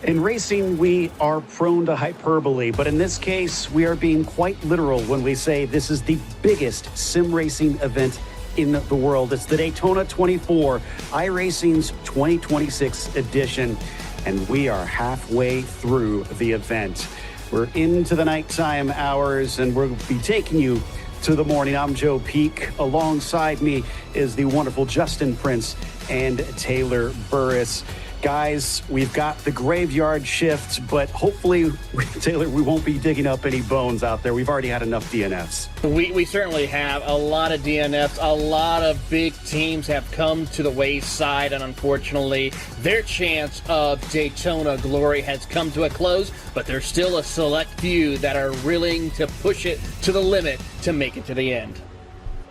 In racing, we are prone to hyperbole, but in this case, we are being quite literal when we say this is the biggest sim racing event in the world. It's the Daytona 24, iRacing's 2026 edition, and we are halfway through the event. We're into the nighttime hours, and we'll be taking you to the morning. I'm Joe Peak. Alongside me is the wonderful Justin Prince and Taylor Burris. Guys, we've got the graveyard shift, but hopefully, Taylor, we won't be digging up any bones out there. We've already had enough DNFs. We certainly have a lot of DNFs. A lot of big teams have come to the wayside, and unfortunately, their chance of Daytona glory has come to a close, but there's still a select few that are willing to push it to the limit to make it to the end.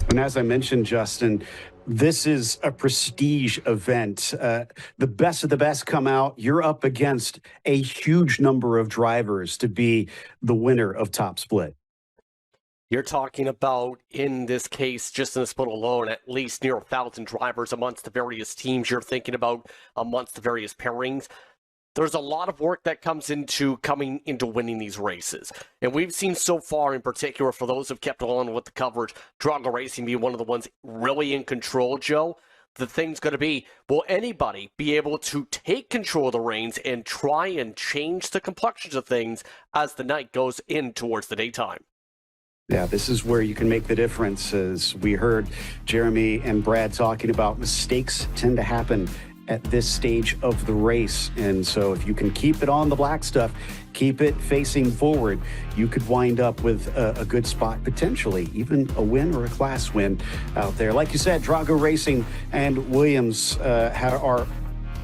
And as I mentioned, Justin, this is a prestige event. The best of the best come out. You're up against a huge number of drivers to be the winner of Top Split. You're talking about, in this case, just in the split alone, at least near 1,000 drivers amongst the various teams you're thinking about, amongst the various pairings. There's a lot of work that comes into coming into winning these races. And we've seen so far, in particular, for those who've kept on with the coverage, Drago Racing being one of the ones really in control, Joe. The thing's going to be, will anybody be able to take control of the reins and try and change the complexions of things as the night goes in towards the daytime? Yeah, this is where you can make the difference. As we heard Jeremy and Brad talking about, mistakes tend to happen at this stage of the race. And so if you can keep it on the black stuff, keep it facing forward, you could wind up with a good spot, potentially even a win or a class win out there. Like you said, Drago Racing and Williams are,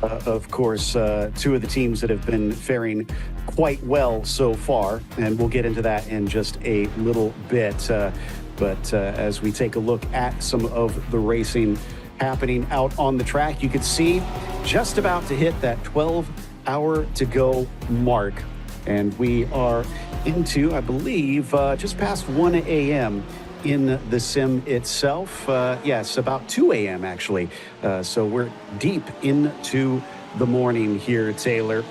of course, two of the teams that have been faring quite well so far. And we'll get into that in just a little bit. But as we take a look at some of the racing happening out on the track, you could see just about to hit that 12-hour to go mark. And we are into, I believe, just past 1 a.m. in the sim itself. Yes, about 2 a.m. actually. So we're deep into the morning here, Taylor.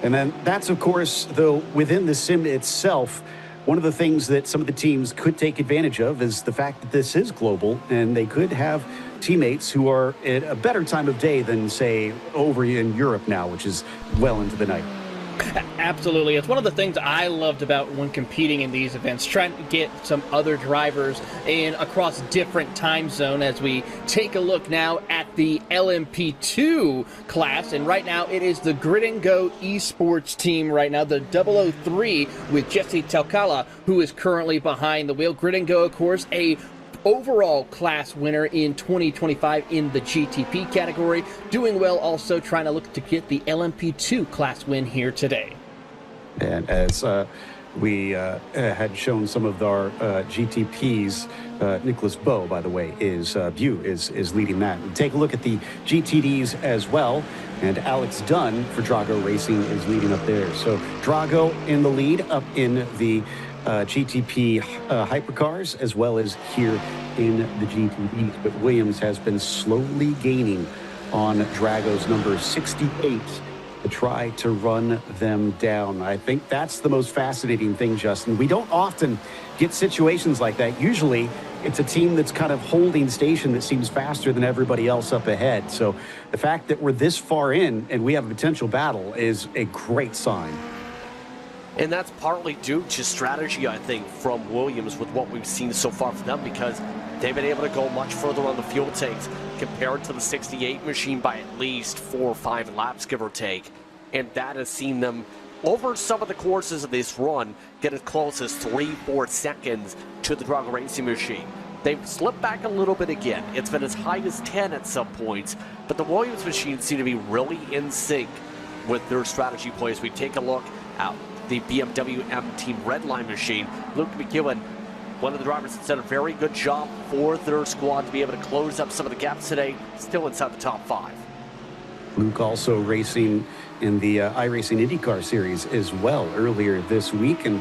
And then that's, of course, though, within the sim itself, one of the things that some of the teams could take advantage of is the fact that this is global, and they could have teammates who are at a better time of day than, say, over in Europe now, which is well into the night. Absolutely. It's one of the things I loved about when competing in these events, trying to get some other drivers in across different time zone as we take a look now at the LMP2 class. And right now it is the Grid and Go esports team right now, the 003 with Jesse Talcala, who is currently behind the wheel. Grid and Go, of course, a overall class winner in 2025 in the GTP category. Doing well also, trying to look to get the LMP2 class win here today. And as we had shown some of our GTPs, Nicholas Bowe, by the way, is leading that. And take a look at the GTDs as well. And Alex Dunn for Drago Racing is leading up there. So Drago in the lead up in the GTP hypercars, as well as here in the GTPs. But Williams has been slowly gaining on Drago's number 68 to try to run them down. I think that's the most fascinating thing, Justin. We don't often get situations like that. Usually it's a team that's kind of holding station that seems faster than everybody else up ahead. So the fact that we're this far in and we have a potential battle is a great sign. And that's partly due to strategy, I think, from Williams with what we've seen so far from them, because they've been able to go much further on the fuel tanks compared to the 68 machine by at least 4 or 5 laps, give or take. And that has seen them, over some of the courses of this run, get as close as 3-4 seconds to the Drago Racing machine. They've slipped back a little bit again. It's been as high as 10 at some points, but the Williams machines seem to be really in sync with their strategy plays. We take a look at the BMW M Team Redline machine. Luke McEwen, one of the drivers, that's done a very good job for their squad to be able to close up some of the gaps today, still inside the top 5. Luke also racing in the iRacing IndyCar series as well earlier this week, and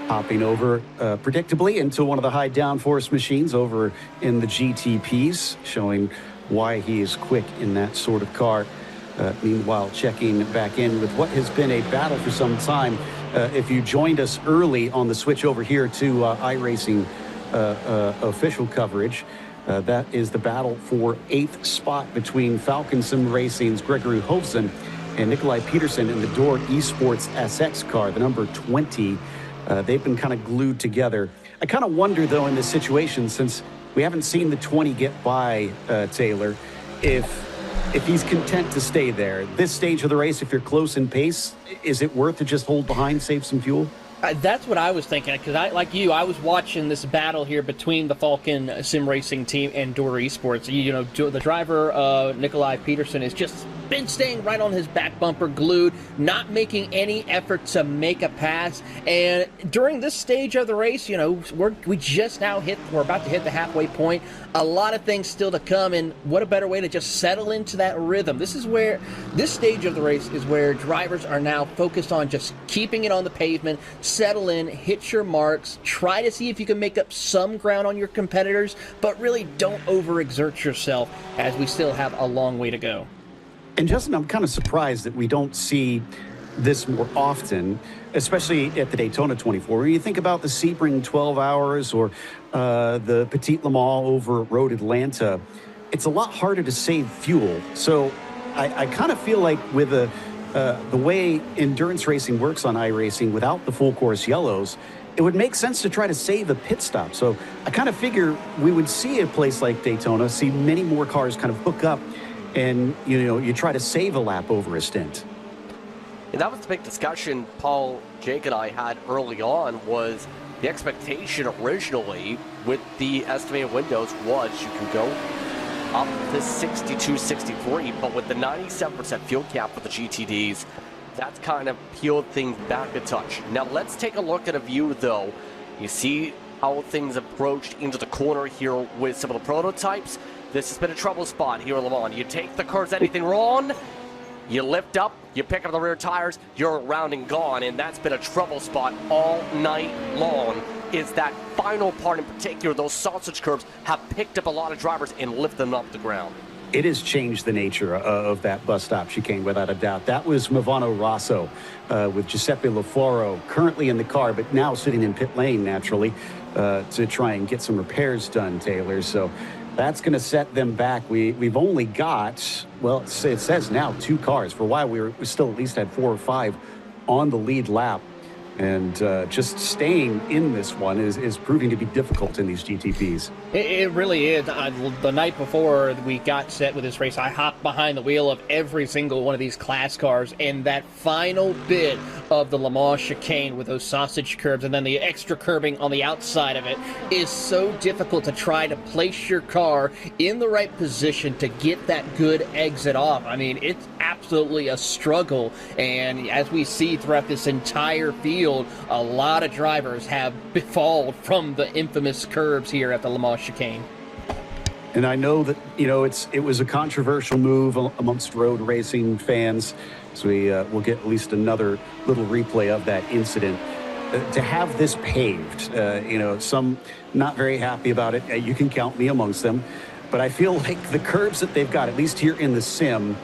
hopping over predictably into one of the high downforce machines over in the GTPs, showing why he is quick in that sort of car. Meanwhile, checking back in with what has been a battle for some time. If you joined us early on the switch over here to iRacing official coverage, that is the battle for 8th spot between Falcon Sim Racing's Gregory Hovsen and Nikolai Peterson in the Door Esports SX car, the number 20. They've been kind of glued together. I kind of wonder, though, in this situation, since we haven't seen the 20 get by Taylor, if he's content to stay there. This stage of the race, if you're close in pace, is it worth to just hold behind, save some fuel? That's what I was thinking, because like you, I was watching this battle here between the Falcon Sim Racing team and Door Esports. The driver, Nikolai Peterson, has just been staying right on his back bumper, glued, not making any effort to make a pass. And during this stage of the race, we're about to hit the halfway point. A lot of things still to come, and what a better way to just settle into that rhythm. This stage of the race is where drivers are now focused on just keeping it on the pavement, settle in, hit your marks, try to see if you can make up some ground on your competitors, but really don't overexert yourself, as we still have a long way to go. And Justin, I'm kind of surprised that we don't see this more often, especially at the Daytona 24. When you think about the Sebring 12 hours or the Petit Le Mans over Road Atlanta, it's a lot harder to save fuel. So I kind of feel like with the way endurance racing works on iRacing without the full course yellows, it would make sense to try to save a pit stop. So I kind of figure we would see a place like Daytona, see many more cars kind of hook up, and you try to save a lap over a stint. And that was the big discussion Paul, Jake, and I had early on, was the expectation originally with the estimated windows was you can go up to 62, 63, but with the 97% fuel cap for the GTDs, that's kind of peeled things back a touch. Now let's take a look at a view, though. You see how things approached into the corner here with some of the prototypes. This has been a trouble spot here in Le Mans. You take the curves, anything wrong, you lift up, you pick up the rear tires, you're around and gone, and that's been a trouble spot all night long. Is that final part in particular, those sausage curves have picked up a lot of drivers and lifted them off the ground. It has changed the nature of that bus stop chicane, without a doubt. That was Movano Rosso with Giuseppe Laforo currently in the car, but now sitting in pit lane, naturally, to try and get some repairs done, Taylor. So that's going to set them back. We've only got, well, it says now 2 cars. For a while, we still at least had 4 or 5 on the lead lap. And just staying in this one is proving to be difficult in these GTPs. It really is. The night before we got set with this race, I hopped behind the wheel of every single one of these class cars, and that final bit of the Le Mans chicane with those sausage curves and then the extra curbing on the outside of it is so difficult to try to place your car in the right position to get that good exit off. I mean, it's absolutely a struggle, and as we see throughout this entire field, a lot of drivers have befalled from the infamous curves here at the Le Mans chicane. And I know that, it was a controversial move amongst road racing fans. So we'll get at least another little replay of that incident. To have this paved, some not very happy about it. You can count me amongst them. But I feel like the curves that they've got, at least here in the sim,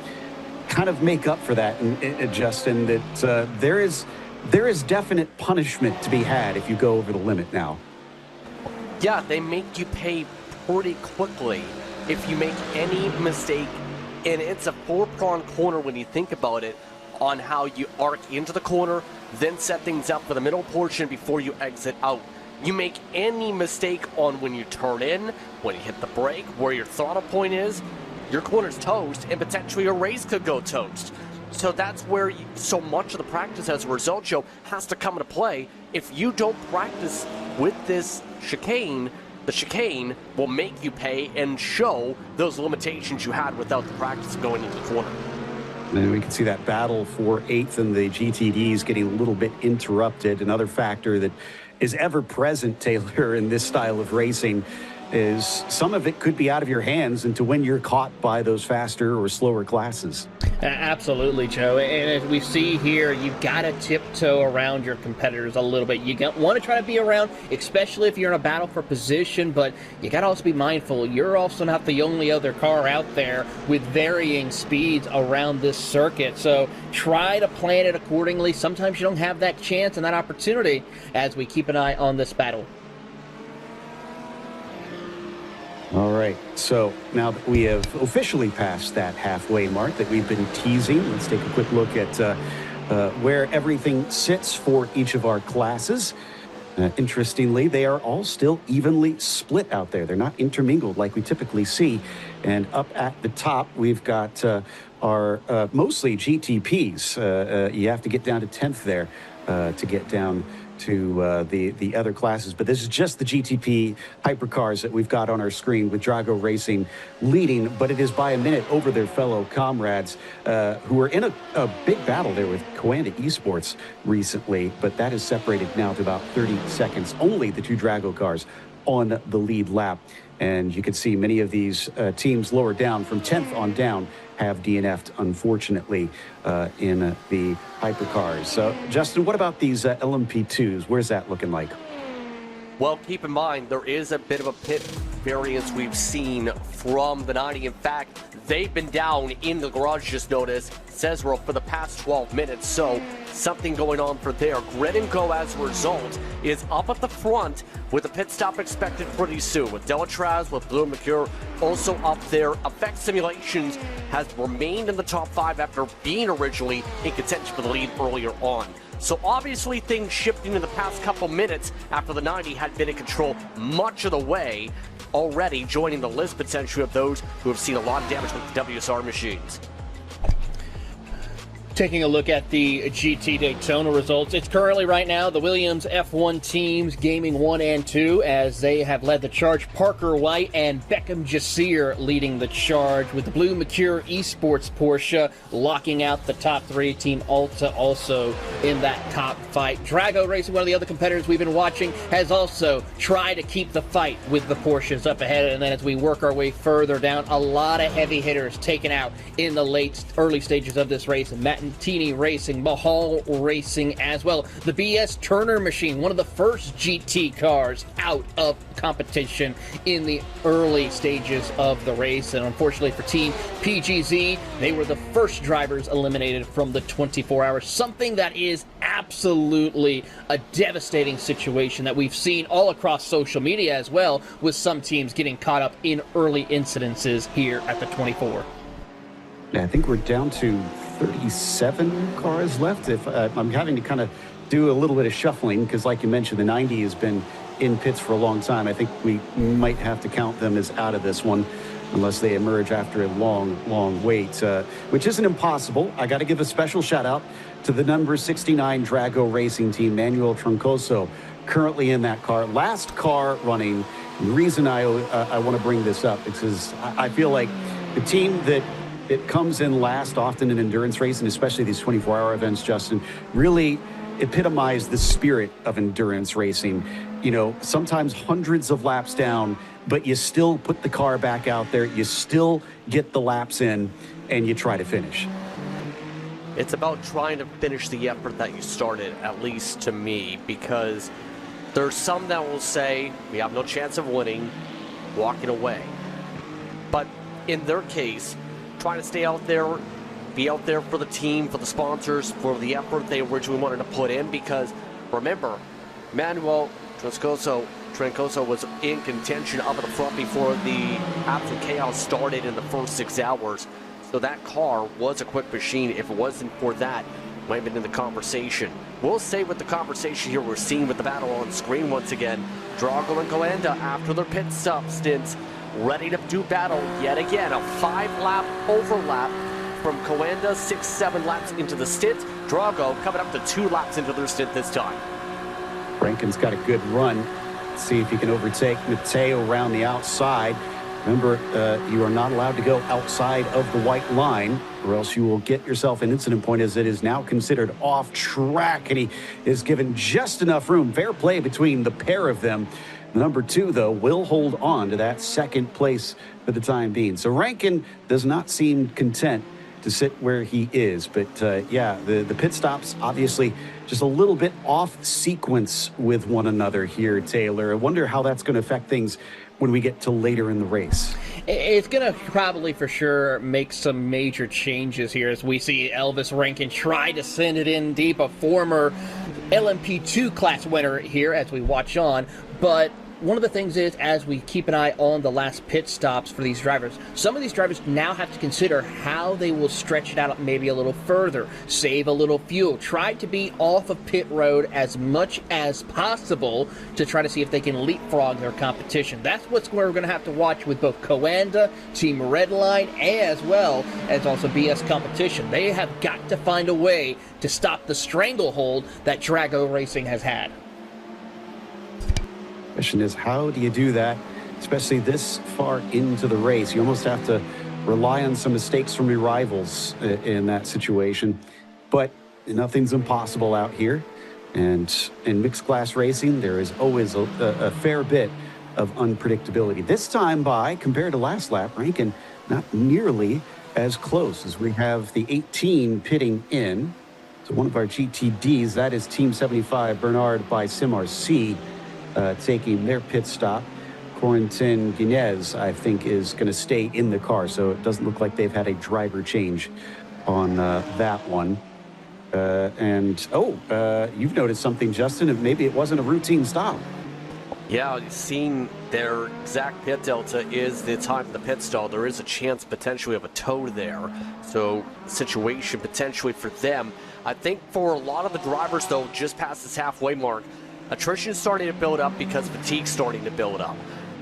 kind of make up for that, and Justin, that there is definite punishment to be had if you go over the limit now. Yeah, they make you pay pretty quickly if you make any mistake, and it's a 4-prong corner when you think about it, on how you arc into the corner, then set things up for the middle portion before you exit out. You make any mistake on when you turn in, when you hit the brake, where your throttle point is, your corner's toast, and potentially your race could go toast. So that's where so much of the practice as a result, Joe, has to come into play. If you don't practice with this chicane, the chicane will make you pay and show those limitations you had without the practice going into the corner. And we can see that battle for 8th and the GTDs getting a little bit interrupted. Another factor that is ever present, Taylor, in this style of racing is some of it could be out of your hands into when you're caught by those faster or slower classes. Absolutely, Joe. And as we see here, you've got to tiptoe around your competitors a little bit. You want to try to be around, especially if you're in a battle for position, but you got to also be mindful. You're also not the only other car out there with varying speeds around this circuit. So try to plan it accordingly. Sometimes you don't have that chance and that opportunity as we keep an eye on this battle. All right, so now that we have officially passed that halfway mark that we've been teasing, let's take a quick look at where everything sits for each of our classes. Interestingly, they are all still evenly split out there. They're not intermingled like we typically see. And up at the top, we've got our mostly GTPs. You have to get down to 10th there to get down to the other classes. But this is just the GTP hypercars that we've got on our screen, with Drago Racing leading, but it is by a minute over their fellow comrades who are in a big battle there with Coanda Esports recently, but that is separated now to about 30 seconds. Only the two Drago cars on the lead lap. And you can see many of these teams lower down from 10th on down have DNF'd, unfortunately, in the hypercars. So, Justin, what about these LMP2s? Where's that looking like? Well, keep in mind, there is a bit of a pit variance we've seen from the 90. In fact, they've been down in the garage, just noticed, Cesaro, for the past 12 minutes. So something going on for there. Grid and Go, as a result, is up at the front with a pit stop expected pretty soon. With Delatraz, with Blue Mercure also up there. Effect Simulations has remained in the top 5 after being originally in contention for the lead earlier on. So obviously things shifting in the past couple minutes after the 90 had been in control much of the way, already joining the list potentially of those who have seen a lot of damage with the WSR machines. Taking a look at the GT Daytona results, it's currently right now the Williams F1 teams gaming 1 and 2 as they have led the charge. Parker White and Beckham Jasir leading the charge, with the Blue Mercure Esports Porsche locking out the top 3. Team Alta also in that top fight. Drago Racing, one of the other competitors we've been watching, has also tried to keep the fight with the Porsches up ahead. And then as we work our way further down, a lot of heavy hitters taken out in the early stages of this race. Tini Racing, Mahal Racing as well. The BS Turner machine, one of the first GT cars out of competition in the early stages of the race. And unfortunately for Team PGZ, they were the first drivers eliminated from the 24 hours. Something that is absolutely a devastating situation that we've seen all across social media as well, with some teams getting caught up in early incidences here at the 24. Yeah, I think we're down to 37 cars left. If I'm having to kind of do a little bit of shuffling, because like you mentioned, the 90 has been in pits for a long time. I think we might have to count them as out of this one unless they emerge after a long wait, which isn't impossible. I got to give a special shout out to the number 69 Drago Racing team, Manuel Troncoso, currently in that car. Last car running. The reason I want to bring this up is because I feel like the team that it comes in last often in endurance racing, especially these 24-hour events, Justin, really epitomize the spirit of endurance racing. You know, sometimes hundreds of laps down, but you still put the car back out there, you still get the laps in, and you try to finish. It's about trying to finish the effort that you started, at least to me, because there's some that will say, we have no chance of winning, walking away. But in their case, trying to stay out there, be out there for the team, for the sponsors, for the effort they originally wanted to put in, because remember, Manuel Troncoso was in contention up at the front before the absolute chaos started in the first 6 hours. So that car was a quick machine. If it wasn't for that, it might have been in the conversation. We'll say with the conversation here we're seeing with the battle on screen once again, Drago and Coanda, after their pit stop stints, ready to do battle yet again. A 5-lap overlap from Coanda, 6-7 laps into the stint. Drago coming up to 2 laps into their stint this time. Rankin's got a good run. Let's see if he can overtake Mateo around the outside. Remember, you are not allowed to go outside of the white line, or else you will get yourself an incident point, as it is now considered off track, and he is given just enough room. Fair play between the pair of them. The number 2, though, will hold on to that second place for the time being. So Rankin does not seem content to sit where he is. But, yeah, the pit stops, obviously, just a little bit off sequence with one another here, Taylor. I wonder how that's going to affect things when we get to later in the race. It's going to probably for sure make some major changes here as we see Elvis Rankin try to send it in deep, a former LMP2 class winner here as we watch on. But one of the things is, as we keep an eye on the last pit stops for these drivers, some of these drivers now have to consider how they will stretch it out maybe a little further, save a little fuel, try to be off of pit road as much as possible to try to see if they can leapfrog their competition. That's what's we're going to have to watch with both Coanda, Team Redline, as well as also BS Competition. They have got to find a way to stop the stranglehold that Drago Racing has had. Question is, how do you do that, especially this far into the race? You almost have to rely on some mistakes from your rivals in that situation. But nothing's impossible out here. And in mixed class racing, there is always a fair bit of unpredictability. This time by, compared to last lap, Rankin not nearly as close as we have the 18 pitting in. So one of our GTDs, that is Team 75, Bernard by SimRC. Taking their pit stop. Corentin Guinez, I think, is going to stay in the car, so it doesn't look like they've had a driver change on that one. You've noticed something, Justin. Maybe it wasn't a routine stop. Yeah, seeing their exact pit delta is the time of the pit stall. There is a chance potentially of a tow there. So situation potentially for them. I think for a lot of the drivers, though, just past this halfway mark, attrition is starting to build up because fatigue's starting to build up.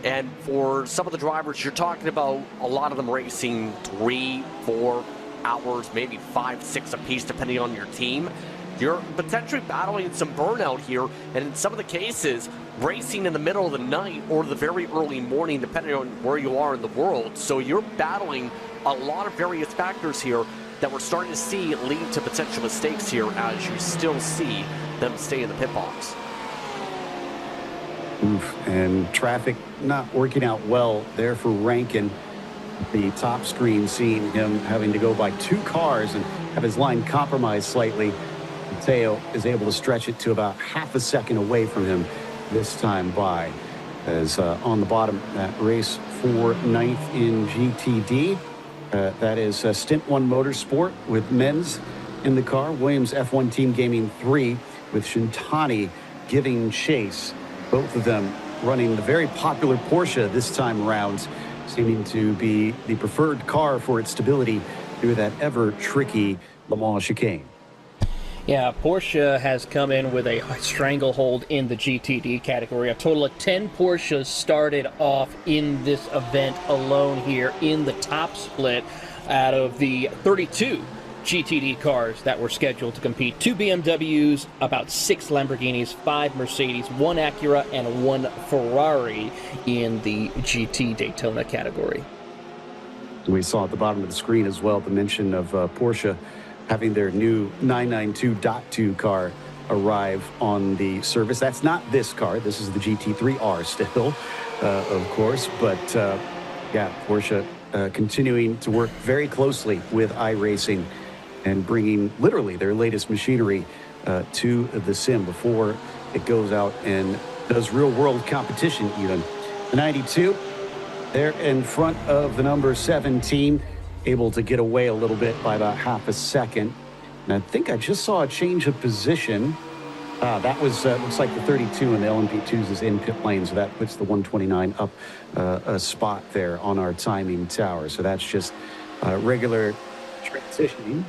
And for some of the drivers, you're talking about a lot of them racing 3-4 hours, maybe 5-6 apiece, depending on your team. You're potentially battling some burnout here, and in some of the cases, racing in the middle of the night or the very early morning, depending on where you are in the world. So you're battling a lot of various factors here that we're starting to see lead to potential mistakes here as you still see them stay in the pit box. And traffic not working out well there for Rankin. The top screen seeing him having to go by 2 cars and have his line compromised slightly. Mateo is able to stretch it to about half a second away from him this time by. As on the bottom, that race for 9th in GTD. That is Stint 1 Motorsport with men's in the car. Williams F1 Team Gaming 3 with Shintani giving chase. Both of them running the very popular Porsche this time around, seeming to be the preferred car for its stability through that ever tricky Le Mans chicane. Yeah, Porsche has come in with a stranglehold in the GTD category. A total of 10 Porsches started off in this event alone here in the top split out of the 32 GTD cars that were scheduled to compete. 2 BMWs, about 6 Lamborghinis, 5 Mercedes, 1 Acura, and 1 Ferrari in the GT Daytona category. We saw at the bottom of the screen as well the mention of Porsche having their new 992.2 car arrive on the service. That's not this car. This is the GT3R still, of course. But, yeah, Porsche continuing to work very closely with iRacing and bringing literally their latest machinery to the sim before it goes out and does real-world competition even. The 92, they're in front of the number 17, able to get away a little bit by about half a second. And I think I just saw a change of position. That was, looks like the 32 in the LMP2s is in pit lane, so that puts the 129 up a spot there on our timing tower. So that's just regular transitioning.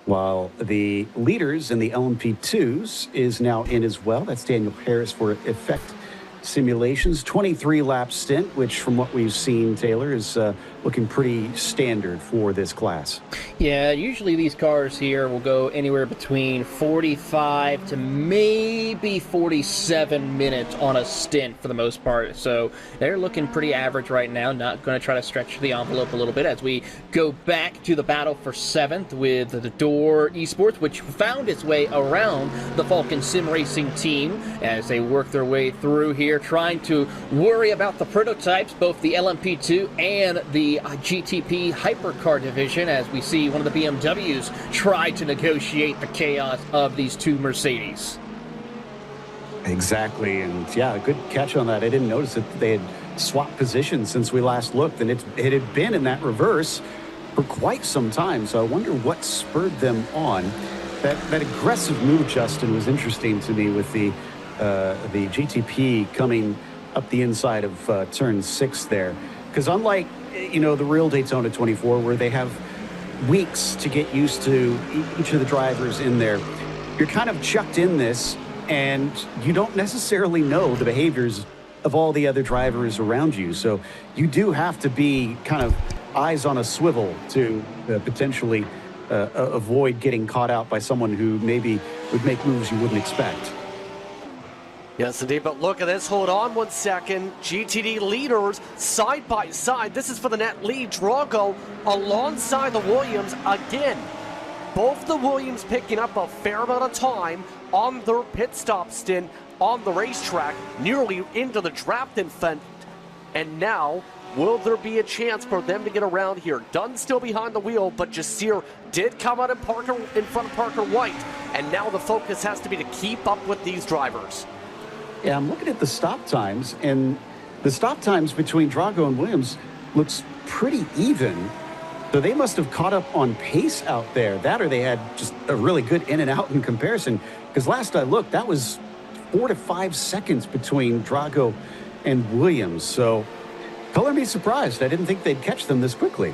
While the leaders in the LMP2s is now in as well. That's Daniel Harris for Effect Simulations. 23-lap stint, which from what we've seen, Taylor, is looking pretty standard for this class. Yeah, usually these cars here will go anywhere between 45 to maybe 47 minutes on a stint for the most part. So they're looking pretty average right now. Not going to try to stretch the envelope a little bit as we go back to the battle for 7th with the Door Esports, which found its way around the Falcon Sim Racing team as they work their way through here, trying to worry about the prototypes, both the LMP2 and the GTP Hypercar division, as we see one of the BMWs try to negotiate the chaos of these two Mercedes. Exactly, and yeah, good catch on that. I didn't notice that they had swapped positions since we last looked, and it had been in that reverse for quite some time, so I wonder what spurred them on. That aggressive move, Justin, was interesting to me with the GTP coming up the inside of turn 6 there, because unlike the real Daytona 24, where they have weeks to get used to each of the drivers in there, you're kind of chucked in this and you don't necessarily know the behaviors of all the other drivers around you. So you do have to be kind of eyes on a swivel to potentially avoid getting caught out by someone who maybe would make moves you wouldn't expect. Yes, indeed, but look at this. Hold on one second. GTD leaders side by side. This is for the net lead. Drago alongside the Williams again. Both the Williams picking up a fair amount of time on their pit stop stint on the racetrack, nearly into the draft event. And now, will there be a chance for them to get around here? Dunn still behind the wheel, but Jasir did come out in front of Parker White. And now the focus has to be to keep up with these drivers. Yeah, I'm looking at the stop times, and the stop times between Drago and Williams looks pretty even. So they must have caught up on pace out there. That, or they had just a really good in and out in comparison. Because last I looked, that was 4 to 5 seconds between Drago and Williams. So color me surprised. I didn't think they'd catch them this quickly.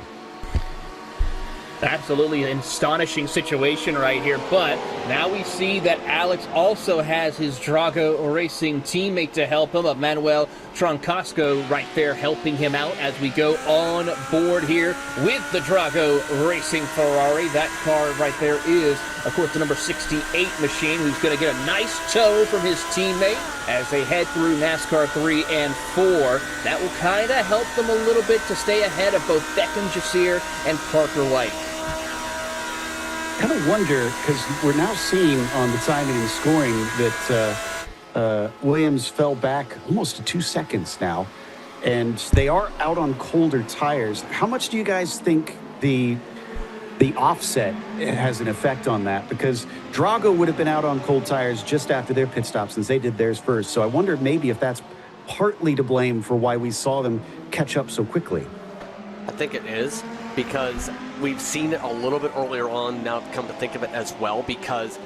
Absolutely an astonishing situation right here, but now we see that Alex also has his Drago Racing teammate to help him, Manuel Troncasco, right there helping him out as we go on board here with the Drago Racing Ferrari. That car right there is, of course, the number 68 machine, who's going to get a nice tow from his teammate as they head through NASCAR 3 and 4. That will kind of help them a little bit to stay ahead of both Beckham Jasir and Parker White. Kind of wonder, because we're now seeing on the timing and scoring that Williams fell back almost to 2 seconds now, and they are out on colder tires. How much do you guys think the offset has an effect on that? Because Drago would have been out on cold tires just after their pit stop since they did theirs first. So I wonder maybe if that's partly to blame for why we saw them catch up so quickly. I think it is, because we've seen it a little bit earlier on, now come to think of it as well, because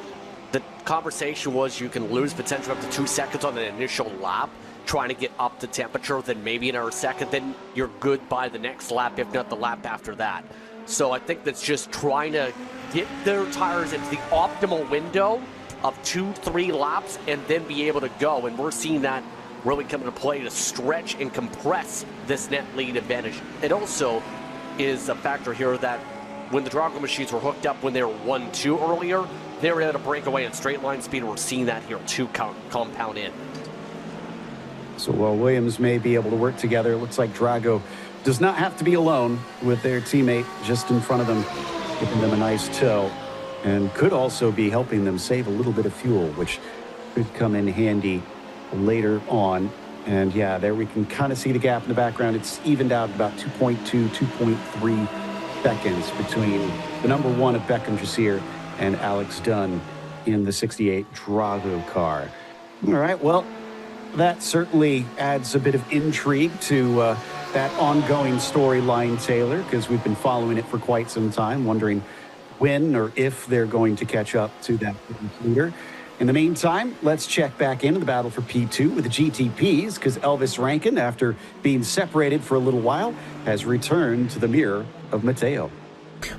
the conversation was you can lose potentially up to 2 seconds on an initial lap trying to get up to temperature, then maybe another second, then you're good by the next lap, if not the lap after that. So I think that's just trying to get their tires into the optimal window of 2-3 laps and then be able to go, and we're seeing that really come into play to stretch and compress this net lead advantage. It also is a factor here that when the Drago machines were hooked up when they were 1-2 earlier, they were able to break away at straight line speed. We're seeing that here too compound in. So while Williams may be able to work together, it looks like Drago does not have to be alone with their teammate just in front of them, giving them a nice tow, and could also be helping them save a little bit of fuel, which could come in handy later on. And yeah, there we can kind of see the gap in the background. It's evened out about 2.2, 2.3 seconds between the number 1 of Beckham Jasir and Alex Dunn in the 68 Drago car. All right, well, that certainly adds a bit of intrigue to that ongoing storyline, Taylor, because we've been following it for quite some time, wondering when or if they're going to catch up to that leader. In the meantime, let's check back into the battle for P2 with the GTPs, because Elvis Rankin, after being separated for a little while, has returned to the mirror of Mateo.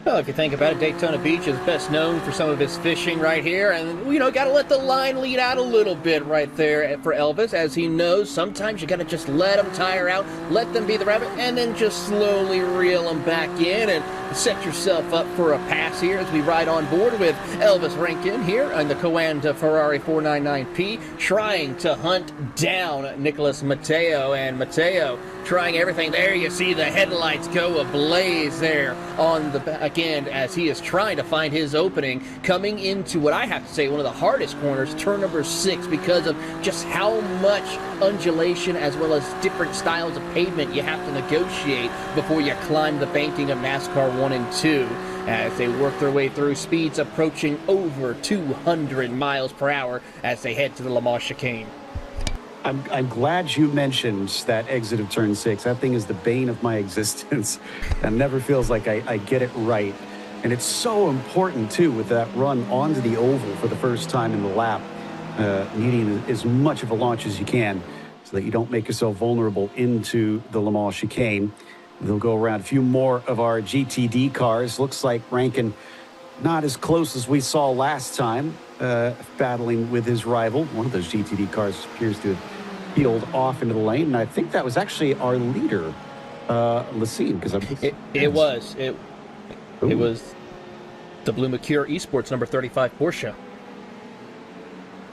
Well, if you think about it, Daytona Beach is best known for some of his fishing right here. And, got to let the line lead out a little bit right there for Elvis, as he knows sometimes you got to just let them tire out, let them be the rabbit, and then just slowly reel them back in and set yourself up for a pass here as we ride on board with Elvis Rankin here on the Coanda Ferrari 499P, trying to hunt down Nicholas Matteo. And Matteo trying everything. There you see the headlights go ablaze there on the back end as he is trying to find his opening, coming into what I have to say one of the hardest corners, turn number 6, because of just how much undulation as well as different styles of pavement you have to negotiate before you climb the banking of NASCAR 1 and 2. As they work their way through speeds approaching over 200 miles per hour as they head to the Le Mans chicane. I'm glad you mentioned that exit of turn 6. That thing is the bane of my existence. It never feels like I get it right. And it's so important, too, with that run onto the oval for the first time in the lap, needing as much of a launch as you can so that you don't make yourself vulnerable into the Le Mans chicane. They'll go around a few more of our GTD cars. Looks like Rankin not as close as we saw last time, battling with his rival. One of those GTD cars appears to have peeled off into the lane, and I think that was actually our leader, Lacine, because it was the Blue Mercure Esports number 35 Porsche.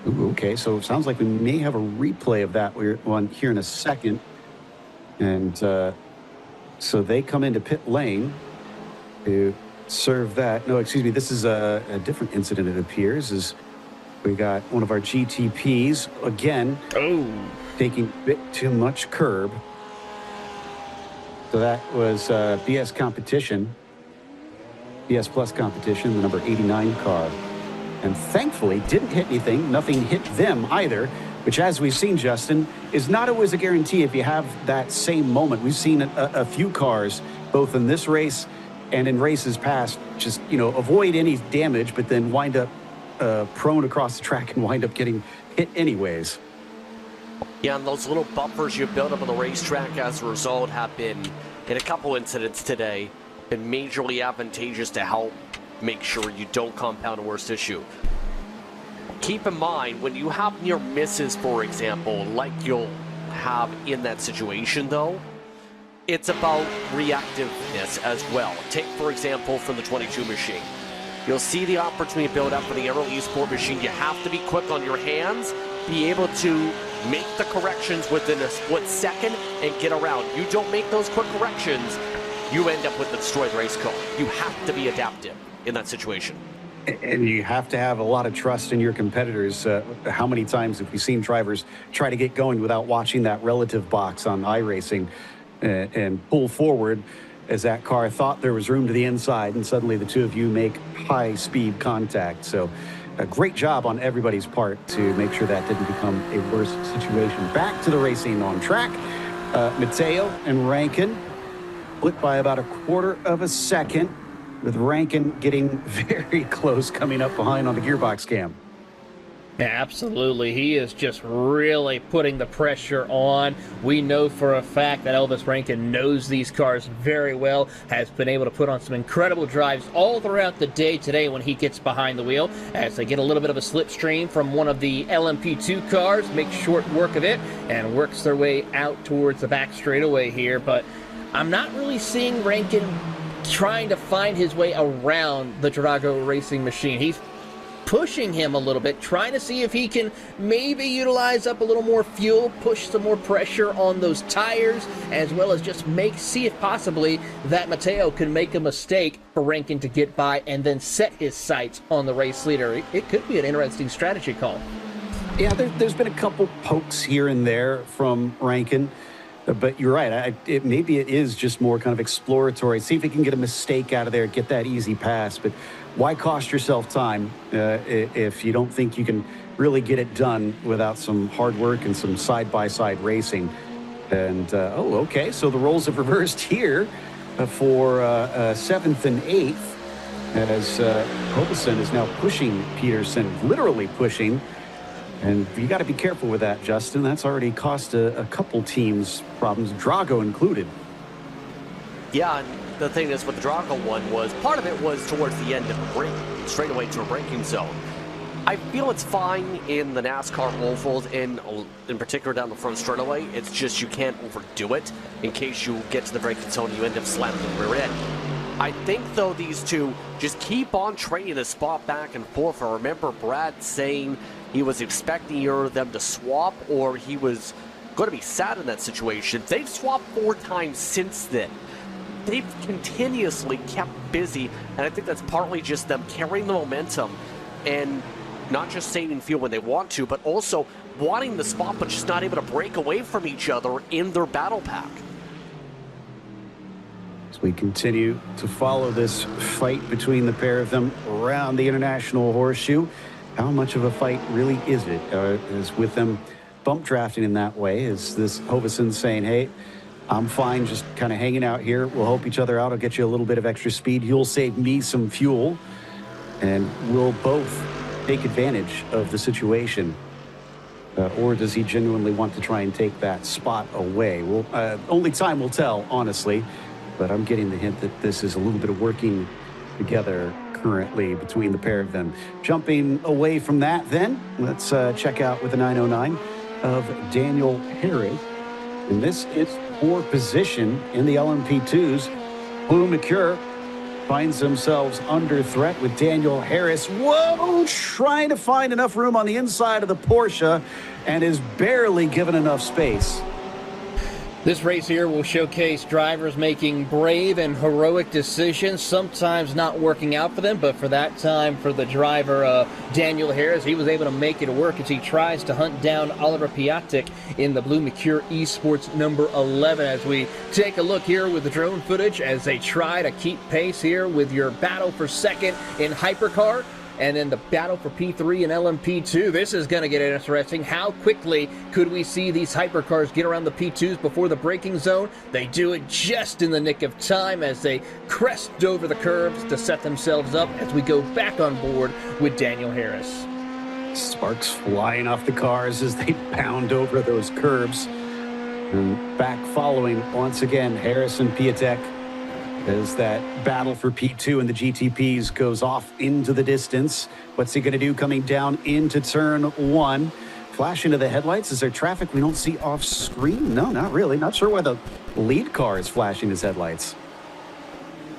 Ooh, okay, so it sounds like we may have a replay of that one here in a second, and so they come into pit lane to serve that. No, excuse me, this is a different incident, it appears, as we got one of our GTPs again taking a bit too much curb. So that was BS competition, BS Plus competition, the number 89 car, and thankfully didn't hit anything. Nothing hit them either, which, as we've seen, Justin, is not always a guarantee if you have that same moment. We've seen a few cars, both in this race and in races past, just, avoid any damage, but then wind up prone across the track and wind up getting hit anyways. Yeah, and those little bumpers you build up on the racetrack as a result have been, in a couple incidents today, been majorly advantageous to help make sure you don't compound a worse issue. Keep in mind, when you have near misses, for example, like you'll have in that situation, though, it's about reactiveness as well. Take, for example, from the 22 machine. You'll see the opportunity build up for the Aero Esport machine. You have to be quick on your hands, be able to make the corrections within a split second and get around. You don't make those quick corrections, you end up with the destroyed race car. You have to be adaptive in that situation. And you have to have a lot of trust in your competitors. How many times have we seen drivers try to get going without watching that relative box on iRacing and pull forward as that car thought there was room to the inside, and suddenly the two of you make high-speed contact. So a great job on everybody's part to make sure that didn't become a worse situation. Back to the racing on track. Matteo and Rankin split by about a quarter of a second, with Rankin getting very close, coming up behind on the gearbox cam. Yeah, absolutely. He is just really putting the pressure on. We know for a fact that Elvis Rankin knows these cars very well, has been able to put on some incredible drives all throughout the day today when he gets behind the wheel, as they get a little bit of a slipstream from one of the LMP2 cars, makes short work of it, and works their way out towards the back straightaway here. But I'm not really seeing Rankin trying to find his way around the Drago racing machine. He's pushing him a little bit, trying to see if he can maybe utilize up a little more fuel, push some more pressure on those tires, as well as just see if possibly that Matteo can make a mistake for Rankin to get by and then set his sights on the race leader. It could be an interesting strategy call. Yeah, there's been a couple pokes here and there from Rankin, but you're right. Maybe it is just more kind of exploratory. See if he can get a mistake out of there, get that easy pass. But why cost yourself time if you don't think you can really get it done without some hard work and some side-by-side racing? And, okay, so the roles have reversed here for 7th and 8th, as Hobeson is now pushing Peterson, literally pushing. And you got to be careful with that, Justin. That's already cost a couple teams problems, Drago included. Yeah, and the thing is with the Drago one was, part of it was towards the end of the break, straight away to a braking zone. I feel it's fine in the NASCAR ovals, in particular down the front straightaway. It's just you can't overdo it in case you get to the braking zone and you end up slamming the rear end. I think, though, these two just keep on trading the spot back and forth. I remember Brad saying he was expecting either them to swap or he was going to be sad in that situation. They've swapped 4 times since then. They've continuously kept busy, and I think that's partly just them carrying the momentum and not just saving fuel when they want to, but also wanting the spot but just not able to break away from each other in their battle pack. As we continue to follow this fight between the pair of them around the International Horseshoe, how much of a fight really is it? Is with them bump drafting in that way? Is this Hovesen saying, hey, I'm fine just kind of hanging out here. We'll help each other out. I'll get you a little bit of extra speed. You'll save me some fuel. And we'll both take advantage of the situation. Or does he genuinely want to try and take that spot away? Well, only time will tell, honestly. But I'm getting the hint that this is a little bit of working together currently between the pair of them. Jumping away from that then, let's check out with the 909 of Daniel Harris. And this is for position in the LMP2s. Blue McCure finds themselves under threat with Daniel Harris. Whoa! Trying to find enough room on the inside of the Porsche and is barely given enough space. This race here will showcase drivers making brave and heroic decisions, sometimes not working out for them, but for that time, for the driver, Daniel Harris, he was able to make it work as he tries to hunt down Oliver Piatek in the Blue Mercure Esports number 11. As we take a look here with the drone footage as they try to keep pace here with your battle for second in Hypercar. And then the battle for P3 and LMP2. This is going to get interesting. How quickly could we see these hypercars get around the P2s before the braking zone? They do it just in the nick of time as they crest over the curves to set themselves up as we go back on board with Daniel Harris. Sparks flying off the cars as they pound over those curbs. And back following once again, Harris and Piatek, as that battle for P2 and the GTPs goes off into the distance. What's he going to do coming down into turn 1? Flash into the headlights. Is there traffic we don't see off screen? No, not really. Not sure why the lead car is flashing his headlights.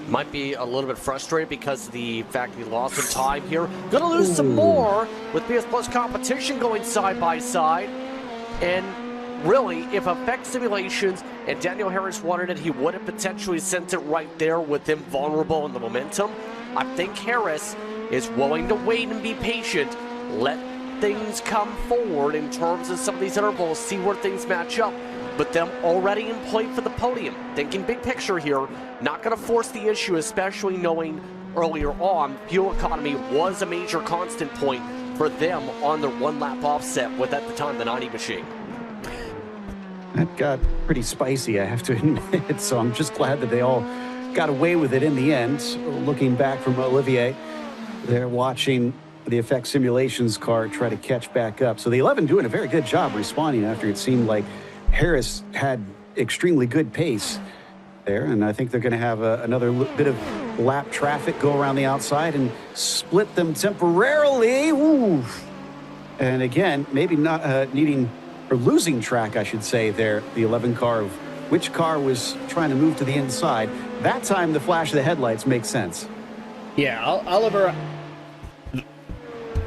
Might be a little bit frustrated because of the fact he lost some time here. Gonna lose some more with PS Plus competition going side by side. And really, if effect simulations and Daniel Harris wanted it, he would have potentially sent it right there with him vulnerable in the momentum. I think Harris is willing to wait and be patient, let things come forward in terms of some of these intervals, see where things match up, but them already in play for the podium. Thinking big picture here, not going to force the issue, especially knowing earlier on fuel economy was a major constant point for them on their one-lap offset with, at the time, the 90 machine. That got pretty spicy, I have to admit, so I'm just glad that they all got away with it in the end. Looking back from Olivier, they're watching the effect simulations car try to catch back up. So the 11 doing a very good job responding after it seemed like Harris had extremely good pace there, and I think they're going to have another bit of lap traffic go around the outside and split them temporarily. Ooh. And again, maybe not needing or losing track, I should say, there, the 11 car of which car was trying to move to the inside. That time, the flash of the headlights makes sense. Yeah,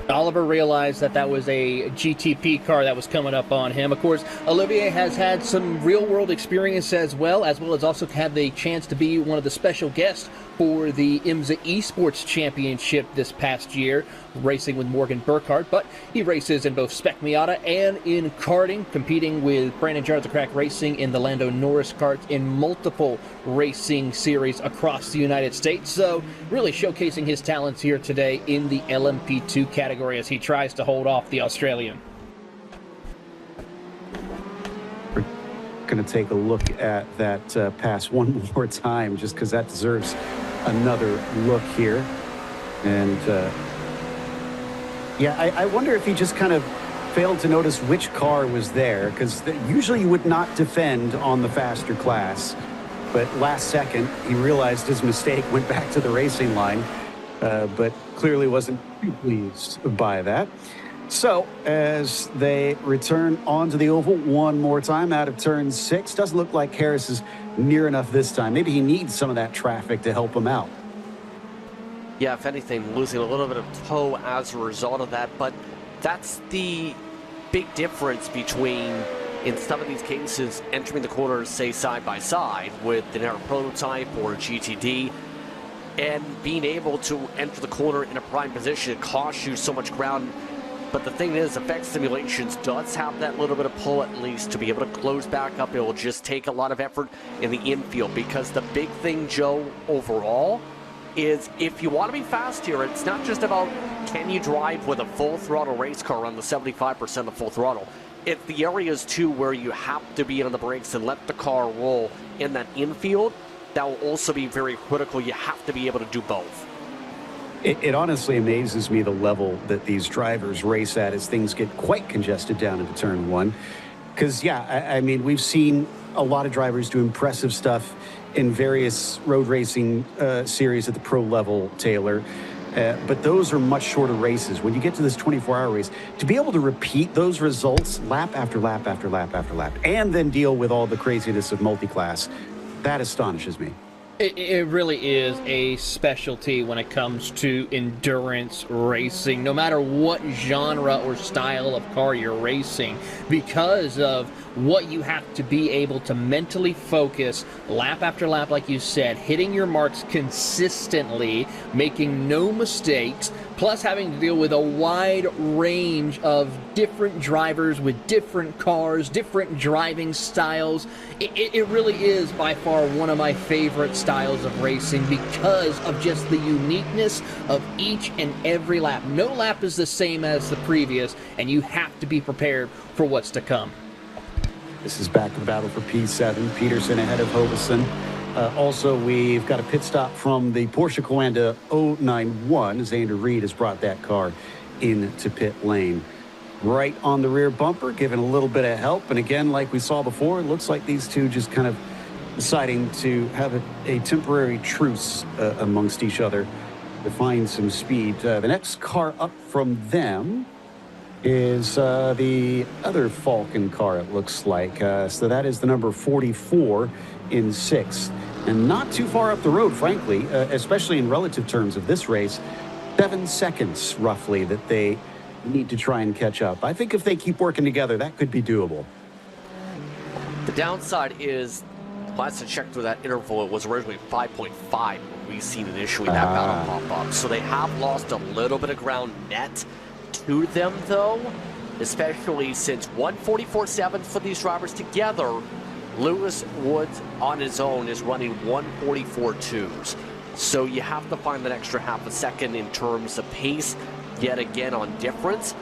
Oliver realized that was a GTP car that was coming up on him. Of course, Olivier has had some real-world experience as well as also had the chance to be one of the special guests for the IMSA Esports Championship this past year, racing with Morgan Burkhardt, but he races in both Spec Miata and in karting, competing with Brandon Jards of Crack Racing in the Lando Norris karts in multiple racing series across the United States. So really showcasing his talents here today in the LMP2 category as he tries to hold off the Australian. We're going to take a look at that pass one more time just because that deserves another look here. And yeah, I wonder if he just kind of failed to notice which car was there, because usually you would not defend on the faster class. but last second, he realized his mistake, went back to the racing line, but clearly wasn't too pleased by that. So as they return onto the oval one more time out of turn 6, doesn't look like Harris is near enough this time. Maybe he needs some of that traffic to help him out. Yeah, if anything, losing a little bit of toe as a result of that, but that's the big difference between, in some of these cases, entering the corners, say, side by side with the narrow prototype or GTD, and being able to enter the corner in a prime position. It costs you so much ground. But the thing is, effect simulations does have that little bit of pull at least to be able to close back up. It will just take a lot of effort in the infield, because the big thing, Joe, overall, is if you want to be fast here, it's not just about can you drive with a full throttle race car on the 75% of full throttle. It's the areas, too, where you have to be on the brakes and let the car roll in that infield. That will also be very critical. You have to be able to do both. It honestly amazes me the level that these drivers race at as things get quite congested down into turn 1. Because, yeah, I mean, we've seen a lot of drivers do impressive stuff in various road racing series at the pro level, Taylor. But those are much shorter races. When you get to this 24-hour race, to be able to repeat those results lap after lap after lap after lap, and then deal with all the craziness of multi-class, that astonishes me. It really is a specialty when it comes to endurance racing, no matter what genre or style of car you're racing, because of what you have to be able to mentally focus lap after lap, like you said, hitting your marks consistently, making no mistakes, plus having to deal with a wide range of different drivers with different cars, different driving styles. It really is by far one of my favorite styles of racing because of just the uniqueness of each and every lap. No lap is the same as the previous, and you have to be prepared for what's to come. This is back to the battle for P7. Peterson ahead of Hoverson. Also, we've got a pit stop from the Porsche Coanda 091 as Andrew Reed has brought that car into pit lane. Right on the rear bumper, giving a little bit of help. And again, like we saw before, it looks like these two just kind of deciding to have a temporary truce amongst each other to find some speed. The next car up from them is the other Falcon car, it looks like. So that is the number 44 in 6th. And not too far up the road, frankly, especially in relative terms of this race. 7 seconds, roughly, that they need to try and catch up. I think if they keep working together, that could be doable. The downside is, last I checked through that interval, it was originally 5.5 when we seen initially that battle pop up. So they have lost a little bit of ground net to them, though, especially since 144.7 for these drivers together. Lewis Woods on his own is running 144.2s. So you have to find that extra half a second in terms of pace, yet again on difference.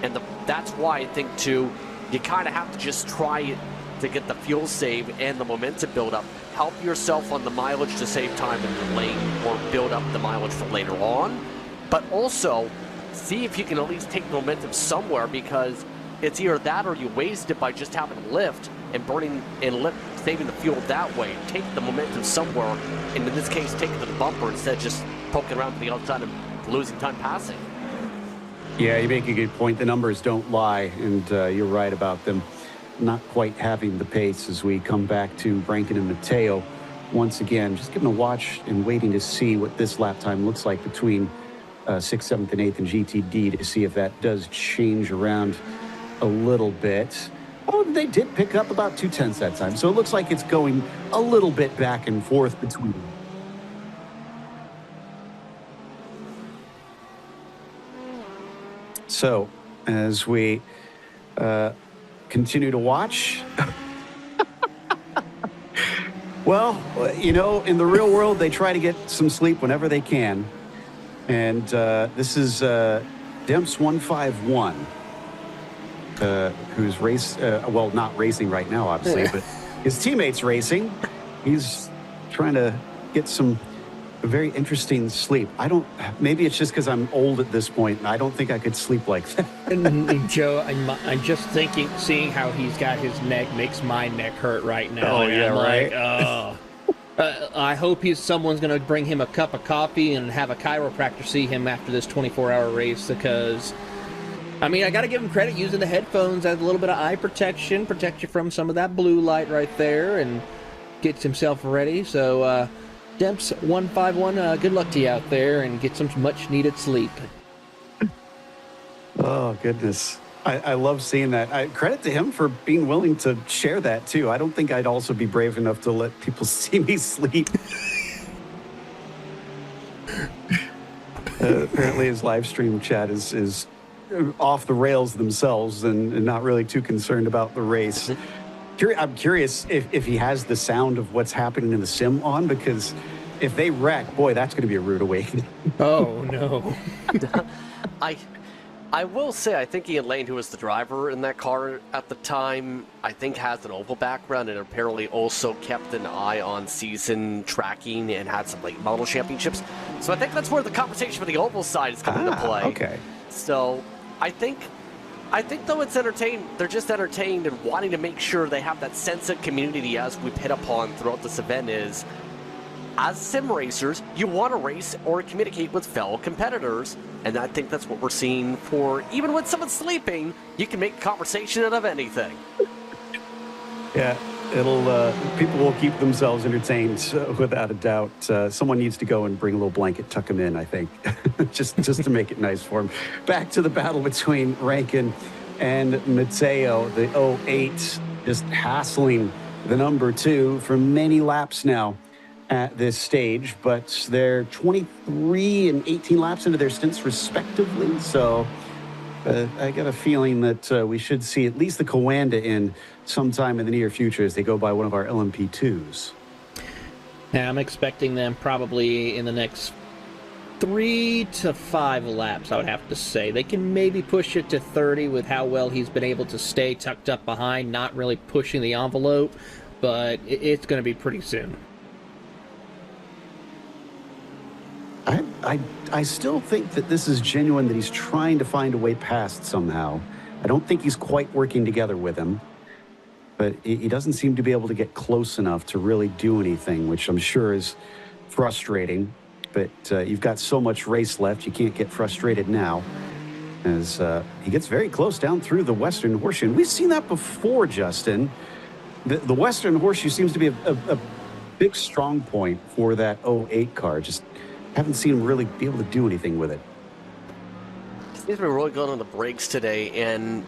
And that's why I think, too, you kind of have to just try to get the fuel save and the momentum build up. Help yourself on the mileage to save time in the lane or build up the mileage for later on. But also, see if you can at least take the momentum somewhere, because it's either that or you waste it by just having a lift and burning and saving the fuel that way. Take the momentum somewhere, and in this case, take it to the bumper instead of just poking around to the outside and losing time passing. Yeah, you make a good point. The numbers don't lie, and you're right about them not quite having the pace as we come back to Rankin and Mateo once again. Just giving a watch and waiting to see what this lap time looks like between 6th, 7th, and 8th and GTD to see if that does change around a little bit. Oh, they did pick up about 2/10 that time, so it looks like it's going a little bit back and forth between them. So, as we continue to watch, well, you know, in the real world, they try to get some sleep whenever they can. And this is Demps 151. Who's well, not racing right now, obviously, but his teammates racing. He's trying to get some very interesting sleep. Maybe it's just because I'm old at this point, and I don't think I could sleep like that. And Joe, I'm just thinking, seeing how he's got his neck makes my neck hurt right now. Oh, yeah, I'm right. Like, oh. I hope someone's going to bring him a cup of coffee and have a chiropractor see him after this 24-hour race, because, I mean, I got to give him credit using the headphones as a little bit of eye protection, protect you from some of that blue light right there, and gets himself ready. So, Demps 151, good luck to you out there, and get some much-needed sleep. Oh, goodness. I love seeing that. Credit to him for being willing to share that, too. I don't think I'd also be brave enough to let people see me sleep. Apparently his live stream chat is off the rails themselves and not really too concerned about the race. I'm curious if he has the sound of what's happening in the sim on, because if they wreck, boy, that's going to be a rude awakening. Oh, no. I will say, I think Ian Lane, who was the driver in that car at the time, I think has an oval background and apparently also kept an eye on season tracking and had some late model championships. So I think that's where the conversation for the oval side is coming into play. Okay. So I think though it's entertained, they're just entertained and wanting to make sure they have that sense of community, as we've hit upon throughout this event, is as sim racers, you want to race or communicate with fellow competitors, and I think that's what we're seeing for, even when someone's sleeping, you can make conversation out of anything. Yeah, people will keep themselves entertained without a doubt. Someone needs to go and bring a little blanket, tuck him in, I think, just to make it nice for him. Back to the battle between Rankin and Mateo, the 08, just hassling the number 2 for many laps now at this stage, but they're 23 and 18 laps into their stints respectively. So I got a feeling that we should see at least the Coanda in sometime in the near future as they go by one of our LMP2s. Yeah, I'm expecting them probably in the next 3 to 5 laps, I would have to say. They can maybe push it to 30 with how well he's been able to stay tucked up behind, not really pushing the envelope, but it's going to be pretty soon. I still think that this is genuine, that he's trying to find a way past somehow. I don't think he's quite working together with him, but he doesn't seem to be able to get close enough to really do anything, which I'm sure is frustrating. But you've got so much race left, you can't get frustrated now, as he gets very close down through the Western Horseshoe. And we've seen that before, Justin. The Western Horseshoe seems to be a big strong point for that 08 car. Just haven't seen him really be able to do anything with it. Seems to be really good on the brakes today, and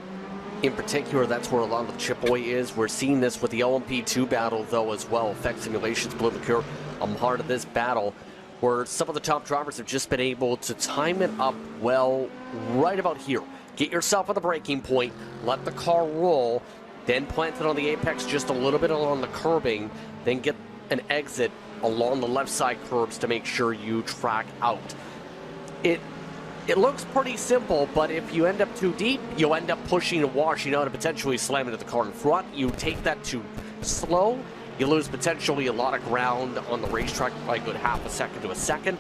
in particular, that's where a lot of the chip away is. We're seeing this with the LMP2 battle, though, as well. Effect Simulations, Blue Liqueur, I'm part of this battle, where some of the top drivers have just been able to time it up well right about here. Get yourself at the braking point, let the car roll, then plant it on the apex just a little bit along the curbing, then get an exit along the left side curbs to make sure you track out. It looks pretty simple, but if you end up too deep, you'll end up pushing and washing out and potentially slamming into the car in front. You take that too slow, you lose potentially a lot of ground on the racetrack by a good half a second to a second.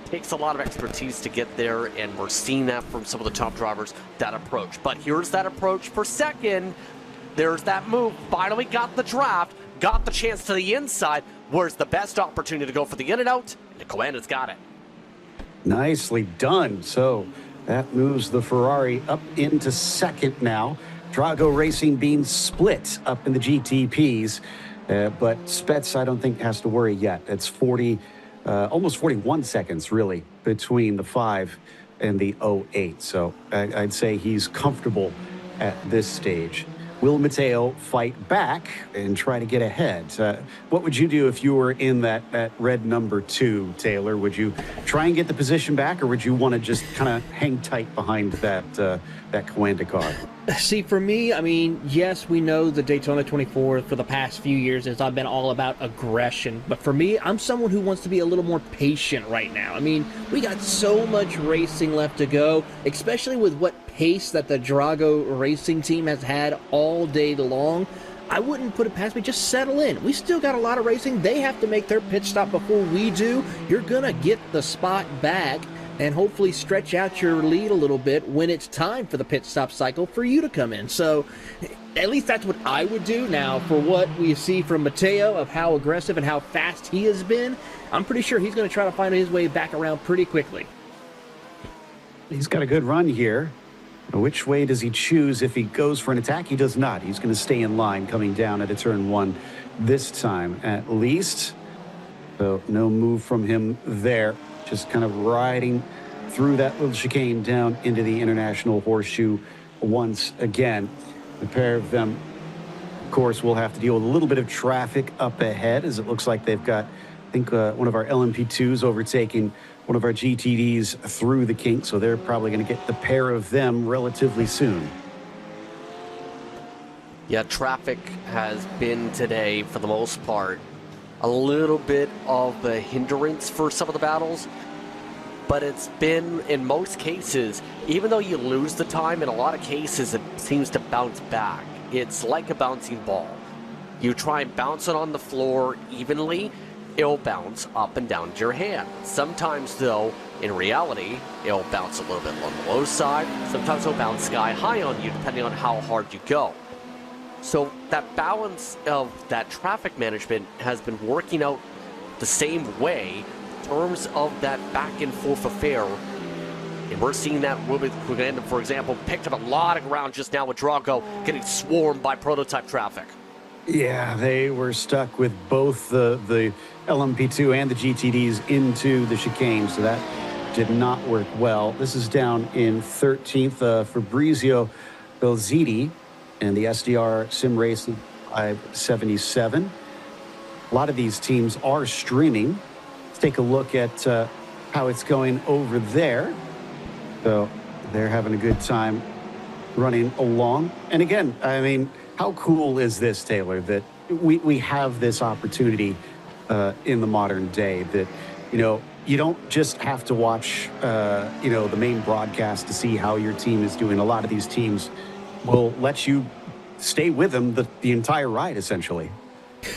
Takes a lot of expertise to get there, and we're seeing that from some of the top drivers, that approach. But here's that approach for second. There's that move. Finally got the draft, got the chance to the inside. Where's the best opportunity to go for the in and out? And Coanda's got it. Nicely done. So that moves the Ferrari up into second now. Drago Racing being split up in the GTPs. But Spets, I don't think, has to worry yet. It's 40, almost 41 seconds, really, between the 5 and the 08. So I'd say he's comfortable at this stage. Will Mateo fight back and try to get ahead? What would you do if you were in that red number 2, Taylor? Would you try and get the position back, or would you want to just kind of hang tight behind that Coanda car? See, for me, I mean, yes, we know the Daytona 24 for the past few years has been all about aggression. But for me, I'm someone who wants to be a little more patient right now. I mean, we got so much racing left to go, especially with what pace that the Drago Racing team has had all day long. I wouldn't put it past me. Just settle in. We still got a lot of racing. They have to make their pit stop before we do. You're going to get the spot back and hopefully stretch out your lead a little bit when it's time for the pit stop cycle for you to come in. So At least that's what I would do. Now, for what we see from Mateo of how aggressive and how fast he has been, I'm pretty sure he's going to try to find his way back around pretty quickly. He's got a good run here. Which way does he choose? If he goes for an attack, he does not. He's going to stay in line coming down at a turn one this time, at least. So no move from him there. Just kind of riding through that little chicane down into the International Horseshoe once again. The pair of them, of course, will have to deal with a little bit of traffic up ahead, as it looks like they've got, I think, one of our LMP2s overtaking one of our GTDs through the kink, so they're probably going to get the pair of them relatively soon. Yeah, traffic has been today, for the most part, a little bit of a hindrance for some of the battles, but it's been, in most cases, even though you lose the time, in a lot of cases it seems to bounce back. It's like a bouncing ball. You try and bounce it on the floor evenly, it'll bounce up and down to your hand. Sometimes, though, in reality, it'll bounce a little bit on the low side. Sometimes it'll bounce sky high on you, depending on how hard you go. So that balance of that traffic management has been working out the same way in terms of that back and forth affair. And we're seeing that with Wigganda, for example, picked up a lot of ground just now with Drago getting swarmed by prototype traffic. Yeah, they were stuck with both the LMP2 and the GTDs into the chicane, so that did not work well. This is down in 13th. Fabrizio Belziti and the SDR Sim Racing 577. A lot of these teams are streaming. Let's take a look at how it's going over there. So they're having a good time running along. And again, I mean, how cool is this, Taylor, that we have this opportunity in the modern day that, you know, you don't just have to watch, you know, the main broadcast to see how your team is doing. A lot of these teams will let you stay with them the entire ride, essentially.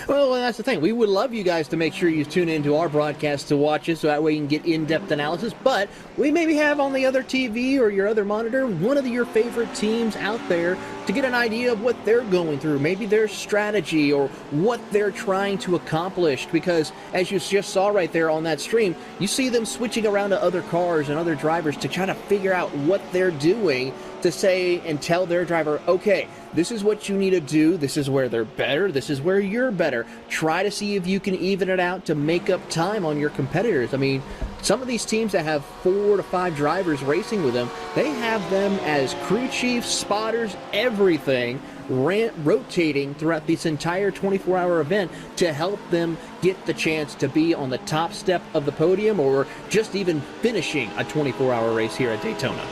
Well, that's the thing. We would love you guys to make sure you tune into our broadcast to watch it, so that way you can get in-depth analysis. But we maybe have on the other TV or your other monitor one of your favorite teams out there to get an idea of what they're going through, maybe their strategy or what they're trying to accomplish. Because as you just saw right there on that stream, you see them switching around to other cars and other drivers to try to figure out what they're doing to say and tell their driver, okay, this is what you need to do. This is where they're better. This is where you're better. Try to see if you can even it out to make up time on your competitors. I mean, some of these teams that have 4 to 5 drivers racing with them, they have them as crew chiefs, spotters, everything, rotating throughout this entire 24-hour event to help them get the chance to be on the top step of the podium or just even finishing a 24-hour race here at Daytona.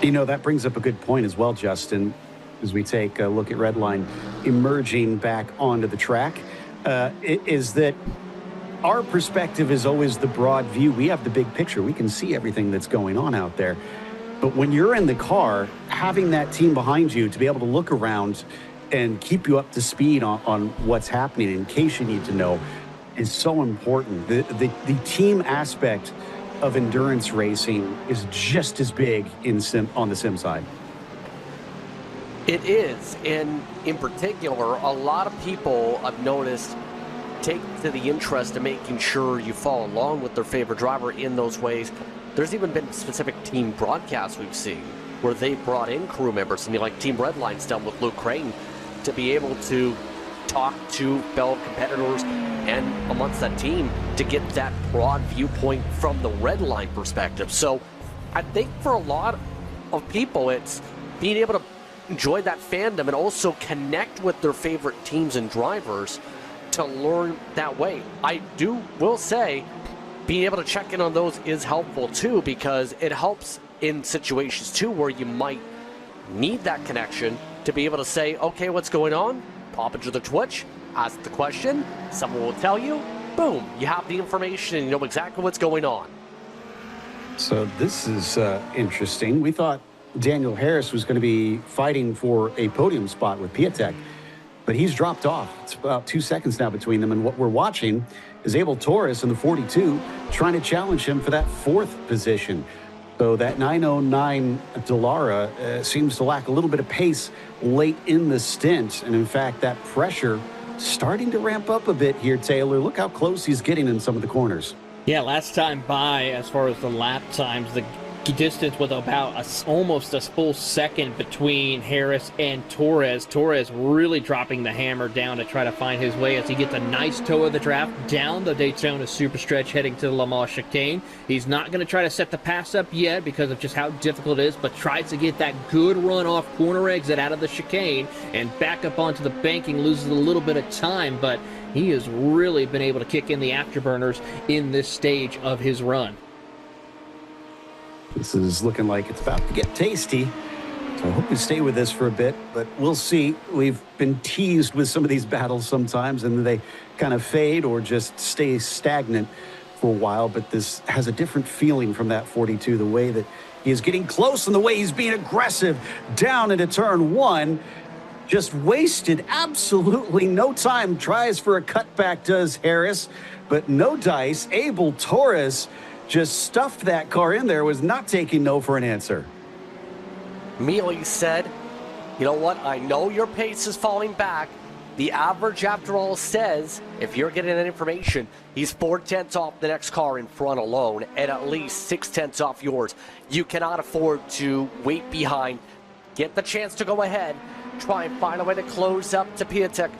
You know, that brings up a good point as well, Justin, as we take a look at Redline emerging back onto the track, is that our perspective is always the broad view. We have the big picture. We can see everything that's going on out there. But when you're in the car, having that team behind you to be able to look around and keep you up to speed on what's happening in case you need to know is so important. The team aspect of endurance racing is just as big on the sim side. It is, and in particular, a lot of people I've noticed take to the interest in making sure you follow along with their favorite driver in those ways. There's even been specific team broadcasts we've seen where they brought in crew members, and like Team Redline's done with Luke Crane, to be able to talk to fellow competitors and amongst that team to get that broad viewpoint from the Redline perspective. So I think for a lot of people, it's being able to enjoy that fandom and also connect with their favorite teams and drivers to learn that way. will say being able to check in on those is helpful too, because it helps in situations too where you might need that connection to be able to say, okay, what's going on? Pop into the Twitch, ask the question, someone will tell you, boom, you have the information and you know exactly what's going on. So this is interesting. We thought Daniel Harris was going to be fighting for a podium spot with Piatek, but he's dropped off. It's about 2 seconds now between them, and what we're watching is Abel Torres in the 42 trying to challenge him for that 4th position. So that 909 Dallara seems to lack a little bit of pace late in the stint. And in fact, that pressure starting to ramp up a bit here, Taylor. Look how close he's getting in some of the corners. Yeah, last time by, as far as the lap times, the distance was about almost a full second between Harris and Torres. Torres really dropping the hammer down to try to find his way as he gets a nice toe of the draft down the Daytona Superstretch heading to the Le Mans Chicane. He's not going to try to set the pass up yet because of just how difficult it is, but tries to get that good run off corner exit out of the chicane and back up onto the banking, loses a little bit of time, but he has really been able to kick in the afterburners in this stage of his run. This is looking like it's about to get tasty. So I hope we stay with this for a bit, but we'll see. We've been teased with some of these battles sometimes, and they kind of fade or just stay stagnant for a while. But this has a different feeling from that 42, the way that he is getting close and the way he's being aggressive down into turn one. Just wasted absolutely no time. Tries for a cutback, does Harris, but no dice. Abel Torres just stuffed that car in there, was not taking no for an answer. Mealy said, you know what, I know your pace is falling back. The average, after all, says, if you're getting that information, he's 4/10 off the next car in front alone and at least 6/10 off yours. You cannot afford to wait behind, get the chance to go ahead, try and find a way to close up to Piatek,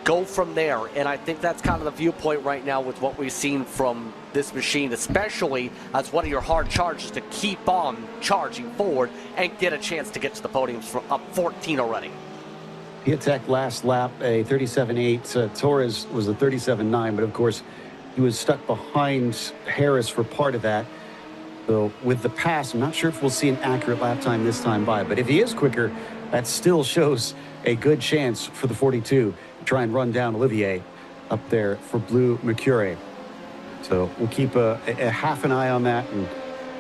go from there. And I think that's kind of the viewpoint right now with what we've seen from this machine, especially as one of your hard charges to keep on charging forward and get a chance to get to the podiums from up 14 already. Piatek last lap, a 37.8. Torres was a 37.9, but of course he was stuck behind Harris for part of that. So with the pass, I'm not sure if we'll see an accurate lap time this time by, but if he is quicker, that still shows a good chance for the 42 to try and run down Olivier up there for Blue Mercury. So we'll keep a half an eye on that and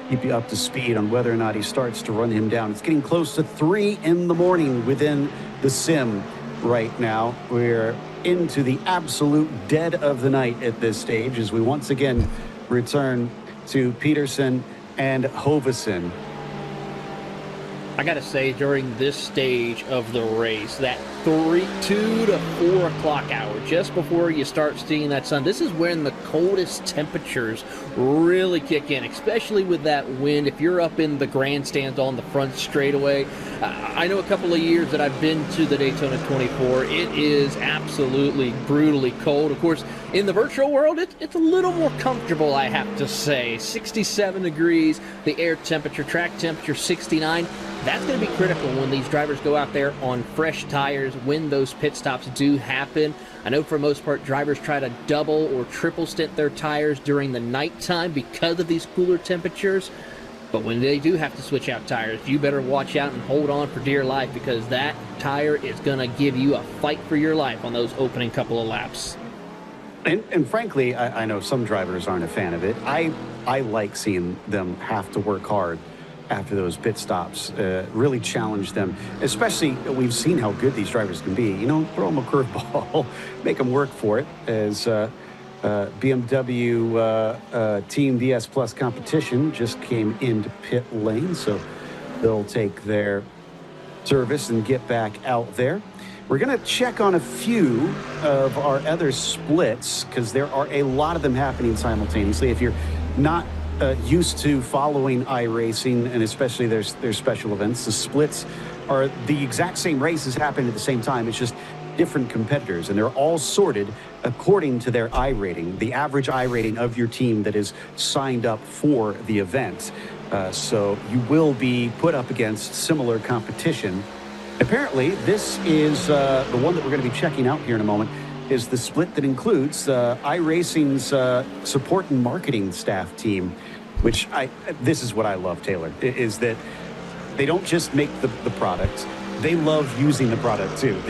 keep you up to speed on whether or not he starts to run him down. It's getting close to 3 in the morning within the sim right now. We're into the absolute dead of the night at this stage as we once again return to Peterson and Hovesen. I got to say, during this stage of the race, that 2 to 4 o'clock hour, just before you start seeing that sun, this is when the coldest temperatures really kick in, especially with that wind. If you're up in the grandstands on the front straightaway, I know a couple of years that I've been to the Daytona 24, it is absolutely brutally cold. Of course, in the virtual world, it's a little more comfortable, I have to say. 67 degrees, the air temperature, track temperature 69. That's going to be critical when these drivers go out there on fresh tires, when those pit stops do happen. I know for the most part, drivers try to double or triple stint their tires during the nighttime because of these cooler temperatures. But when they do have to switch out tires, you better watch out and hold on for dear life, because that tire is going to give you a fight for your life on those opening couple of laps. And frankly, I know some drivers aren't a fan of it. I like seeing them have to work hard after those pit stops, really challenge them. Especially, we've seen how good these drivers can be. You know, throw them a curveball, make them work for it. As BMW Team DS Plus competition just came into pit lane, so they'll take their service and get back out there. We're going to check on a few of our other splits because there are a lot of them happening simultaneously. If you're not used to following iRacing, and especially their special events, the splits are the exact same races happening at the same time. It's just different competitors, and they're all sorted according to their I rating, the average I rating of your team that is signed up for the event. So you will be put up against similar competition. Apparently, this is the one that we're going to be checking out here in a moment, is the split that includes iRacing's support and marketing staff team, which this is what I love, Taylor, is that they don't just make the product, they love using the product too.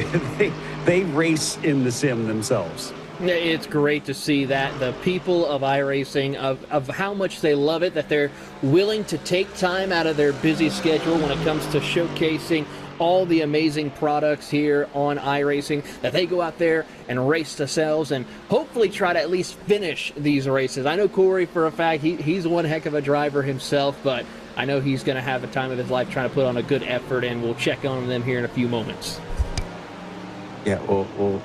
They race in the sim themselves. It's great to see that the people of iRacing, of how much they love it, that they're willing to take time out of their busy schedule when it comes to showcasing all the amazing products here on iRacing, that they go out there and race themselves and hopefully try to at least finish these races. I know Corey, for a fact, he's one heck of a driver himself, but I know he's going to have a time of his life trying to put on a good effort, and we'll check on them here in a few moments. Yeah, we'll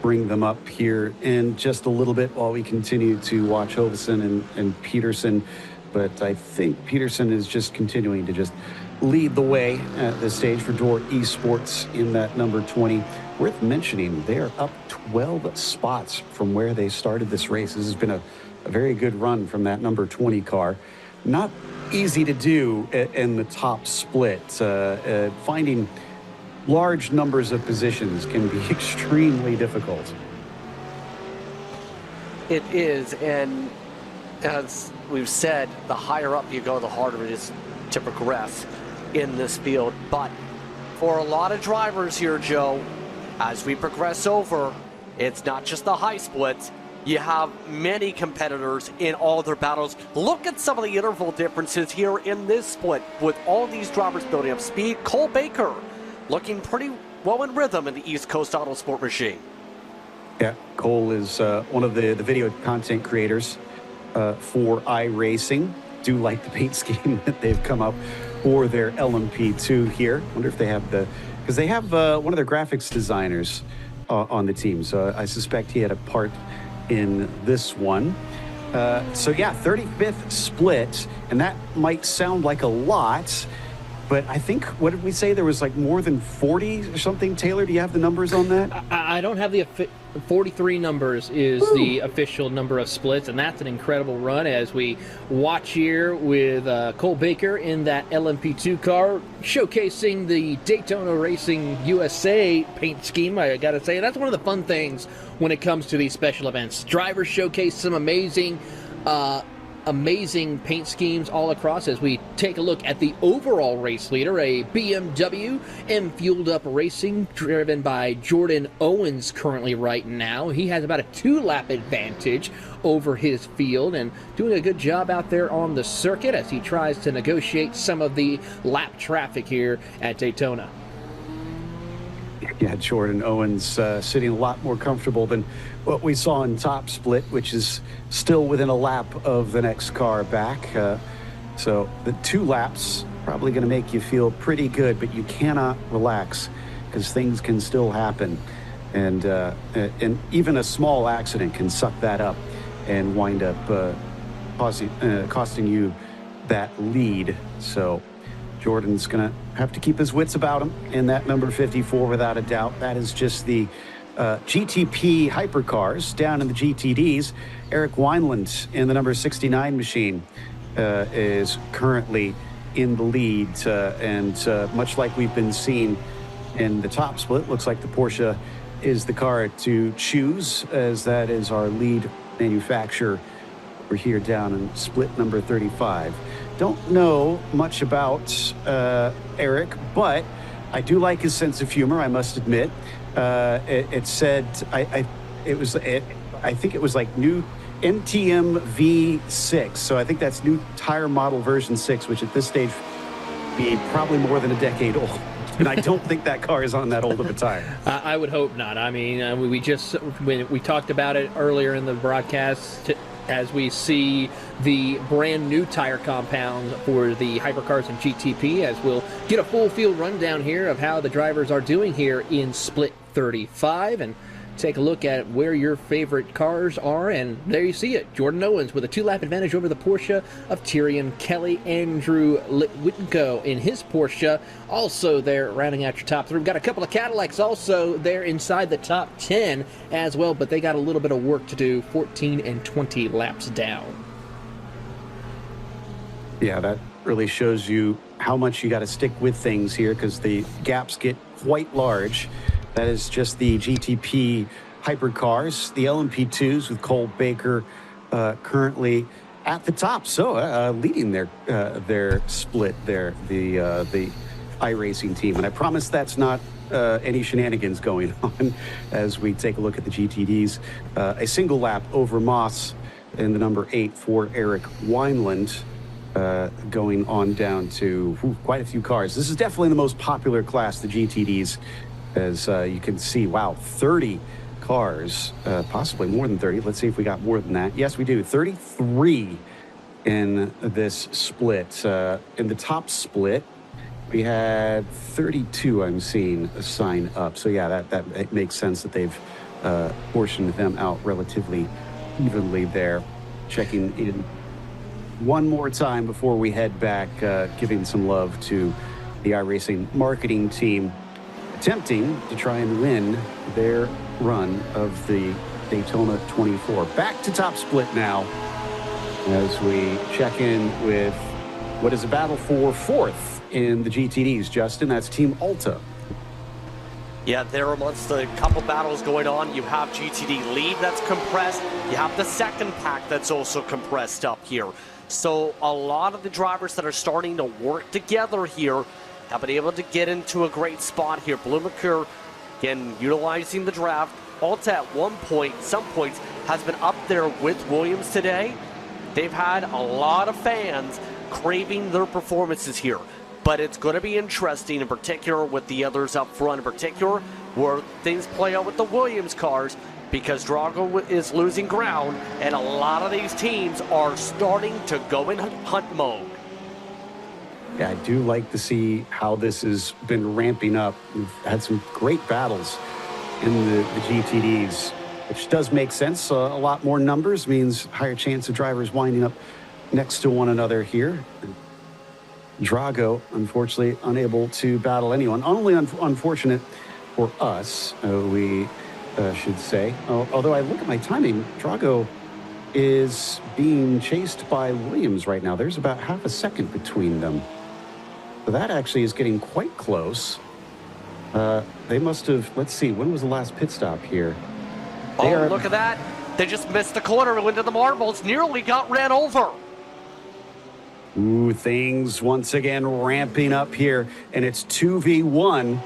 bring them up here in just a little bit while we continue to watch Hoverson and Peterson. But I think Peterson is just continuing to just lead the way at this stage for Door Esports in that number 20. Worth mentioning, they are up 12 spots from where they started this race. This has been a very good run from that number 20 car. Not easy to do in the top split. Finding large numbers of positions can be extremely difficult. It is, and as we've said, the higher up you go, the harder it is to progress in this field. But for a lot of drivers here, Joe, as we progress over, it's not just the high splits. You have many competitors in all their battles. Look at some of the interval differences here in this split with all these drivers building up speed. Cole Baker looking pretty well in rhythm in the East Coast Auto Sport machine. Yeah, Cole is one of the video content creators for iRacing. Do like the paint scheme that they've come up for their LMP2 here. Wonder if they have because they have one of their graphics designers on the team. So I suspect he had a part in this one. So yeah, 35th split, and that might sound like a lot, but I think, what did we say? There was like more than 40 or something. Taylor, do you have the numbers on that? I don't have the 43 numbers is the official number of splits, and that's an incredible run as we watch here with Cole Baker in that LMP2 car, showcasing the Daytona Racing USA paint scheme, I gotta say. That's one of the fun things when it comes to these special events. Drivers showcase some amazing paint schemes all across as we take a look at the overall race leader, a BMW M-Fueled Up Racing driven by Jordan Owens currently right now. He has about a 2-lap advantage over his field and doing a good job out there on the circuit as he tries to negotiate some of the lap traffic here at Daytona. Yeah, Jordan Owens sitting a lot more comfortable than what we saw in top split, which is still within a lap of the next car back. So the 2 laps probably going to make you feel pretty good, but you cannot relax because things can still happen. And even a small accident can suck that up and wind up costing you that lead. So Jordan's going to have to keep his wits about him in that number 54 without a doubt. That is just the GTP hypercars. Down in the GTDs, Eric Wineland in the number 69 machine is currently in the lead. And much like we've been seeing in the top split, looks like the Porsche is the car to choose, as that is our lead manufacturer. We're here down in split number 35. Don't know much about Eric, but I do like his sense of humor, I must admit. It said, I think it was like new NTM V6. So I think that's new tire model version 6, which at this stage be probably more than a decade old. And I don't think that car is on that old of a tire. I would hope not. I mean, when we talked about it earlier in the broadcast, as we see the brand new tire compound for the hypercars and GTP, as we'll get a full field rundown here of how the drivers are doing here in split 35 and take a look at where your favorite cars are. And there you see it, Jordan Owens with a 2-lap advantage over the Porsche of Tyrion Kelly. Andrew Wittenko in his Porsche also there rounding out your top 3. We've got a couple of Cadillacs also there inside the top 10 as well, but they got a little bit of work to do, 14 and 20 laps down. Yeah, that really shows you how much you got to stick with things here, because the gaps get quite large. That is just the GTP hypercars, the LMP2s with Cole Baker currently at the top. So leading their split there, the iRacing team. And I promise that's not any shenanigans going on as we take a look at the GTDs. A single lap over Moss in the number 8 for Eric Wineland. Going on down to quite a few cars. This is definitely the most popular class, the GTDs, as you can see. Wow, 30 cars, possibly more than 30. Let's see if we got more than that. Yes, we do. 33 in this split. In the top split, we had 32, I'm seeing, sign up. So yeah, that makes sense that they've portioned them out relatively evenly there. Checking in one more time before we head back, giving some love to the iRacing marketing team, attempting to try and win their run of the Daytona 24. Back to top split now as we check in with what is a battle for fourth in the GTDs. Justin, that's Team Alta. Yeah, there amongst a couple battles going on, you have GTD lead that's compressed. You have the second pack that's also compressed up here. So a lot of the drivers that are starting to work together here have been able to get into a great spot here. Blue McCure, again, utilizing the draft. Alta at one point, some points, has been up there with Williams today. They've had a lot of fans craving their performances here. But it's going to be interesting, in particular with the others up front, in particular where things play out with the Williams cars, because Drago is losing ground and a lot of these teams are starting to go in hunt mode. Yeah, I do like to see how this has been ramping up. We've had some great battles in the GTDs, which does make sense. A lot more numbers means higher chance of drivers winding up next to one another here. Drago, unfortunately, unable to battle anyone. Only unfortunate for us, we should say. Although I look at my timing, Drago is being chased by Williams right now. There's about half a second between them. So that actually is getting quite close. They must have, let's see, when was the last pit stop here? Look at that. They just missed the corner and went to the marbles, nearly got ran over. Ooh, things once again ramping up here, and it's 2v1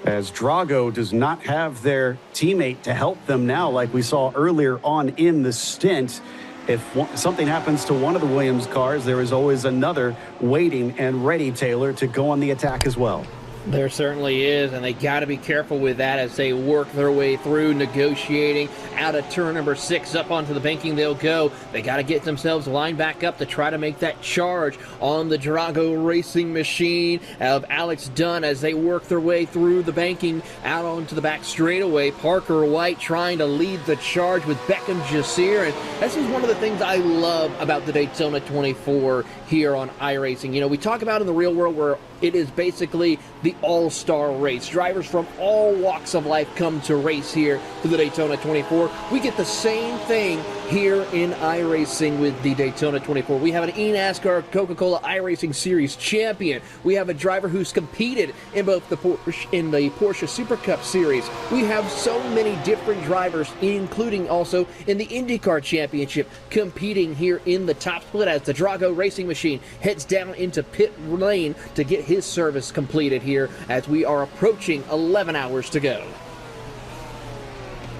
as Drago does not have their teammate to help them now like we saw earlier on in the stint. If something happens to one of the Williams cars, there is always another waiting and ready, Taylor, to go on the attack as well. There certainly is, and they got to be careful with that as they work their way through negotiating out of turn number 6 up onto the banking. They'll go. They got to get themselves lined back up to try to make that charge on the Drago racing machine of Alex Dunn as they work their way through the banking out onto the back straightaway. Parker White trying to lead the charge with Beckham Jasir, and this is one of the things I love about the Daytona 24 here on iRacing. You know, we talk about in the real world where it is basically the all-star race. Drivers from all walks of life come to race here for the Daytona 24. We get the same thing here in iRacing with the Daytona 24. We have an eNASCAR Coca-Cola iRacing Series champion. We have a driver who's competed in both the Porsche Super Cup Series. We have so many different drivers, including also in the IndyCar Championship, competing here in the top split as the Drago racing machine heads down into pit lane to get his service completed here as we are approaching 11 hours to go.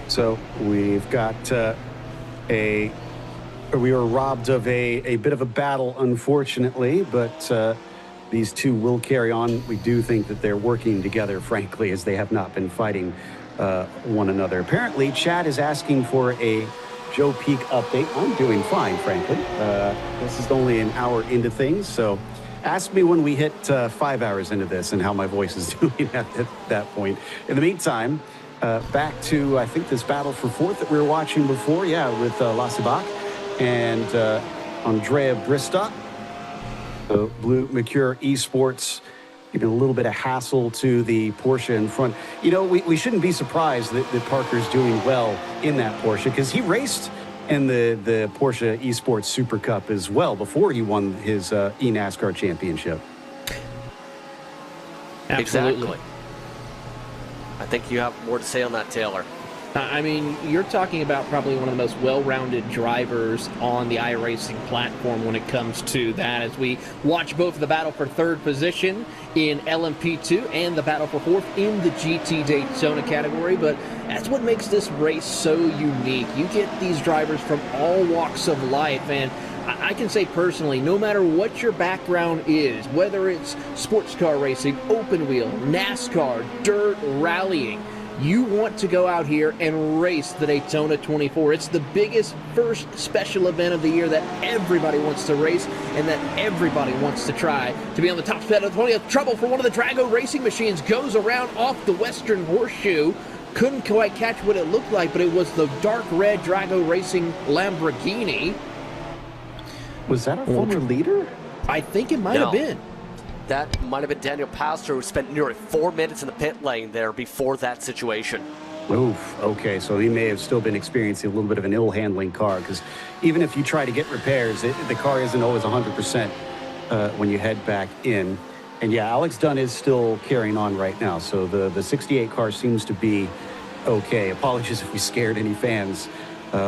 So we've got we were robbed of a bit of a battle, unfortunately, but these two will carry on. We do think that they're working together, frankly, as they have not been fighting one another. Apparently, Chad is asking for a Joe Peak update. I'm doing fine, frankly. This is only an hour into things, so ask me when we hit 5 hours into this and how my voice is doing at that point. In the meantime, back to, I think, this battle for fourth that we were watching before, yeah, with Lasibach and Andrea Bristock. So Blue Mercure Esports giving a little bit of hassle to the Porsche in front. You know, we shouldn't be surprised that Parker's doing well in that Porsche, because he raced in the Porsche Esports Super Cup as well before he won his eNASCAR championship. Absolutely. Exactly. I think you have more to say on that, Taylor. I mean, you're talking about probably one of the most well-rounded drivers on the iRacing platform when it comes to that, as we watch both the battle for third position in LMP2 and the battle for fourth in the GT Daytona category. But that's what makes this race so unique. You get these drivers from all walks of life, and I can say personally, no matter what your background is, whether it's sports car racing, open wheel, NASCAR, dirt, rallying, You want to go out here and race the Daytona 24. It's the biggest first special event of the year that everybody wants to race and that everybody wants to try to be on the top spot of the podium. Trouble for one of the Drago racing machines, goes around off the Western Horseshoe. Couldn't quite catch what it looked like, but it was the dark red Drago Racing Lamborghini. Was that our former leader? I think it might have been. That might have been Daniel Pastor, who spent nearly 4 minutes in the pit lane there before that situation. Oof, okay, so he may have still been experiencing a little bit of an ill-handling car, because even if you try to get repairs, the car isn't always 100% when you head back in. And yeah, Alex Dunn is still carrying on right now, so the 68 car seems to be okay. Apologies if we scared any fans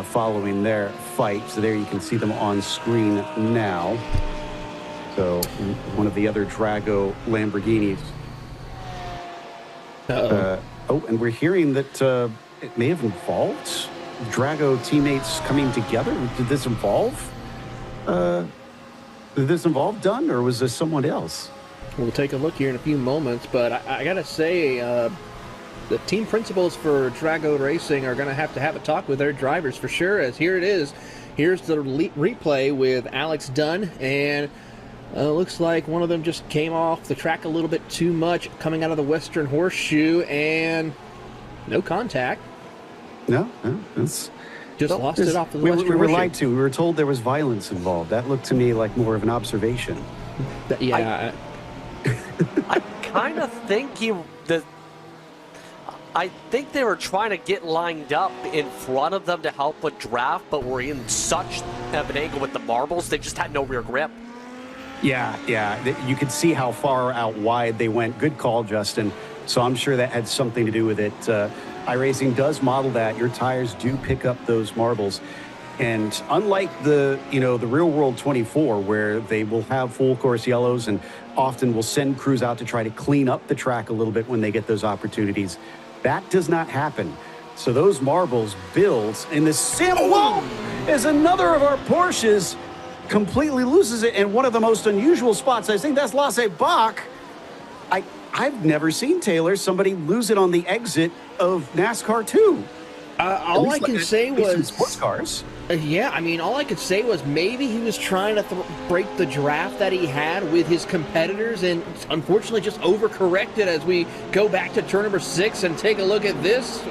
following their fight. So there you can see them on screen now. So one of the other Drago Lamborghinis. And we're hearing that it may have involved Drago teammates coming together. Did this involve Dunn, or was this someone else? We'll take a look here in a few moments, but I gotta say, the team principals for Drago Racing are gonna have to have a talk with their drivers for sure, as here it is. Here's the replay with Alex Dunn, and looks like one of them just came off the track a little bit too much coming out of the Western Horseshoe, and no contact. No, that's... Just lost it off the Western Horseshoe. We were lied to. We were told there was violence involved. That looked to me like more of an observation. Yeah. I kind of think I think they were trying to get lined up in front of them to help with draft, but were in such of an angle with the marbles, they just had no rear grip. Yeah. You could see how far out wide they went. Good call, Justin. So I'm sure that had something to do with it. iRacing does model that. Your tires do pick up those marbles. And unlike the real world 24, where they will have full course yellows and often will send crews out to try to clean up the track a little bit when they get those opportunities, that does not happen. So those marbles build in the sim. Whoa! Is another of our Porsches completely loses it in one of the most unusual spots. I think that's Lasse Bach. I've never seen, Taylor, somebody lose it on the exit of NASCAR 2. All I can say was sports cars. Yeah, I mean, all I could say was maybe he was trying to break the draft that he had with his competitors, and unfortunately just overcorrected as we go back to turn number 6 and take a look at this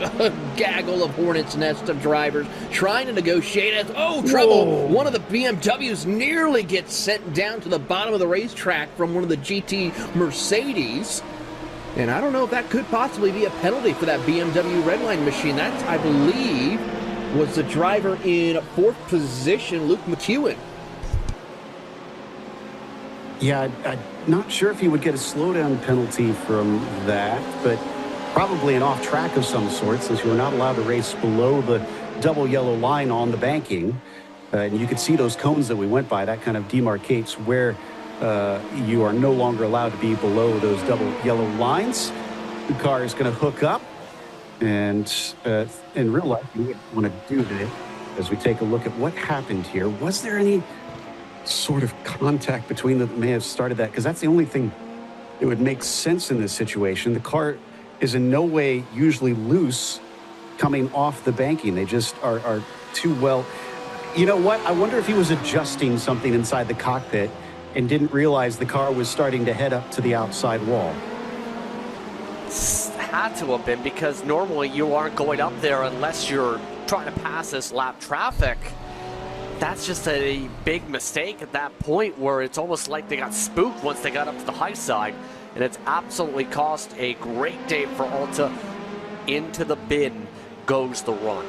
gaggle of hornet's nest of drivers trying to negotiate as, trouble! Whoa. One of the BMWs nearly gets sent down to the bottom of the racetrack from one of the GT Mercedes. And I don't know if that could possibly be a penalty for that BMW Redline machine. That, I believe, was the driver in 4th position, Luke McEwen. Yeah, I'm not sure if he would get a slowdown penalty from that, but probably an off track of some sort, since you were not allowed to race below the double yellow line on the banking. And you could see those cones that we went by. That kind of demarcates where you are no longer allowed to be below those double yellow lines. The car is going to hook up, and in real life, you wouldn't want to do that. As we take a look at what happened here, was there any sort of contact between them that may have started that? Because that's the only thing that would make sense in this situation. The car is in no way usually loose coming off the banking. They just are too well. You know what? I wonder if he was adjusting something inside the cockpit and didn't realize the car was starting to head up to the outside wall. Had to have been, because normally you aren't going up there unless you're trying to pass this lap traffic. That's just a big mistake at that point, where it's almost like they got spooked once they got up to the high side, and it's absolutely cost a great day for Alta. Into the bin goes the run.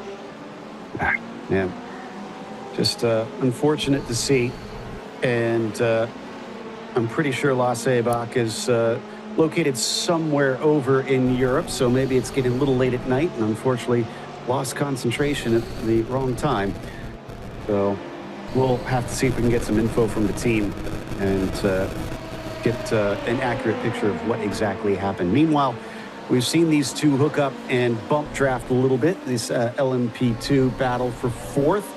Yeah, just unfortunate to see. And I'm pretty sure Lasse Bach is located somewhere over in Europe, so maybe it's getting a little late at night, and unfortunately lost concentration at the wrong time. So we'll have to see if we can get some info from the team and get an accurate picture of what exactly happened. Meanwhile, we've seen these two hook up and bump draft a little bit. This LMP2 battle for 4th.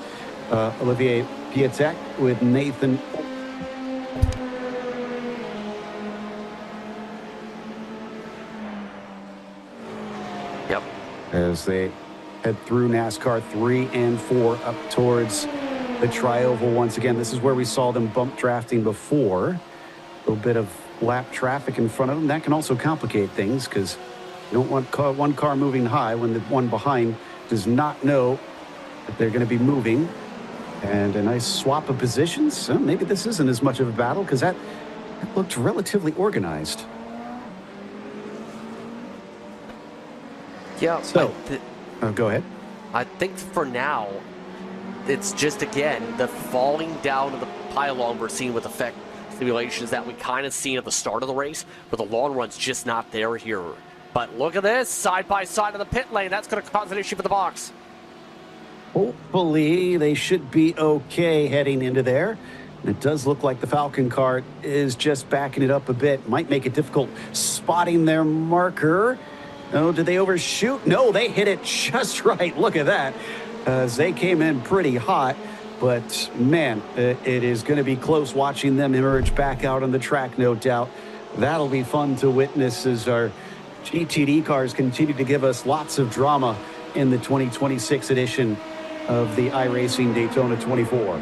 Olivier Pietek with Nathan. Yep, as they head through NASCAR 3 and 4 up towards the Tri-Oval once again. This is where we saw them bump drafting before. A little bit of lap traffic in front of them. That can also complicate things because you don't want one car moving high when the one behind does not know that they're going to be moving. And a nice swap of positions. So maybe this isn't as much of a battle because that looked relatively organized. Yeah. So, go ahead. I think for now, it's just, again, the falling down of the pylon we're seeing with effect simulations that we kind of seen at the start of the race, but the long run's just not there here. But look at this, side by side in the pit lane. That's going to cause an issue for the box. Hopefully they should be okay heading into there. It does look like the Falcon car is just backing it up a bit. Might make it difficult spotting their marker. Oh, did they overshoot? No, they hit it just right. Look at that. As they came in pretty hot. But, man, it is going to be close watching them emerge back out on the track, no doubt. That'll be fun to witness as our GTD cars continue to give us lots of drama in the 2026 edition of the iRacing Daytona 24.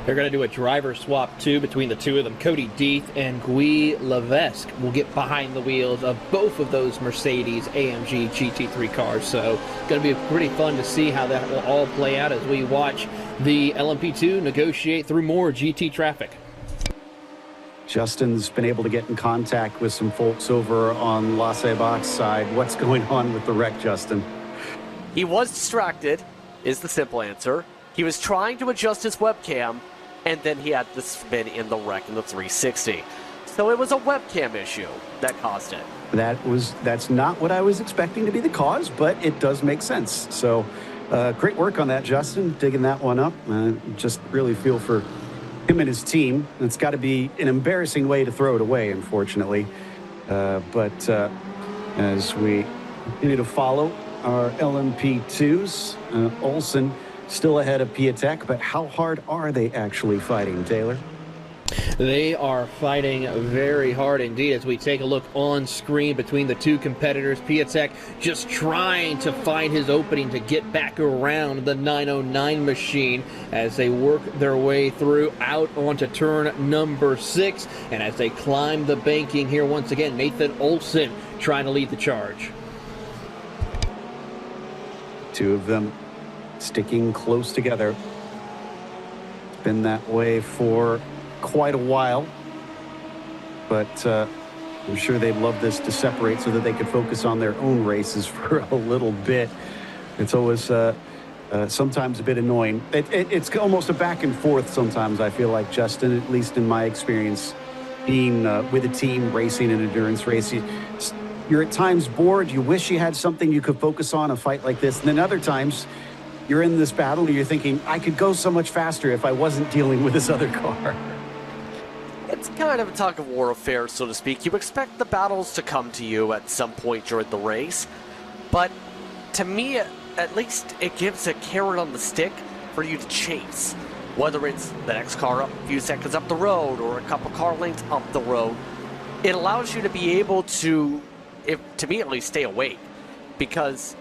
They're going to do a driver swap, too, between the two of them. Cody Deeth and Guy Levesque will get behind the wheels of both of those Mercedes AMG GT3 cars. So it's going to be pretty fun to see how that will all play out as we watch the LMP2 negotiate through more GT traffic. Justin's been able to get in contact with some folks over on La Sebac's side. What's going on with the wreck, Justin? He was distracted, is the simple answer. He was trying to adjust his webcam, and then he had the spin in the wreck in the 360. So it was a webcam issue that caused it. That's not what I was expecting to be the cause, but it does make sense. So great work on that, Justin, digging that one up. Just really feel for him and his team. It's got to be an embarrassing way to throw it away, unfortunately. But as we continue to follow our LMP2s, Olsen still ahead of Piatek, but how hard are they actually fighting, Taylor? They are fighting very hard indeed as we take a look on screen between the two competitors. Piatek just trying to find his opening to get back around the 909 machine as they work their way through out onto turn number 6. And as they climb the banking here once again, Nathan Olsen trying to lead the charge. Two of them sticking close together. It's been that way for quite a while, but I'm sure they'd love this to separate so that they could focus on their own races for a little bit. It's always sometimes a bit annoying. It's almost a back and forth sometimes, I feel like, Justin, at least in my experience, being with a team racing an endurance race. You're at times bored. You wish you had something you could focus on a fight like this. And then other times you're in this battle and you're thinking, I could go so much faster if I wasn't dealing with this other car. It's kind of a tug of war affair, so to speak. You expect the battles to come to you at some point during the race, but to me, at least it gives a carrot on the stick for you to chase. Whether it's the next car up a few seconds up the road or a couple car lengths up the road, it allows you to be able to, to me at least, stay awake. Because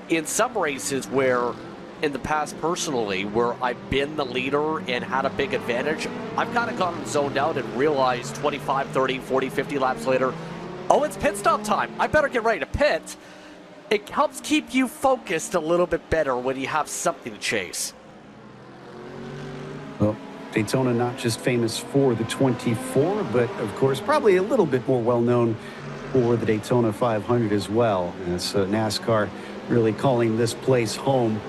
in some races where, in the past personally, where I've been the leader and had a big advantage, I've kind of gotten zoned out and realized 25, 30, 40, 50 laps later, oh, it's pit stop time. I better get ready to pit. It helps keep you focused a little bit better when you have something to chase. Well, Daytona not just famous for the 24, but of course probably a little bit more well-known for the Daytona 500 as well. And it's NASCAR really calling this place home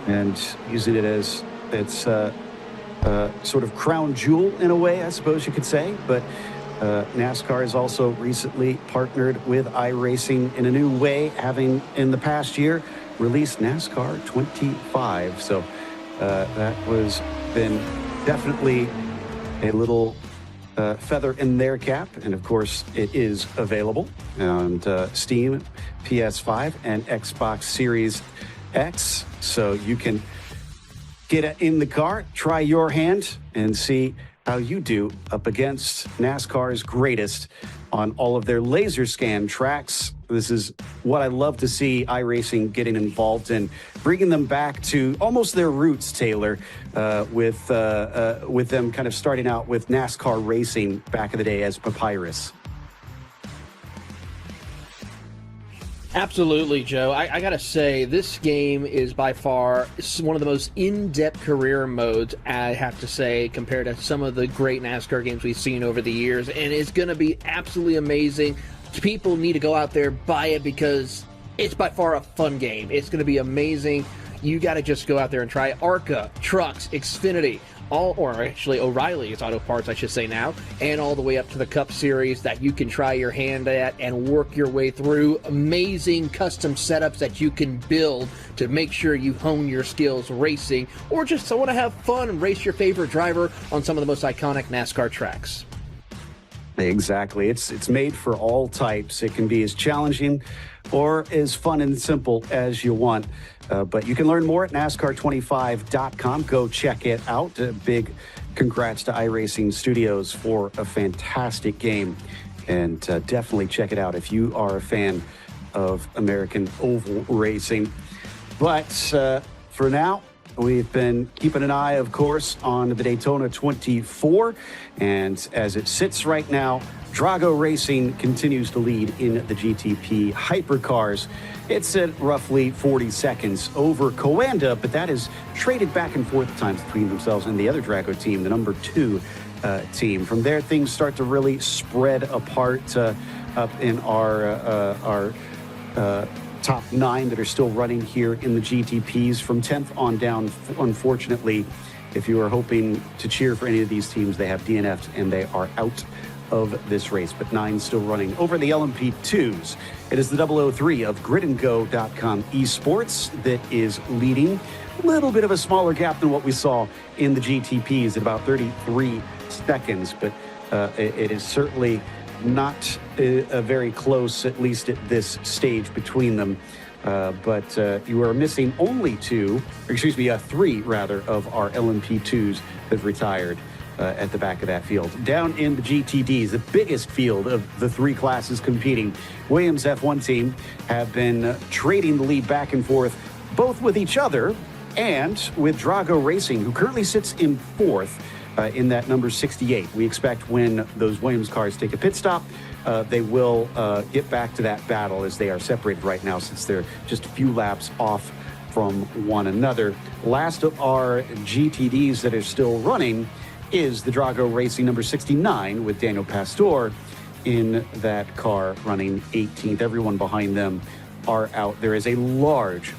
and using it as its sort of crown jewel in a way, I suppose you could say. But NASCAR has also recently partnered with iRacing in a new way, having in the past year released NASCAR 25. So that was been definitely a little feather in their cap. And of course, it is available on Steam, PS5, and Xbox Series X. So you can get in the car, try your hand, and see how you do up against NASCAR's greatest on all of their laser scan tracks. This is what I love to see iRacing getting involved in, bringing them back to almost their roots, Taylor, with them kind of starting out with NASCAR racing back in the day as Papyrus. Absolutely, Joe. I got to say, this game is by far one of the most in-depth career modes, I have to say, compared to some of the great NASCAR games we've seen over the years. And it's going to be absolutely amazing. People need to go out there, buy it, because it's by far a fun game. It's going to be amazing. You got to just go out there and try ARCA, Trucks, Xfinity, or actually O'Reilly's Auto Parts, I should say now, and all the way up to the Cup Series that you can try your hand at and work your way through. Amazing custom setups that you can build to make sure you hone your skills racing, or just want to have fun and race your favorite driver on some of the most iconic NASCAR tracks. Exactly. It's made for all types. It can be as challenging or as fun and simple as you want. But you can learn more at NASCAR25.com. Go check it out. A big congrats to iRacing Studios for a fantastic game. And definitely check it out if you are a fan of American oval racing. But for now, we've been keeping an eye, of course, on the Daytona 24. And as it sits right now, Drago Racing continues to lead in the GTP hypercars. It's at roughly 40 seconds over Coanda, but that is traded back and forth at times between themselves and the other Drago team, the number 2 team. From there, things start to really spread apart up in our top 9 that are still running here in the GTPs. From 10th on down, unfortunately, if you are hoping to cheer for any of these teams, they have DNF'd and they are out of this race, but 9 still running. Over the LMP2s, it is the 003 of gridandgo.com esports that is leading. A little bit of a smaller gap than what we saw in the GTPs at about 33 seconds, but it is certainly not very close, at least at this stage between them. But you are missing only 3 rather, of our LMP2s that have retired at the back of that field. Down in the GTDs, the biggest field of the 3 classes competing, Williams F1 team have been trading the lead back and forth, both with each other and with Drago Racing, who currently sits in 4th in that number 68. We expect when those Williams cars take a pit stop, they will get back to that battle, as they are separated right now since they're just a few laps off from one another. Last of our GTDs that are still running is the Drago Racing number 69 with Daniel Pastor in that car running 18th. Everyone behind them are out. There is a large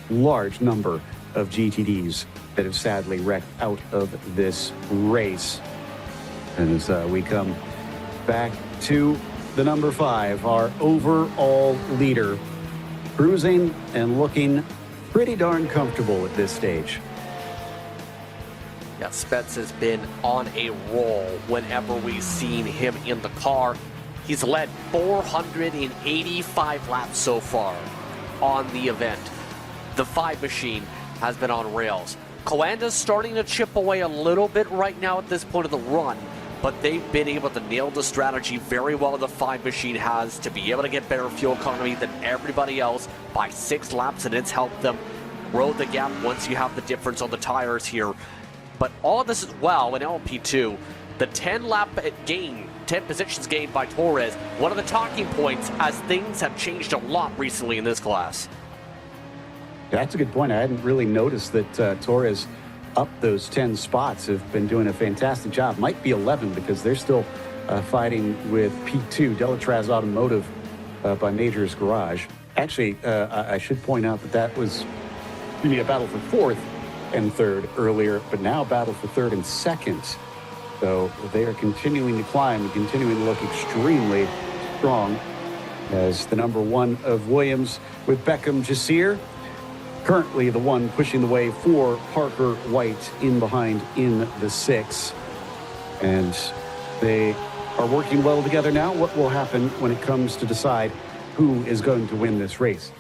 number of GTDs that have sadly wrecked out of this race. And as we come back to the number 5, our overall leader, cruising and looking pretty darn comfortable at this stage. Yeah, Spence has been on a roll whenever we've seen him in the car. He's led 485 laps so far on the event. The 5 machine has been on rails. Coanda's starting to chip away a little bit right now at this point of the run, but they've been able to nail the strategy very well. The 5 machine has to be able to get better fuel economy than everybody else by 6 laps, and it's helped them grow the gap once you have the difference on the tires here. But all of this as well in LMP2, the 10 positions gained by Torres, one of the talking points as things have changed a lot recently in this class. That's a good point. I hadn't really noticed that Torres up those 10 spots, have been doing a fantastic job. Might be 11 because they're still fighting with P2, Delatraz Automotive by Major's Garage. Actually, I should point out that was really a battle for 4th and 3rd earlier, but now battle for 3rd and 2nd. So they are continuing to climb and continuing to look extremely strong as the number 1 of Williams with Beckham Jasir, currently the one pushing the way for Parker White in behind in the 6. And they are working well together now. What will happen when it comes to decide who is going to win this race?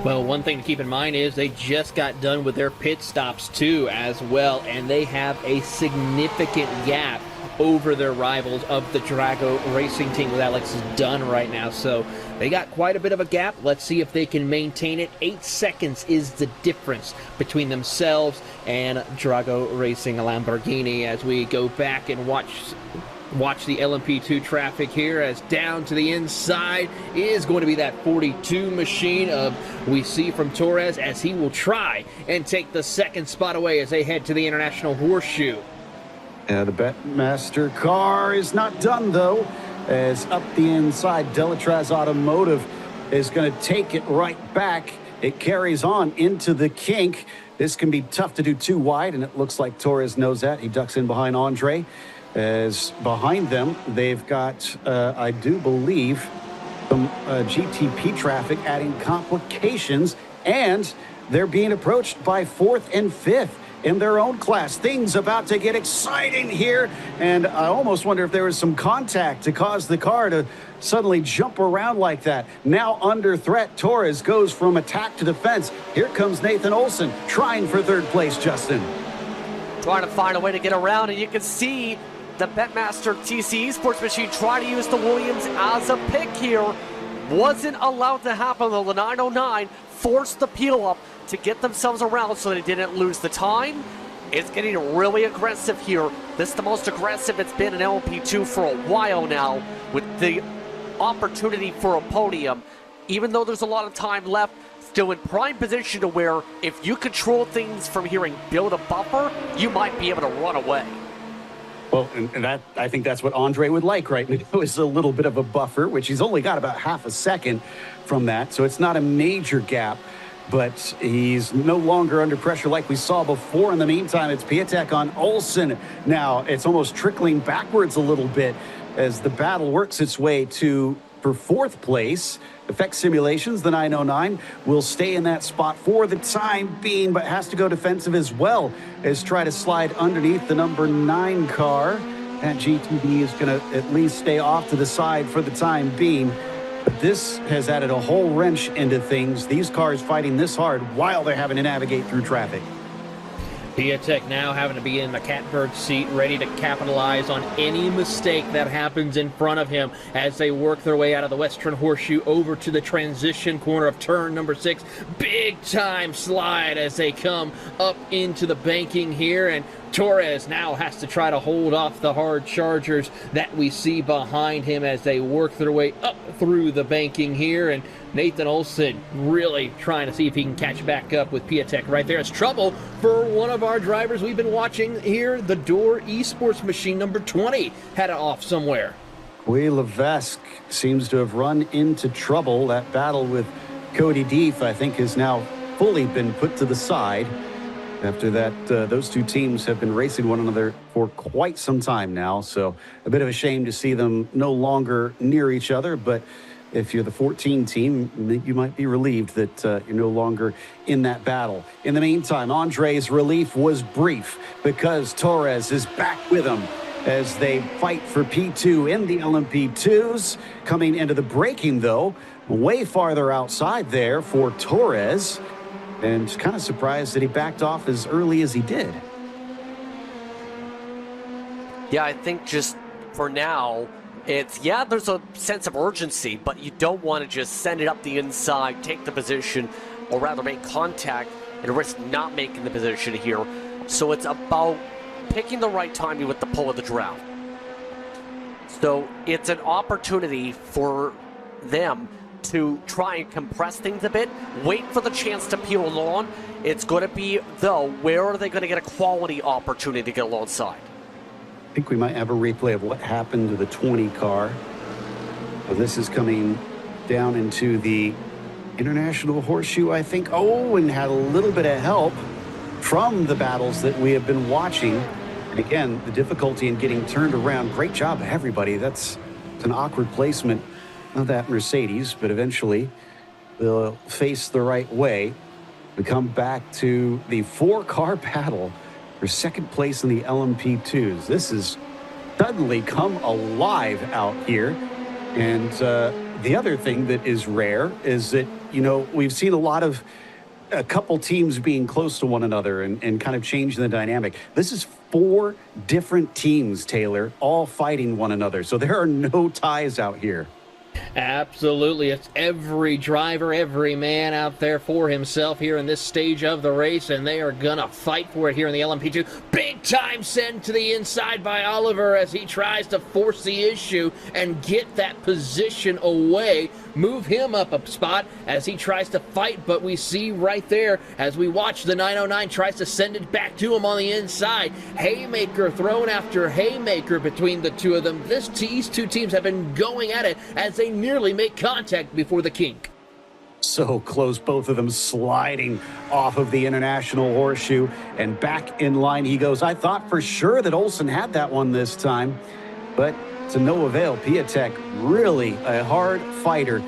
Well, one thing to keep in mind is they just got done with their pit stops too as well, and they have a significant gap over their rivals of the Drago racing team with Alex is done right now. So they got quite a bit of a gap. Let's see if they can maintain it. 8 seconds is the difference between themselves and Drago Racing Lamborghini as we go back and watch the LMP2 traffic here, as down to the inside is going to be that 42 machine we see from Torres, as he will try and take the second spot away as they head to the International Horseshoe. The Betmaster car is not done, though, as up the inside, Delatraz Automotive is going to take it right back. It carries on into the kink. This can be tough to do too wide, and it looks like Torres knows that. He ducks in behind Andre. As behind them, they've got, I do believe, some GTP traffic adding complications, and they're being approached by 4th and 5th in their own class. Things about to get exciting here, and I almost wonder if there was some contact to cause the car to suddenly jump around like that. Now under threat, Torres goes from attack to defense. Here comes Nathan Olson trying for 3rd place, Justin. Trying to find a way to get around, and you can see the Betmaster TC Esports machine try to use the Williams as a pick here. Wasn't allowed to happen, though. The 909 forced the peel up to get themselves around so they didn't lose the time. It's getting really aggressive here. This is the most aggressive it's been in LMP2 for a while now, with the opportunity for a podium. Even though there's a lot of time left, still in prime position to where if you control things from here and build a buffer, you might be able to run away. Well, and that, I think that's what Andre would like right now, is a little bit of a buffer, which he's only got about half a second from that. So it's not a major gap, but he's no longer under pressure like we saw before. In the meantime, it's Piatek on Olsen. Now it's almost trickling backwards a little bit as the battle works its way for 4th place. Effect Simulations, the 909, will stay in that spot for the time being, but has to go defensive as well as try to slide underneath the number 9 car. That GTD is going to at least stay off to the side for the time being. But this has added a whole wrench into things. These cars fighting this hard while they're having to navigate through traffic. Piatek now having to be in the catbird seat, ready to capitalize on any mistake that happens in front of him as they work their way out of the Western Horseshoe over to the transition corner of turn number 6. Big time slide as they come up into the banking here, and Torres now has to try to hold off the hard chargers that we see behind him as they work their way up through the banking here. And Nathan Olson really trying to see if he can catch back up with Piatek right there. It's trouble for one of our drivers we've been watching here. The Door Esports machine number 20 had it off somewhere. Guy Levesque seems to have run into trouble. That battle with Cody Deef, I think, has now fully been put to the side. After that, those two teams have been racing one another for quite some time now. So a bit of a shame to see them no longer near each other. But if you're the 14 team, you might be relieved that you're no longer in that battle. In the meantime, Andre's relief was brief because Torres is back with him as they fight for P2 in the LMP2s. Coming into the braking, though, way farther outside there for Torres. And kind of surprised that he backed off as early as he did. Yeah, I think just for now, there's a sense of urgency, but you don't want to just send it up the inside, take the position, or rather make contact and risk not making the position here. So it's about picking the right timing with the pull of the draft. So it's an opportunity for them to try and compress things a bit, wait for the chance to peel along. It's going to be, though, where are they going to get a quality opportunity to get alongside? I think we might have a replay of what happened to the 20 car. So this is coming down into the International Horseshoe, I think. Oh, and had a little bit of help from the battles that we have been watching. And again, the difficulty in getting turned around. Great job, everybody. That's an awkward placement of that Mercedes, but eventually they'll face the right way. We come back to the 4-car battle for 2nd place in the LMP2s. This has suddenly come alive out here. And the other thing that is rare is that, we've seen a lot of a couple teams being close to one another and kind of changing the dynamic. This is 4 different teams, Taylor, all fighting one another. So there are no ties out here. Absolutely. It's every driver, every man out there for himself here in this stage of the race, and they are going to fight for it here in the LMP2. Big time send to the inside by Oliver as he tries to force the issue and get that position away, move him up a spot as he tries to fight, but we see right there as we watch the 909 tries to send it back to him on the inside. Haymaker thrown after haymaker between the two of them. These two teams have been going at it as they nearly make contact before the kink. So close, both of them sliding off of the International Horseshoe, and back in line he goes. I thought for sure that Olsen had that one this time, but to no avail. Piatek, really a hard fighter,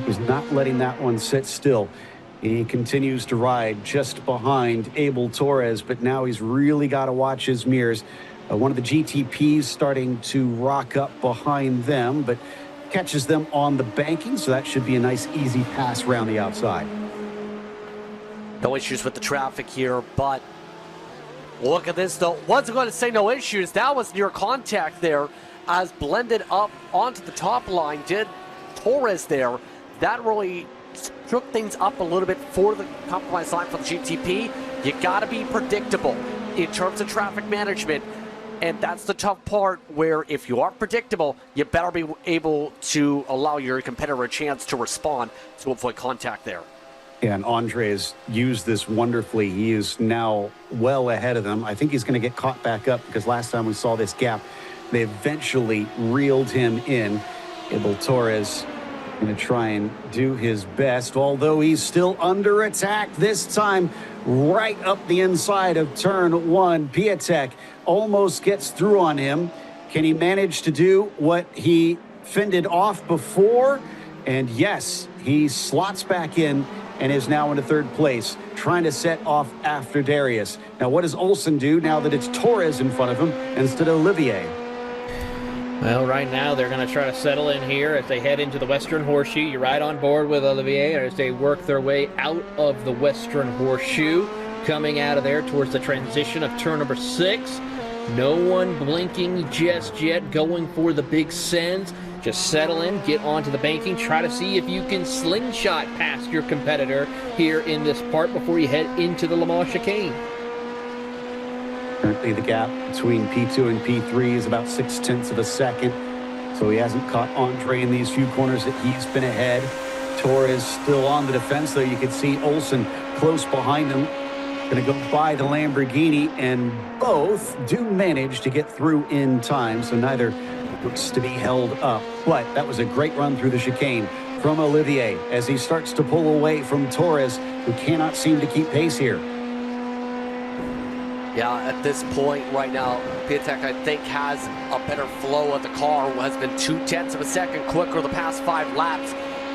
was not letting that one sit still. He continues to ride just behind Abel Torres, but now he's really got to watch his mirrors. One of the GTPs starting to rock up behind them, but catches them on the banking, so that should be a nice easy pass around the outside. No issues with the traffic here, but look at this though. Wasn't going to say no issues. That was near contact there as blended up onto the top line did Torres there. That really shook things up a little bit for the compromise line for the GTP. You got to be predictable in terms of traffic management. And that's the tough part, where if you are predictable, you better be able to allow your competitor a chance to respond to avoid contact there. And Andre has used this wonderfully. He is now well ahead of them. I think he's going to get caught back up because last time we saw this gap, they eventually reeled him in. Abel Torres going to try and do his best, although he's still under attack this time right up the inside of turn 1. Piatek almost gets through on him. Can he manage to do what he fended off before? And yes, he slots back in and is now into 3rd place, trying to set off after Darius. Now, what does Olsen do now that it's Torres in front of him instead of Olivier? Well, right now they're going to try to settle in here as they head into the Western Horseshoe. You're right on board with Olivier as they work their way out of the Western Horseshoe, coming out of there towards the transition of turn number 6. No one blinking just yet, going for the big sends. Just settle in, get onto the banking, try to see if you can slingshot past your competitor here in this part before you head into the Le Mans chicane. Currently the gap between P2 and P3 is about 0.6 of a second. So he hasn't caught Andre in these few corners that he's been ahead. Torres still on the defense, though. You can see Olsen close behind him. Going to go by the Lamborghini, and both do manage to get through in time. So neither looks to be held up. But that was a great run through the chicane from Olivier as he starts to pull away from Torres, who cannot seem to keep pace here. Yeah, at this point right now, Piatek, I think, has a better flow of the car, has been 0.2 of a second quicker the past 5 laps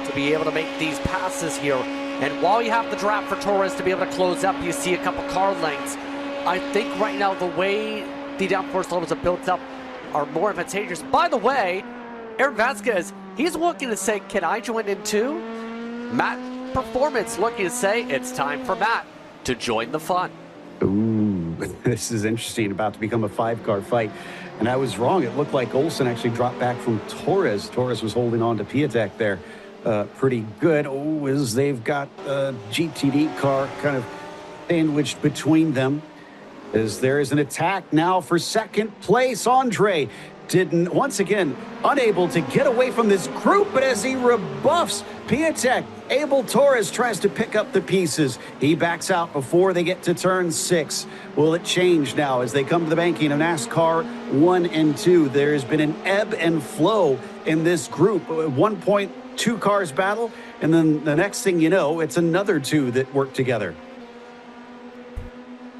to be able to make these passes here. And while you have the draft for Torres to be able to close up, you see a couple car lengths. I think right now the way the downforce levels are built up are more advantageous. By the way, Aaron Vasquez, he's looking to say, can I join in too? Matt Performance looking to say, it's time for Matt to join the fun. Ooh, this is interesting, about to become a 5-car fight. And I was wrong. It looked like Olsen actually dropped back from Torres. Torres was holding on to Piatek there pretty good. Oh, as they've got a GTD car kind of sandwiched between them. As there is an attack now for 2nd place. Andre didn't, once again, unable to get away from this group, but as he rebuffs Piatek, Abel Torres tries to pick up the pieces. He backs out before they get to turn 6. Will it change now as they come to the banking of NASCAR 1 and 2? There has been an ebb and flow in this group. At one point, 2 cars battle, and then the next thing you know, it's another 2 that work together.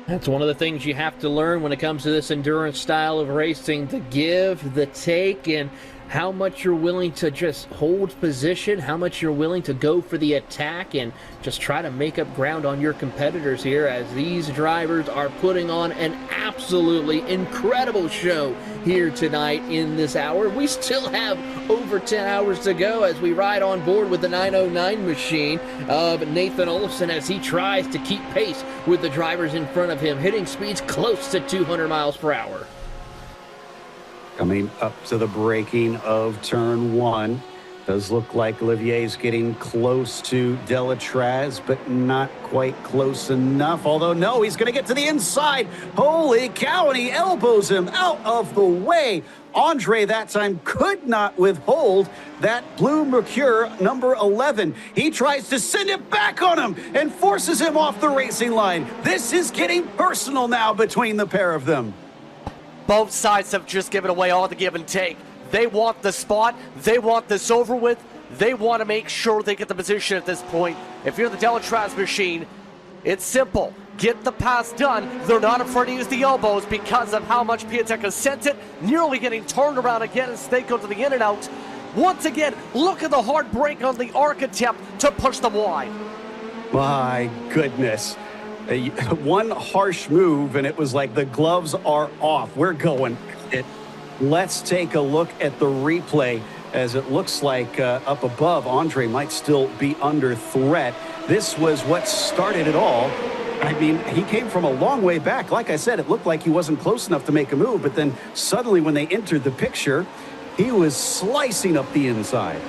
That's one of the things you have to learn when it comes to this endurance style of racing, the give, the take, and how much you're willing to just hold position, how much you're willing to go for the attack and just try to make up ground on your competitors here, as these drivers are putting on an absolutely incredible show here tonight in this hour. We still have over 10 hours to go as we ride on board with the 909 machine of Nathan Olson as he tries to keep pace with the drivers in front of him, hitting speeds close to 200 miles per hour. Coming up to the braking of turn one. Does look like Olivier's getting close to Delatraz, but not quite close enough. Although, no, he's going to get to the inside. Holy cow, and he elbows him out of the way. Andre that time could not withhold that blue Mercure number 11. He tries to send it back on him and forces him off the racing line. This is getting personal now between the pair of them. Both sides have just given away all the give and take. They want the spot. They want this over with. They want to make sure they get the position at this point. If you're the Delatraz machine, it's simple. Get the pass done. They're not afraid to use the elbows because of how much Piatek has sent it. Nearly getting turned around again as they go to the in and out. Once again, look at the hard break on the arc attempt to push them wide. My goodness. One harsh move, and it was like the gloves are off. We're going. Let's take a look at the replay, as it looks like up above, Andre might still be under threat. This was what started it all. I mean, he came from a long way back. Like I said, it looked like he wasn't close enough to make a move, but then suddenly when they entered the picture, he was slicing up the inside.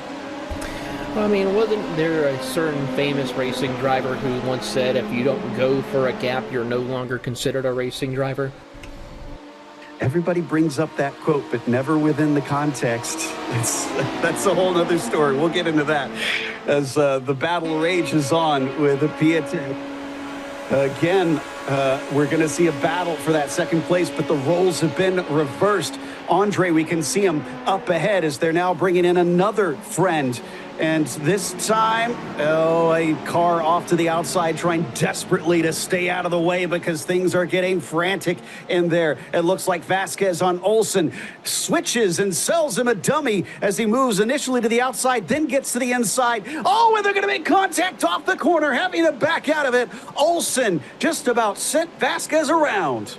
I mean, wasn't there a certain famous racing driver who once said, if you don't go for a gap, you're no longer considered a racing driver? Everybody brings up that quote, but never within the context. That's a whole other story. We'll get into that as the battle rages on with Piatek. Again, we're going to see a battle for that second place, but the roles have been reversed. Andre, we can see him up ahead as they're now bringing in another friend. And this time, a car off to the outside trying desperately to stay out of the way because things are getting frantic in there. It looks like Vasquez on Olson switches and sells him a dummy as he moves initially to the outside, then gets to the inside. Oh, and they're going to make contact off the corner, having to back out of it. Olson just about sent Vasquez around.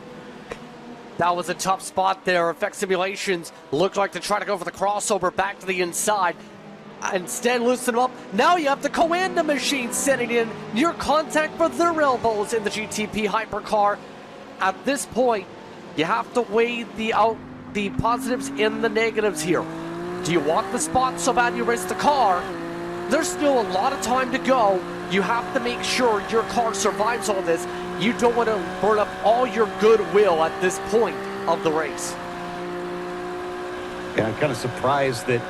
That was a tough spot there. Effect simulations looked like to try to go for the crossover back to the inside. Instead, loosen them up. Now you have the Coanda machine setting in near contact for their elbows in the GTP hypercar. At this point, you have to weigh the positives and the negatives here. Do you want the spot so bad you race the car? There's still a lot of time to go. You have to make sure your car survives all this. You don't want to burn up all your goodwill at this point of the race. Yeah, I'm kind of surprised that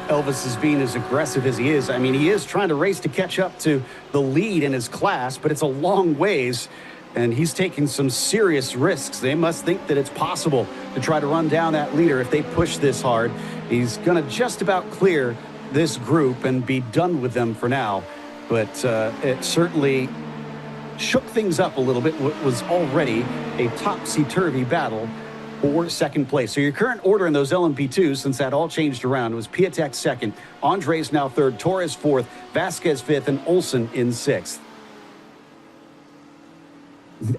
Elvis is being as aggressive as he is. I mean, he is trying to race to catch up to the lead in his class, but it's a long ways, and he's taking some serious risks. They must think that it's possible to try to run down that leader if they push this hard. He's going to just about clear this group and be done with them for now, but it certainly shook things up a little bit. What was already a topsy-turvy battle for second place. So your current order in those LMP2s, since that all changed around, was Piatek second, Andres now third, Torres fourth, Vasquez fifth, and Olson in sixth.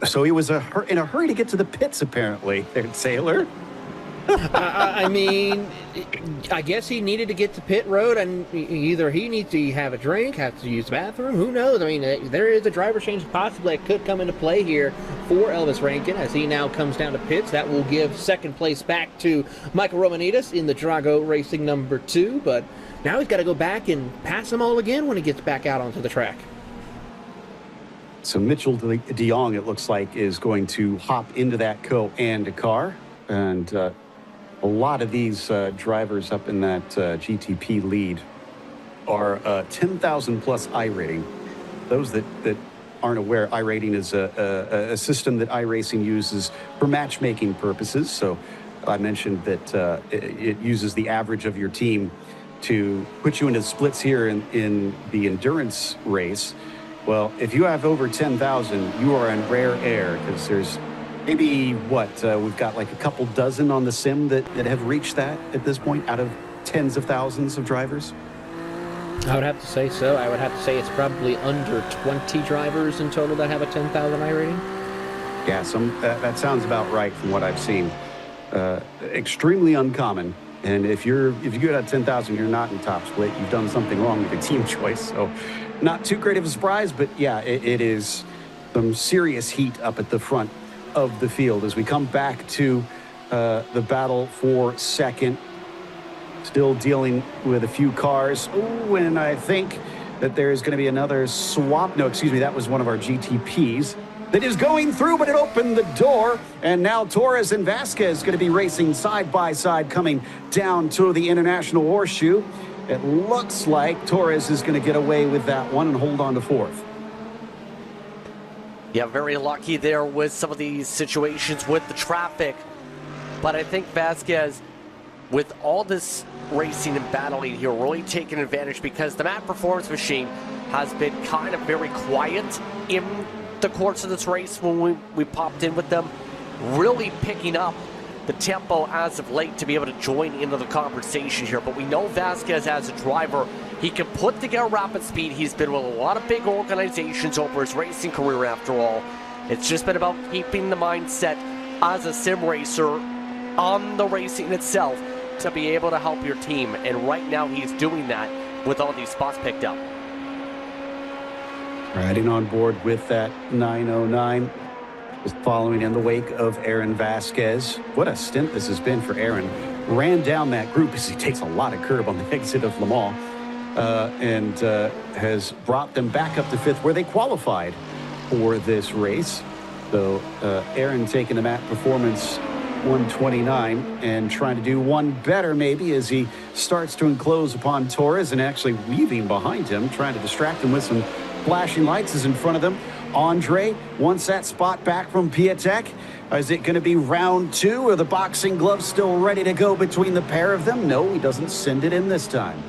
So he was in a hurry to get to the pits, apparently, there, Sailor. I mean, I guess he needed to get to pit road, and either he needs to have a drink, have to use the bathroom, who knows? I mean, there is a driver change possibly that could come into play here for Elvis Rankin as he now comes down to pits. That will give second place back to Michael Romanides in the Drago Racing number 2, but now he's got to go back and pass them all again when he gets back out onto the track. So Mitchell de Jong, it looks like, is going to hop into that Coanda car, and a lot of these drivers up in that GTP lead are 10,000 plus iRating. Those that aren't aware, iRating is a system that iRacing uses for matchmaking purposes. So I mentioned that it uses the average of your team to put you into splits here in the endurance race. Well, if you have over 10,000, you are in rare air because there's maybe we've got like a couple dozen on the sim that have reached that at this point out of tens of thousands of drivers? I would have to say so. I would have to say it's probably under 20 drivers in total that have a 10,000 iRating. Yeah, that sounds about right from what I've seen. Extremely uncommon. And if you get at 10,000, you're not in top split. You've done something wrong with your team choice. So not too great of a surprise, but yeah, it is some serious heat up at the front of the field as we come back to the battle for second. Still dealing with a few cars. Oh, and I think that there's going to be another swap. No, excuse me, that was one of our GTPs that is going through, but it opened the door. And now Torres and Vasquez going to be racing side by side coming down to the International Horseshoe. It looks like Torres is going to get away with that one and hold on to fourth. Yeah, very lucky there with some of these situations with the traffic. But I think Vasquez, with all this racing and battling here, really taking advantage because the Matt Performance Machine has been kind of very quiet in the course of this race when we popped in with them, really picking up the tempo as of late to be able to join into the conversation here. But we know Vasquez as a driver, he can put together rapid speed. He's been with a lot of big organizations over his racing career after all. It's just been about keeping the mindset as a sim racer on the racing itself to be able to help your team. And right now he's doing that with all these spots picked up. Riding on board with that 909. Just following in the wake of Aaron Vasquez. What a stint this has been for Aaron. Ran down that group as he takes a lot of curb on the exit of Le Mans and has brought them back up to fifth where they qualified for this race. So Aaron taking the Matt Performance 129 and trying to do one better maybe as he starts to enclose upon Torres and actually weaving behind him, trying to distract him with some flashing lights is in front of them. Andre wants that spot back from Piatek. Is it going to be round two? Are the boxing gloves still ready to go between the pair of them? No, he doesn't send it in this time.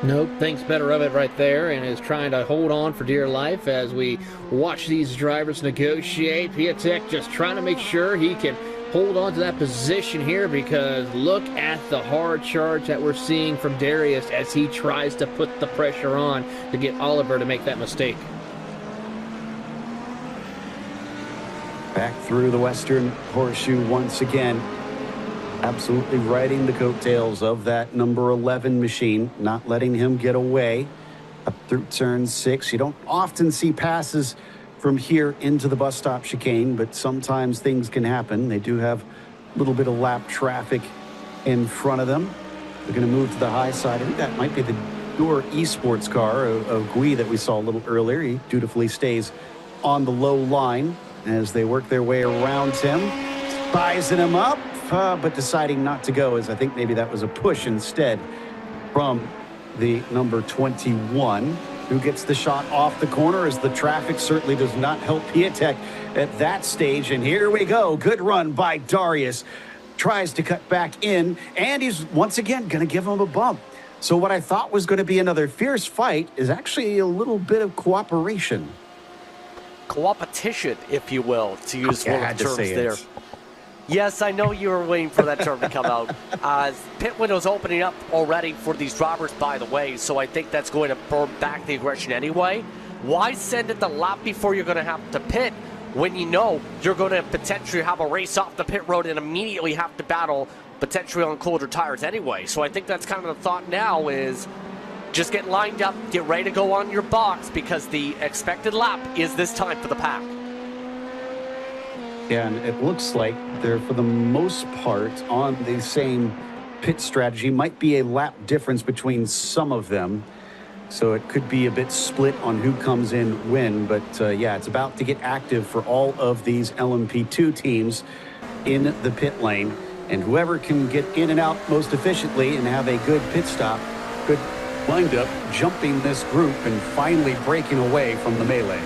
Nope, thinks better of it right there and is trying to hold on for dear life as we watch these drivers negotiate. Piatek just trying to make sure he can hold on to that position here because look at the hard charge that we're seeing from Darius as he tries to put the pressure on to get Oliver to make that mistake. Back through the Western Horseshoe once again. Absolutely riding the coattails of that number 11 machine, not letting him get away. Up through turn 6. You don't often see passes from here into the bus stop chicane, but sometimes things can happen. They do have a little bit of lap traffic in front of them. They're going to move to the high side. I think that might be the Door esports car of Gui that we saw a little earlier. He dutifully stays on the low line as they work their way around him, sizing him up, but deciding not to go, as I think maybe that was a push instead from the number 21, who gets the shot off the corner as the traffic certainly does not help Piatek at that stage. And here we go. Good run by Darius. Tries to cut back in, and he's once again going to give him a bump. So what I thought was going to be another fierce fight is actually a little bit of cooperation. Coopetition, if you will, to use one of the terms there. Yes, I know you were waiting for that term to come out. Pit window's opening up already for these drivers, by the way, so I think that's going to burn back the aggression anyway. Why send it the lap before you're going to have to pit when you know you're going to potentially have a race off the pit road and immediately have to battle potentially on colder tires anyway? So I think that's kind of the thought now is just get lined up, get ready to go on your box because the expected lap is this time for the pack. Yeah, and it looks like they're, for the most part, on the same pit strategy. Might be a lap difference between some of them. So it could be a bit split on who comes in when. But, yeah, it's about to get active for all of these LMP2 teams in the pit lane. And whoever can get in and out most efficiently and have a good pit stop, good wind up, jumping this group and finally breaking away from the melee.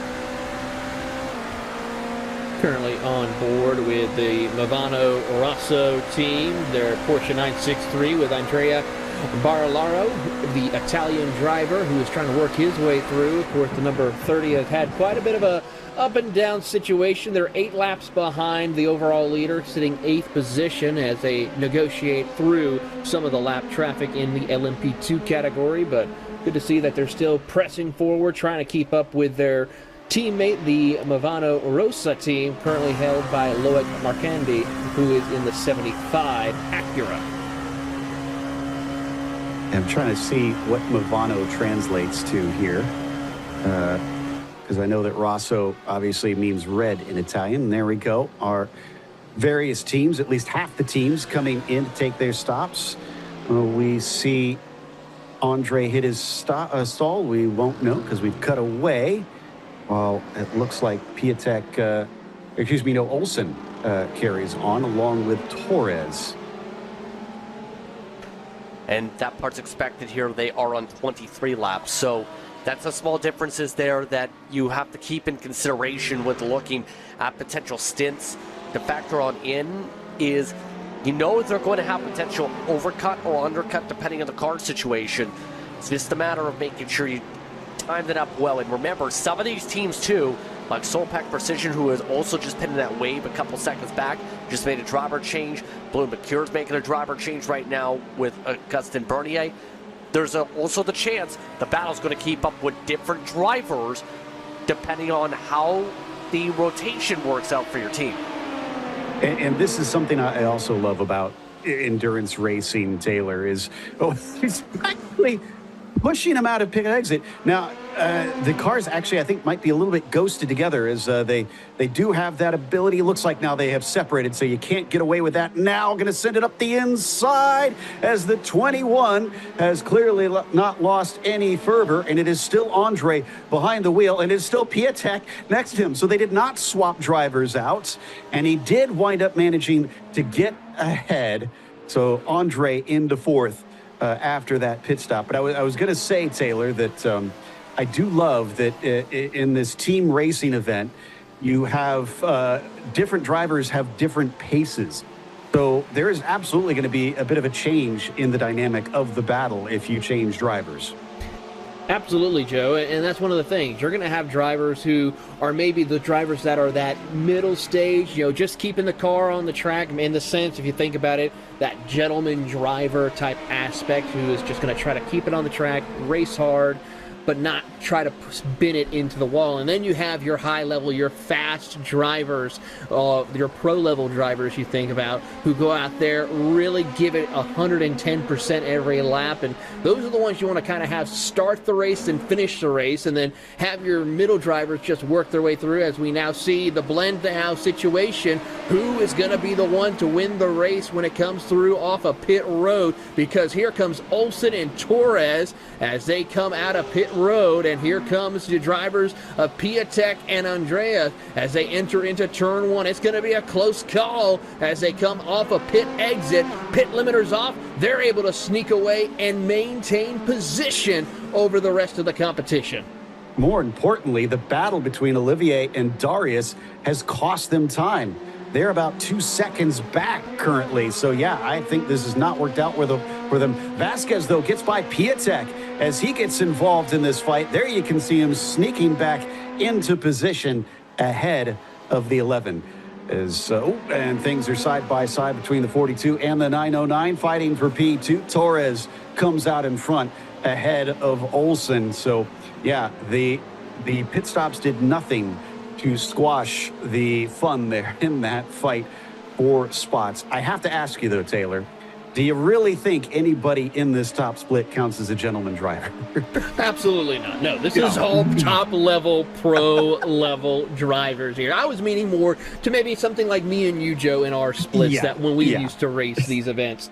Currently on board with the Movano Rosso team, their Porsche 963 with Andrea Barillaro, the Italian driver who is trying to work his way through. Of course, the number 30 has had quite a bit of a up and down situation. They're 8 laps behind the overall leader, sitting 8th position as they negotiate through some of the lap traffic in the LMP2 category, but good to see that they're still pressing forward, trying to keep up with their teammate, the Movano Rosa team, currently held by Loic Marcandi, who is in the 75 Acura. I'm trying to see what Movano translates to here, because I know that Rosso obviously means red in Italian. And there we go. Our various teams, at least half the teams, coming in to take their stops. We see Andre hit his stall. We won't know because we've cut away. Well, it looks like Olsen carries on along with Torres. And that part's expected here. They are on 23 laps. So that's a small differences there that you have to keep in consideration with looking at potential stints. The factor on in is, you know, they're going to have potential overcut or undercut depending on the car situation. It's just a matter of making sure you time it up well. And remember, some of these teams too, like Solpac Precision, who is also just pinning that wave a couple seconds back, just made a driver change. Blue McCure's making a driver change right now with Augustin Bernier. There's also the chance the battle's going to keep up with different drivers depending on how the rotation works out for your team. And this is something I also love about endurance racing, Taylor, is he's actually pushing him out of pit exit. Now, the cars actually, I think, might be a little bit ghosted together as they do have that ability. It looks like now they have separated, so you can't get away with that. Now going to send it up the inside as the 21 has clearly not lost any fervor, and it is still Andre behind the wheel, and it is still Piatek next to him. So they did not swap drivers out, and he did wind up managing to get ahead. So Andre into 4th. After that pit stop. But I was going to say, Taylor, that I do love that in this team racing event, you have different drivers have different paces. So there is absolutely going to be a bit of a change in the dynamic of the battle if you change drivers. Absolutely, Joe, and that's one of the things. You're going to have drivers who are maybe the drivers that are that middle stage, you know, just keeping the car on the track in the sense, if you think about it, that gentleman driver type aspect who is just going to try to keep it on the track, race hard, but not try to spin it into the wall. And then you have your high level, your fast drivers, your pro level drivers you think about, who go out there, really give it 110% every lap. And those are the ones you want to kind of have start the race and finish the race, and then have your middle drivers just work their way through, as we now see the blend now situation. Who is going to be the one to win the race when it comes through off a pit road? Because here comes Olsen and Torres as they come out of pit road, and here comes the drivers of Piatek and Andrea as they enter into turn 1. It's going to be a close call as they come off a pit exit. Pit limiters off. They're able to sneak away and maintain position over the rest of the competition. More importantly, the battle between Olivier and Darius has cost them time. They're about 2 seconds back currently. So, yeah, I think this has not worked out for them. Vasquez, though, gets by Piatek as he gets involved in this fight. There you can see him sneaking back into position ahead of the 11. And things are side by side between the 42 and the 909, fighting for P2. Torres comes out in front ahead of Olsen. So, yeah, the pit stops did nothing to squash the fun there in that fight for spots. I have to ask you, though, Taylor, do you really think anybody in this top split counts as a gentleman driver? Absolutely not. No, this is all top-level, pro-level drivers here. I was meaning more to maybe something like me and you, Joe, in our splits that when we used to race these events.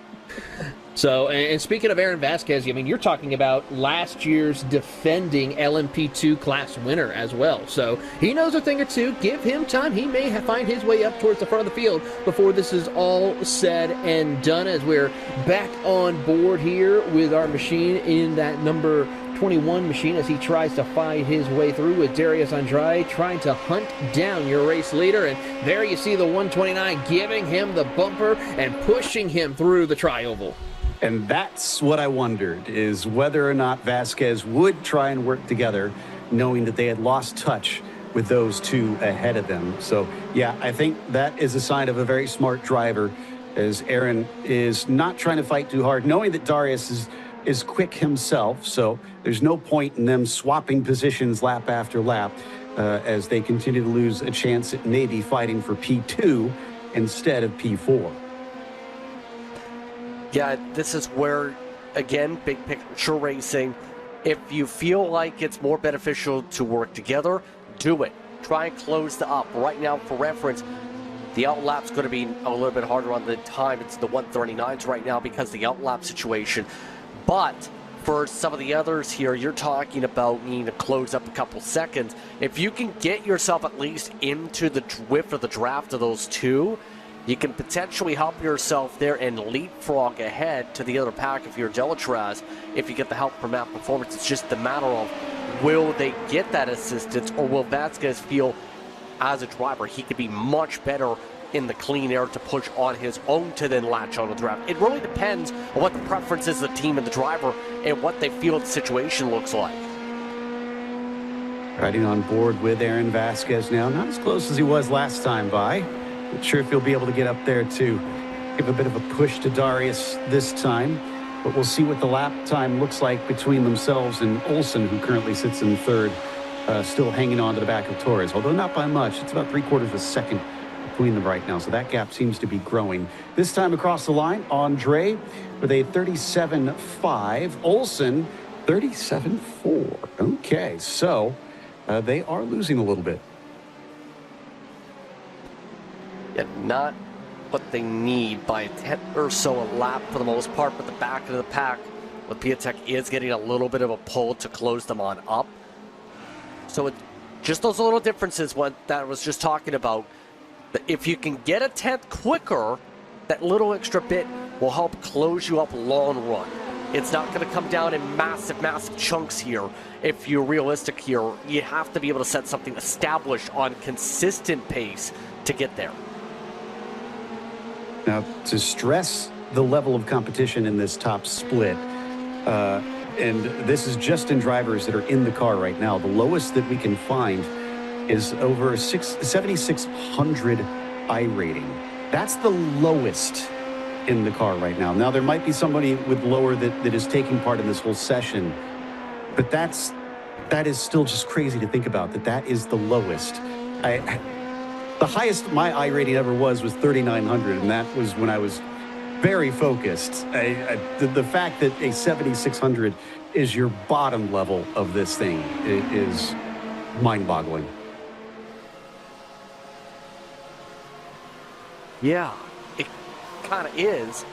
So, and speaking of Aaron Vasquez, I mean, you're talking about last year's defending LMP2 class winner as well. So he knows a thing or two. Give him time. He may find his way up towards the front of the field before this is all said and done, as we're back on board here with our machine in that number 21 machine as he tries to find his way through with Darius Andrade trying to hunt down your race leader. And there you see the 129 giving him the bumper and pushing him through the tri-oval. And that's what I wondered, is whether or not Vasquez would try and work together, knowing that they had lost touch with those two ahead of them. So, yeah, I think that is a sign of a very smart driver, as Aaron is not trying to fight too hard, knowing that Darius is quick himself. So there's no point in them swapping positions lap after lap as they continue to lose a chance at maybe fighting for P2 instead of P4. Yeah, this is where, again, big picture racing, if you feel like it's more beneficial to work together, do it. Try and close the up. Right now, for reference, the outlap's going to be a little bit harder on the time. It's the 139s right now because of the outlap situation. But for some of the others here, you're talking about needing to close up a couple seconds. If you can get yourself at least into the whiff of the draft of those two, you can potentially help yourself there and leapfrog ahead to the other pack if you're Delatraz. If you get the help from Map Performance, it's just a matter of will they get that assistance, or will Vasquez feel as a driver he could be much better in the clean air to push on his own to then latch on the draft. It really depends on what the preference is of the team and the driver and what they feel the situation looks like. Riding on board with Aaron Vasquez now, not as close as he was last time by. Not sure if he'll be able to get up there to give a bit of a push to Darius this time, but we'll see what the lap time looks like between themselves and Olsen, who currently sits in third, still hanging on to the back of Torres, although not by much. It's about 3/4 of a second between them right now, so that gap seems to be growing. This time across the line, Andre with a 37.5, Olsen 37.4. Okay, so they are losing a little bit. Yeah, not what they need by a tenth or so a lap for the most part, but the back of the pack with Piatek is getting a little bit of a pull to close them on up. So it's just those little differences that I was just talking about. If you can get a tenth quicker, that little extra bit will help close you up long run. It's not going to come down in massive, massive chunks here. If you're realistic here, you have to be able to set something established on consistent pace to get there. Now, to stress the level of competition in this top split, and this is just in drivers that are in the car right now, the lowest that we can find is over 7,600 I rating. That's the lowest in the car right now. Now, there might be somebody with lower that is taking part in this whole session, but that is still just crazy to think about, that is the lowest. The highest my I rating ever was 3,900, and that was when I was very focused. The fact that a 7,600 is your bottom level of this thing is mind-boggling. Yeah, it kind of is,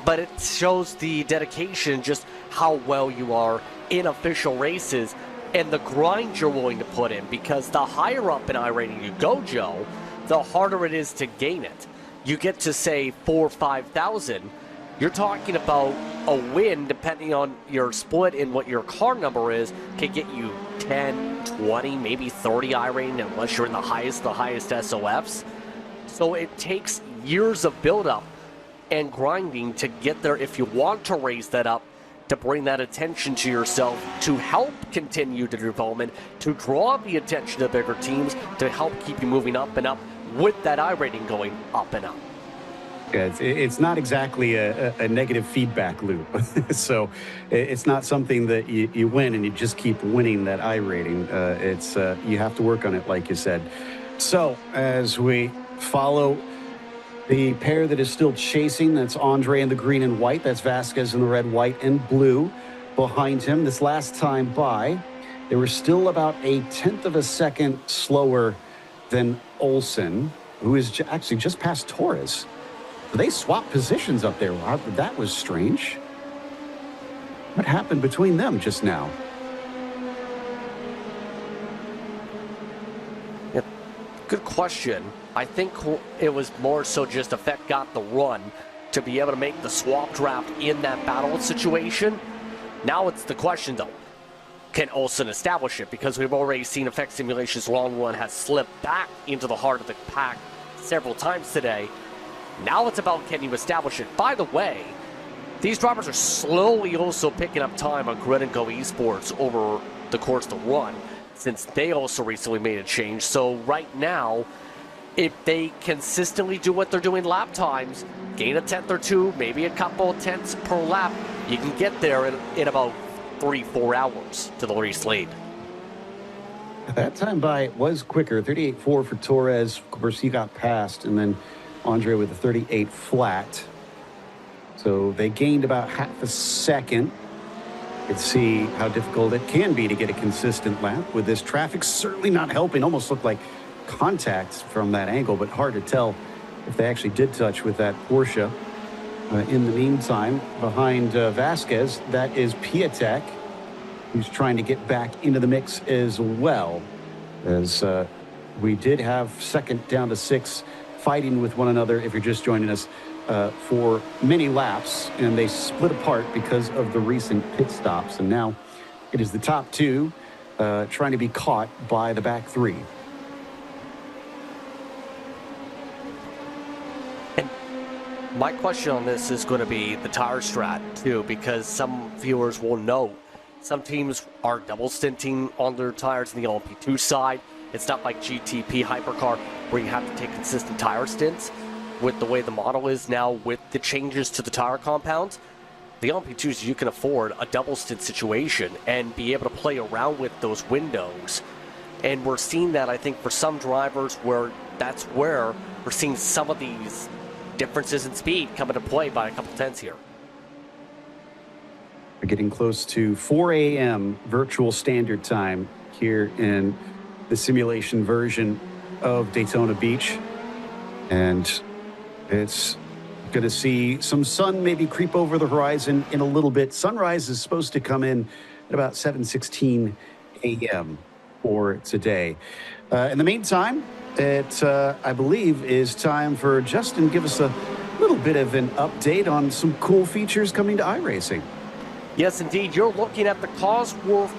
but it shows the dedication, just how well you are in official races and the grind you're willing to put in, because the higher up in I rating you go, Joe, the harder it is to gain it. You get to say 4,000 or 5,000, you're talking about a win, depending on your split and what your car number is, can get you 10, 20, maybe 30 I rating unless you're in the highest SOFs. So it takes years of build-up and grinding to get there if you want to raise that up, to bring that attention to yourself, to help continue the development, to draw the attention of bigger teams, to help keep you moving up and up with that I rating going up and up. Yeah, it's not exactly a negative feedback loop. So it's not something that you win and you just keep winning that I rating. It's you have to work on it, like you said. So as we follow the pair that is still chasing, that's Andre in the green and white. That's Vasquez in the red, white, and blue behind him. This last time by, they were still about a 1/10 of a second slower than Olsen, who is actually just past Torres. They swapped positions up there. Wow, that was strange. What happened between them just now? Yeah, good question. I think it was more so just Effect got the run to be able to make the swap draft in that battle situation. Now it's the question, though. Can Olsen establish it? Because we've already seen Effect Simulation's long run has slipped back into the heart of the pack several times today. Now it's about, can you establish it? By the way, These drivers are slowly also picking up time on Grid and Go Esports over the course of the run, since they also recently made a change. So right now, if they consistently do what they're doing lap times, gain a tenth or two, maybe a couple of tenths per lap, you can get there in about 3-4 hours to the race lead. That time by was quicker, 38.4 for Torres. Of course, he got passed, and then Andre with a 38 flat. So they gained about half a second. You can see how difficult it can be to get a consistent lap with this traffic certainly not helping. Almost looked like contact from that angle, but hard to tell if they actually did touch with that Porsche. In the meantime, behind Vasquez, that is Piatek, who's trying to get back into the mix as well, as we did have second down to 6 fighting with one another, if you're just joining us, for many laps, and they split apart because of the recent pit stops. And now it is the top 2 trying to be caught by the back 3. And my question on this is going to be the tire strat too, because some viewers will know some teams are double stinting on their tires in the LMP2 side. It's not like GTP Hypercar where you have to take consistent tire stints. With the way the model is now, with the changes to the tire compounds, the LMP2s, you can afford a double stint situation and be able to play around with those windows. And we're seeing that, I think, for some drivers, where that's where we're seeing some of these differences in speed come into play by a couple tenths here. We're getting close to 4 a.m. virtual standard time here in the simulation version of Daytona Beach. And it's going to see some sun maybe creep over the horizon in a little bit. Sunrise is supposed to come in at about 7:16 a.m. for today. In the meantime, it, I believe, is time for Justin to give us a little bit of an update on some cool features coming to iRacing. Yes, indeed. You're looking at the Cosworth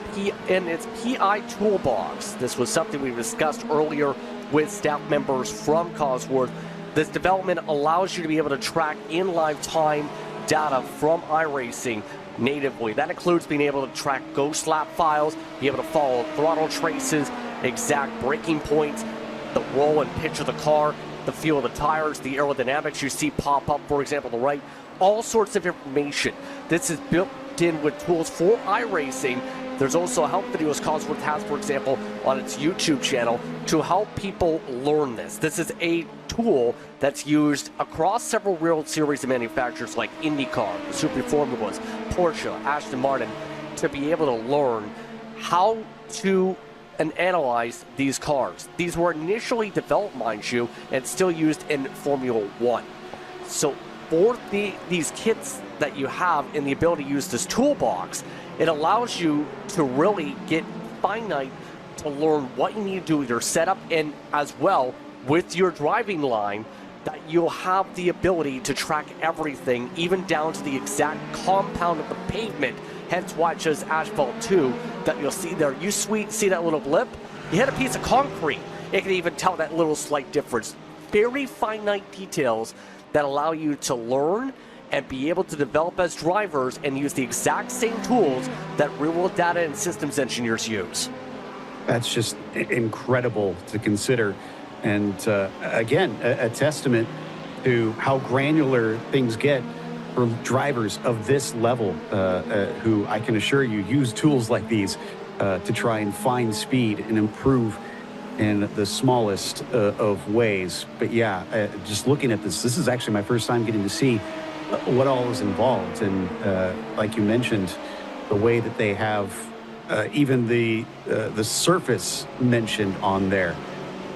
and its PI toolbox. This was something we discussed earlier with staff members from Cosworth. This development allows you to be able to track in live time data from iRacing natively. That includes being able to track ghost lap files, be able to follow throttle traces, exact braking points, the roll and pitch of the car, the feel of the tires, the aerodynamics you see pop up, for example, on the right, all sorts of information. This is built in with tools for iRacing. There's also help videos Cosworth has, for example, on its YouTube channel to help people learn this. This is a tool that's used across several World Series of manufacturers like IndyCar, the Super Formulas, Porsche, Aston Martin, to be able to learn how to and analyze these cars. These were initially developed, mind you, and still used in Formula One. So for these kits that you have and the ability to use this toolbox, it allows you to really get finite to learn what you need to do with your setup, and as well with your driving line, that you'll have the ability to track everything, even down to the exact compound of the pavement. Hence why it shows asphalt 2 that you'll see there. You see that little blip? You hit a piece of concrete. It can even tell that little slight difference. Very finite details that allow you to learn and be able to develop as drivers and use the exact same tools that real-world data and systems engineers use. That's just incredible to consider. And again, a testament to how granular things get for drivers of this level, who I can assure you use tools like these to try and find speed and improve in the smallest of ways. But yeah, just looking at this is actually my first time getting to see what all is involved. And like you mentioned, the way that they have even the surface mentioned on there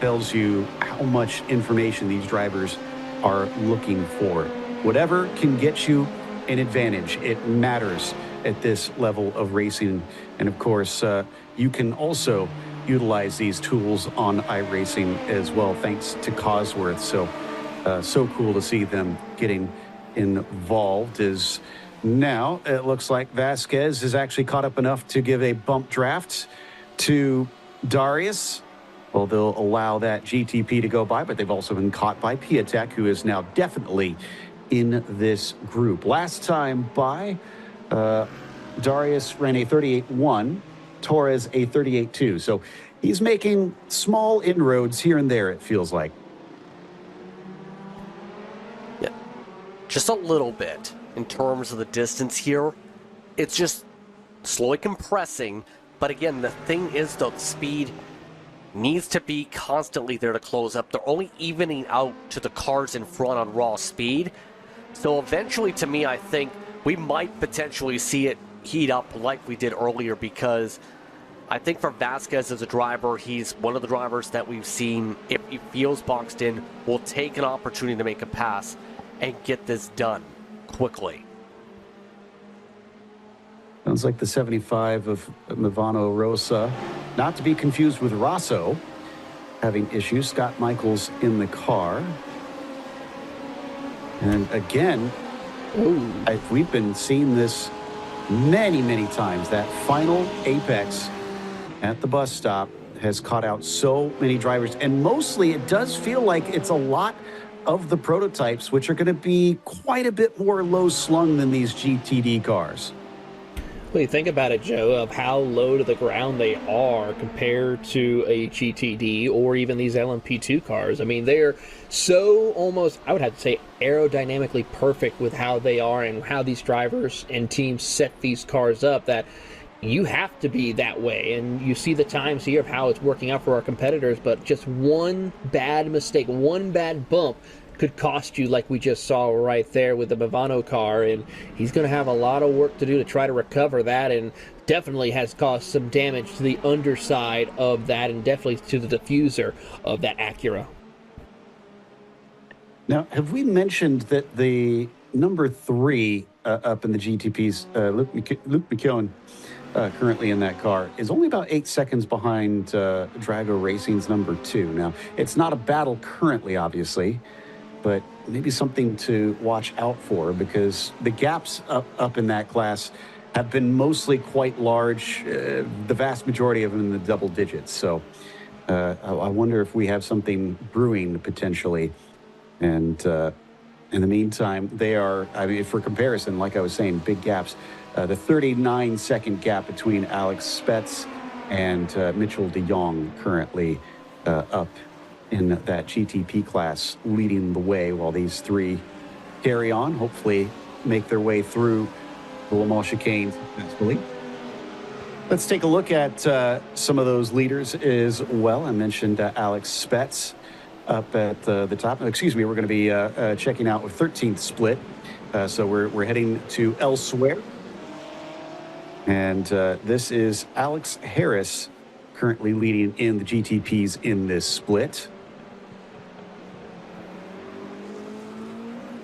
tells you how much information these drivers are looking for. Whatever can get you an advantage, it matters at this level of racing. And of course, you can also utilize these tools on iRacing as well, thanks to Cosworth. So, so cool to see them getting involved. As now it looks like Vasquez is actually caught up enough to give a bump draft to Darius. Well, they'll allow that GTP to go by, but they've also been caught by Piatek, who is now definitely in this group. Last time by, Darius ran a 38.1, Torres a 38.2. So he's making small inroads here and there, it feels like. Yeah, just a little bit in terms of the distance here. It's just slowly compressing. But again, the thing is, though, the speed needs to be constantly there to close up. They're only evening out to the cars in front on raw speed. So eventually, to me, I think we might potentially see it heat up like we did earlier, because I think for Vasquez as a driver, he's one of the drivers that we've seen, if he feels boxed in, will take an opportunity to make a pass and get this done quickly. Sounds like the 75 of Movano Rosa, not to be confused with Rosso, having issues. Scott Michaels in the car. And again, we've been seeing this many, many times. That final apex at the bus stop has caught out so many drivers. And mostly it does feel like it's a lot of the prototypes, which are going to be quite a bit more low slung than these GTD cars. Well, you think about it, Joe, of how low to the ground they are compared to a GTD or even these LMP2 cars. I mean, they're so almost, I would have to say, aerodynamically perfect with how they are and how these drivers and teams set these cars up, that you have to be that way. And you see the times here of how it's working out for our competitors, but just one bad mistake, one bad bump could cost you, like we just saw right there with the Movano car, and he's going to have a lot of work to do to try to recover that, and definitely has caused some damage to the underside of that, and definitely to the diffuser of that Acura. Now, have we mentioned that the number 3 up in the GTPs, Luke McKeown, currently in that car, is only about 8 seconds behind Drago Racing's number 2. Now, it's not a battle currently, obviously, but maybe something to watch out for, because the gaps up in that class have been mostly quite large, the vast majority of them in the double digits. So I wonder if we have something brewing potentially. And in the meantime, they are, I mean, for comparison, like I was saying, big gaps. The 39-second gap between Alex Spetz and Mitchell de Jong currently up in that GTP class, leading the way while these three carry on, hopefully make their way through the Le Mans chicane successfully. Let's take a look at some of those leaders as well. I mentioned Alex Spetz up at the top. Excuse me, we're going to be checking out with 13th split. So we're heading to elsewhere. And this is Alex Harris currently leading in the GTPs in this split.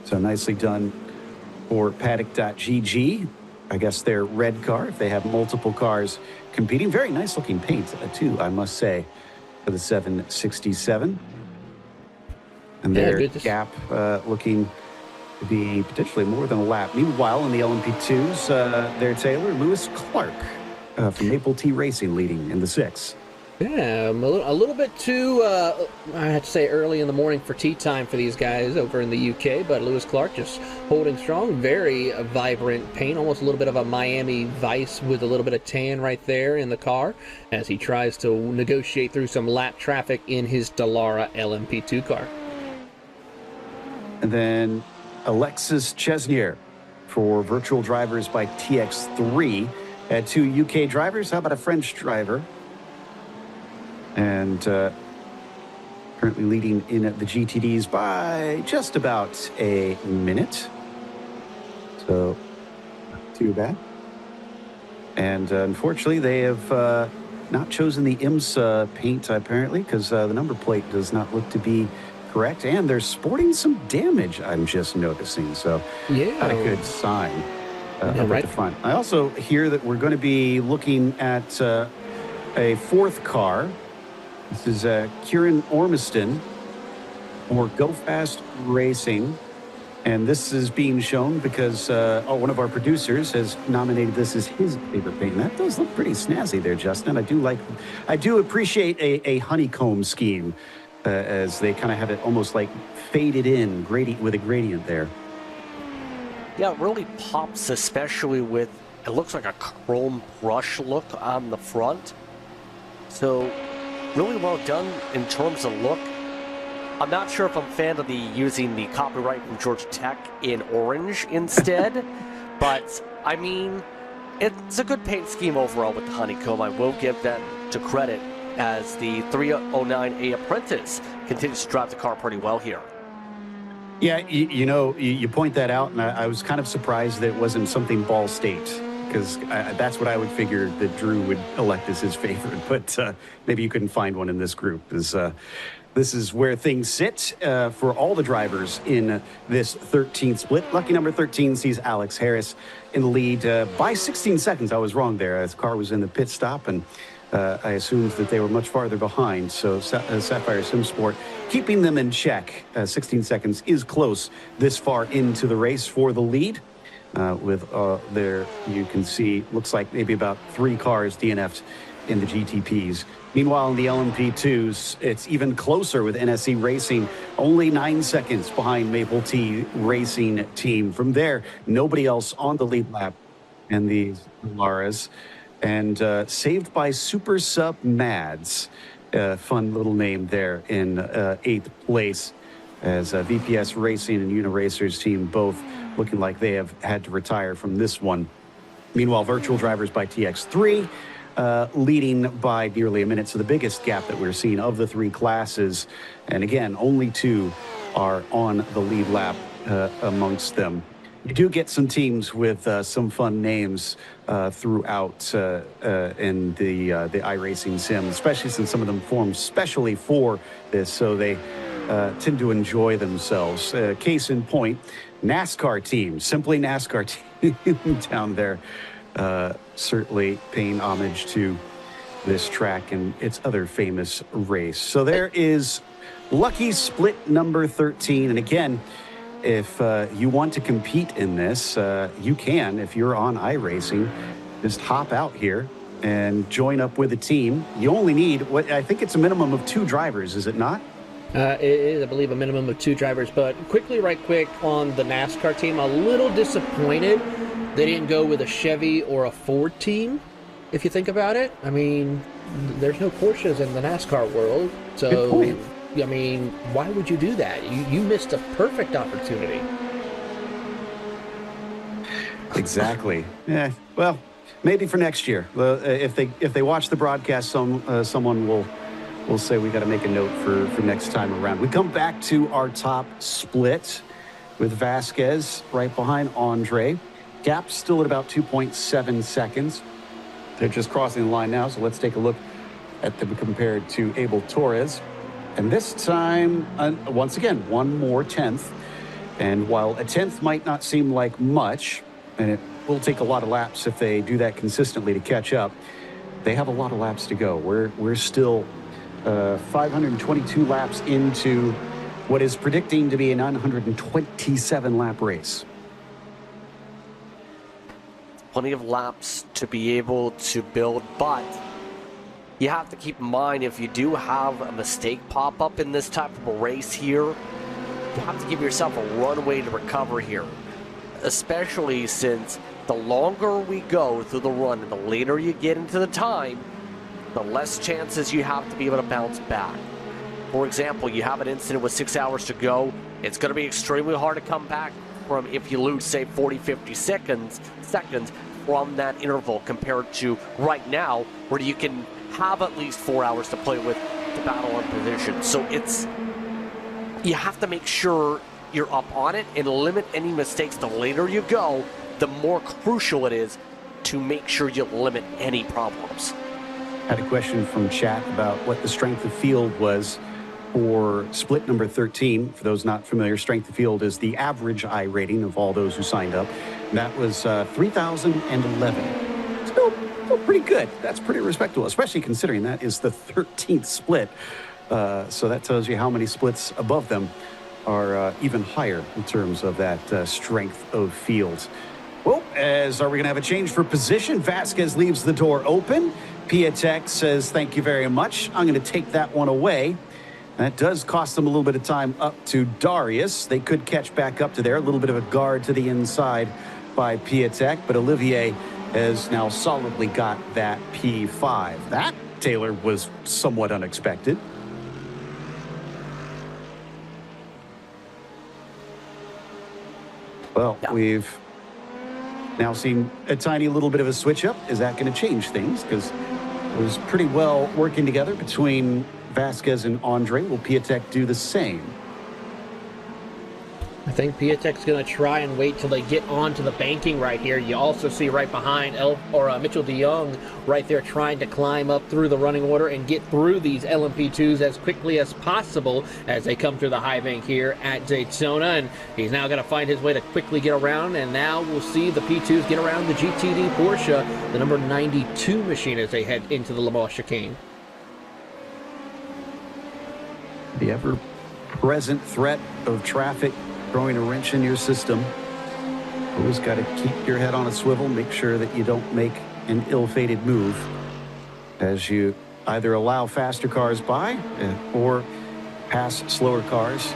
So nicely done for Paddock.gg. I guess their red car, if they have multiple cars competing. Very nice looking paint too, I must say, for the 767. And their gap looking to be potentially more than a lap. Meanwhile, in the LMP2s, their Taylor, Lewis Clark from Maple T Racing leading in the 6. Yeah, a little bit too, I have to say, early in the morning for tea time for these guys over in the UK, but Lewis Clark just holding strong. Very vibrant paint, almost a little bit of a Miami Vice with a little bit of tan right there in the car as he tries to negotiate through some lap traffic in his Dallara LMP2 car. And then Alexis Chesnier for Virtual Drivers by TX3. Had 2 UK drivers. How about a French driver? And currently leading in at the GTDs by just about a minute. So, not too bad. And unfortunately, they have not chosen the IMSA paint, apparently, because the number plate does not look to be correct. And they're sporting some damage, I'm just noticing. So, yeah, not a good sign up right at the front. I also hear that we're going to be looking at a 4th car. This is Kieran Ormiston for Go Fast Racing. And this is being shown because one of our producers has nominated this as his favorite paint. And that does look pretty snazzy there, Justin. I do appreciate a honeycomb scheme as they kind of have it almost like faded in with a gradient there. Yeah, it really pops, especially with, it looks like a chrome brush look on the front. So really well done in terms of look. I'm not sure if I'm a fan of using the copyright from Georgia Tech in orange instead, but I mean, it's a good paint scheme overall with the honeycomb. I will give that to credit as the 309A apprentice continues to drive the car pretty well here. Yeah, you point that out, and I was kind of surprised that it wasn't something Ball State, because that's what I would figure that Drew would elect as his favorite. But maybe you couldn't find one in this group. This is where things sit for all the drivers in this 13th split. Lucky number 13 sees Alex Harris in the lead by 16 seconds. I was wrong there. His car was in the pit stop, and I assumed that they were much farther behind. So Sapphire SimSport keeping them in check. 16 seconds is close this far into the race for the lead. There you can see, looks like maybe about 3 cars DNF'd in the GTPs. Meanwhile, in the LMP2s, it's even closer with NSC Racing, only 9 seconds behind Maple T Racing Team. From there, nobody else on the lead lap in these Laras. And saved by Super Sub Mads, fun little name there in 8th place, as VPS Racing and Uniracers team both looking like they have had to retire from this one. Meanwhile, Virtual Drivers by TX3 leading by nearly a minute. So the biggest gap that we're seeing of the 3 classes. And again, only 2 are on the lead lap amongst them. You do get some teams with some fun names throughout in the iRacing sim, especially since some of them formed specially for this, so they tend to enjoy themselves. Case in point, NASCAR team, simply NASCAR team down there, certainly paying homage to this track and its other famous race. So there is lucky split number 13, and again, if you want to compete in this, you can. If you're on iRacing, just hop out here and join up with a team. You only need, I think it's a minimum of 2 drivers, is it not? It is, I believe, a minimum of 2 drivers. But right quick, on the NASCAR team, a little disappointed they didn't go with a Chevy or a Ford team, if you think about it. I mean, there's no Porsches in the NASCAR world, so... Good point. I mean, why would you do that? You missed a perfect opportunity. Exactly. Yeah. Well, maybe for next year. If they watch the broadcast, someone will say we got to make a note for next time around. We come back to our top split with Vasquez right behind Andre. Gap still at about 2.7 seconds. They're just crossing the line now, so let's take a look at them compared to Abel Torres. And this time, once again, 1 more tenth. And while a tenth might not seem like much, and it will take a lot of laps if they do that consistently to catch up, they have a lot of laps to go. We're still 522 laps into what is predicting to be a 927 lap race. Plenty of laps to be able to build, but you have to keep in mind, if you do have a mistake pop up in this type of a race here, you have to give yourself a runway to recover here. Especially since the longer we go through the run and the later you get into the time, the less chances you have to be able to bounce back. For example, you have an incident with 6 hours to go. It's going to be extremely hard to come back from if you lose, say, 40, 50 seconds from that interval compared to right now, where you can have at least 4 hours to play with to battle on position. So you have to make sure you're up on it and limit any mistakes. The later you go, the more crucial it is to make sure you limit any problems. Had a question from chat about what the strength of field was for split number 13. For those not familiar, strength of field is the average I rating of all those who signed up. And that was 3,011. Still pretty good. That's pretty respectable, especially considering that is the 13th split. So that tells you how many splits above them are even higher in terms of that strength of field. Well, are we going to have a change for position? Vasquez leaves the door open. Piatek says, thank you very much. I'm going to take that one away. That does cost them a little bit of time up to Darius. They could catch back up to there. A little bit of a guard to the inside by Piatek, but Olivier has now solidly got that P5. That, Taylor, was somewhat unexpected. Well, we've now seen a tiny little bit of a switch up. Is that going to change things? Because it was pretty well working together between Vasquez and Andre. Will Piatek do the same? I think Piatek's going to try and wait till they get onto the banking right here. You also see right behind Mitchell de Jong right there trying to climb up through the running order and get through these LMP2s as quickly as possible as they come through the high bank here at Daytona. And he's now going to find his way to quickly get around. And now we'll see the P2s get around the GTD Porsche, the number 92 machine, as they head into the Le Mans chicane. The ever-present threat of traffic throwing a wrench in your system. Always got to keep your head on a swivel, make sure that you don't make an ill-fated move as you either allow faster cars by or pass slower cars,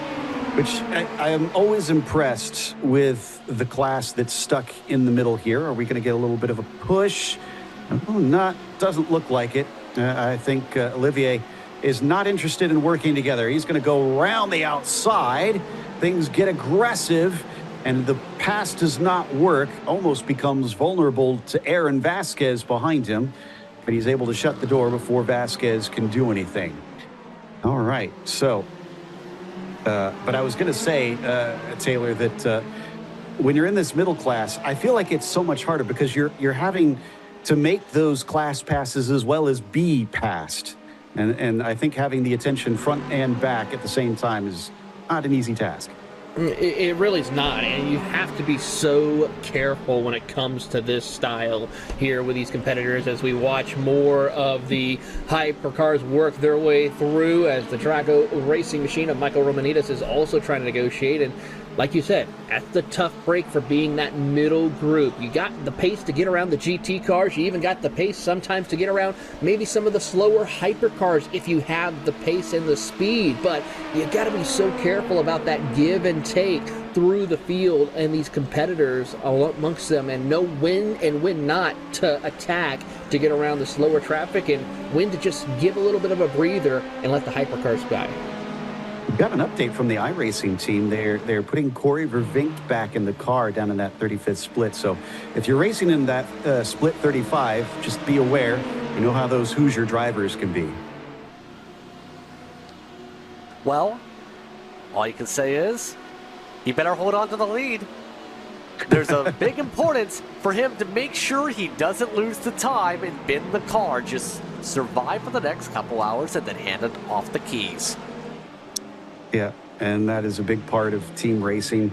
which I am always impressed with the class that's stuck in the middle here. Are we going to get a little bit of a push? Doesn't look like it. I think Olivier is not interested in working together. He's going to go around the outside. Things get aggressive, and the pass does not work. Almost becomes vulnerable to Aaron Vasquez behind him, but he's able to shut the door before Vasquez can do anything. All right, so, but I was going to say, Taylor, that when you're in this middle class, I feel like it's so much harder because you're having to make those class passes as well as be passed. And I think having the attention front and back at the same time is not an easy task. It really is not, and you have to be so careful when it comes to this style here with these competitors as we watch more of the hypercars work their way through, as the Drago racing machine of Michael Romanides is also trying to negotiate. And like you said, that's the tough break for being that middle group. You got the pace to get around the GT cars. You even got the pace sometimes to get around maybe some of the slower hypercars if you have the pace and the speed. But you got to be so careful about that give and take through the field and these competitors amongst them, and know when and when not to attack to get around the slower traffic, and when to just give a little bit of a breather and let the hypercars by. We've got an update from the iRacing team. They're putting Corey Vervink back in the car down in that 35th split. So if you're racing in that split 35, just be aware. You know how those Hoosier drivers can be. Well, all you can say is, he better hold on to the lead. There's a big importance for him to make sure he doesn't lose the time and bin the car. Just survive for the next couple hours and then hand it off the keys. Yeah, and that is a big part of team racing.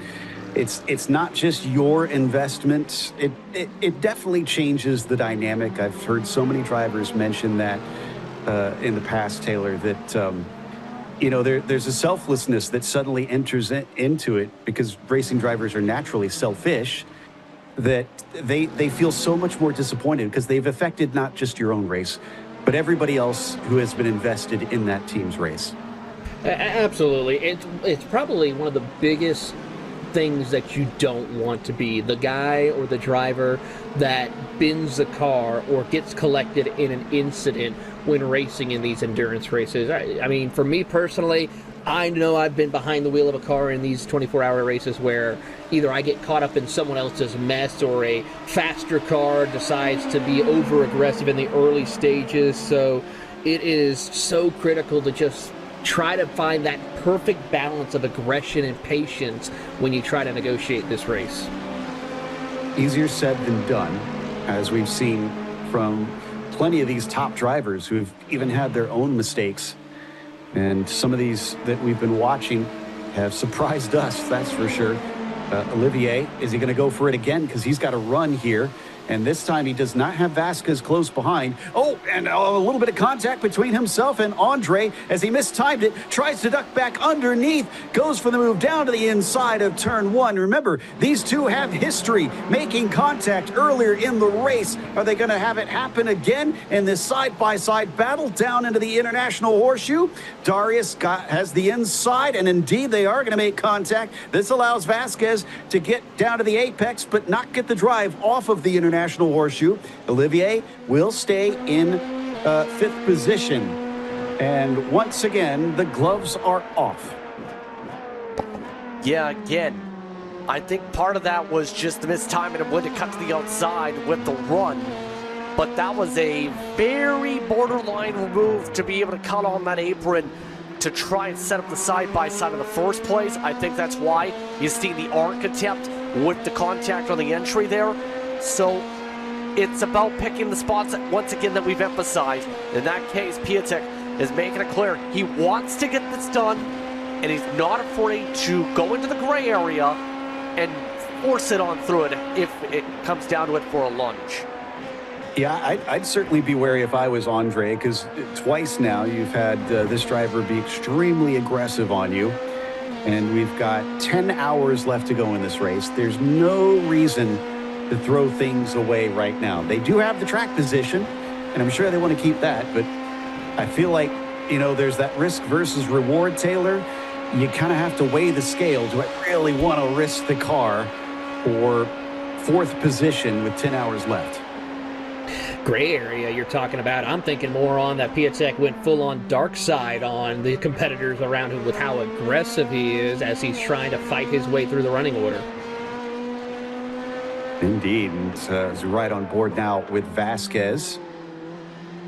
It's not just your investment. It definitely changes the dynamic. I've heard so many drivers mention that in the past, Taylor, that there's a selflessness that suddenly enters into it because racing drivers are naturally selfish, that they feel so much more disappointed because they've affected not just your own race, but everybody else who has been invested in that team's race. Absolutely. It's probably one of the biggest things that you don't want to be the guy or the driver that bins the car or gets collected in an incident when racing in these endurance races. I mean, for me personally, I know I've been behind the wheel of a car in these 24-hour races where either I get caught up in someone else's mess or a faster car decides to be over-aggressive in the early stages. So it is so critical to just try to find that perfect balance of aggression and patience when you try to negotiate this race. Easier said than done, as we've seen from plenty of these top drivers who've even had their own mistakes. And some of these that we've been watching have surprised us, that's for sure. Olivier, is he going to go for it again? Because he's got a run here. And this time he does not have Vasquez close behind. Oh, and a little bit of contact between himself and Andre as he mistimed it, tries to duck back underneath, goes for the move down to the inside of turn one. Remember, these two have history making contact earlier in the race. Are they going to have it happen again in this side-by-side battle down into the International Horseshoe? Darius has the inside, and indeed they are going to make contact. This allows Vasquez to get down to the apex, but not get the drive off of the International Horseshoe. Olivier will stay in fifth position. And once again, the gloves are off. Yeah, again, I think part of that was just the mistiming of when to cut to the outside with the run. But that was a very borderline move to be able to cut on that apron to try and set up the side-by-side in the first place. I think that's why you see the arc attempt with the contact on the entry there. So it's about picking the spots that, once again, that we've emphasized. In that case, Piatek is making it clear he wants to get this done, and he's not afraid to go into the gray area and force it on through it if it comes down to it for a lunge. Yeah, I'd certainly be wary if I was Andre, because twice now you've had this driver be extremely aggressive on you, and we've got 10 hours left to go in this race. There's no reason to throw things away right now. They do have the track position, and I'm sure they want to keep that, but I feel like, you know, there's that risk versus reward, Taylor. You kind of have to weigh the scale. Do I really want to risk the car for fourth position with 10 hours left? Gray area you're talking about. I'm thinking more on that Piatek went full on dark side on the competitors around him with how aggressive he is as he's trying to fight his way through the running order. Indeed, and as right on board now with Vasquez.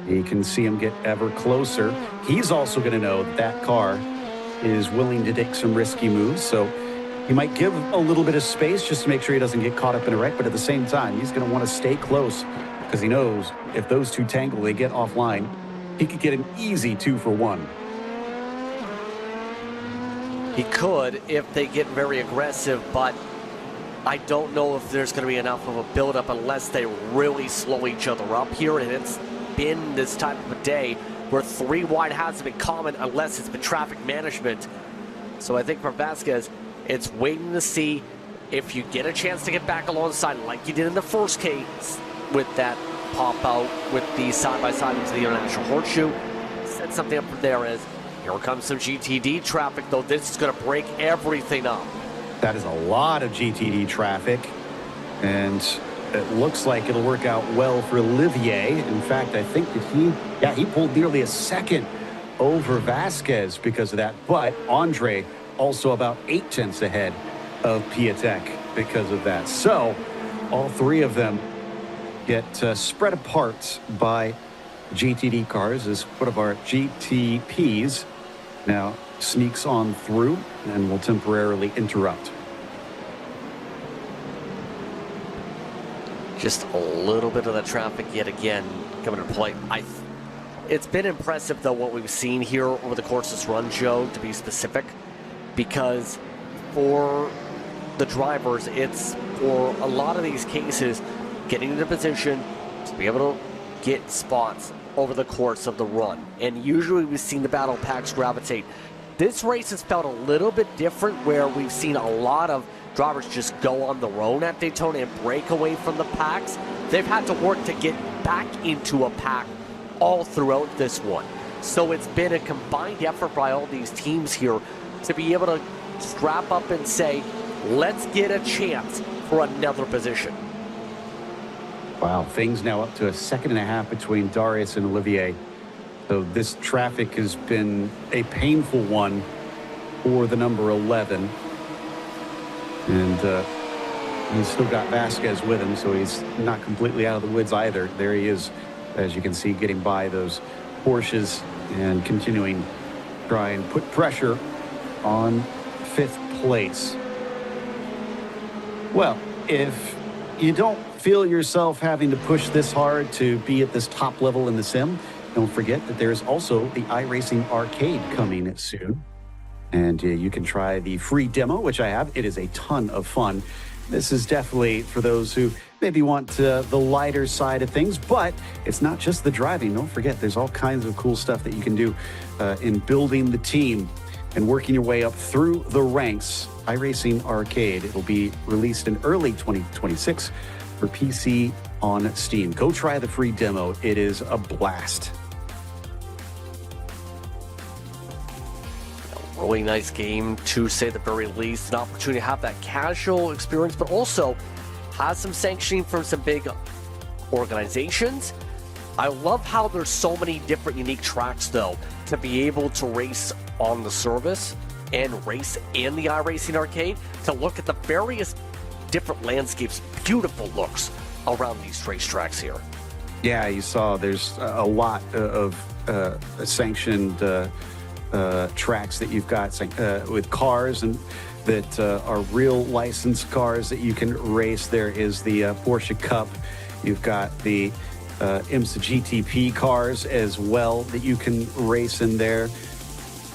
You can see him get ever closer. He's also going to know that that car is willing to take some risky moves, so he might give a little bit of space just to make sure he doesn't get caught up in a wreck, but at the same time, he's going to want to stay close because he knows if those two tangle, they get offline, he could get an easy 2 for 1. He could if they get very aggressive, but I don't know if there's going to be enough of a buildup unless they really slow each other up here, and it's been this type of a day where 3 wide hasn't been common unless it's been traffic management. So I think for Vasquez, it's waiting to see if you get a chance to get back alongside like you did in the first case with that pop out with the side-by-side into the International Horseshoe. Set something up from there as here comes some GTD traffic, though this is going to break everything up. That is a lot of GTD traffic, and it looks like it'll work out well for Olivier. In fact, I think that he pulled nearly a second over Vasquez because of that, but Andre also about 8 tenths ahead of Piatek because of that. So all 3 of them get spread apart by GTD cars as one of our GTPs now sneaks on through and will temporarily interrupt. Just a little bit of the traffic yet again coming into play. It's been impressive, though, what we've seen here over the course of this run, Joe, to be specific, because for the drivers, it's for a lot of these cases getting into position to be able to get spots over the course of the run. And usually we've seen the battle packs gravitate. This race has felt a little bit different, where we've seen a lot of drivers just go on their own at Daytona and break away from the packs. They've had to work to get back into a pack all throughout this one. So it's been a combined effort by all these teams here to be able to strap up and say, let's get a chance for another position. Wow, things now up to a 1.5 seconds between Darius and Olivier. So this traffic has been a painful one for the number 11. And he's still got Vasquez with him, so he's not completely out of the woods either. There he is, as you can see, getting by those Porsches and continuing to try and put pressure on 5th place. Well, if you don't feel yourself having to push this hard to be at this top level in the sim, don't forget that there's also the iRacing Arcade coming soon. And you can try the free demo, which I have. It is a ton of fun. this is definitely for those who maybe want the lighter side of things, but it's not just the driving. Don't forget, there's all kinds of cool stuff that you can do in building the team and working your way up through the ranks. iRacing Arcade. It'll be released in early 2026 for PC on Steam. Go try the free demo. It is a blast. Really nice game to say the very least. An opportunity to have that casual experience, but also has some sanctioning from some big organizations. I love how there's so many different unique tracks, though, to be able to race on the service and race in the iRacing Arcade, to look at the various different landscapes, beautiful looks around these racetracks here. Yeah, you saw there's a lot of sanctioned tracks that you've got with cars and that are real licensed cars that you can race. There is the Porsche Cup. You've got the IMSA GTP cars as well that you can race in there.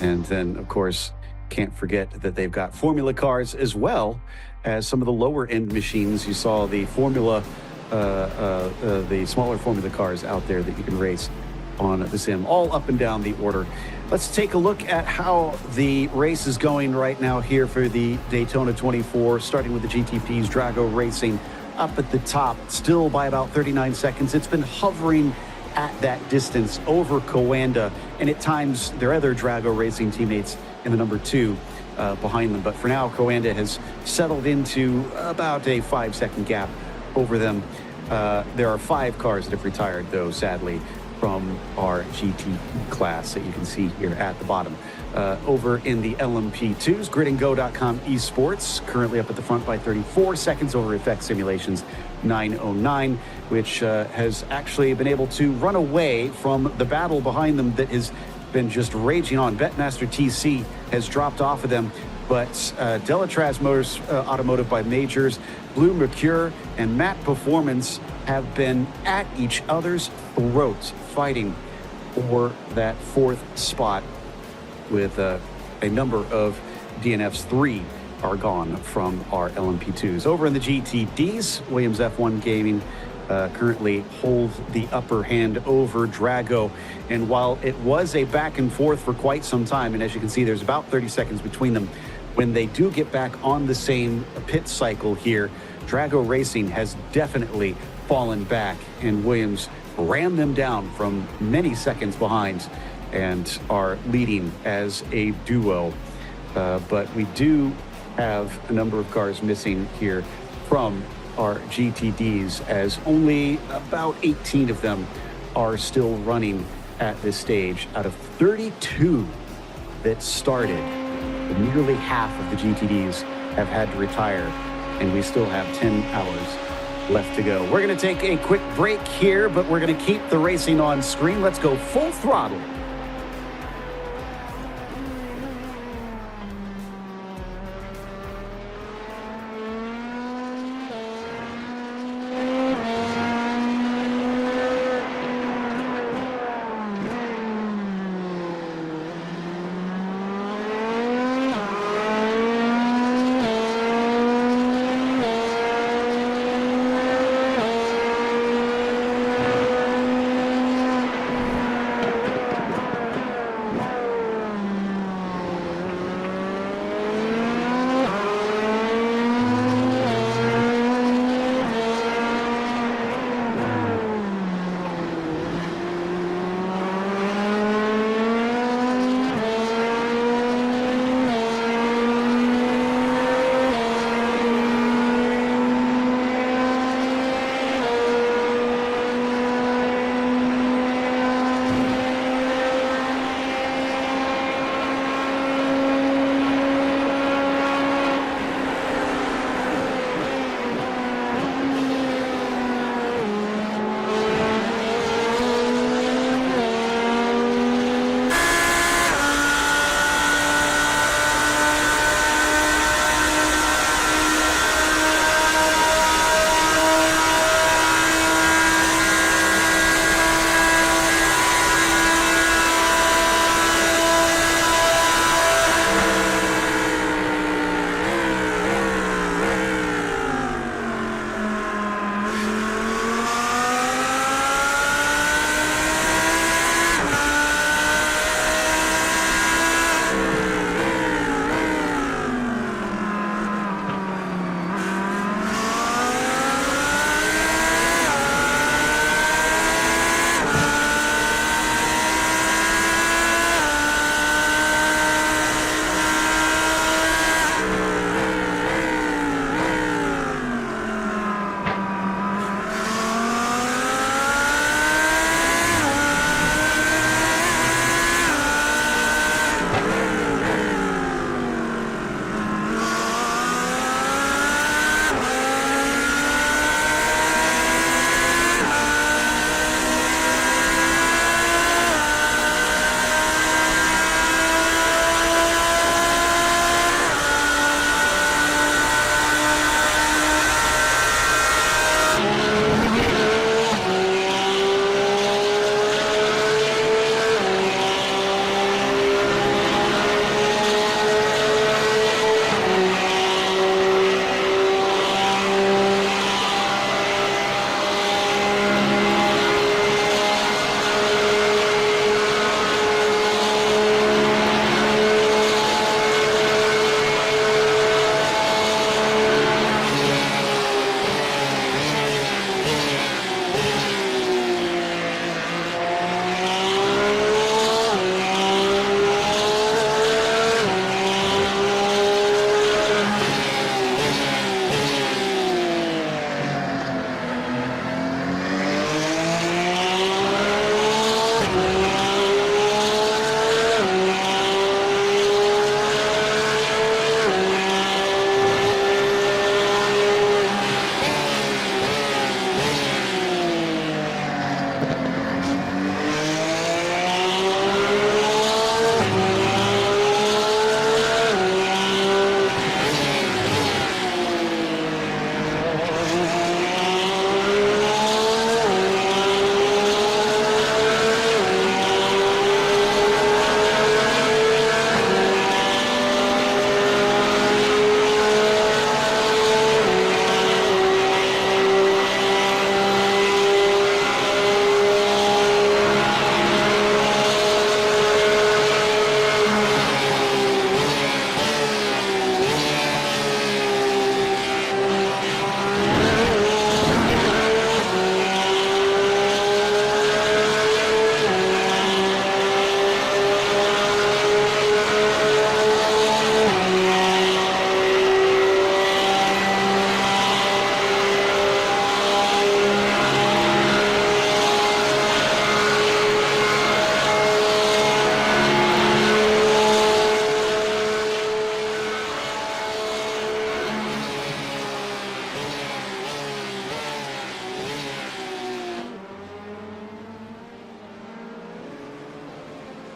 And then, of course, can't forget that they've got Formula cars as well as some of the lower end machines. You saw the Formula, the smaller Formula cars out there that you can race on the sim, all up and down the order. Let's take a look at how the race is going right now here for the Daytona 24, starting with the GTP's Drago Racing up at the top, still by about 39 seconds. It's been hovering at that distance over Coanda, and at times their other Drago Racing teammates in the number 2 behind them. But for now, Coanda has settled into about a 5-second gap over them. There are 5 cars that have retired, though, sadly, from our GT class that you can see here at the bottom. Over in the LMP2s, gridandgo.com esports, currently up at the front by 34 seconds over Effect Simulations 909, which has actually been able to run away from the battle behind them that has been just raging on. Betmaster TC has dropped off of them, but Delatraz Motors Automotive by Majors, Blue Mercure, and Matt Performance have been at each other's throats, fighting for that 4th spot with a number of DNFs. 3 are gone from our LMP2s. Over in the GTDs, Williams F1 Gaming currently hold the upper hand over Drago. And while it was a back and forth for quite some time, and as you can see, there's about 30 seconds between them, when they do get back on the same pit cycle here, Drago Racing has definitely fallen back, and Williams ran them down from many seconds behind and are leading as a duo. But we do have a number of cars missing here from our GTDs, as only about 18 of them are still running at this stage out of 32 that started. Nearly half of the GTDs have had to retire, and we still have 10 hours left to go. We're going to take a quick break here, but we're going to keep the racing on screen. Let's go full throttle.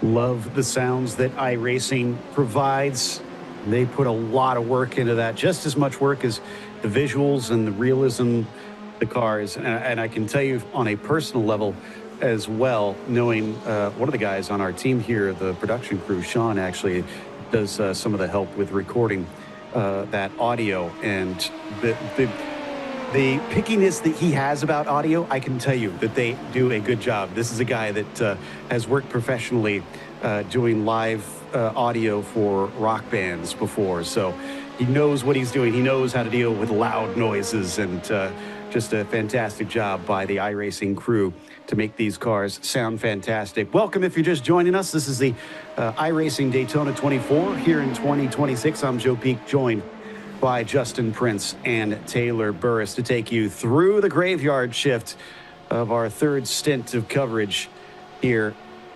Love the sounds that iRacing provides. They put a lot of work into that, just as much work as the visuals and the realism of the cars. And I can tell you on a personal level as well, knowing one of the guys on our team here, the production crew, Sean, actually does some of the help with recording that audio. And the pickiness that he has about audio, I can tell you that they do a good job. This is a guy that has worked professionally doing live audio for rock bands before. So he knows what he's doing. He knows how to deal with loud noises, and just a fantastic job by the iRacing crew to make these cars sound fantastic. Welcome if you're just joining us. This is the iRacing Daytona 24 here in 2026. I'm Joe Peak, joined by Justin Prince and Taylor Burris to take you through the graveyard shift of our third stint of coverage here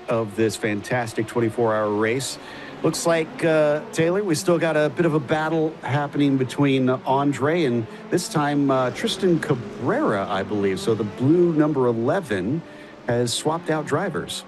of this fantastic 24-hour race. Looks like, Taylor, we still got a bit of a battle happening between Andre and this time Tristan Cabrera, I believe. So the blue number 11 has swapped out drivers.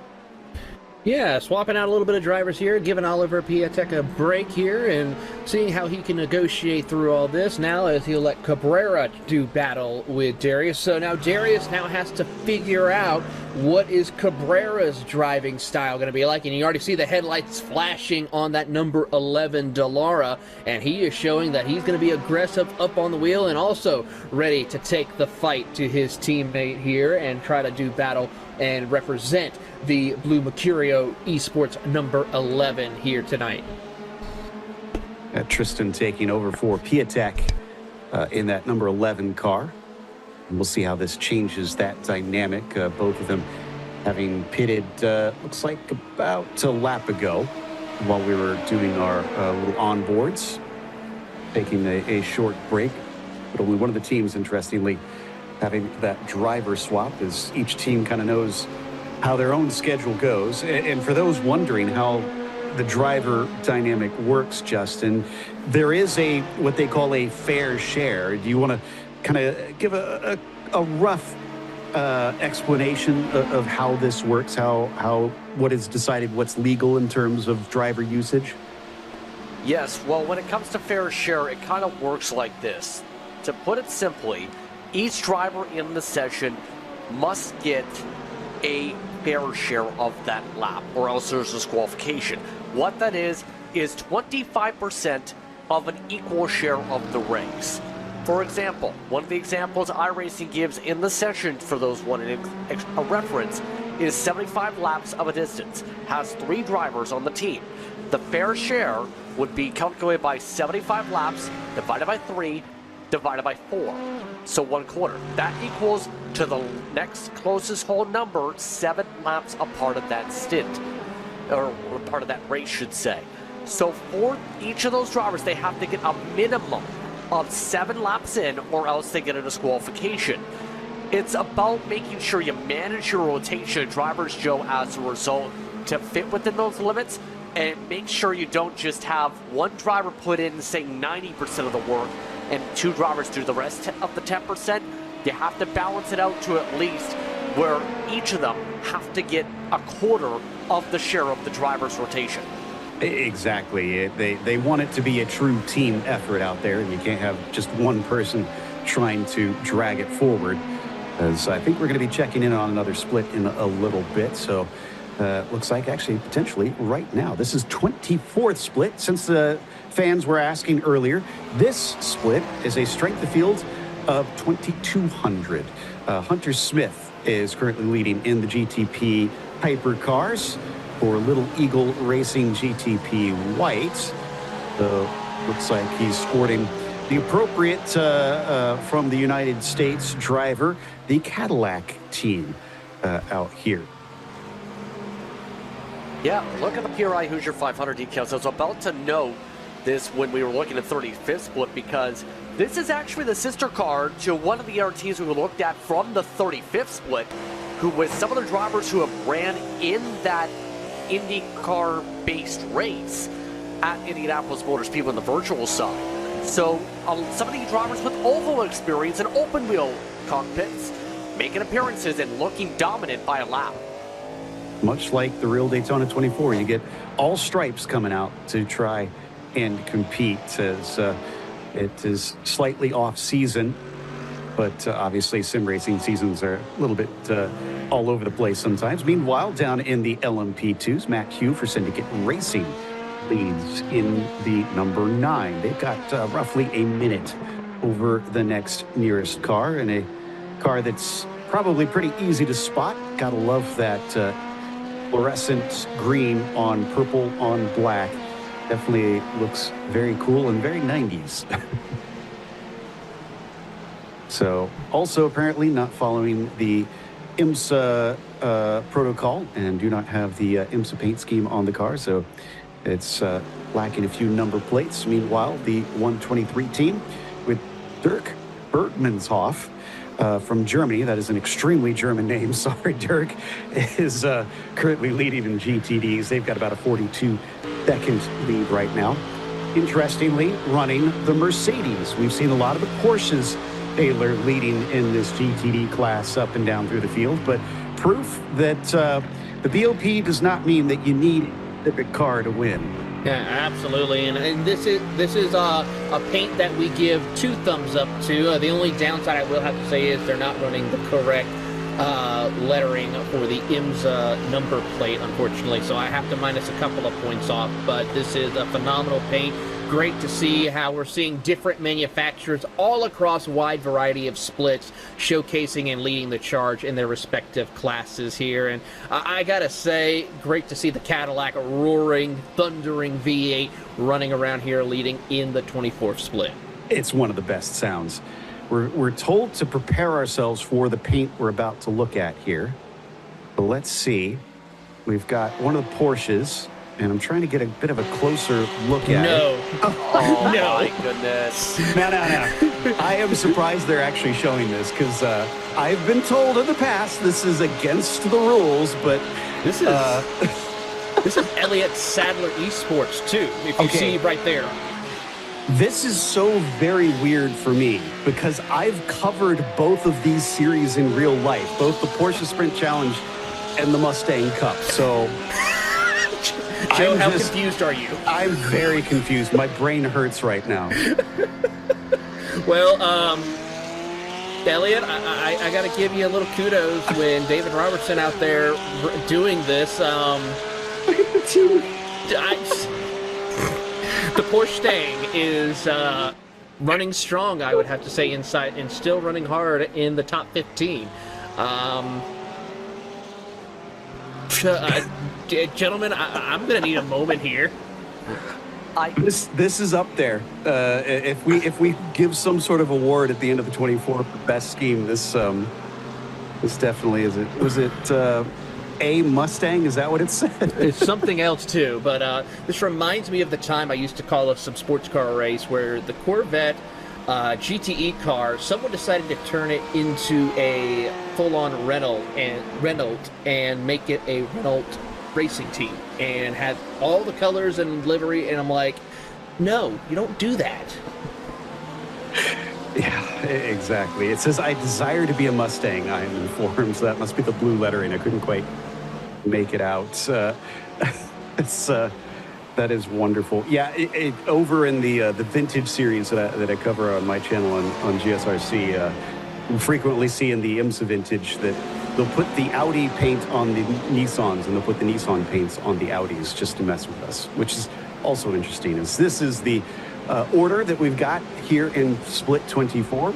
Yeah, swapping out a little bit of drivers here, giving Oliver Piatek a break here and seeing how he can negotiate through all this now as he'll let Cabrera do battle with Darius. So now Darius now has to figure out what is Cabrera's driving style going to be like. And you already see the headlights flashing on that number 11 Dallara, and he is showing that he's going to be aggressive up on the wheel and also ready to take the fight to his teammate here and try to do battle and represent the Blue Mercurio Esports number 11 here tonight. Tristan taking over for Piatek in that number 11 car. And we'll see how this changes that dynamic. Both of them having pitted, looks like about a lap ago while we were doing our little onboards, taking a short break. But only one of the teams, interestingly, having that driver swap, as each team kind of knows how their own schedule goes. And for those wondering how the driver dynamic works, Justin, there is what they call a fair share. Do you want to kind of give a rough explanation of how this works, what is decided, what's legal in terms of driver usage? Yes, well, when it comes to fair share, it kind of works like this. To put it simply, each driver in the session must get a fair share of that lap, or else there's disqualification. What that is 25% of an equal share of the race. For example, one of the examples iRacing gives in the session for those wanting a reference is 75 laps of a distance, has 3 drivers on the team. The fair share would be calculated by 75 laps divided by 3 divided by 4, so 1/4. That equals to the next closest whole number 7 laps apart of that stint, or part of that race, should say. So for each of those drivers, they have to get a minimum of 7 laps in, or else they get a disqualification. It's about making sure you manage your rotation of drivers, Joe, as a result, to fit within those limits, and make sure you don't just have one driver put in, say, 90% of the work, and 2 drivers do the rest of the 10%. You have to balance it out to at least where each of them have to get a quarter of the share of the driver's rotation. Exactly. They want it to be a true team effort out there, and you can't have just one person trying to drag it forward. As I think we're going to be checking in on another split in a little bit. So looks like actually potentially right now. This is 24th split. Since the fans were asking earlier, this split is a strength of field of 2,200. Hunter Smith is currently leading in the GTP Hyper cars for Little Eagle Racing GTP White. So looks like he's sporting the appropriate from the United States driver, the Cadillac team out here. Yeah, look at the PRI Hoosier 500 decals. I was about to note this when we were looking at 35th split, because this is actually the sister car to one of the other teams we looked at from the 35th split, who was some of the drivers who have ran in that IndyCar-based race at Indianapolis Motor Speedway on the virtual side. So some of these drivers with oval experience and open wheel cockpits making appearances and looking dominant by a lap. much like the real Daytona 24. You get all stripes coming out to try and compete, as it is slightly off season. But obviously, sim racing seasons are a little bit all over the place sometimes. Meanwhile, down in the LMP2s, Matt Hugh for Syndicate Racing leads in the number 9. They've got roughly a minute over the next nearest car, and a car that's probably pretty easy to spot. Gotta love that fluorescent green on purple on black. Definitely looks very cool and very 90s. So, also apparently not following the IMSA protocol and do not have the IMSA paint scheme on the car, so it's lacking a few number plates. Meanwhile, the 123 team with Dirk Bergmanshoff from Germany, that is an extremely German name, sorry Dirk, is currently leading in GTDs. They've got about a 42-second lead right now. Interestingly, running the Mercedes. We've seen a lot of the Porsches Taylor leading in this GTD class up and down through the field, but proof that the BOP does not mean that you need a specific car to win. Yeah, absolutely, and this is a paint that we give 2 thumbs up to. The only downside I will have to say is they're not running the correct lettering for the IMSA number plate, unfortunately, so I have to minus a couple of points off, but this is a phenomenal paint. Great to see how we're seeing different manufacturers all across a wide variety of splits showcasing and leading the charge in their respective classes here. And I gotta say, great to see the Cadillac roaring, thundering V8 running around here leading in the 24th split. It's one of the best sounds. We're told to prepare ourselves for the paint we're about to look at here. But let's see. We've got one of the Porsches, and I'm trying to get a bit of a closer look at it. Oh, No. my goodness. No. I am surprised they're actually showing this, because I've been told in the past this is against the rules, but This is this is Elliott Sadler Esports too, if you Okay. see right there. this is so very weird for me, because I've covered both of these series in real life, both the Porsche Sprint Challenge and the Mustang Cup. So Joe, how just- confused are you? I'm very confused. My brain hurts right now. Well, Elliot, I got to give you a little kudos when David Robertson out there doing this. The Porsche Stang is running strong, I would have to say, inside, and still running hard in the top 15. Gentlemen, I'm going to need a moment here. This is up there. If we give some sort of award at the end of the 24 for best scheme, this definitely is it. Was it a Mustang? Is that what it said? It's something else too, but this reminds me of the time I used to call some sports car race where the Corvette GTE car, someone decided to turn it into a full-on Renault and make it a Renault racing team and had all the colors and livery, and I'm like, no, you don't do that. Yeah, exactly. It says, I desire to be a Mustang, I am informed. So that must be the blue lettering. I couldn't quite make it out. That is wonderful. Yeah, over in the vintage series that I cover on my channel on GSRC, we frequently see in the IMSA vintage that they'll put the Audi paint on the Nissans and they'll put the Nissan paints on the Audis just to mess with us, which is also interesting. This is the order that we've got here in Split 24.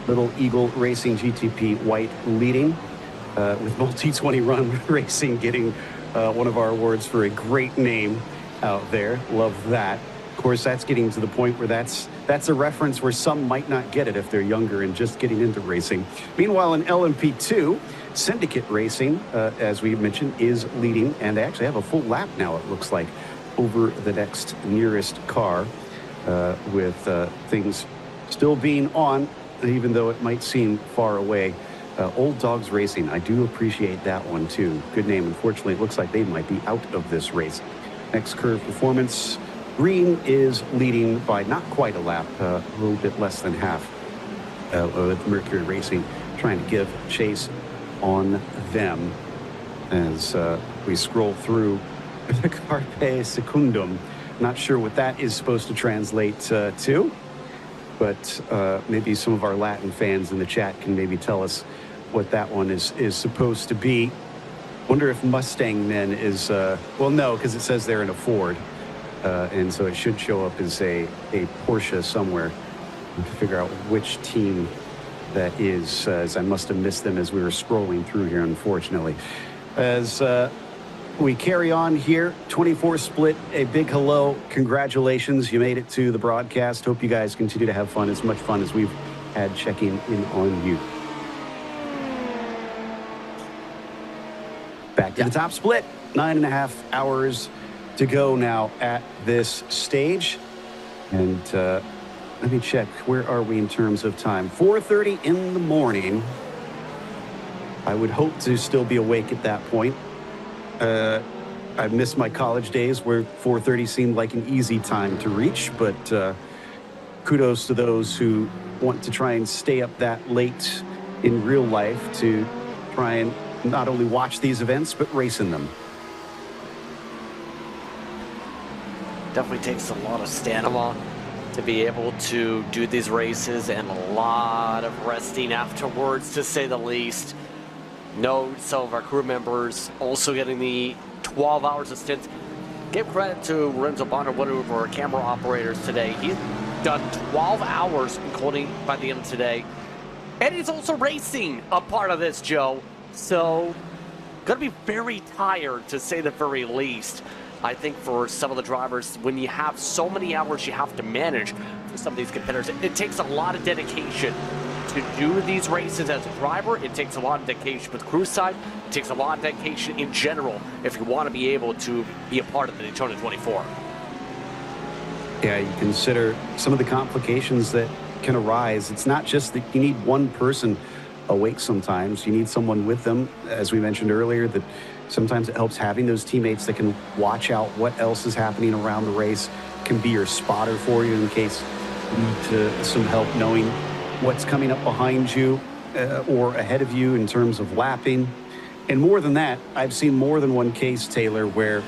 Little Eagle Racing GTP White leading, with Multi-20 Run Racing getting one of our awards for a great name out there. Love that. Of course, that's getting to the point where that's a reference where some might not get it if they're younger and just getting into racing. Meanwhile, in LMP2, Syndicate Racing, as we mentioned, is leading, and they actually have a full lap now, it looks like, over the next nearest car, with things still being on, even though it might seem far away. Old Dogs Racing, I do appreciate that one too. Good name. Unfortunately, it looks like they might be out of this race. Next Curve Performance, Green is leading by not quite a lap, a little bit less than half, with Mercury Racing trying to give chase on them. as we scroll through the Carpe Secundum. Not sure what that is supposed to translate to, but maybe some of our Latin fans in the chat can maybe tell us what that one is supposed to be. Wonder if Mustang then is, well, no, because it says they're in a Ford, and so it should show up as a Porsche somewhere. To figure out which team that is, as I must have missed them as we were scrolling through here, unfortunately. As we carry on here, 24 split, a big hello. Congratulations, you made it to the broadcast. Hope you guys continue to have fun, as much fun as we've had checking in on you. Back to the top split, 9.5 hours to go now at this stage. And let me check, where are we in terms of time? 4:30 in the morning. I would hope to still be awake at that point. I missed my college days where 4:30 seemed like an easy time to reach, but kudos to those who want to try and stay up that late in real life to try and not only watch these events, but race in them. Definitely takes a lot of stamina to be able to do these races, and a lot of resting afterwards, to say the least. Note some of our crew members also getting the 12 hours of stints. Give credit to Renzo Bonner, one of our camera operators today. He's done 12 hours, including by the end of today. And he's also racing a part of this, Joe. So, gonna be very tired, to say the very least. I think for some of the drivers, when you have so many hours you have to manage for some of these competitors, it takes a lot of dedication to do these races as a driver. It takes a lot of dedication with the crew side. It takes a lot of dedication in general if you want to be able to be a part of the Daytona 24. Yeah, you consider some of the complications that can arise. It's not just that you need one person awake sometimes. You need someone with them, as we mentioned earlier, that sometimes it helps having those teammates that can watch out what else is happening around the race, can be your spotter for you in case you need some help knowing what's coming up behind you or ahead of you in terms of lapping. And more than that, I've seen more than one case, Taylor, where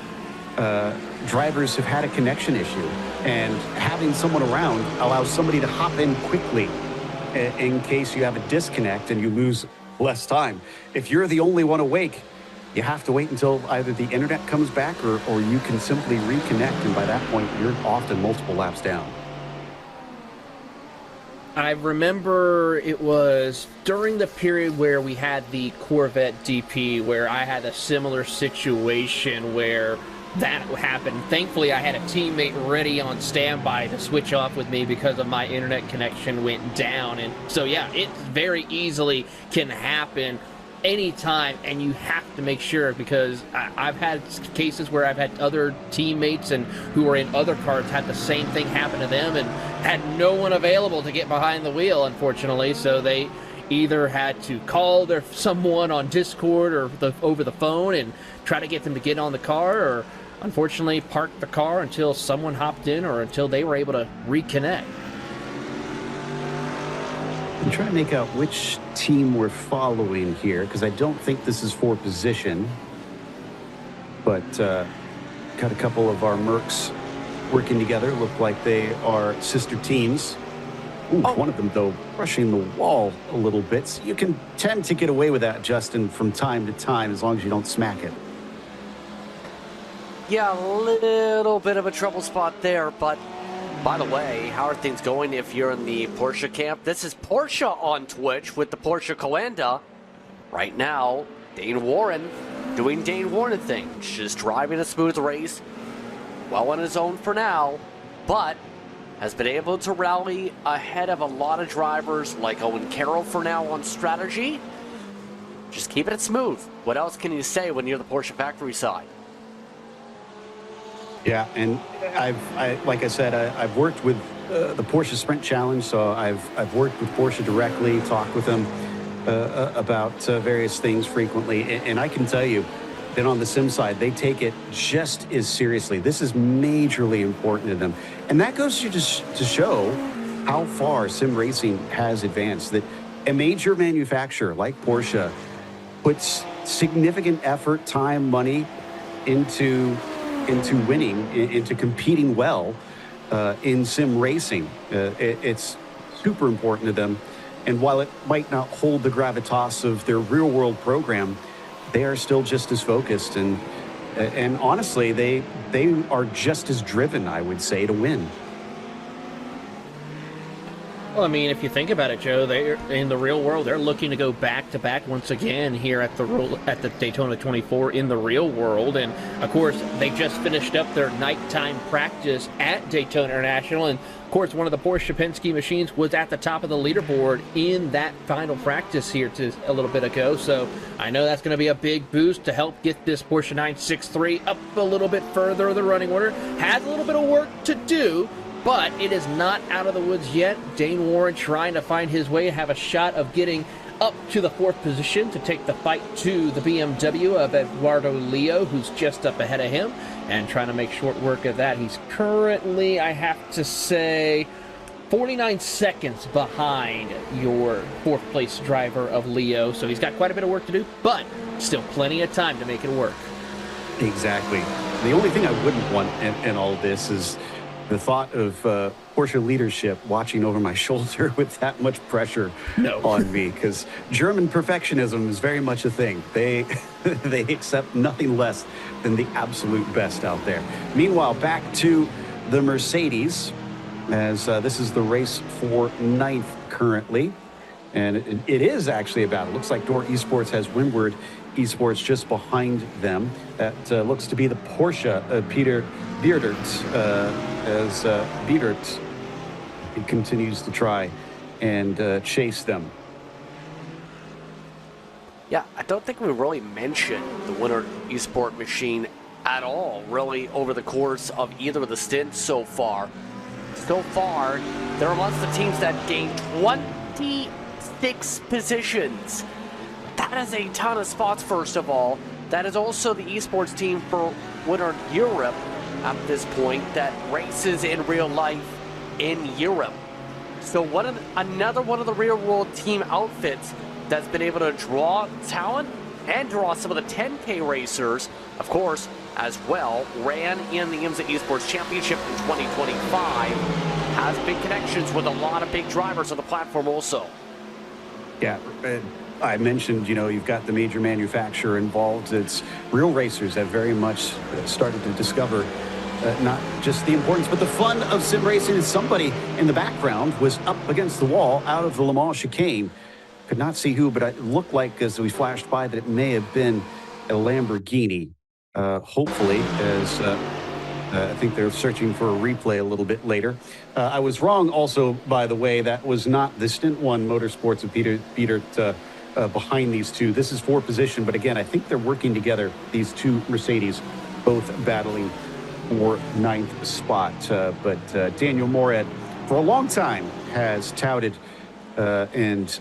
drivers have had a connection issue, and having someone around allows somebody to hop in quickly in case you have a disconnect and you lose less time. If you're the only one awake, you have to wait until either the internet comes back or you can simply reconnect, and by that point, you're often multiple laps down. I remember it was during the period where we had the Corvette DP, where I had a similar situation where that happened. Thankfully, I had a teammate ready on standby to switch off with me because of my internet connection went down. And so, yeah, it very easily can happen anytime, and you have to make sure, because I've had cases where I've had other teammates and who were in other cars had the same thing happen to them and had no one available to get behind the wheel, unfortunately. So they either had to call someone on Discord or over the phone and try to get them to get on the car, or unfortunately park the car until someone hopped in or until they were able to reconnect. I'm trying to make out which team we're following here, because I don't think this is for position, but got a couple of our Mercs working together. Look like they are sister teams. Ooh, one of them, though, brushing the wall a little bit. So you can tend to get away with that, Justin, from time to time, as long as you don't smack it. Yeah, a little bit of a trouble spot there, but by the way, how are things going if you're in the Porsche camp? This is Porsche on Twitch with the Porsche Calenda. Right now, Dane Warren doing Dane Warren things, just driving a smooth race, well on his own for now, but has been able to rally ahead of a lot of drivers like Owen Carroll for now on strategy. Just keeping it smooth. What else can you say when you're the Porsche factory side? Yeah, and like I said, I've worked with the Porsche Sprint Challenge, so I've worked with Porsche directly, talked with them about various things frequently, and I can tell you that on the sim side, they take it just as seriously. This is majorly important to them, and that goes to show how far sim racing has advanced. That a major manufacturer like Porsche puts significant effort, time, money into winning, into competing well in sim racing. It's super important to them. And while it might not hold the gravitas of their real world program, they are still just as focused. And honestly, they are just as driven, I would say, to win. Well, I mean, if you think about it, Joe, they're in the real world. They're looking to go back to back once again here at the Daytona 24 in the real world, and of course, they just finished up their nighttime practice at Daytona International, and of course, one of the Porsche Penske machines was at the top of the leaderboard in that final practice here a little bit ago. So I know that's going to be a big boost to help get this Porsche 963 up a little bit further in the running order. Has a little bit of work to do, but it is not out of the woods yet. Dane Warren trying to find his way, have a shot of getting up to the 4th position to take the fight to the BMW of Eduardo Leo, who's just up ahead of him, and trying to make short work of that. He's currently, I have to say, 49 seconds behind your 4th place driver of Leo, so he's got quite a bit of work to do, but still plenty of time to make it work. Exactly. The only thing I wouldn't want in all this is the thought of Porsche leadership watching over my shoulder with that much pressure on me, because German perfectionism is very much a thing. They accept nothing less than the absolute best out there. Meanwhile, back to the Mercedes, as this is the race for 9th currently, and it is actually a battle. Looks like Door Esports has Windward Esports just behind them. That looks to be the Porsche, Peter Beardert, as Beardert continues to try and chase them. Yeah, I don't think we really mentioned the Winter Esport machine at all, really, over the course of either of the stints so far. So far, there are lots of teams that gained 26 positions. That is a ton of spots, first of all. That is also the esports team for Winter Europe at this point that races in real life in Europe. So another one of the real world team outfits that's been able to draw talent and draw some of the 10K racers, of course, as well, ran in the IMSA Esports Championship in 2025, has big connections with a lot of big drivers on the platform also. Yeah, I mentioned, you've got the major manufacturer involved. It's real racers have very much started to discover not just the importance, but the fun of sim racing. As somebody in the background was up against the wall out of the Le Mans chicane. Could not see who, but it looked like as we flashed by that it may have been a Lamborghini. Hopefully, as I think they're searching for a replay a little bit later. I was wrong also, by the way. That was not the Stint 1 Motorsports of Peter behind these two. This is 4th position, but again, I think they're working together, these two Mercedes, both battling for 9th spot. But Daniel Morad, for a long time, has touted and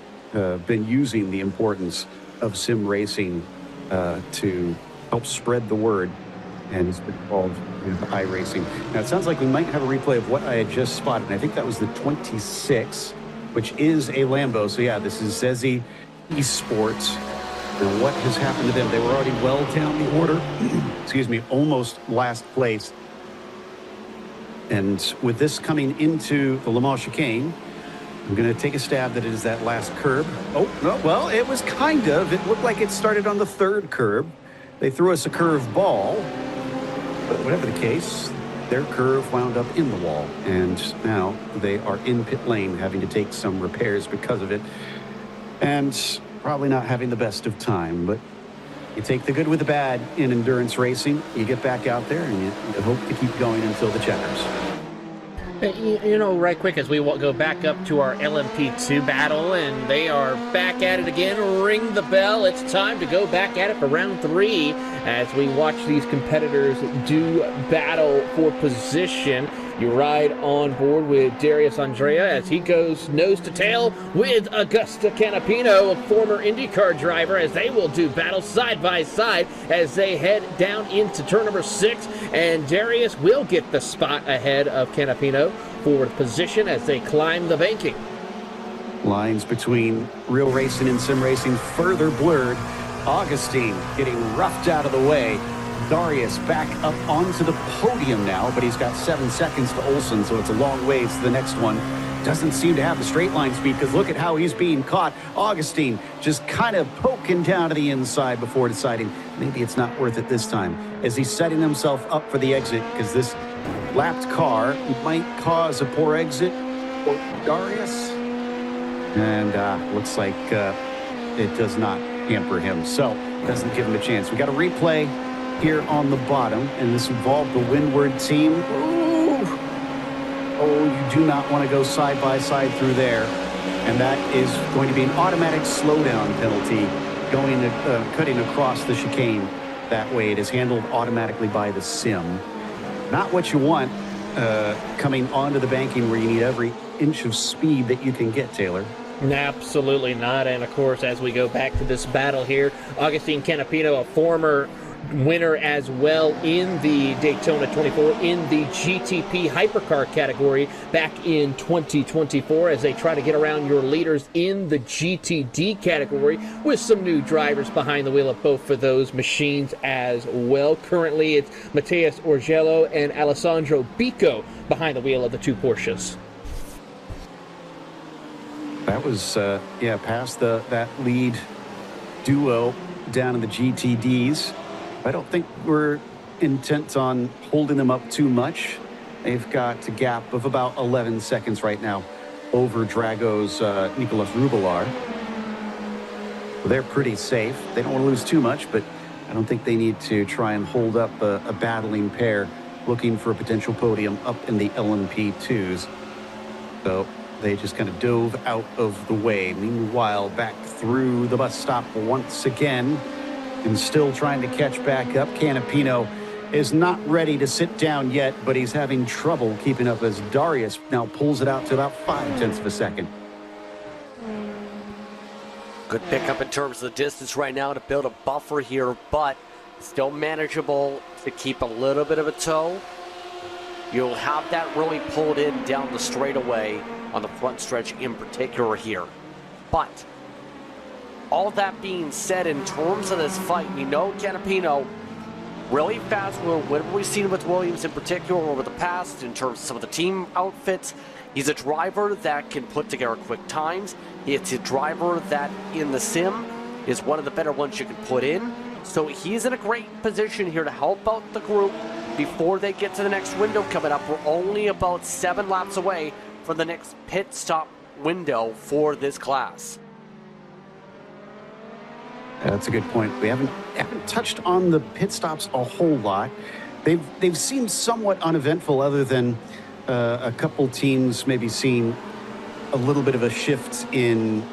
been using the importance of sim racing to help spread the word, and it's been involved with iRacing. Now, it sounds like we might have a replay of what I had just spotted, and I think that was the 26, which is a Lambo. So, yeah, this is Zezzy Esports. Now, what has happened to them? They were already well down the order. Excuse me, almost last place. And with this coming into the Le Mans chicane, I'm going to take a stab that it is that last curb. Oh, no, well, it was kind of. It looked like it started on the 3rd curb. They threw us a curve ball. But whatever the case, their curve wound up in the wall. And now they are in pit lane, having to take some repairs because of it. And probably not having the best of time. But you take the good with the bad in endurance racing. You get back out there and you hope to keep going until the checkers. Right quick, as we go back up to our LMP2 battle, and they are back at it again. Ring the bell. It's time to go back at it for round 3 as we watch these competitors do battle for position. You ride on board with Darius Andrea as he goes nose to tail with Augusta Canapino, a former IndyCar driver, as they will do battle side by side as they head down into turn number 6. And Darius will get the spot ahead of Canapino for position as they climb the banking. Lines between real racing and sim racing further blurred Augustine getting roughed out of the way. Darius back up onto the podium now, but he's got 7 seconds to Olsen, so it's a long ways to the next one. Doesn't seem to have the straight line speed because look at how he's being caught. Augustine just kind of poking down to the inside before deciding maybe it's not worth it this time, as he's setting himself up for the exit because this lapped car might cause a poor exit for Darius. And looks like it does not hamper him, so doesn't give him a chance. We got a replay here on the bottom, and this involved the windward team. Ooh. Oh, you do not want to go side by side through there, and that is going to be an automatic slowdown penalty going cutting across the chicane. That way it is handled automatically by the sim. Not what you want coming onto the banking where you need every inch of speed that you can get, Taylor. Absolutely not. And of course, as we go back to this battle here, Augustine Canapino, a former winner as well in the Daytona 24 in the GTP hypercar category back in 2024, as they try to get around your leaders in the GTD category with some new drivers behind the wheel of both of those machines as well. Currently, it's Mateus Orgello and Alessandro Bico behind the wheel of the two Porsches. That was, past that lead duo down in the GTDs. I don't think we're intent on holding them up too much. They've got a gap of about 11 seconds right now over Drago's Nicolas Rubilar. Well, they're pretty safe. They don't want to lose too much, but I don't think they need to try and hold up a battling pair looking for a potential podium up in the LMP2s. So they just kind of dove out of the way. Meanwhile, back through the bus stop once again, and still trying to catch back up. Canapino is not ready to sit down yet, but he's having trouble keeping up as Darius now pulls it out to about 0.5 of a second. Good pickup in terms of the distance right now to build a buffer here, but still manageable to keep a little bit of a toe. You'll have that really pulled in down the straightaway on the front stretch in particular here. But all that being said, in terms of this fight, we know Canapino really fast. What have we seen with Williams in particular over the past in terms of some of the team outfits? He's a driver that can put together quick times. It's a driver that in the sim is one of the better ones you can put in. So he's in a great position here to help out the group before they get to the next window coming up. We're only about 7 laps away from the next pit stop window for this class. That's a good point. We haven't touched on the pit stops a whole lot. They've seemed somewhat uneventful, other than a couple teams maybe seeing a little bit of a shift in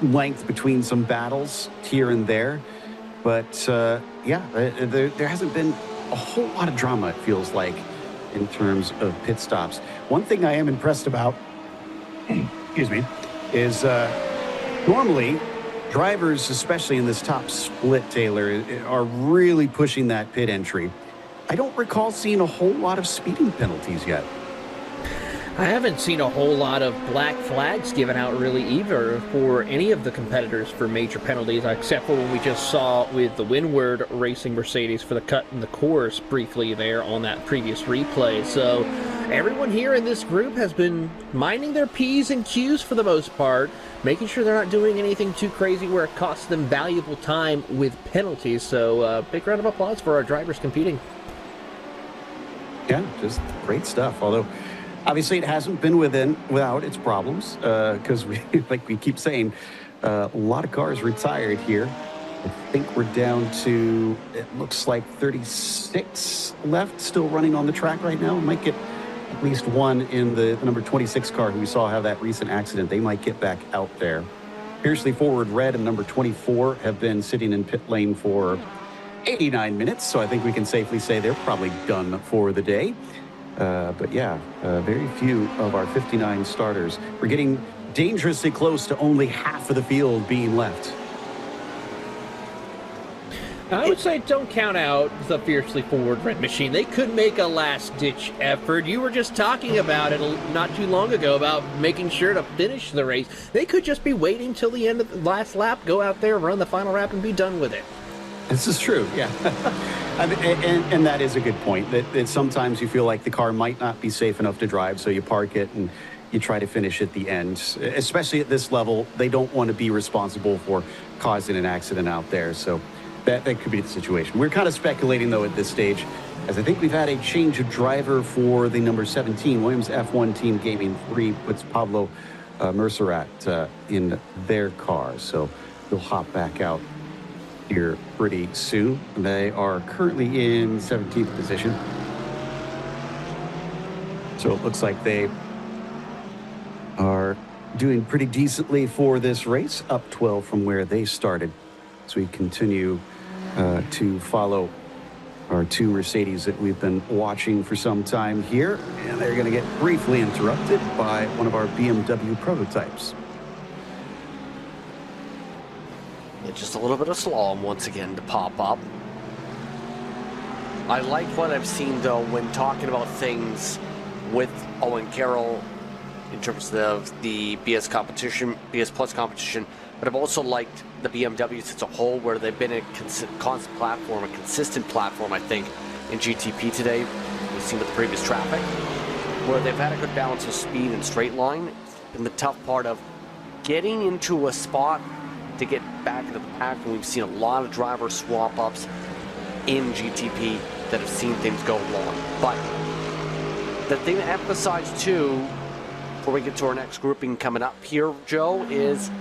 length between some battles here and there. But there hasn't been a whole lot of drama, it feels like, in terms of pit stops. One thing I am impressed about, excuse me, is normally drivers, especially in this top split, Taylor, are really pushing that pit entry. I don't recall seeing a whole lot of speeding penalties yet. I haven't seen a whole lot of black flags given out really either for any of the competitors for major penalties, except for when we just saw with the Windward Racing Mercedes for the cut in the course briefly there on that previous replay. So everyone here in this group has been minding their P's and Q's for the most part, making sure they're not doing anything too crazy where it costs them valuable time with penalties. So big round of applause for our drivers competing. Yeah, just great stuff. Although, obviously, it hasn't been without its problems, because like we keep saying, a lot of cars retired here. I think we're down to, it looks like 36 left, still running on the track right now. We might get at least one in the number 26 car who we saw have that recent accident. They might get back out there. Fiercely Forward Red and number 24 have been sitting in pit lane for 89 minutes, so I think we can safely say they're probably done for the day. But yeah, very few of our 59 starters. We're getting dangerously close to only half of the field being left. I would say don't count out the fiercely forward red machine. They could make a last-ditch effort. You were just talking about it not too long ago about making sure to finish the race. They could just be waiting till the end of the last lap, go out there, run the final lap, and be done with it. This is true, yeah. I mean, and that is a good point, that sometimes you feel like the car might not be safe enough to drive, so you park it and you try to finish at the end. Especially at this level, they don't want to be responsible for causing an accident out there, so that could be the situation. We're kind of speculating, though, at this stage, as I think we've had a change of driver for the number 17. Williams F1 Team Gaming 3 puts Pablo Mercerat in their car, so he'll hop back out here pretty soon. They are currently in 17th position. So it looks like they are doing pretty decently for this race, up 12 from where they started. So we continue to follow our two Mercedes that we've been watching for some time here, and they're going to get briefly interrupted by one of our BMW prototypes. Just a little bit of slalom once again to pop up. I like what I've seen, though, when talking about things with Owen Carroll in terms of the BS Plus competition, but I've also liked the BMWs as a whole, where they've been a constant platform, a consistent platform, I think, in GTP today. We've seen with the previous traffic, where they've had a good balance of speed and straight line, and the tough part of getting into a spot to get back into the pack. And we've seen a lot of driver swap ups in GTP that have seen things go wrong. But the thing to emphasize too, before we get to our next grouping coming up here, Joe, is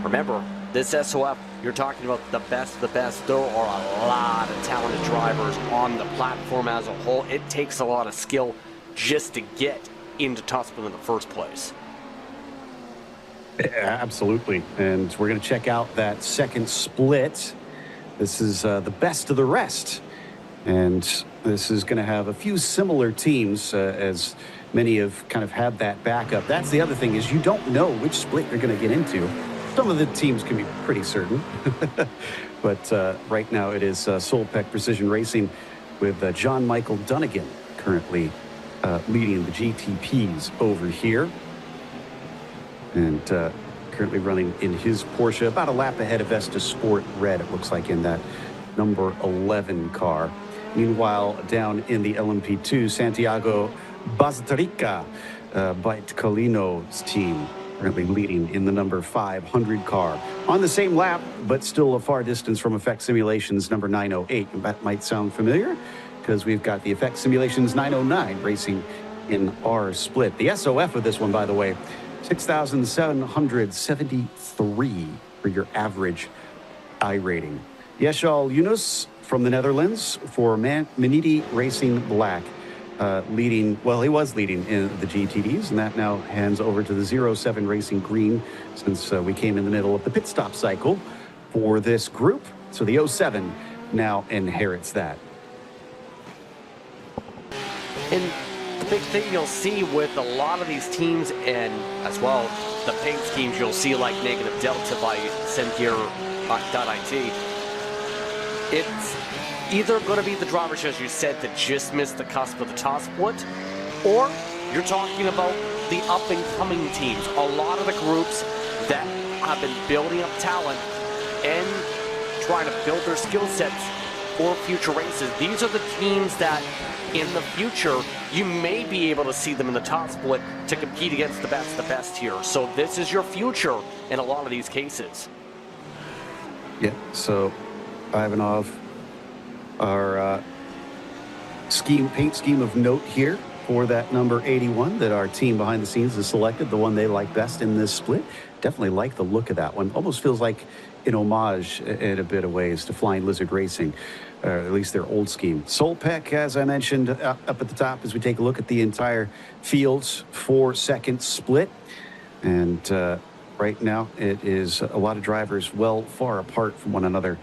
remember, this SOF, you're talking about the best of the best. There are a lot of talented drivers on the platform as a whole. It takes a lot of skill just to get into top spin in the first place. Yeah, absolutely. And we're going to check out that second split. This is the best of the rest. And this is going to have a few similar teams, as many have kind of had that backup. That's the other thing, is you don't know which split you're going to get into. Some of the teams can be pretty certain. But right now it is Solpec Precision Racing with John Michael Dunnigan currently leading the GTPs over here. And currently running in his Porsche, about a lap ahead of Vesta Sport Red, it looks like, in that number 11 car. Meanwhile, down in the LMP2, Santiago Bazatrica, Bite Colino's team, currently leading in the number 500 car. On the same lap, but still a far distance from Effect Simulations number 908. And that might sound familiar, because we've got the Effect Simulations 909 racing in our split. The SOF of this one, by the way, 6,773 for your average I rating. Yeshal Yunus from the Netherlands for Maniti Racing Black, leading, well, he was leading in the GTDs, and that now hands over to the 07 Racing Green, since we came in the middle of the pit stop cycle for this group. So the 07 now inherits that. And the big thing you'll see with a lot of these teams, and as well the paint schemes you'll see, like Negative Delta by Sengear.it, it's either going to be the drivers, as you said, that just missed the cusp of the top split, or you're talking about the up-and-coming teams. A lot of the groups that have been building up talent and trying to build their skill sets for future races. These are the teams that in the future you may be able to see them in the top split to compete against the best here. So this is your future in a lot of these cases. Yeah, so Ivanov, our paint scheme of note here for that number 81 that our team behind the scenes has selected, the one they like best in this split. Definitely like the look of that one. Almost feels like an homage in a bit of ways to Flying Lizard Racing, at least their old scheme. Solpec, as I mentioned, up at the top as we take a look at the entire fields for second split. And right now it is a lot of drivers well far apart from one another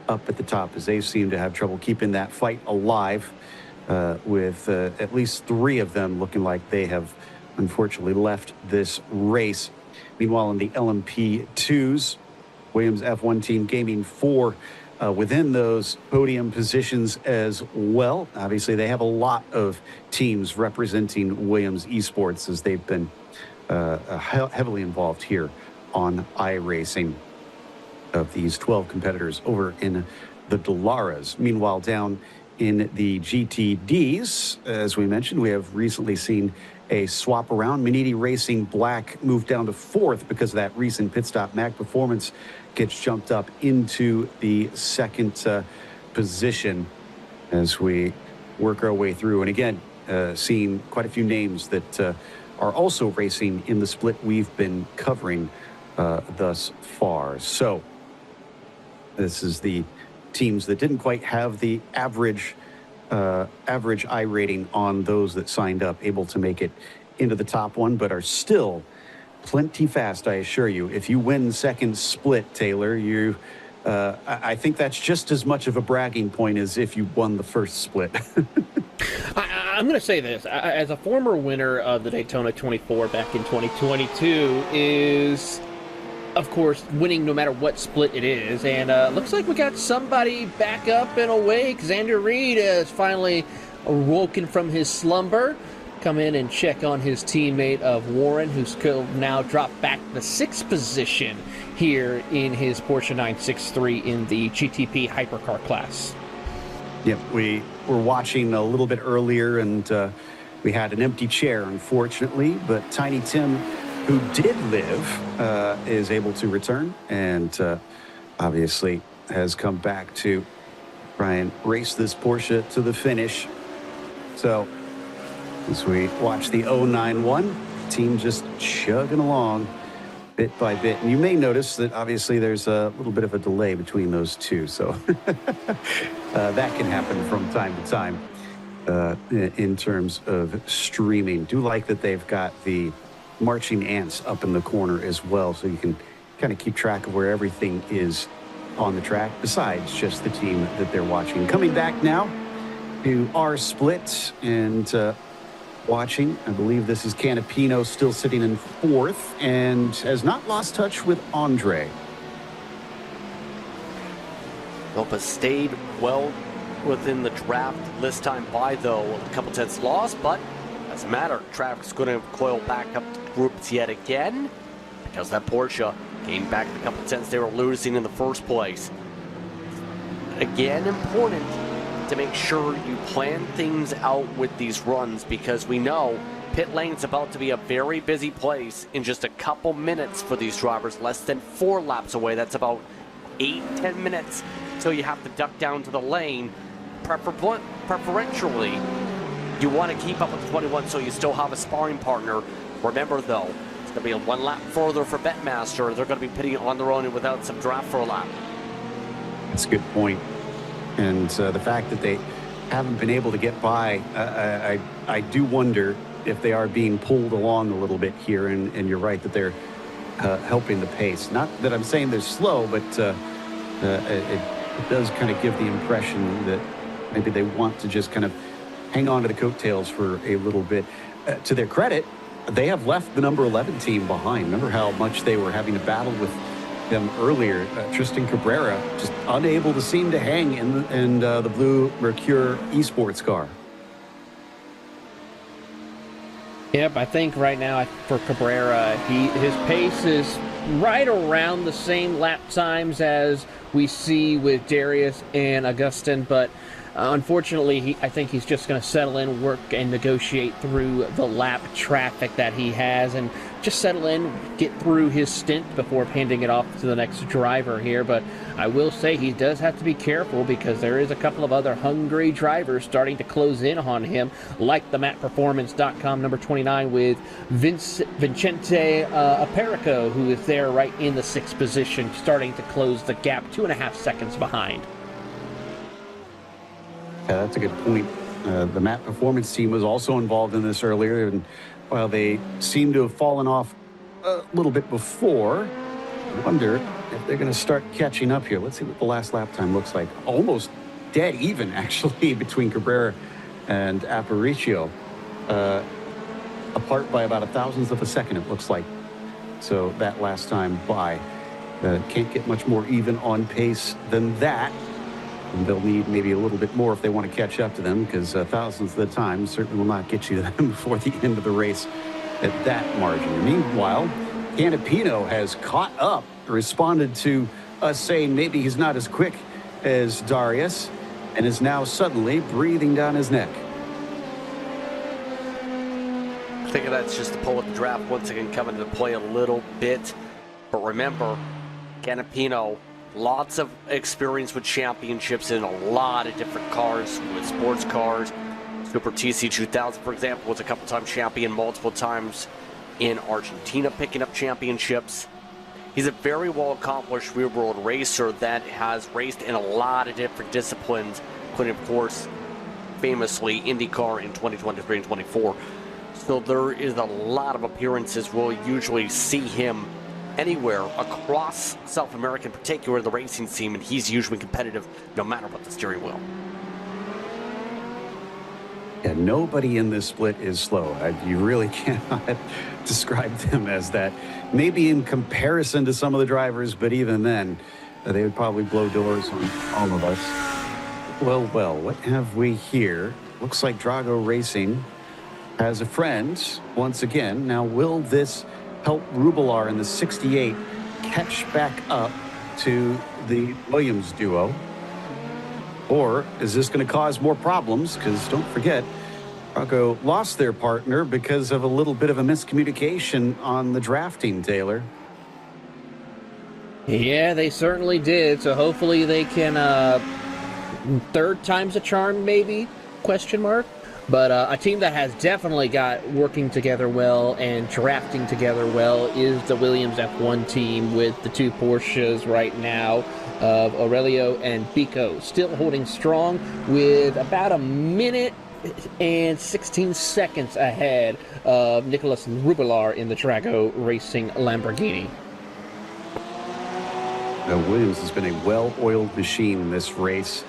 up at the top, as they seem to have trouble keeping that fight alive, with at least three of them looking like they have unfortunately left this race. Meanwhile, in the LMP2s, Williams F1 Team Gaming 4 within those podium positions as well. Obviously, they have a lot of teams representing Williams Esports as they've been heavily involved here on iRacing. Of these 12 competitors over in the Dolaras. Meanwhile, down in the GTDs, as we mentioned, we have recently seen a swap around. Maniti Racing Black moved down to 4th because of that recent pit stop. Mac Performance gets jumped up into the 2nd position as we work our way through. And again, seeing quite a few names that are also racing in the split we've been covering thus far. So this is the teams that didn't quite have the average I rating on those that signed up, able to make it into the top one, but are still plenty fast, I assure you. If you win second split, Taylor, I think that's just as much of a bragging point as if you won the first split. I'm going to say this. As a former winner of the Daytona 24 back in 2022 is, of course, winning no matter what split it is. And looks like we got somebody back up and awake. Xander Reed has finally awoken from his slumber. Come in and check on his teammate of Warren, who's now dropped back to the 6th position here in his Porsche 963 in the GTP hypercar class. Yep, we were watching a little bit earlier, and we had an empty chair, unfortunately, but Tiny Tim, who did live, is able to return and obviously has come back to try and race this Porsche to the finish. So as we watch the 091 team just chugging along bit by bit. And you may notice that obviously there's a little bit of a delay between those two. So that can happen from time to time in terms of streaming. Do like that they've got the marching ants up in the corner as well, so you can kind of keep track of where everything is on the track besides just the team that they're watching. Coming back now to our split and watching, I believe this is Canapino still sitting in 4th and has not lost touch with Andre. Nope, has stayed well within the draft list time by, though. A couple tenths lost, but doesn't matter. Traffic's going to coil back up to groups yet again because that Porsche gained back the couple tenths they were losing in the first place. Again, important to make sure you plan things out with these runs, because we know pit lane's about to be a very busy place in just a couple minutes for these drivers. Less than 4 laps away. That's about 8-10 minutes till you have to duck down to the lane. Preferentially, you want to keep up with the 21 so you still have a sparring partner. Remember, though, it's going to be a 1 lap further for Betmaster. They're going to be pitting on their own and without some draft for a lap. That's a good point. And the fact that they haven't been able to get by, I do wonder if they are being pulled along a little bit here. And you're right that they're helping the pace. Not that I'm saying they're slow, but it does kind of give the impression that maybe they want to just kind of hang on to the coattails for a little bit. To their credit, they have left the number 11 team behind. Remember how much they were having to battle with them earlier. Tristan Cabrera just unable to seem to hang in the blue Mercure esports car. Yep, I think right now for Cabrera, his pace is right around the same lap times as we see with Darius and Augustin, but unfortunately, I think he's just going to settle in, work, and negotiate through the lap traffic that he has, and just settle in, get through his stint before handing it off to the next driver here. But I will say he does have to be careful, because there is a couple of other hungry drivers starting to close in on him, like the MapPerformance.com number 29 with Vincente Aperico, who is there right in the 6th position, starting to close the gap 2.5 seconds behind. Yeah, that's a good point. The Map Performance team was also involved in this earlier, and while they seem to have fallen off a little bit before, I wonder if they're going to start catching up here. Let's see what the last lap time looks like. Almost dead even, actually, between Cabrera and Aparicio. Apart by about 1,000th of a second, it looks like. So that last time by. Can't get much more even on pace than that. And they'll need maybe a little bit more if they want to catch up to them, because thousands of the time certainly will not get you to them before the end of the race at that margin. Meanwhile, Canapino has caught up, responded to us saying maybe he's not as quick as Darius, and is now suddenly breathing down his neck. I think that's just the pull with the draft once again coming into play a little bit. But remember, Canapino, lots of experience with championships in a lot of different cars, with sports cars. Super TC 2000, for example, was a couple-time champion, multiple times in Argentina picking up championships. He's a very well-accomplished real-world racer that has raced in a lot of different disciplines, including, of course, famously IndyCar in 2023 and 24. So there is a lot of appearances. We'll usually see him anywhere across South America, in particular the racing scene, and he's usually competitive no matter what the steering wheel. Yeah, nobody in this split is slow. You really cannot describe them as that. Maybe in comparison to some of the drivers, but even then, they would probably blow doors on all of us. Well, what have we here? Looks like Drago Racing has a friend once again. Now, will this help Rubilar in the 68 catch back up to the Williams duo? Or is this going to cause more problems? Because don't forget, Drago lost their partner because of a little bit of a miscommunication on the drafting, Taylor. Yeah, they certainly did. So hopefully they can, third time's a charm, maybe? Question mark. But a team that has definitely got working together well and drafting together well is the Williams F1 team, with the two Porsches right now of Aurelio and Pico still holding strong, with about a minute and 16 seconds ahead of Nicolas Rubilar in the Drago Racing Lamborghini. Williams has been a well-oiled machine in this race,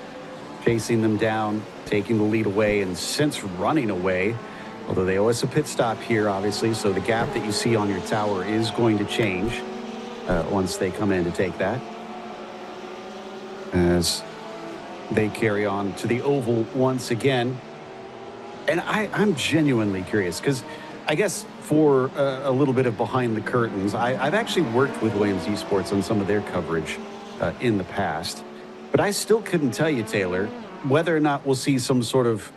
chasing them down, taking the lead away, and since running away, although they owe us a pit stop here, obviously, so the gap that you see on your tower is going to change once they come in to take that, as they carry on to the oval once again. And I'm genuinely curious, because I guess for a little bit of behind the curtains, I've actually worked with Williams Esports on some of their coverage in the past. But I still couldn't tell you, Taylor, whether or not we'll see some sort of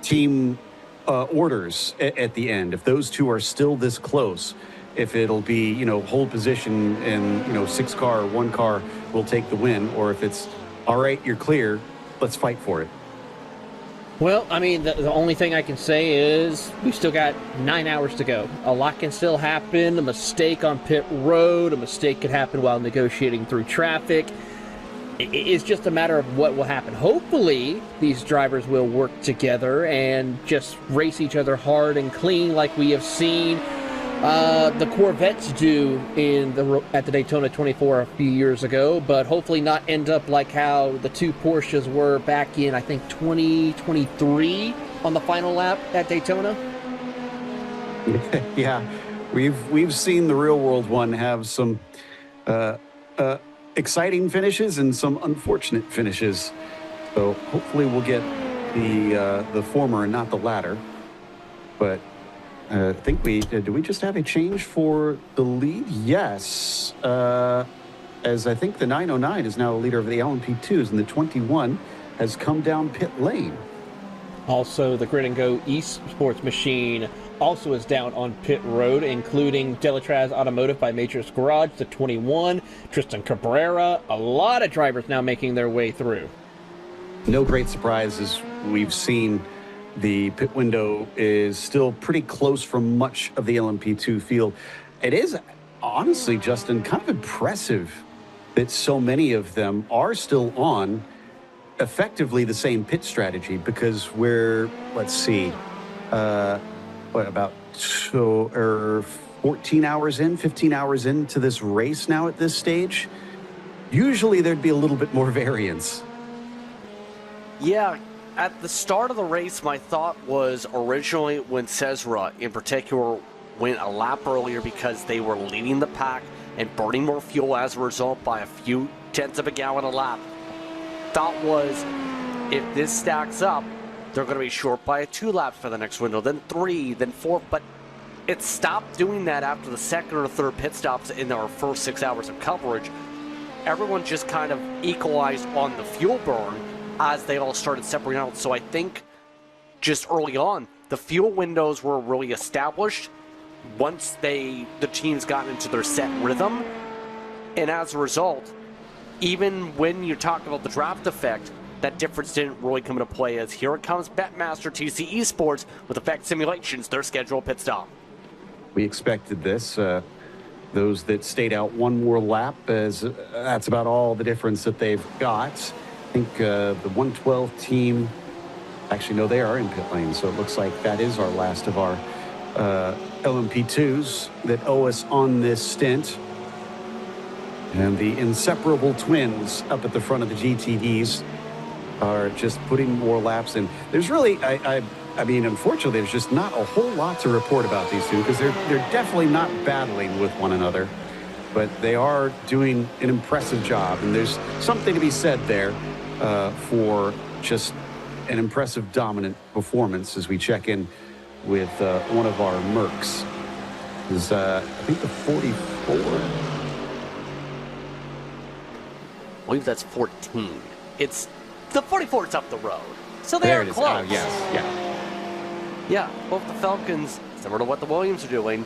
team orders at the end. If those two are still this close, if it'll be, hold position and, 6 car, 1 car will take the win, or if it's, all right, you're clear, let's fight for it. Well, I mean, the only thing I can say is we've still got 9 hours to go. A lot can still happen. A mistake on pit road, a mistake could happen while negotiating through traffic. It's just a matter of what will happen. Hopefully, these drivers will work together and just race each other hard and clean, like we have seen the Corvettes do at the Daytona 24 a few years ago, but hopefully not end up like how the two Porsches were back in, I think, 2023 on the final lap at Daytona. Yeah, we've seen the real world one have some exciting finishes and some unfortunate finishes. So hopefully we'll get the former and not the latter. But I think did we just have a change for the lead? Yes, as I think the 909 is now a leader of the LMP2s, and the 21 has come down pit lane. Also, the Grid and Go eSports machine also is down on pit road, including Delatraz Automotive by Matrix Garage, the 21, Tristan Cabrera. A lot of drivers now making their way through. No great surprises. We've seen the pit window is still pretty close for much of the LMP2 field. It is honestly, Justin, kind of impressive that so many of them are still on effectively the same pit strategy, because we're, let's see, about 14 hours in, 15 hours into this race now at this stage. Usually there'd be a little bit more variance. Yeah, at the start of the race, my thought was originally when Cesra in particular went a lap earlier because they were leading the pack and burning more fuel as a result by a few tenths of a gallon a lap. Thought was, if this stacks up, they're going to be short by 2 laps for the next window, then 3, then 4, but it stopped doing that after the second or third pit stops in our first 6 hours of coverage. Everyone just kind of equalized on the fuel burn as they all started separating out. So I think just early on, the fuel windows were really established once the teams got into their set rhythm. And as a result, even when you talk about the draft effect, that difference didn't really come into play, as here it comes Betmaster TC Esports with Effect Simulations, their scheduled pit stop. We expected this. Those that stayed out one more lap, as that's about all the difference that they've got. I think the 112 team, actually, no, they are in pit lane, so it looks like that is our last of our LMP2s that owe us on this stint. And the inseparable twins up at the front of the GTDs are just putting more laps in. There's really, I mean, unfortunately, there's just not a whole lot to report about these two, because they're definitely not battling with one another, but they are doing an impressive job. And there's something to be said there for just an impressive dominant performance as we check in with one of our Mercs. Is I think the 44. I believe that's 14. It's the 44's up the road, so they There are it is. close. Yes, yeah. Yeah, both the Falcons, similar to what the Williams are doing,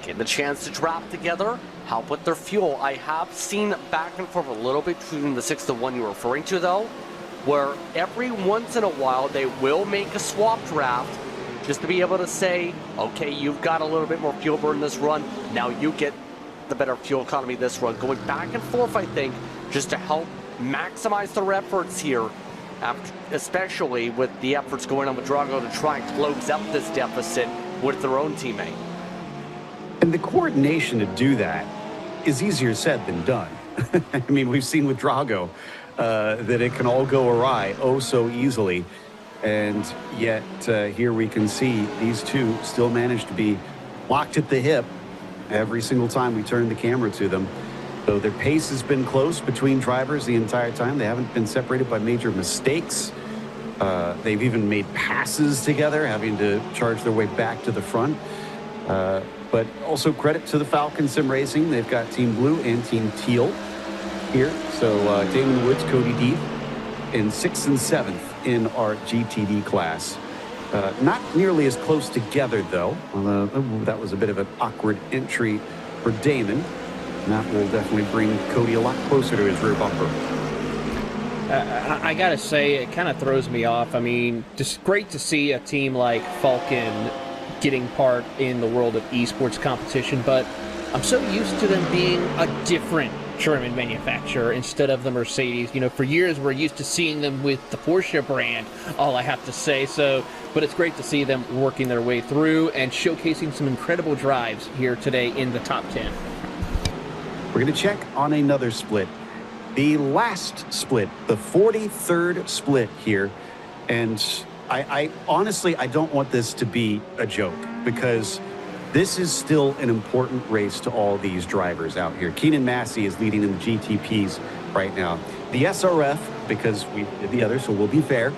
getting the chance to drop together, help with their fuel. I have seen back and forth a little bit between the 6-1 you're referring to, though, where every once in a while they will make a swap draft just to be able to say, okay, you've got a little bit more fuel burn this run, now you get the better fuel economy this run. Going back and forth, I think, just to help maximize their efforts here, especially with the efforts going on with Drago to try and close up this deficit with their own teammate. And the coordination to do that is easier said than done. I mean, we've seen with Drago that it can all go awry oh so easily. And yet here we can see these two still manage to be locked at the hip every single time we turn the camera to them. So their pace has been close between drivers the entire time. They haven't been separated by major mistakes. They've even made passes together, having to charge their way back to the front. But also credit to the Falcon Sim Racing. They've got Team Blue and Team Teal here. So Damon Woods, Cody Deep in 6th and 7th in our GTD class. Not nearly as close together, though. That was a bit of an awkward entry for Damon. And that will definitely bring Cody a lot closer to his rear bumper. I gotta say, it kind of throws me off. I mean, just great to see a team like Falcon getting part in the world of esports competition, but I'm so used to them being a different German manufacturer instead of the Mercedes. You know, for years we're used to seeing them with the Porsche brand, all I have to say. So, but it's great to see them working their way through and showcasing some incredible drives here today in the top 10. We're going to check on another split. The last split, the 43rd split here. And I honestly, I don't want this to be a joke, because this is still an important race to all these drivers out here. Keenan Massey is leading in the GTPs right now. The SRF, because we did the other, so we'll be fair,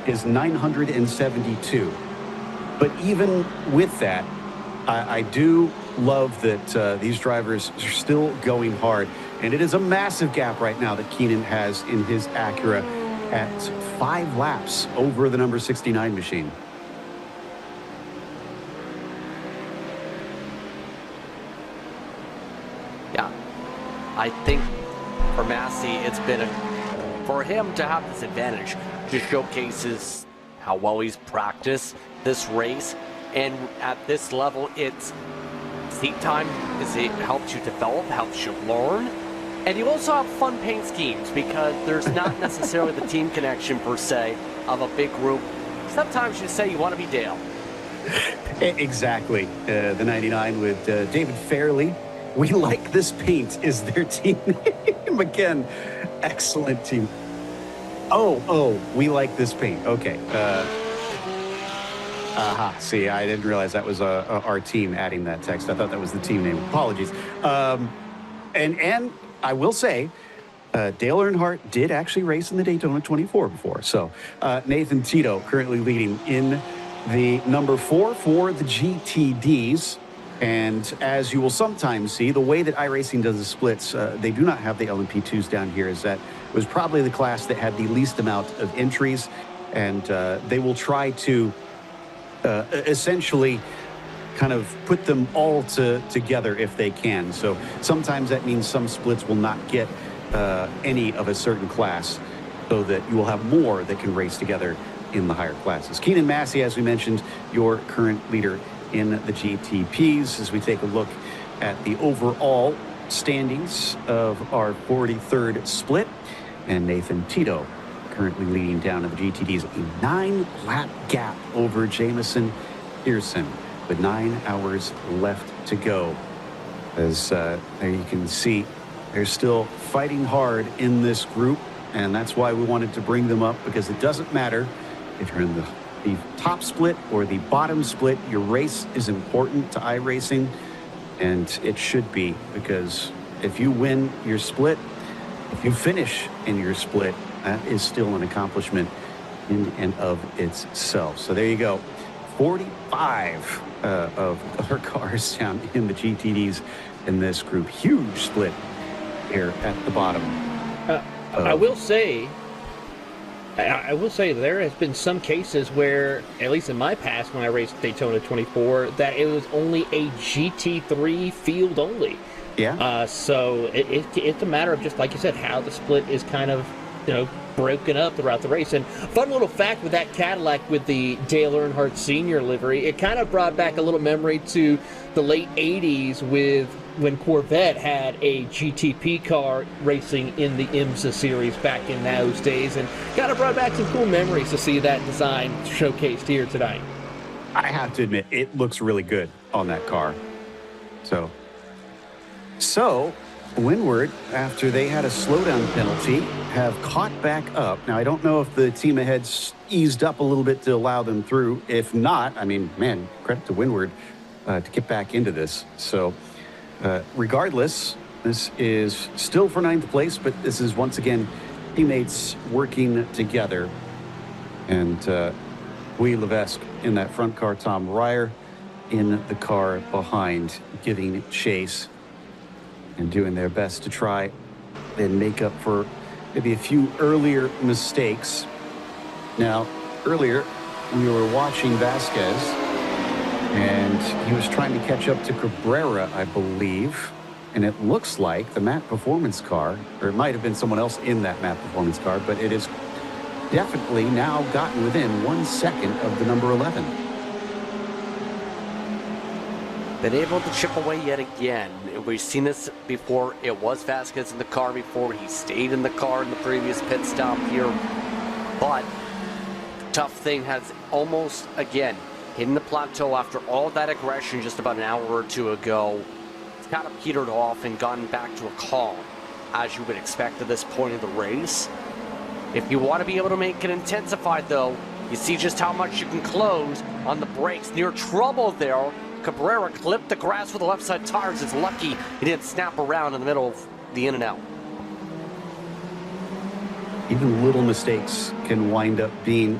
is 972. But even with that, I do love that these drivers are still going hard. And it is a massive gap right now that Keenan has in his Acura at 5 laps over the number 69 machine. Yeah, I think for Massey, it's been for him to have this advantage just showcases how well he's practiced this race. And at this level, it's seat time, it helps you develop, helps you learn. And you also have fun paint schemes, because there's not necessarily the team connection per se of a big group. Sometimes you say you want to be Dale. Exactly. The 99 with David Fairley. We like this paint is their team name. Again, excellent team. Oh, we like this paint. Okay. See, I didn't realize that was our team adding that text. I thought that was the team name. Apologies. And I will say, Dale Earnhardt did actually race in the Daytona 24 before. So Nathan Tito currently leading in the number 4 for the GTDs. And as you will sometimes see, the way that iRacing does the splits, they do not have the LMP2s down here, is that it was probably the class that had the least amount of entries. And they will try to essentially kind of put them all together if they can. So sometimes that means some splits will not get any of a certain class, so that you will have more that can race together in the higher classes. Keenan Massey, as we mentioned, your current leader in the GTPs, as we take a look at the overall standings of our 43rd split. And Nathan Tito currently leading down in the GTDs, a 9-lap gap over Jamison Pearson with 9 hours left to go. As there you can see, they're still fighting hard in this group, and that's why we wanted to bring them up, because it doesn't matter if you're in the top split or the bottom split. Your race is important to iRacing, and it should be, because if you win your split, if you finish in your split, that is still an accomplishment in and of itself. So there you go. 45 of other cars down in the GTDs in this group. Huge split here at the bottom. I will say there has been some cases where, at least in my past when I raced Daytona 24, that it was only a GT3 field only. Yeah. So it's a matter of, just like you said, how the split is kind of, broken up throughout the race. And fun little fact with that Cadillac with the Dale Earnhardt Sr. livery, it kind of brought back a little memory to the late 80s when Corvette had a GTP car racing in the IMSA series back in those days, and kind of brought back some cool memories to see that design showcased here tonight. I have to admit, it looks really good on that car. So Windward, after they had a slowdown penalty, have caught back up. Now, I don't know if the team ahead's eased up a little bit to allow them through. If not, I mean, man, credit to Windward to get back into this. So regardless, this is still for 9th place, but this is once again teammates working together. And Guy Levesque in that front car, Tom Ryer in the car behind, giving chase and doing their best to try and make up for maybe a few earlier mistakes. Now, earlier we were watching Vasquez, and he was trying to catch up to Cabrera, I believe. And it looks like the Matt Performance car, or it might have been someone else in that Matt Performance car, but it has definitely now gotten within 1 second of the number 11. Been able to chip away yet again. We've seen this before. It was Vasquez in the car before. He stayed in the car in the previous pit stop here. But the tough thing has almost, again, hitting the plateau after all that aggression just about an hour or two ago. It's kind of petered off and gotten back to a calm, as you would expect at this point of the race. If you want to be able to make it intensified, though, you see just how much you can close on the brakes. Near trouble there. Cabrera clipped the grass with the left side tires. It's lucky he didn't snap around in the middle of the in and out. Even little mistakes can wind up being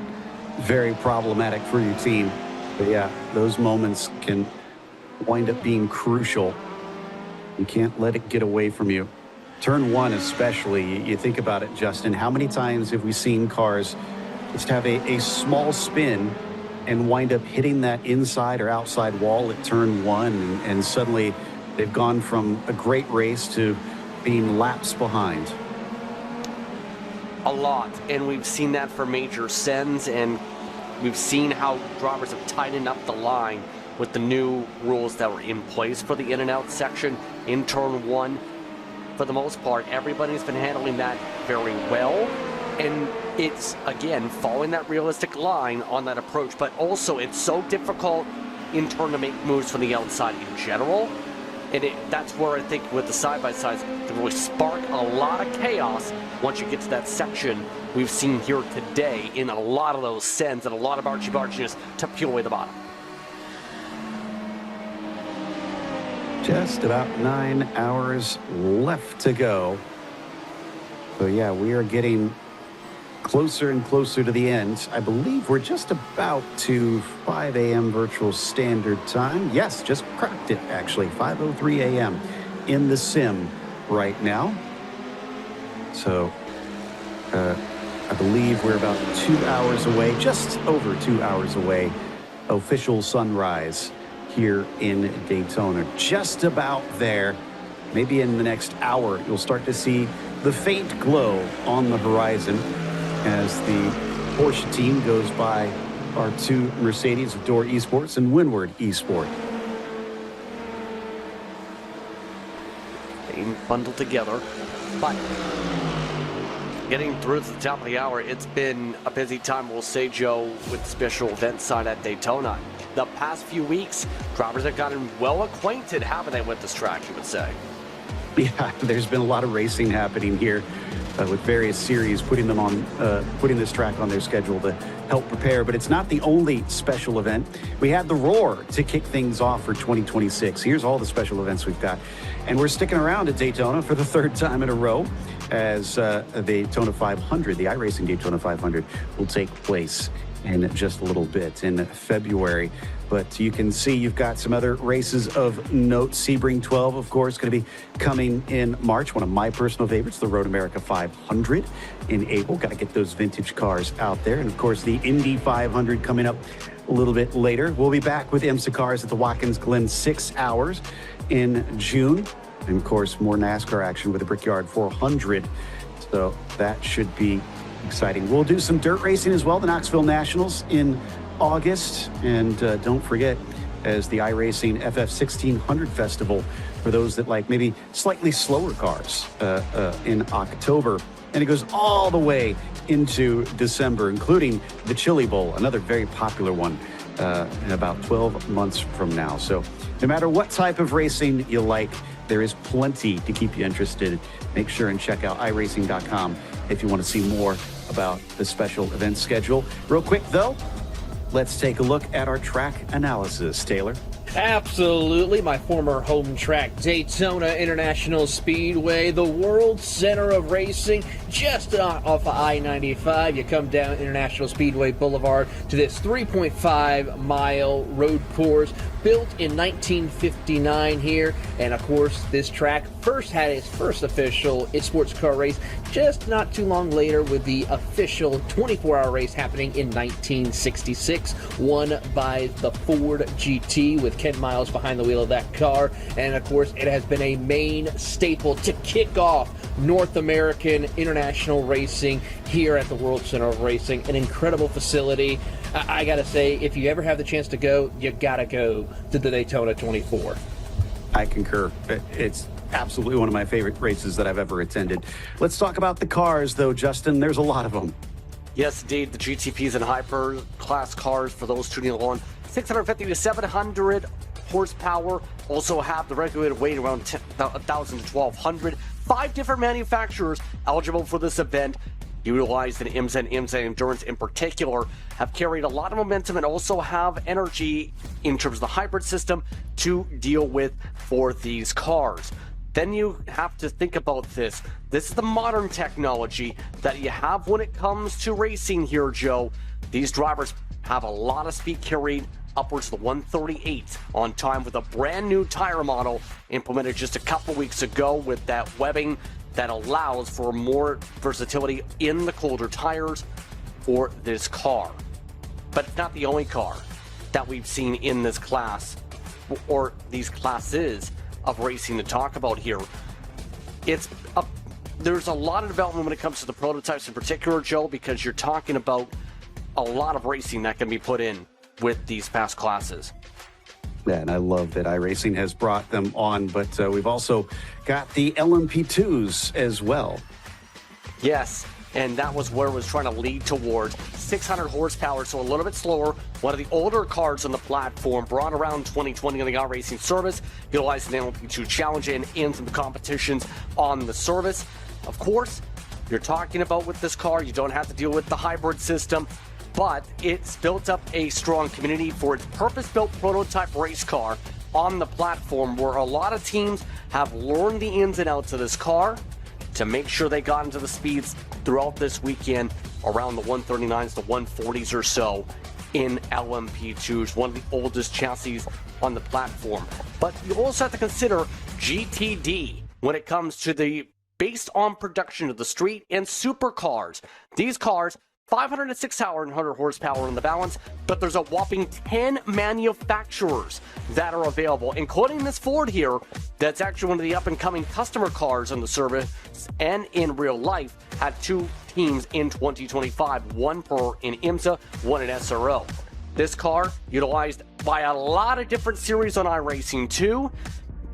very problematic for your team. But yeah, those moments can wind up being crucial. You can't let it get away from you. Turn 1 especially, you think about it, Justin, how many times have we seen cars just have a small spin and wind up hitting that inside or outside wall at turn 1, and suddenly they've gone from a great race to being laps behind? A lot, and we've seen that for Major Sens, and we've seen how drivers have tightened up the line with the new rules that were in place for the in and out section in turn 1. For the most part, everybody's been handling that very well. And it's, again, following that realistic line on that approach. But also, it's so difficult in turn to make moves from the outside in general. And that's where I think with the side-by-sides, can really spark a lot of chaos once you get to that section we've seen here today in a lot of those sends and a lot of archy-barchiness to peel away the bottom. just about 9 hours left to go. So yeah, we are getting closer and closer to the end. I believe we're just about to 5 a.m. virtual standard time. Yes, just cracked it actually. 5:03 a.m. in the sim right now. So I believe we're about 2 hours away, just over 2 hours away. Official sunrise here in Daytona. Just about there. Maybe in the next hour, you'll start to see the faint glow on the horizon as the Porsche team goes by our two Mercedes of Door Esports and Windward Esport. Being bundled together, but getting through to the top of the hour, it's been a busy time, we'll say, Joe, with the special event side at Daytona. The past few weeks, drivers have gotten well acquainted, haven't they, with this track, you would say? Yeah, there's been a lot of racing happening here with various series putting this track on their schedule to help prepare. But it's not the only special event. We had the Roar to kick things off for 2026. Here's all the special events we've got. And we're sticking around at Daytona for the third time in a row as the Daytona 500, the iRacing Daytona 500, will take place in just a little bit in February. But you can see you've got some other races of note. Sebring 12, of course, going to be coming in March. One of my personal favorites, the Road America 500 in April. Got to get those vintage cars out there. And, of course, the Indy 500 coming up a little bit later. We'll be back with IMSA cars at the Watkins Glen 6 hours in June. And, of course, more NASCAR action with the Brickyard 400. So that should be exciting. We'll do some dirt racing as well, the Knoxville Nationals in August. And don't forget, as the iRacing FF 1600 Festival for those that like maybe slightly slower cars in October. And it goes all the way into December, including the Chili Bowl, another very popular one in about 12 months from now. So no matter what type of racing you like, there is plenty to keep you interested. Make sure and check out iRacing.com if you want to see more about the special event schedule. Real quick, though, let's take a look at our track analysis. Taylor? Absolutely. My former home track, Daytona International Speedway, the world center of racing, just off of I-95. You come down International Speedway Boulevard to this 3.5-mile road course built in 1959 here. And, of course, this track first had its first official sports car race just not too long later with the official 24-hour race happening in 1966, won by the Ford GT with Ken Miles behind the wheel of that car. And, of course, it has been a main staple to kick off North American international racing here at the World Center of Racing. An incredible facility. I got to say, if you ever have the chance to go, you got to go to the Daytona 24. I concur. It's absolutely one of my favorite races that I've ever attended. Let's talk about the cars, though, Justin. There's a lot of them. Yes, indeed. The GTPs and hyper-class cars, for those tuning along, 650 to 700 horsepower. Also have the regulated weight around 1,000 to 1,200. 5 different manufacturers eligible for this event. Utilized in IMSA and IMSA Endurance in particular, have carried a lot of momentum and also have energy in terms of the hybrid system to deal with for these cars. Then you have to think about this. This is the modern technology that you have when it comes to racing here, Joe. These drivers have a lot of speed carried, upwards to the 138 on time with a brand new tire model implemented just a couple weeks ago with that webbing that allows for more versatility in the colder tires for this car. But it's not the only car that we've seen in this class, or these classes of racing to talk about here. There's a lot of development when it comes to the prototypes in particular, Joe, because you're talking about a lot of racing that can be put in with these past classes. Yeah, and I love that iRacing has brought them on, but we've also got the LMP2s as well. Yes, and that was where it was trying to lead towards. 600 horsepower, so a little bit slower. One of the older cars on the platform, brought around 2020 on the iRacing service, utilizing the LMP2 Challenge and in some competitions on the service. Of course, you're talking about with this car, you don't have to deal with the hybrid system, but it's built up a strong community for its purpose-built prototype race car on the platform where a lot of teams have learned the ins and outs of this car to make sure they got into the speeds throughout this weekend around the 139s, the 140s or so in LMP2s, one of the oldest chassis on the platform. But you also have to consider GTD when it comes to the based on production of the street and supercars. These cars, 506 power and 100 horsepower in the balance, but there's a whopping 10 manufacturers that are available, including this Ford here, that's actually one of the up-and-coming customer cars on the service, and in real life, had 2 teams in 2025, one per in IMSA, one in SRO. This car utilized by a lot of different series on iRacing too,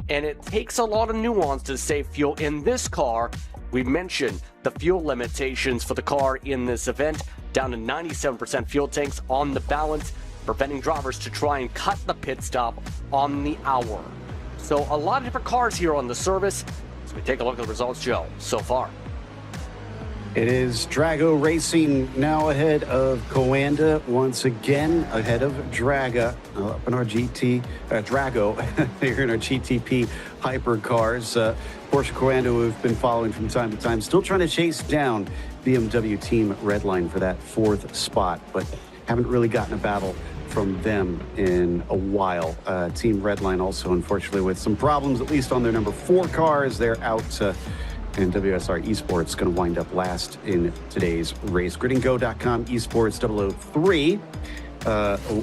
and it takes a lot of nuance to save fuel in this car. We mentioned the fuel limitations for the car in this event, down to 97% fuel tanks on the balance, preventing drivers to try and cut the pit stop on the hour. So a lot of different cars here on the service. So we take a look at the results, Joe, so far. It is Drago Racing now ahead of Coanda, once again ahead of Drago up in our Drago here in our GTP hypercars. Porsche Coanda, who we've been following from time to time, still trying to chase down BMW Team Redline for that 4th spot, but haven't really gotten a battle from them in a while. Team Redline also, unfortunately, with some problems, at least on their number 4 cars. They're out. And WSR Esports going to wind up last in today's race. GridandGo.com Esports 003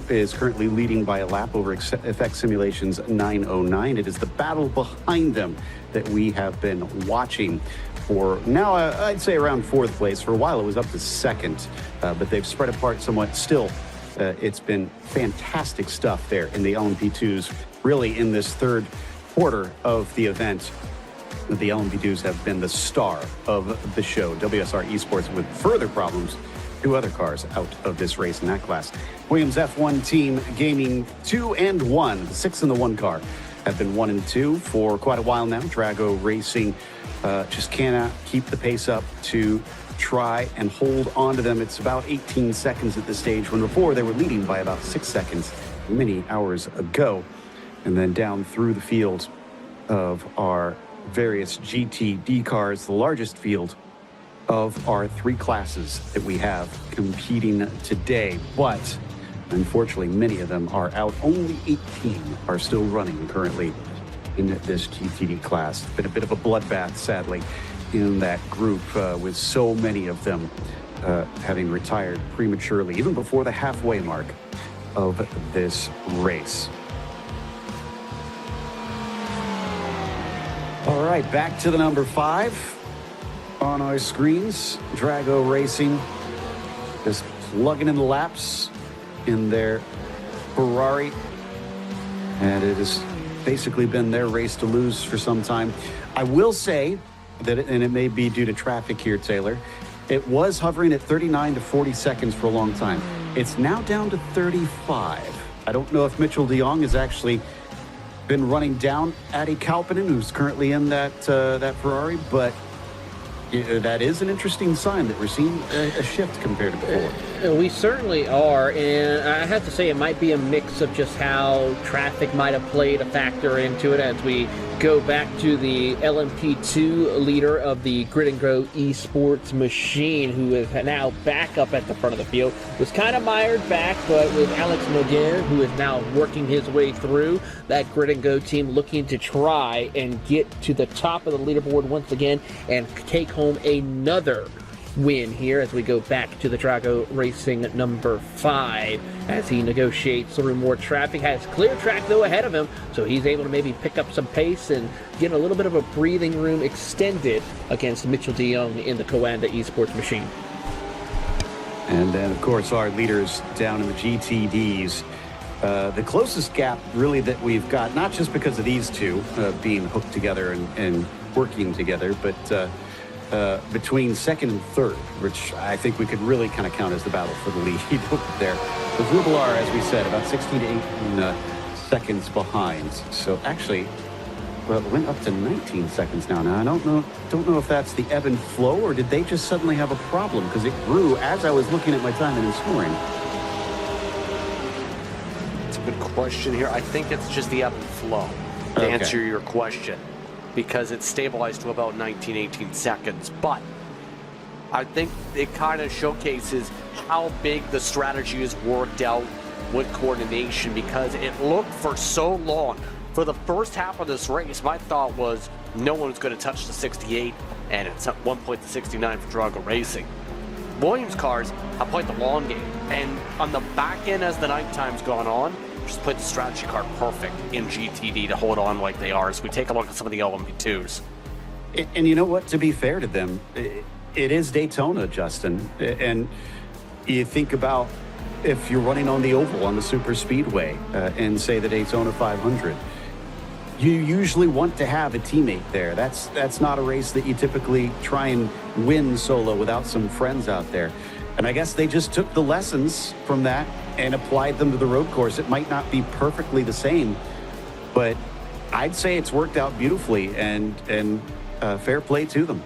is currently leading by a lap over FX Simulations 909. It is the battle behind them that we have been watching for now, I'd say around 4th place. For a while, it was up to 2nd, but they've spread apart somewhat. Still, it's been fantastic stuff there in the LMP2s, really in this 3rd quarter of the event. The LMP2s have been the star of the show. WSR Esports with further problems. 2 other cars out of this race in that class. Williams F1 team gaming 2 and 1. The 6 and the 1 car have been 1 and 2 for quite a while now. Drago Racing just cannot keep the pace up to try and hold on to them. It's about 18 seconds at this stage, when before they were leading by about 6 seconds many hours ago. And then down through the field of our various GTD cars, the largest field of our 3 classes that we have competing today. But unfortunately, many of them are out. Only 18 are still running currently in this GTD class. Been a bit of a bloodbath, sadly, in that group, with so many of them having retired prematurely, even before the halfway mark of this race. All right, back to the number 5 on our screens. Drago Racing just plugging in the laps in their Ferrari, and it has basically been their race to lose for some time. I will say that, and it may be due to traffic here, Taylor, it was hovering at 39 to 40 seconds for a long time. It's now down to 35. I don't know if Mitchell de Jong has actually been running down Adi Kalpinen, who's currently in that Ferrari, but that is an interesting sign that we're seeing a shift compared to before. We certainly are, and I have to say it might be a mix of just how traffic might have played a factor into it as we go back to the LMP2 leader of the Grid and Go Esports machine, who is now back up at the front of the field. Was kind of mired back, but with Alex Noguer, who is now working his way through that Grid and Go team, looking to try and get to the top of the leaderboard once again and take home another win here as we go back to the Drago Racing number 5 as he negotiates through more traffic. Has clear track though ahead of him, so he's able to maybe pick up some pace and get a little bit of a breathing room extended against Mitchell de Jong in the Coanda Esports machine. And then of course our leaders down in the GTDs. The closest gap really that we've got, not just because of these two being hooked together and working together, but between 2nd and 3rd, which I think we could really kind of count as the battle for the lead there. The Rubelar, as we said, about 16 to 18 seconds behind. So actually, well, it went up to 19 seconds now. Now, I don't know if that's the ebb and flow, or did they just suddenly have a problem? Because it grew as I was looking at my time and scoring. a good question here. I think it's just the ebb and flow to Okay. answer your question, because it's stabilized to about 19, 18 seconds. But I think it kind of showcases how big the strategy is worked out with coordination, because it looked for so long. For the first half of this race, my thought was no one's going to touch the 68, and it's at one point the 69 for Drago Racing. Williams cars have played the long game, and on the back end as the night time's gone on, just played the strategy car perfect in GTD to hold on like they are as we take a look at some of the LMP2s. And you know what? To be fair to them, it is Daytona, Justin. And you think about if you're running on the oval on the super speedway and say the Daytona 500, you usually want to have a teammate there. That's not a race that you typically try and win solo without some friends out there. And I guess they just took the lessons from that and applied them to the road course. It might not be perfectly the same, but I'd say it's worked out beautifully, and fair play to them.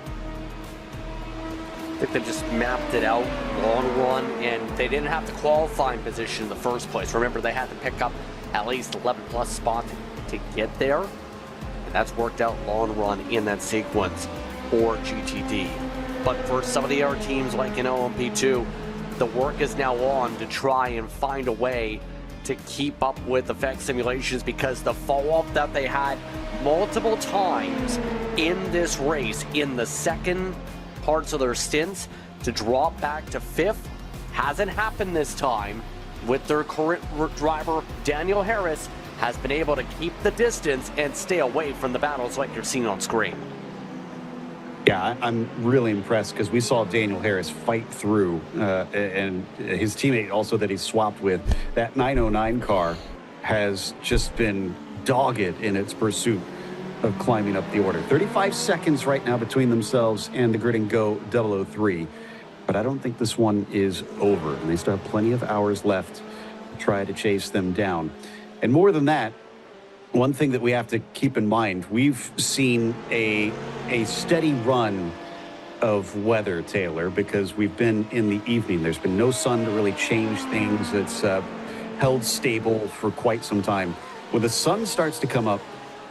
I think they just mapped it out long run, and they didn't have the qualifying position in the first place. Remember, they had to pick up at least 11 plus spots to get there, and that's worked out long run in that sequence for GTD. But for some of the other teams like in LMP2, the work is now on to try and find a way to keep up with effect simulations, because the fall-off that they had multiple times in this race in the second parts of their stints to drop back to fifth hasn't happened this time. With their current driver, Daniel Harris, has been able to keep the distance and stay away from the battles like you're seeing on screen. Yeah, I'm really impressed because we saw Daniel Harris fight through, and his teammate also that he swapped with. That 909 car has just been dogged in its pursuit of climbing up the order. 35 seconds right now between themselves and the Grid and Go 003. But I don't think this one is over, and they still have plenty of hours left to try to chase them down. And more than that, one thing that we have to keep in mind, we've seen a steady run of weather, Taylor, because we've been in the evening. There's been no sun to really change things. It's held stable for quite some time. When the sun starts to come up,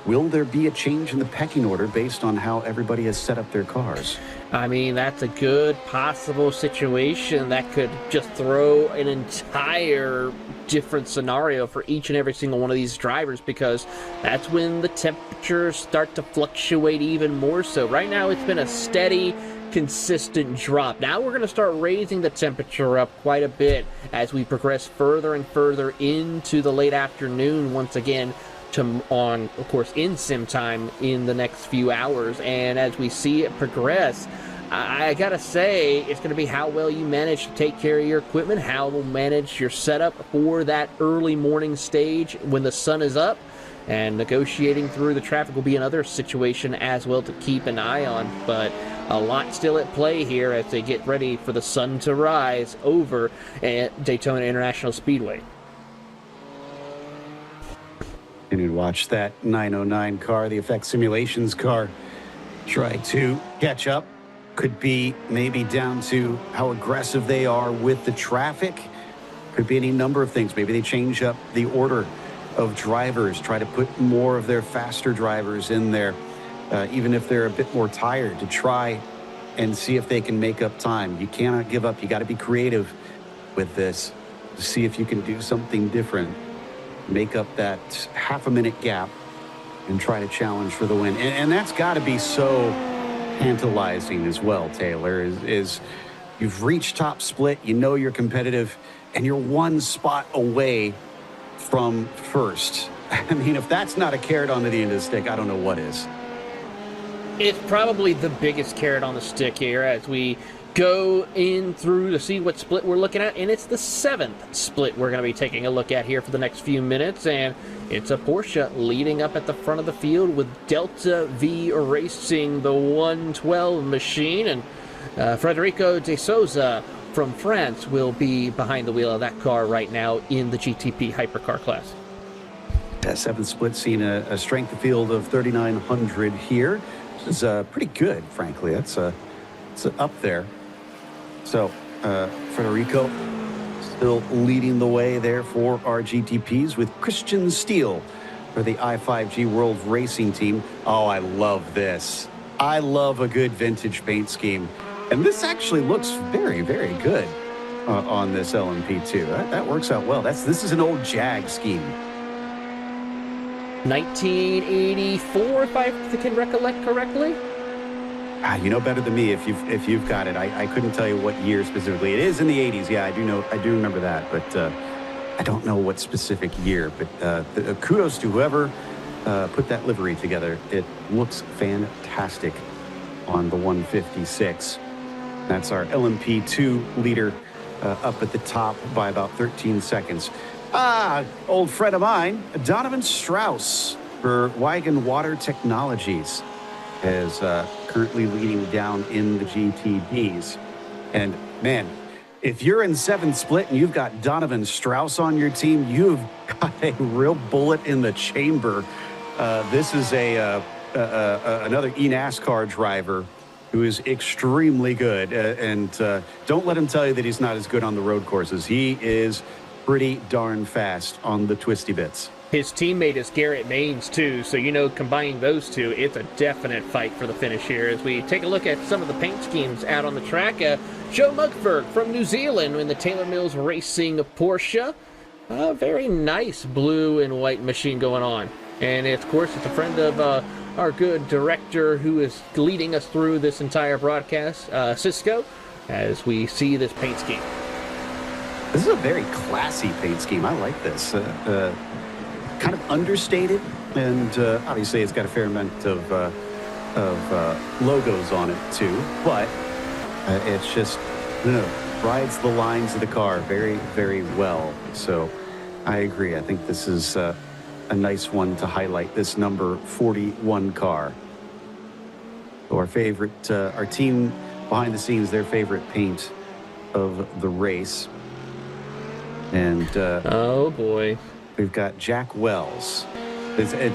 will there be a change in the pecking order based on how everybody has set up their cars? I mean, that's a good possible situation that could just throw an entire different scenario for each and every single one of these drivers, because that's when the temperatures start to fluctuate even more so. Right now, it's been a steady, consistent drop. Now we're going to start raising the temperature up quite a bit as we progress further and further into the late afternoon once again, on, of course, in sim time in the next few hours. And as we see it progress, I gotta say, it's going to be how well you manage to take care of your equipment, how you'll manage your setup for that early morning stage when the sun is up, and negotiating through the traffic will be another situation as well to keep an eye on. But a lot still at play here as they get ready for the sun to rise over at Daytona International Speedway. And you watch that 909 car, the effect simulations car, try to catch up. Could be maybe down to how aggressive they are with the traffic. Could be any number of things. Maybe they change up the order of drivers, try to put more of their faster drivers in there, even if they're a bit more tired, to try and see if they can make up time. You cannot give up. You got to be creative with this to see if you can do something different. Make up that half a minute gap and try to challenge for the win. And that's got to be so tantalizing as well, Taylor, is you've reached top split, you know you're competitive, and you're one spot away from first. I mean, if that's not a carrot on the end of the stick, I don't know what is. It's probably the biggest carrot on the stick here as we go in through to see what split we're looking at, and it's the 7th split we're going to be taking a look at here for the next few minutes. And it's a Porsche leading up at the front of the field with Delta V Racing, the 112 machine, and Federico de Souza from France will be behind the wheel of that car right now in the GTP hypercar class. That 7th split seen a strength of field of 3,900 here. This is pretty good, frankly. It's up there. So, Federico Still leading the way there for our GTPs with Christian Steele for the I5G World Racing Team. Oh, I love this. I love a good vintage paint scheme. And this actually looks very, very good on this LMP2. That works out well. This is an old Jag scheme. 1984, if I can recollect correctly. You know better than me if you've got it. I couldn't tell you what year specifically. It is in the 80s. Yeah, I do remember that, but I don't know what specific year. But kudos to whoever put that livery together. It looks fantastic on the 156. That's our LMP2 leader up at the top by about 13 seconds. Old friend of mine, Donovan Strauss for Wigan Water Technologies, is currently leading down in the GTDs. And man, if you're in 7th split and you've got Donovan Strauss on your team, you've got a real bullet in the chamber. This is another eNASCAR driver who is extremely good. And don't let him tell you that he's not as good on the road courses. He is pretty darn fast on the twisty bits. His teammate is Garrett Maines, too, so, combining those two, it's a definite fight for the finish here. As we take a look at some of the paint schemes out on the track, Joe Mugford from New Zealand in the Taylor Mills Racing Porsche. Very nice blue and white machine going on. And, of course, it's a friend of our good director who is leading us through this entire broadcast, Cisco, as we see this paint scheme. This is a very classy paint scheme. I like this. Kind of understated, and obviously it's got a fair amount of logos on it too, but it's just rides the lines of the car very, very well. So I agree. I think this is a nice one to highlight, this number 41 car. So our favorite, our team behind the scenes, their favorite paint of the race. And oh boy. We've got Jack Wells.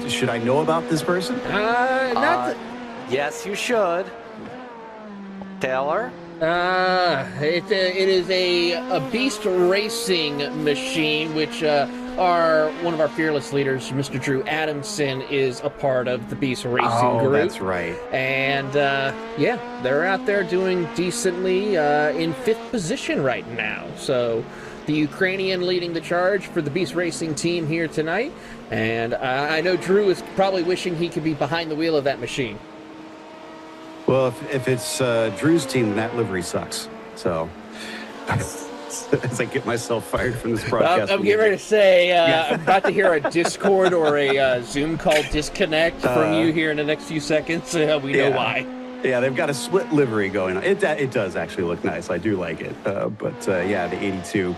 Should I know about this person? Yes, you should. Taylor? It is a Beast Racing machine, which one of our fearless leaders, Mr. Drew Adamson, is a part of the Beast Racing group. That's right. And yeah, they're out there doing decently in 5th position right now. So the Ukrainian leading the charge for the Beast Racing team here tonight. And I know Drew is probably wishing he could be behind the wheel of that machine. Well, if it's Drew's team, then that livery sucks. So as I get myself fired from this broadcast. I'm getting ready to say, I'm about to hear a Discord or a Zoom call disconnect from you here in the next few seconds. We know why. Yeah, they've got a split livery going on. It does actually look nice. I do like it. But yeah, the 82.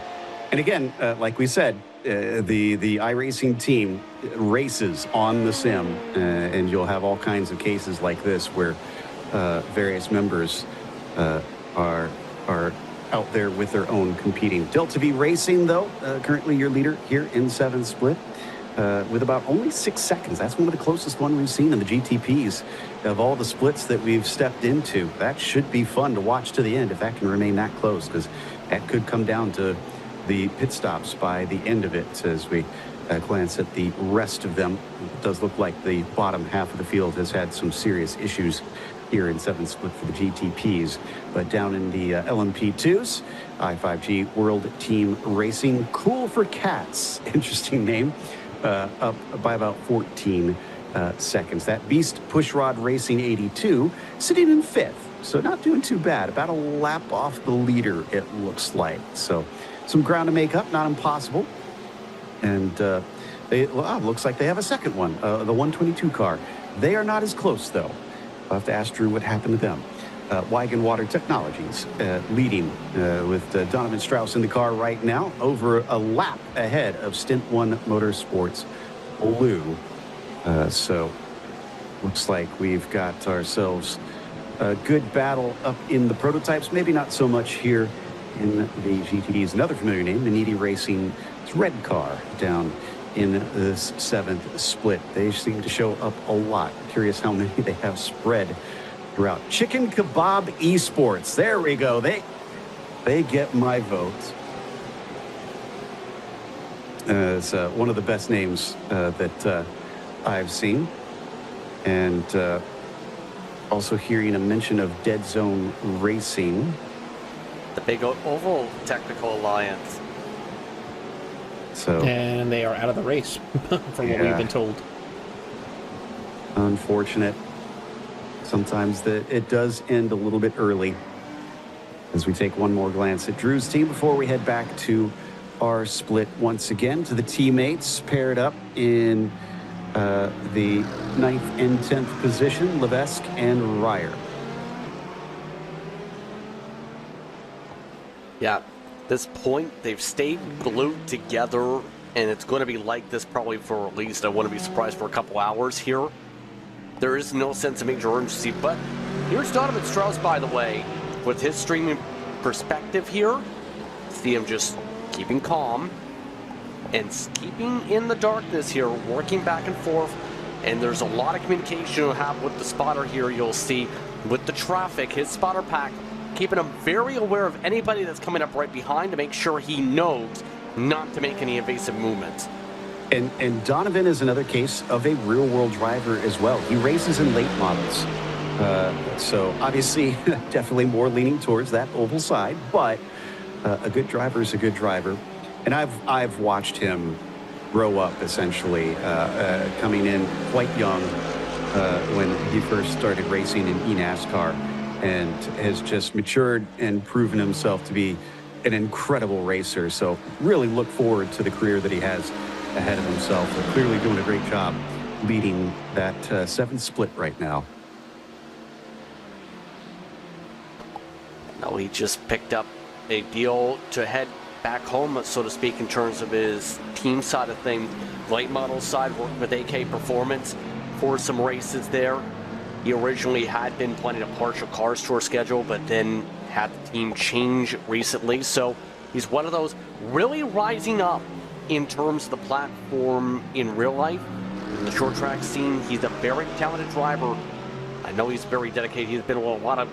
And again, like we said, the iRacing team races on the sim, and you'll have all kinds of cases like this where various members are out there with their own competing. Delta V Racing, though, currently your leader here in 7th split with about only 6 seconds. That's one of the closest one we've seen in the GTPs of all the splits that we've stepped into. That should be fun to watch to the end if that can remain that close, because that could come down to the pit stops by the end of it. As we glance at the rest of them, it does look like the bottom half of the field has had some serious issues here in 7th split for the GTPs. But down in the LMP2s, I5G World Team Racing, Cool for Cats, interesting name, up by about 14 seconds. That Beast Pushrod Racing 82 sitting in 5th, so not doing too bad. About a lap off the leader, it looks like. So some ground to make up, not impossible. And looks like they have a second one, the 122 car. They are not as close, though. I'll have to ask Drew what happened to them. Wigan Water Technologies leading with Donovan Strauss in the car right now, over a lap ahead of Stint 1 Motorsports Blue. So looks like we've got ourselves a good battle up in the prototypes, maybe not so much here in the GTDs. Another familiar name, the Needy Racing Red Car down in this 7th split. They seem to show up a lot. Curious how many they have spread throughout. Chicken Kebab Esports. There we go. They get my vote. It's one of the best names that I've seen. And also hearing a mention of Dead Zone Racing. The big Oval Technical Alliance. So, And they are out of the race, from what we've been told. Unfortunate. Sometimes it does end a little bit early. As we take one more glance at Drew's team before we head back to our split once again to the teammates paired up in the 9th and 10th position, Levesque and Ryer. Yeah, this point, they've stayed glued together, and it's going to be like this probably for at least, I wouldn't be surprised, for a couple hours here. There is no sense of major urgency, but here's Donovan Strauss, by the way, with his streaming perspective here. See him just keeping calm and keeping in the darkness here, working back and forth. And there's a lot of communication you'll have with the spotter here. You'll see with the traffic, his spotter pack, keeping him very aware of anybody that's coming up right behind to make sure he knows not to make any evasive movements. And Donovan is another case of a real-world driver as well. He races in late models. So obviously, definitely more leaning towards that oval side, but a good driver is a good driver. And I've watched him grow up, essentially, coming in quite young when he first started racing in eNASCAR, and has just matured and proven himself to be an incredible racer. So really look forward to the career that he has ahead of himself. They're clearly doing a great job leading that 7th split right now. Now he just picked up a deal to head back home, so to speak, in terms of his team side of things. Late model side, working with AK Performance for some races there. He originally had been planning a partial Cars Tour schedule, but then had the team change recently. So he's one of those really rising up in terms of the platform in real life. In the short track scene, he's a very talented driver. I know he's very dedicated. He's been with a lot of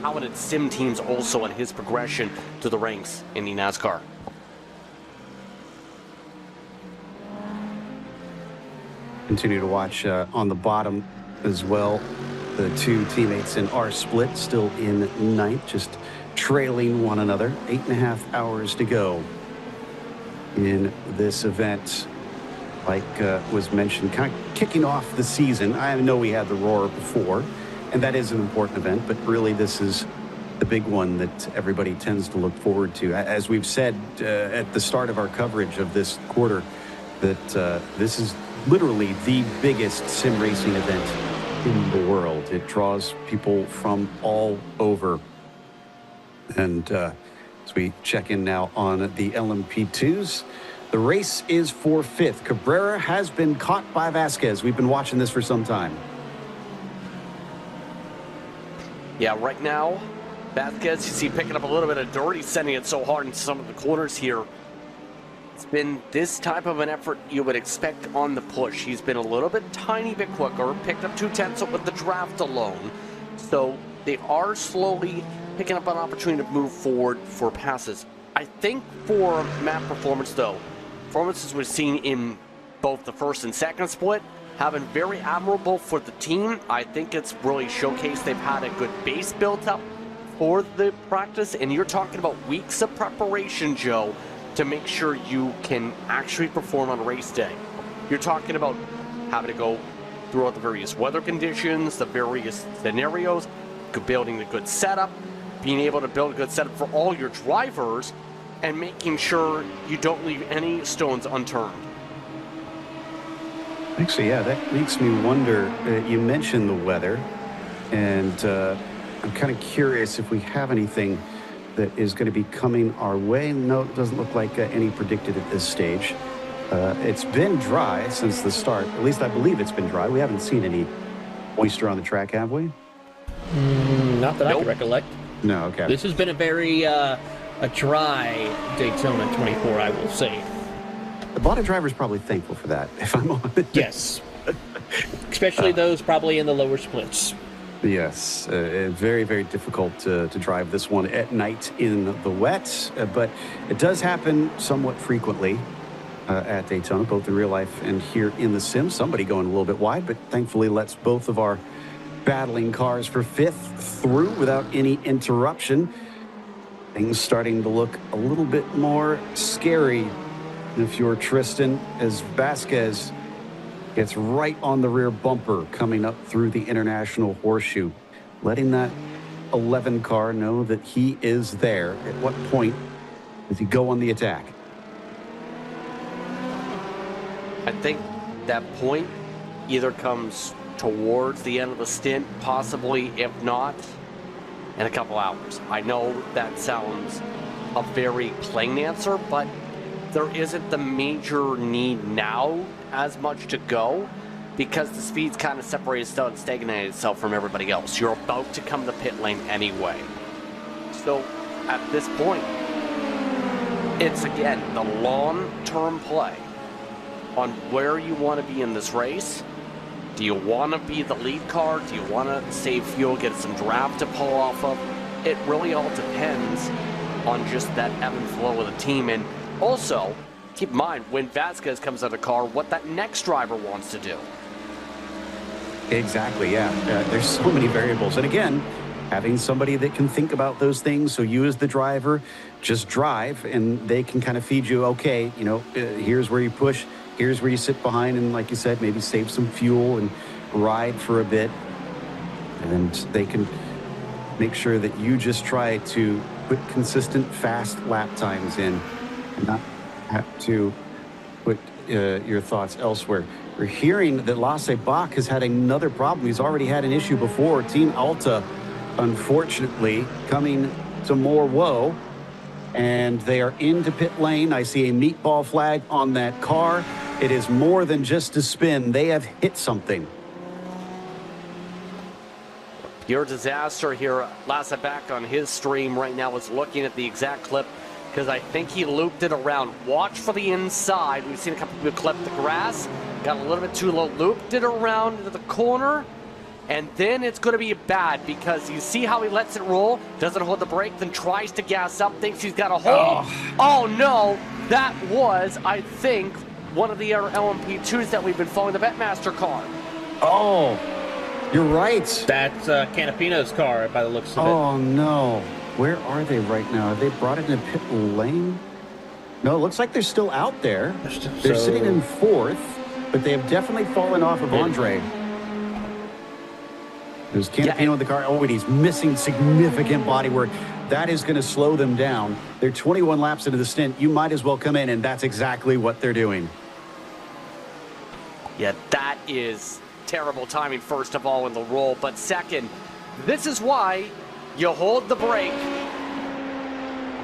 talented sim teams also in his progression to the ranks in the NASCAR. Continue to watch on the bottom as well. The two teammates in our split still in 9th, just trailing one another. 8.5 hours to go in this event. Like was mentioned, kind of kicking off the season. I know we had the Roar before, and that is an important event, but really this is the big one that everybody tends to look forward to. As we've said at the start of our coverage of this quarter, that this is literally the biggest sim racing event in the world. It draws people from all over. And as we check in now on the LMP2s, the race is for 5th. Cabrera has been caught by Vasquez. We've been watching this for some time. Yeah, right now, Vasquez, you see picking up a little bit of dirt. He's sending it so hard in some of the corners here. It's been this type of an effort you would expect on the push. He's been a little bit tiny bit quicker, picked up 2/10 with the draft alone. So they are slowly picking up an opportunity to move forward for passes. I think for map performance, though, performances we've seen in both the first and second split have been very admirable for the team. I think it's really showcased they've had a good base built up for the practice, and you're talking about weeks of preparation, Joe, to make sure you can actually perform on race day. You're talking about having to go throughout the various weather conditions, the various scenarios, building a good setup, being able to build a good setup for all your drivers, and making sure you don't leave any stones unturned. Actually, yeah, that makes me wonder. You mentioned the weather, and I'm kind of curious if we have anything that is going to be coming our way. No, it doesn't look like any predicted at this stage. It's been dry since the start. At least I believe it's been dry. We haven't seen any moisture on the track, have we? Not that I can recollect. No, okay. This has been a very a dry Daytona 24, I will say. A lot of drivers probably thankful for that, if I'm honest. Yes. Especially those probably in the lower splits. Yes, very, very difficult to drive this one at night in the wet, but it does happen somewhat frequently. at Daytona, both in real life and here in the sim. Somebody going a little bit wide, but thankfully lets both of our battling cars for fifth through without any interruption. Things starting to look a little bit more scary if you're Tristan, as Vasquez gets right on the rear bumper coming up through the International Horseshoe, letting that 11 car know that he is there. At what point does he go on the attack? I think that point either comes towards the end of the stint, possibly, if not, in a couple hours. I know that sounds a very plain answer, but there isn't the major need now as much to go because the speed's kind of separated itself and stagnated itself from everybody else. You're about to come to pit lane anyway. So at this point, it's again the long-term play on where you want to be in this race. Do you want to be the lead car? Do you want to save fuel, get some draft to pull off of? It really all depends on just that ebb and flow of the team. And also, keep in mind, when Vasquez comes out of the car, what that next driver wants to do. Exactly, yeah. There's so many variables. And again, having somebody that can think about those things, so you as the driver just drive and they can kind of feed you, okay, you know, here's where you push, here's where you sit behind, and like you said, maybe save some fuel and ride for a bit. And they can make sure that you just try to put consistent fast lap times in and not have to put your thoughts elsewhere. We're hearing that Lasse Bach has had another problem. He's already had an issue before. Team Alta, unfortunately, coming to more woe. And they are into pit lane. I see a meatball flag on that car. It is more than just a spin. They have hit something. Pure disaster here. Lasse Bach on his stream right now is looking at the exact clip because I think he looped it around. Watch for the inside. We've seen a couple people clip the grass. Got a little bit too low. Looped it around into the corner. And then it's going to be bad because you see how he lets it roll, doesn't hold the brake, then tries to gas up, thinks he's got a hold. Oh no, that was, I think, one of the LMP2s that we've been following, the Vetmaster car. Oh, you're right. That's Canapino's car by the looks of it. Oh no. Where are they right now? Have they brought it in pit lane? No, it looks like they're still out there. They're sitting in fourth, but they have definitely fallen off of Andre. There's Canapino in the car. Oh, and he's missing significant body work. That is going to slow them down. They're 21 laps into the stint. You might as well come in, and that's exactly what they're doing. Yeah, that is terrible timing, first of all, in the roll. But second, this is why you hold the brake.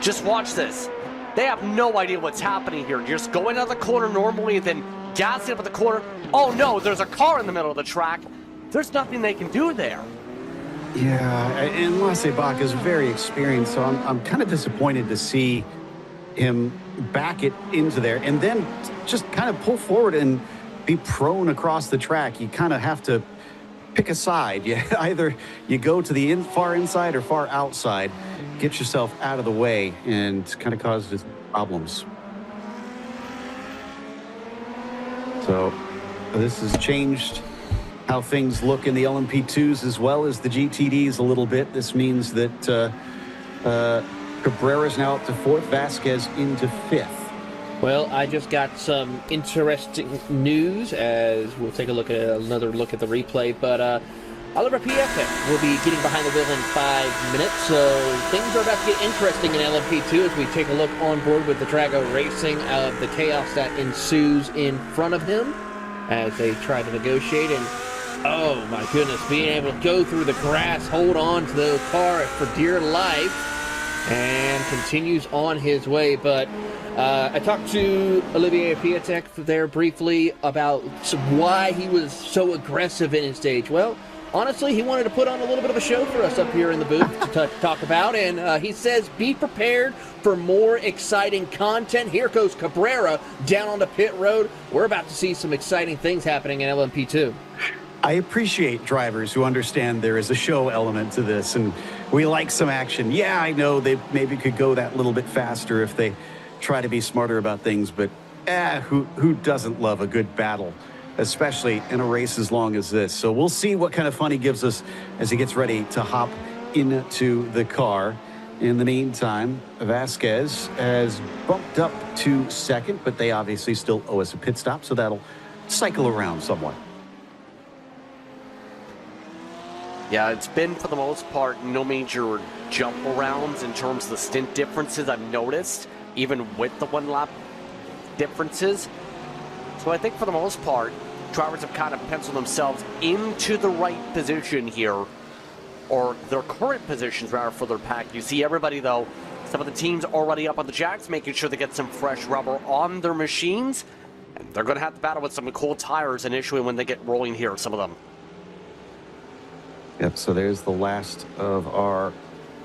Just watch this. They have no idea what's happening here. You're just going out of the corner normally, then gassing up at the corner. Oh, no, there's a car in the middle of the track. There's nothing they can do there. Yeah, and Lasse Bach is very experienced, so I'm kind of disappointed to see him back it into there and then just kind of pull forward and be prone across the track. You kind of have to pick a side. Either you go to the far inside or far outside, get yourself out of the way, and kind of causes problems. So this has changed how things look in the LMP2s as well as the GTDs a little bit. This means that Cabrera's now up to fourth, Vasquez into fifth. Well, I just got some interesting news as we'll take a look at another look at the replay, but Oliver Piaffe will be getting behind the wheel in 5 minutes, so things are about to get interesting in LMP2 as we take a look on board with the Drago Racing of the chaos that ensues in front of him as they try to negotiate. And oh my goodness, being able to go through the grass, hold on to the car for dear life, and continues on his way. But I talked to Olivier Piatek there briefly about why he was so aggressive in his stage. Well, honestly, he wanted to put on a little bit of a show for us up here in the booth to talk about, and he says be prepared for more exciting content. Here goes Cabrera down on the pit road. We're about to see some exciting things happening in LMP2. I appreciate drivers who understand there is a show element to this, and we like some action. Yeah, I know they maybe could go that little bit faster if they try to be smarter about things, but Who doesn't love a good battle, especially in a race as long as this? So we'll see what kind of fun he gives us as he gets ready to hop into the car. In the meantime, Vasquez has bumped up to second, but they obviously still owe us a pit stop, so that'll cycle around somewhat. Yeah, it's been, for the most part, no major jump arounds in terms of the stint differences I've noticed, even with the one-lap differences. So I think, for the most part, drivers have kind of penciled themselves into the right position here, or their current positions, rather, for their pack. You see everybody, though, some of the teams already up on the jacks, making sure they get some fresh rubber on their machines, and they're going to have to battle with some cold tires initially when they get rolling here, some of them. Yep, so there's the last of our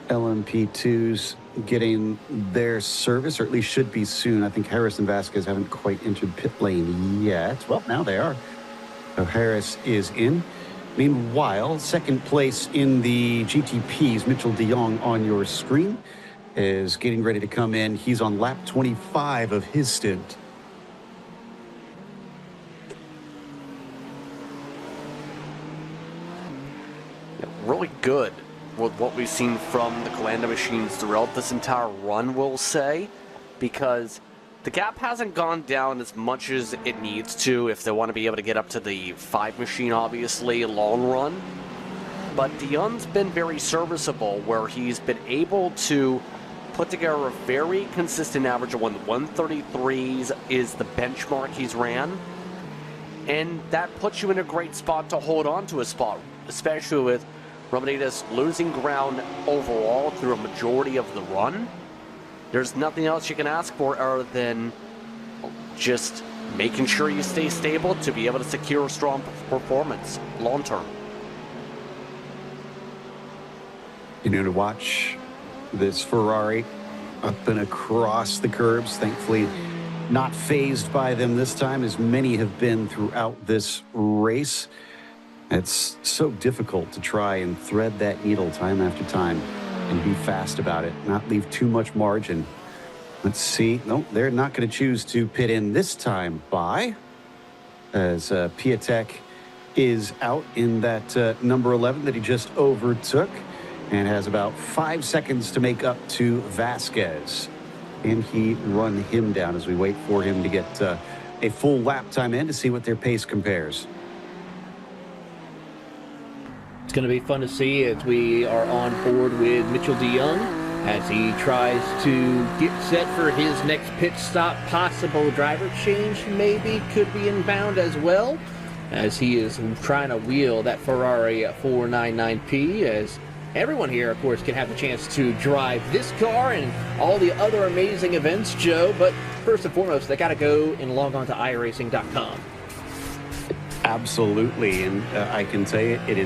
LMP2s getting their service, or at least should be soon. I think Harris and Vasquez haven't quite entered pit lane yet. Well, now they are. So Harris is in. Meanwhile, second place in the GTPs, Mitchell de Jong on your screen, is getting ready to come in. He's on lap 25 of his stint. Really good with what we've seen from the Galanda machines throughout this entire run, we'll say, because the gap hasn't gone down as much as it needs to if they want to be able to get up to the 5 machine, obviously, long run. But Dion's been very serviceable, where he's been able to put together a very consistent average of 133s is the benchmark he's ran. And that puts you in a great spot to hold on to a spot, especially with Romanitas losing ground overall through a majority of the run. There's nothing else you can ask for other than just making sure you stay stable to be able to secure a strong performance long term. You know, to watch this Ferrari up and across the curbs, thankfully not fazed by them this time, as many have been throughout this race. It's so difficult to try and thread that needle time after time and be fast about it, not leave too much margin. Let's see. No, they're not going to choose to pit in this time by, as Piatek is out in that number 11 that he just overtook and has about 5 seconds to make up to Vasquez. And he run him down as we wait for him to get a full lap time in to see what their pace compares. It's going to be fun to see as we are on board with Mitchell de Jong as he tries to get set for his next pit stop. Possible driver change maybe could be inbound as well, as he is trying to wheel that Ferrari 499P, as everyone here, of course, can have the chance to drive this car and all the other amazing events, Joe. But first and foremost, they got to go and log on to iRacing.com. Absolutely, and I can tell you, it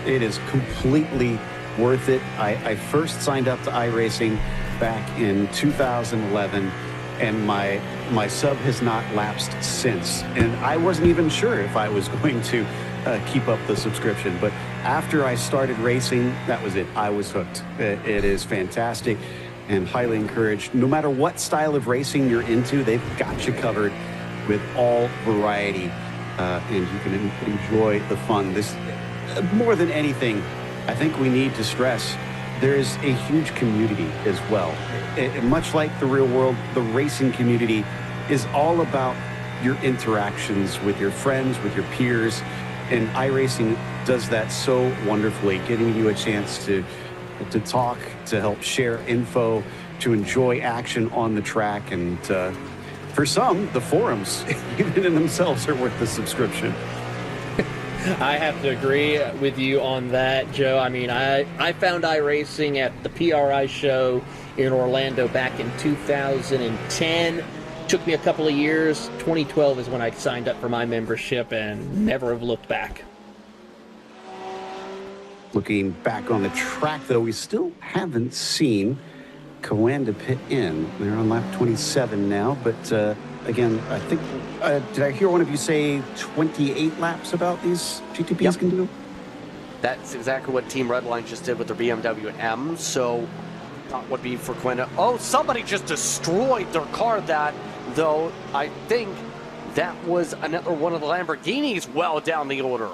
is completely worth it. I first signed up to iRacing back in 2011, and my sub has not lapsed since. And I wasn't even sure if I was going to keep up the subscription, but after I started racing, that was it. I was hooked. It is fantastic and highly encouraged. No matter what style of racing you're into, they've got you covered with all variety. And you can enjoy the fun. This, more than anything, I think we need to stress, there is a huge community as well. Much like the real world, the racing community is all about your interactions with your friends, with your peers, and iRacing does that so wonderfully, giving you a chance to talk, to help share info, to enjoy action on the track, and for some, the forums, even in themselves, are worth the subscription. I have to agree with you on that, Joe. I mean, I found iRacing at the PRI show in Orlando back in 2010. Took me a couple of years. 2012 is when I signed up for my membership and never have looked back. Looking back on the track, though, we still haven't seen Coanda pit in. They're on lap 27 now, but again, I think, did I hear one of you say 28 laps about these GTPs can do? That's exactly what Team Redline just did with their BMW M, so that would be for Coanda. Oh, somebody just destroyed their car. That though I think that was another one of the Lamborghinis well down the order.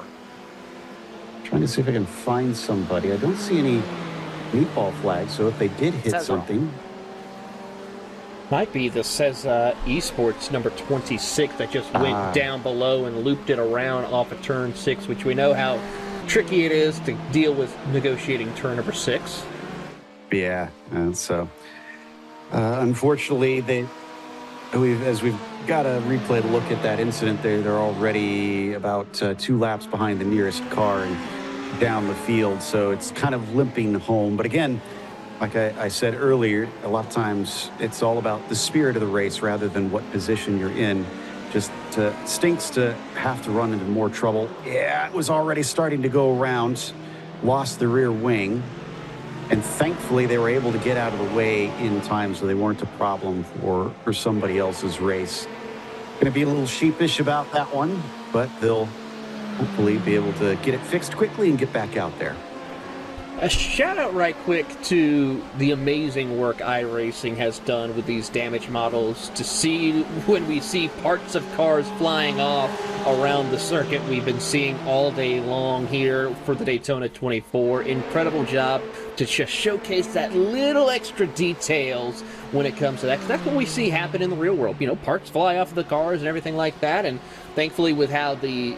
Trying to see if I can find somebody. I don't see any meatball flags, so if they did hit Says something. Might be the Cezza Esports number 26 that just went down below and looped it around off of turn 6, which we know how tricky it is to deal with negotiating turn number 6. Yeah, and so unfortunately, as we've got a replay to look at that incident, they're already about 2 laps behind the nearest car and down the field, so it's kind of limping home. But again, like I said earlier, a lot of times it's all about the spirit of the race rather than what position you're in. Just stinks to have to run into more trouble. Yeah, it was already starting to go around, lost the rear wing, and thankfully they were able to get out of the way in time so they weren't a problem for somebody else's race. Going to be a little sheepish about that one, but they'll hopefully be able to get it fixed quickly and get back out there. A shout out right quick to the amazing work iRacing has done with these damage models. To see when we see parts of cars flying off around the circuit we've been seeing all day long here for the Daytona 24. Incredible job to just showcase that little extra details when it comes to that. 'Cause that's what we see happen in the real world. You know, parts fly off of the cars and everything like that. And thankfully with how the,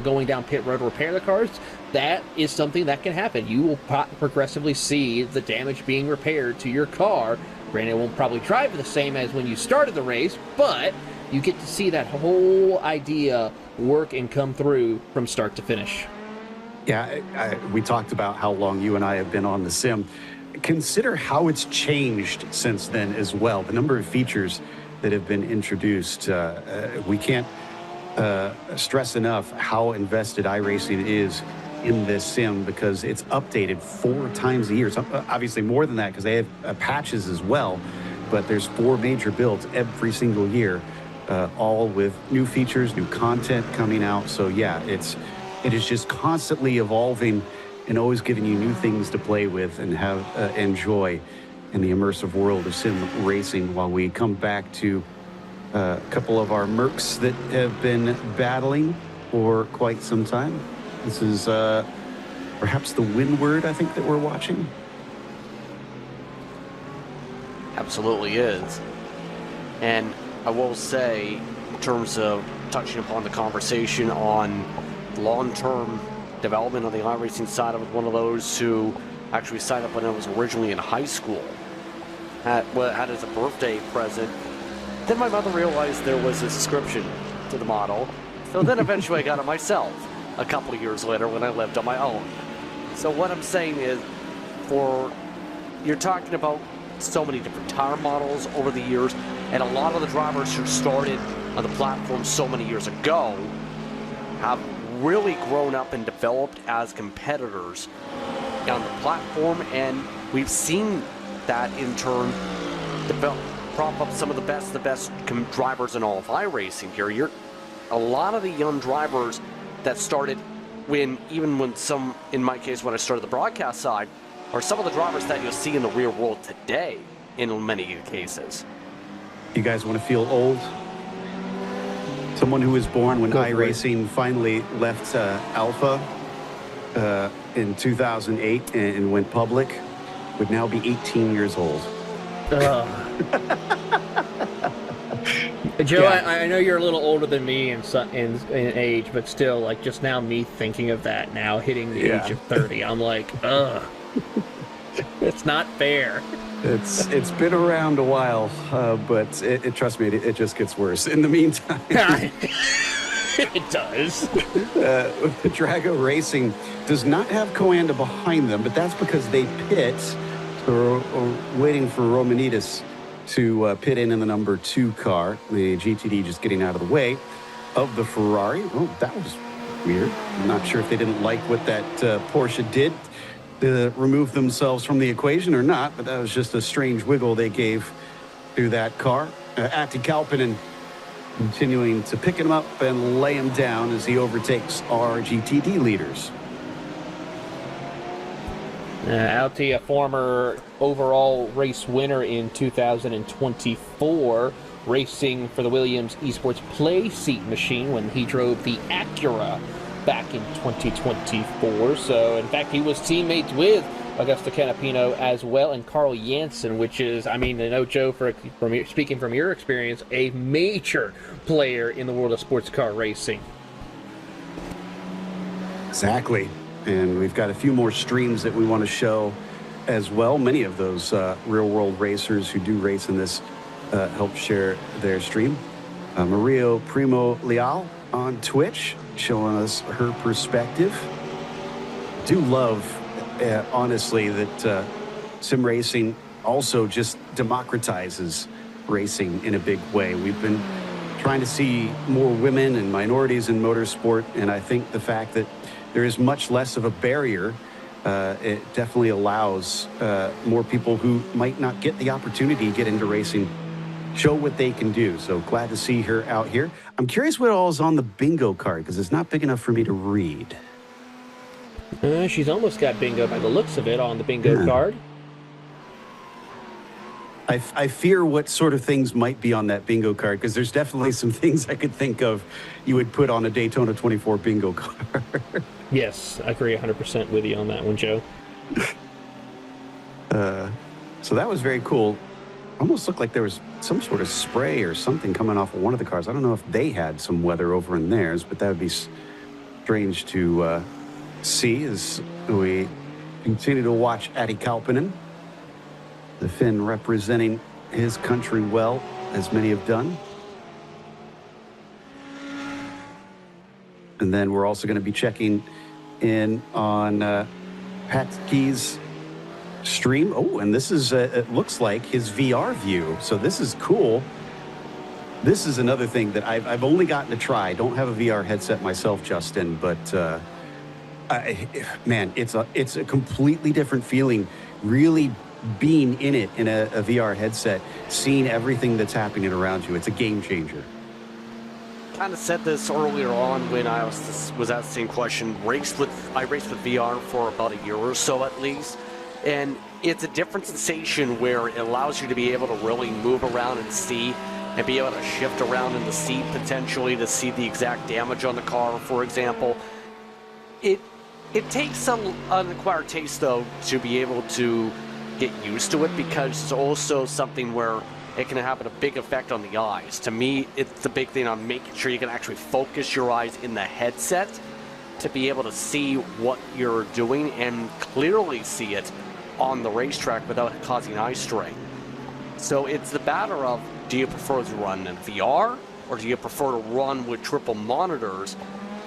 going down pit road to repair the cars, that is something that can happen. You will progressively see the damage being repaired to your car. Granted, it won't probably drive the same as when you started the race, but you get to see that whole idea work and come through from start to finish. Yeah, we talked about how long you and I have been on the sim. Consider how it's changed since then as well. The number of features that have been introduced. We can't stress enough how invested iRacing is in this sim because it's updated 4 times a year. So, obviously more than that because they have patches as well, but there's 4 major builds every single year, all with new features, new content coming out. So yeah, it is just constantly evolving and always giving you new things to play with and have enjoy in the immersive world of sim racing while we come back to a couple of our Mercs that have been battling for quite some time. This is perhaps the windward, I think, that we're watching. Absolutely is. And I will say, in terms of touching upon the conversation on long-term development on the iRacing side, I was one of those who actually signed up when I was originally in high school. Had as a birthday present. Then my mother realized there was a subscription to the model. So then eventually I got it myself a couple of years later when I lived on my own. So what I'm saying is, you're talking about so many different tire models over the years, and a lot of the drivers who started on the platform so many years ago have really grown up and developed as competitors on the platform, and we've seen that in turn prop up some of the best drivers in all of iRacing here. A lot of the young drivers that started even when some, in my case, when I started the broadcast side, are some of the drivers that you'll see in the real world today in many cases. You guys want to feel old? Someone who was born when iRacing finally left Alpha in 2008 and went public would now be 18 years old. Joe, Yeah. I know you're a little older than me in age, but still, like, just now me thinking of that now, hitting the age of 30, I'm like, ugh. It's not fair. It's been around a while, but trust me, it just gets worse. In the meantime, it does. Drago Racing does not have Coanda behind them, but that's because they pit, so waiting for Romanides to pit in the number 2 car. The GTD just getting out of the way of the Ferrari. Oh, that was weird. I'm not sure if they didn't like what that Porsche did to remove themselves from the equation or not, but that was just a strange wiggle they gave to that car. Atti Kalpinen continuing to pick him up and lay him down as he overtakes our GTD leaders. Alti, a former overall race winner in 2024, racing for the Williams Esports Play Seat machine when he drove the Acura back in 2024. So, in fact, he was teammates with Augusto Canapino as well, and Carl Jansen, which is, I mean, I know, Joe, speaking from your experience, a major player in the world of sports car racing. Exactly. And we've got a few more streams that we want to show as well. Many of those real-world racers who do race in this help share their stream. Mario Primo Leal on Twitch showing us her perspective. Do love, honestly, that sim racing also just democratizes racing in a big way. We've been trying to see more women and minorities in motorsport, and I think the fact that there is much less of a barrier, it definitely allows more people who might not get the opportunity to get into racing show what they can do. So glad to see her out here. I'm curious what all is on the bingo card, because it's not big enough for me to read. She's almost got bingo by the looks of it on the bingo card. I fear what sort of things might be on that bingo card, because there's definitely some things I could think of you would put on a Daytona 24 bingo card. Yes, I agree 100% with you on that one, Joe. So that was very cool. Almost looked like there was some sort of spray or something coming off of one of the cars. I don't know if they had some weather over in theirs, but that would be strange to see as we continue to watch Adi Kalpinen, the Finn representing his country well, as many have done. And then we're also going to be checking in on Pat Key's stream. Oh, and this is, it looks like his VR view. So this is cool. This is another thing that I've only gotten to try. I don't have a VR headset myself, Justin, but man, it's a completely different feeling, really being in it in a VR headset, seeing everything that's happening around you. It's a game changer. Kind of said this earlier on when I was asked the same question. I raced with VR for about a year or so at least, and it's a different sensation where it allows you to be able to really move around and see, and be able to shift around in the seat potentially to see the exact damage on the car, for example. It takes some unacquired taste, though, to be able to get used to it, because it's also something where it can have a big effect on the eyes. To me, it's the big thing on making sure you can actually focus your eyes in the headset to be able to see what you're doing and clearly see it on the racetrack without causing eye strain. So it's the matter of, do you prefer to run in VR or do you prefer to run with triple monitors?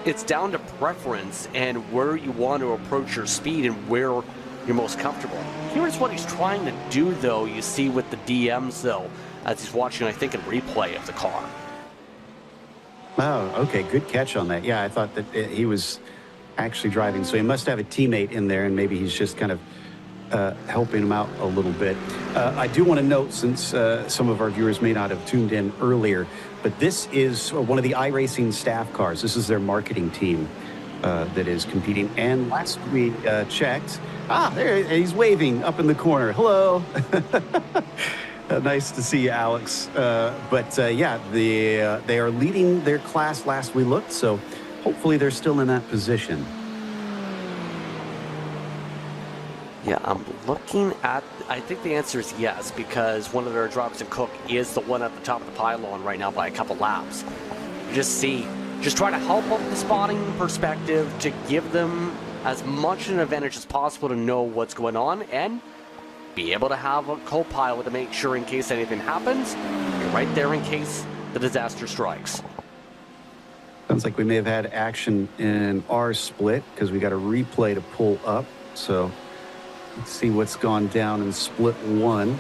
It's down to preference and where you want to approach your speed and where you're most comfortable. Here's what he's trying to do, though, you see with the DMs, though, as he's watching, I think, a replay of the car. Oh, okay, good catch on that. Yeah, I thought that he was actually driving, so he must have a teammate in there, and maybe he's just kind of helping him out a little bit. I do want to note, since some of our viewers may not have tuned in earlier, but this is one of the iRacing staff cars. This is their marketing team that is competing. And last we checked, there he's waving up in the corner. Hello. Nice to see you, Alex. Yeah, they are leading their class last we looked, so hopefully they're still in that position. Yeah, I'm looking at, I think the answer is yes, because one of their Drago and Cook is the one at the top of the pylon right now by a couple laps. You just try to help them with the spotting perspective to give them as much an advantage as possible to know what's going on and be able to have a co-pilot to make sure in case anything happens, you're right there in case the disaster strikes. Sounds like we may have had action in our split because we got a replay to pull up. So let's see what's gone down in split one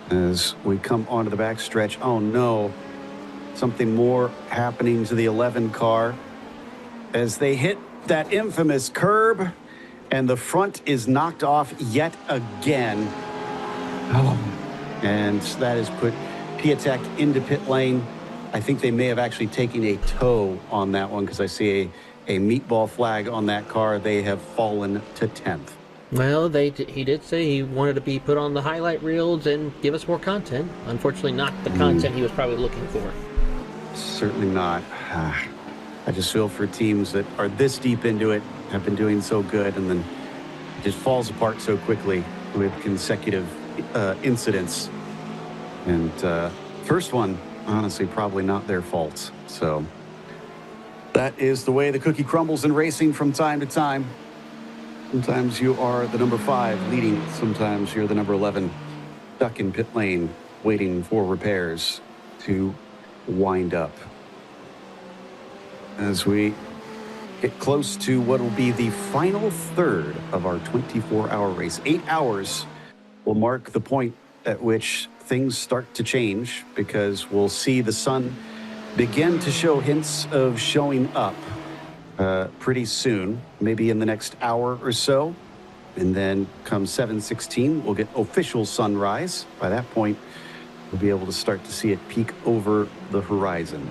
as we come onto the backstretch. Oh no, something more happening to the 11 car as they hit that infamous curb and the front is knocked off yet again. Oh, and that has put Piatek into pit lane. I think they may have actually taken a tow on that one because I see a meatball flag on that car. They have fallen to 10th. Well, he did say he wanted to be put on the highlight reels and give us more content. Unfortunately, not the content he was probably looking for. Certainly not. I just feel for teams that are this deep into it, have been doing so good, and then it just falls apart so quickly with consecutive incidents. And first one, honestly, probably not their fault. So that is the way the cookie crumbles in racing from time to time. Sometimes you are the number 5 leading. Sometimes you're the number 11 stuck in pit lane waiting for repairs to wind up. As we get close to what will be the final third of our 24-hour race. 8 hours will mark the point at which things start to change, because we'll see the sun begin to show hints of showing up pretty soon, maybe in the next hour or so. And then come 7:16, we'll get official sunrise. By that point, we'll be able to start to see it peek over the horizon.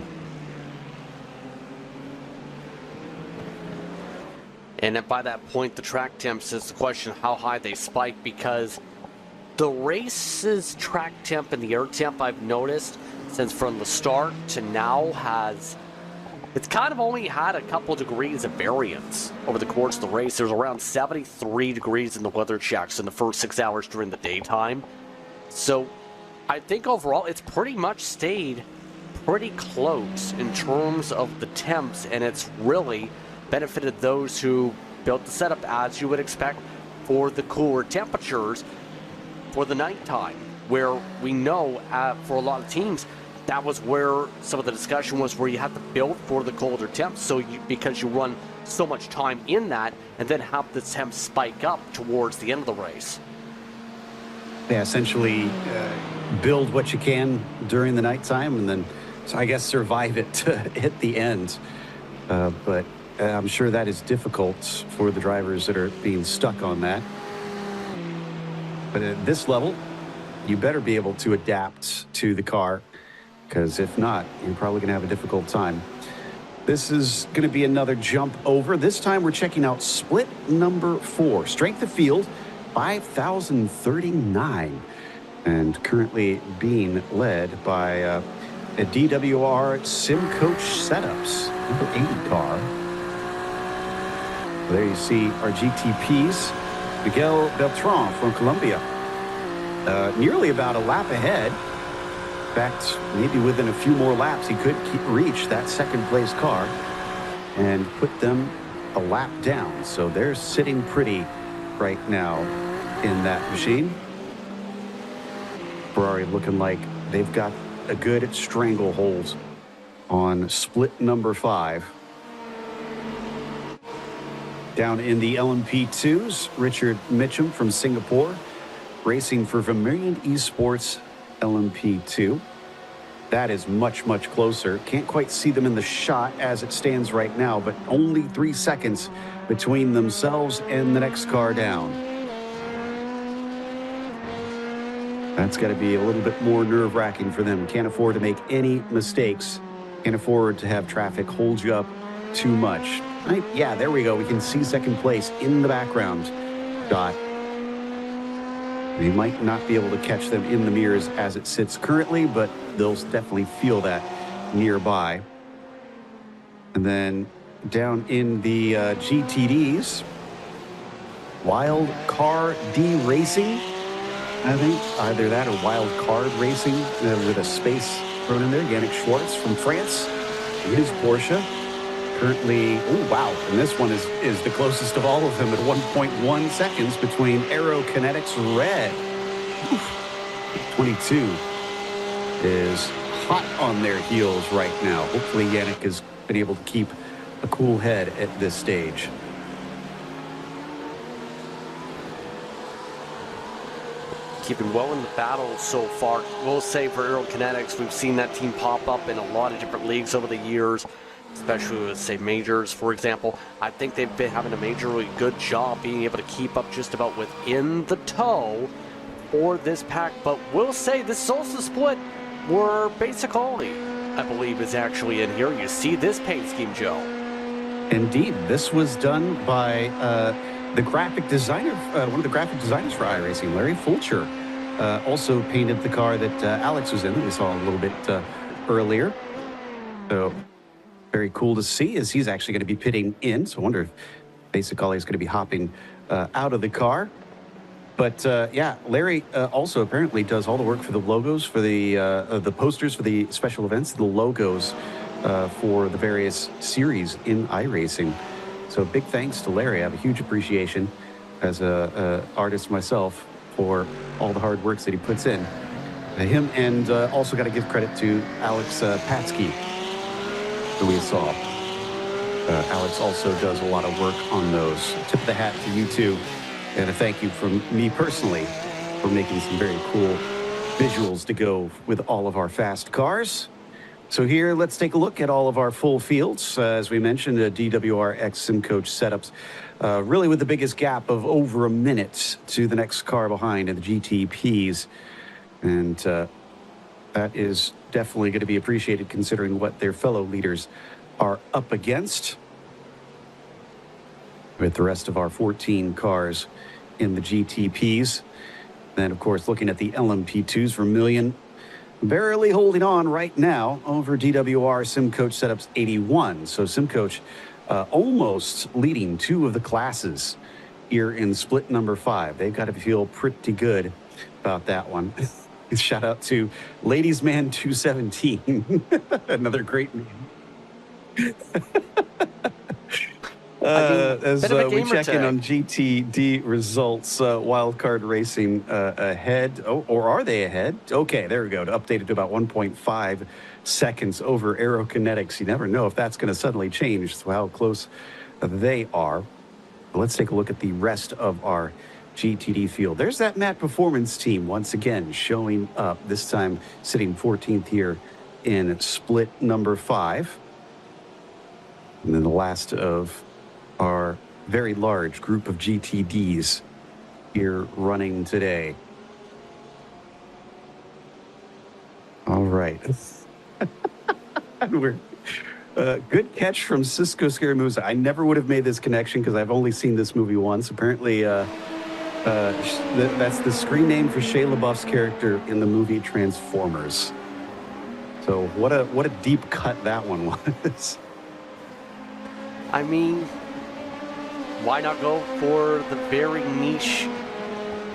And by that point, the track temps is the question how high they spike, because the race's track temp and the air temp, I've noticed, since from the start to now it's kind of only had a couple degrees of variance over the course of the race. There's around 73 degrees in the weather checks in the first 6 hours during the daytime. So I think overall it's pretty much stayed pretty close in terms of the temps, and it's really benefited those who built the setup, as you would expect, for the cooler temperatures for the nighttime, where we know for a lot of teams that was where some of the discussion was, where you have to build for the colder temps, so because you run so much time in that, and then have the temps spike up towards the end of the race. Yeah, essentially build what you can during the nighttime, and then, so I guess, survive it to hit the end. But I'm sure that is difficult for the drivers that are being stuck on that. But at this level, you better be able to adapt to the car, because if not, you're probably going to have a difficult time. This is going to be another jump over. This time we're checking out split number 4. Strength of field, 5,039. And currently being led by a DWR Sim Coach Setups, number 80 car. There you see our GTPs. Miguel Beltran from Colombia. Nearly about a lap ahead. In fact, maybe within a few more laps, he could reach that second place car and put them a lap down. So they're sitting pretty right now in that machine. Ferrari looking like they've got a good stranglehold on split number 5. Down in the LMP2s, Richard Mitchum from Singapore, racing for Vermilion Esports LMP2. That is much, much closer. Can't quite see them in the shot as it stands right now, but only 3 seconds between themselves and the next car down. That's got to be a little bit more nerve-wracking for them. Can't afford to make any mistakes. Can't afford to have traffic hold you up too much. Right? Yeah, there we go. We can see second place in the background. Dot. They might not be able to catch them in the mirrors as it sits currently, but they'll definitely feel that nearby. And then down in the GTDs, Wild Car D Racing, I think. Either that or Wild Card Racing with a space thrown in there. Yannick Schwartz from France, his Porsche. Currently, oh wow, and this one is the closest of all of them at 1.1 seconds between Aerokinetics Red. 22 is hot on their heels right now. Hopefully Yannick has been able to keep a cool head at this stage. Keeping well in the battle so far. We'll say for Aerokinetics, we've seen that team pop up in a lot of different leagues over the years, especially with, say, majors, for example. I think they've been having a majorly good job being able to keep up just about within the toe for this pack. But we'll say this is also split where basic quality, I believe, is actually in here. You see this paint scheme, Joe. Indeed, this was done by the graphic designer, one of the graphic designers for iRacing, Larry Fulcher, also painted the car that Alex was in, that we saw a little bit earlier. So very cool to see, as he's actually going to be pitting in. So I wonder if Basicali is going to be hopping out of the car. But yeah, Larry also apparently does all the work for the logos, for the posters for the special events, the logos for the various series in iRacing. So big thanks to Larry. I have a huge appreciation as a artist myself for all the hard works that he puts in. Him, and also got to give credit to Alex Patsky, who we saw. Alex also does a lot of work on those. Tip of the hat to you too. And a thank you from me personally for making some very cool visuals to go with all of our fast cars. So here, let's take a look at all of our full fields. As we mentioned, DWR X SimCoach setups, really with the biggest gap of over a minute to the next car behind in the GTPs. And that is definitely going to be appreciated considering what their fellow leaders are up against, with the rest of our 14 cars in the GTPs. Then, of course, looking at the LMP2s, Vermillion barely holding on right now over DWR SimCoach Setups 81. So SimCoach almost leading two of the classes here in split number 5. They've got to feel pretty good about that one. Shout out to Ladies Man 217, another great name. As we check in on GTD results, wildcard racing ahead. Oh, or are they ahead? Okay, there we go. Updated to about 1.5 seconds over Aerokinetics. You never know if that's going to suddenly change to how close they are. Let's take a look at the rest of our GTD field. There's that Matt Performance team once again showing up, this time sitting 14th here in split number 5. And then the last of our very large group of GTDs here running today. All right. We're good catch from Cisco Scaramuza. I never would have made this connection because I've only seen this movie once. Apparently, that's the screen name for Shia LaBeouf's character in the movie Transformers. So what a deep cut that one was. I mean, why not go for the very niche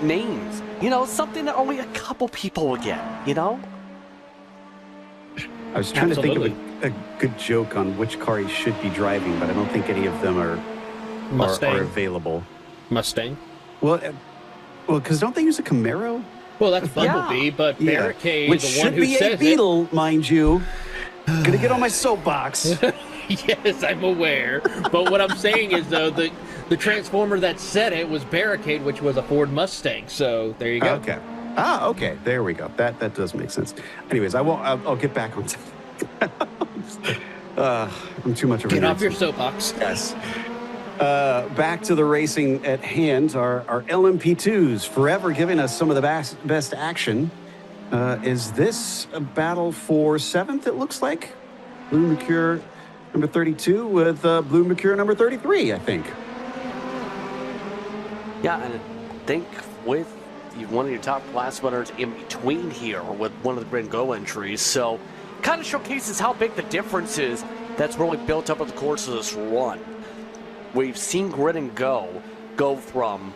names? You know, something that only a couple people will get, you know? I was trying to think of a good joke on which car he should be driving, but I don't think any of them are available. Mustang? Well, because don't they use a Camaro? Well, that's Bumblebee, but Barricade, which the one should who be says a Beetle, mind you. Gonna get on my soapbox. Yes, I'm aware. But what I'm saying is, though, the Transformer that said it was Barricade, which was a Ford Mustang. So there you go. Okay. Ah, okay. There we go. That does make sense. Anyways, I'll get back on. I'm too much of a Get off your soapbox. Yes. Back to the racing at hand. Our LMP2s forever giving us some of the best action. Is this a battle for 7th, it looks like? Blue Mercure number 32 with Blue Mercure number 33, I think. Yeah, and I think with one of your top class winners in between here with one of the Grid and Go entries, so kind of showcases how big the difference is that's really built up at the course of this run. We've seen Grid and Go from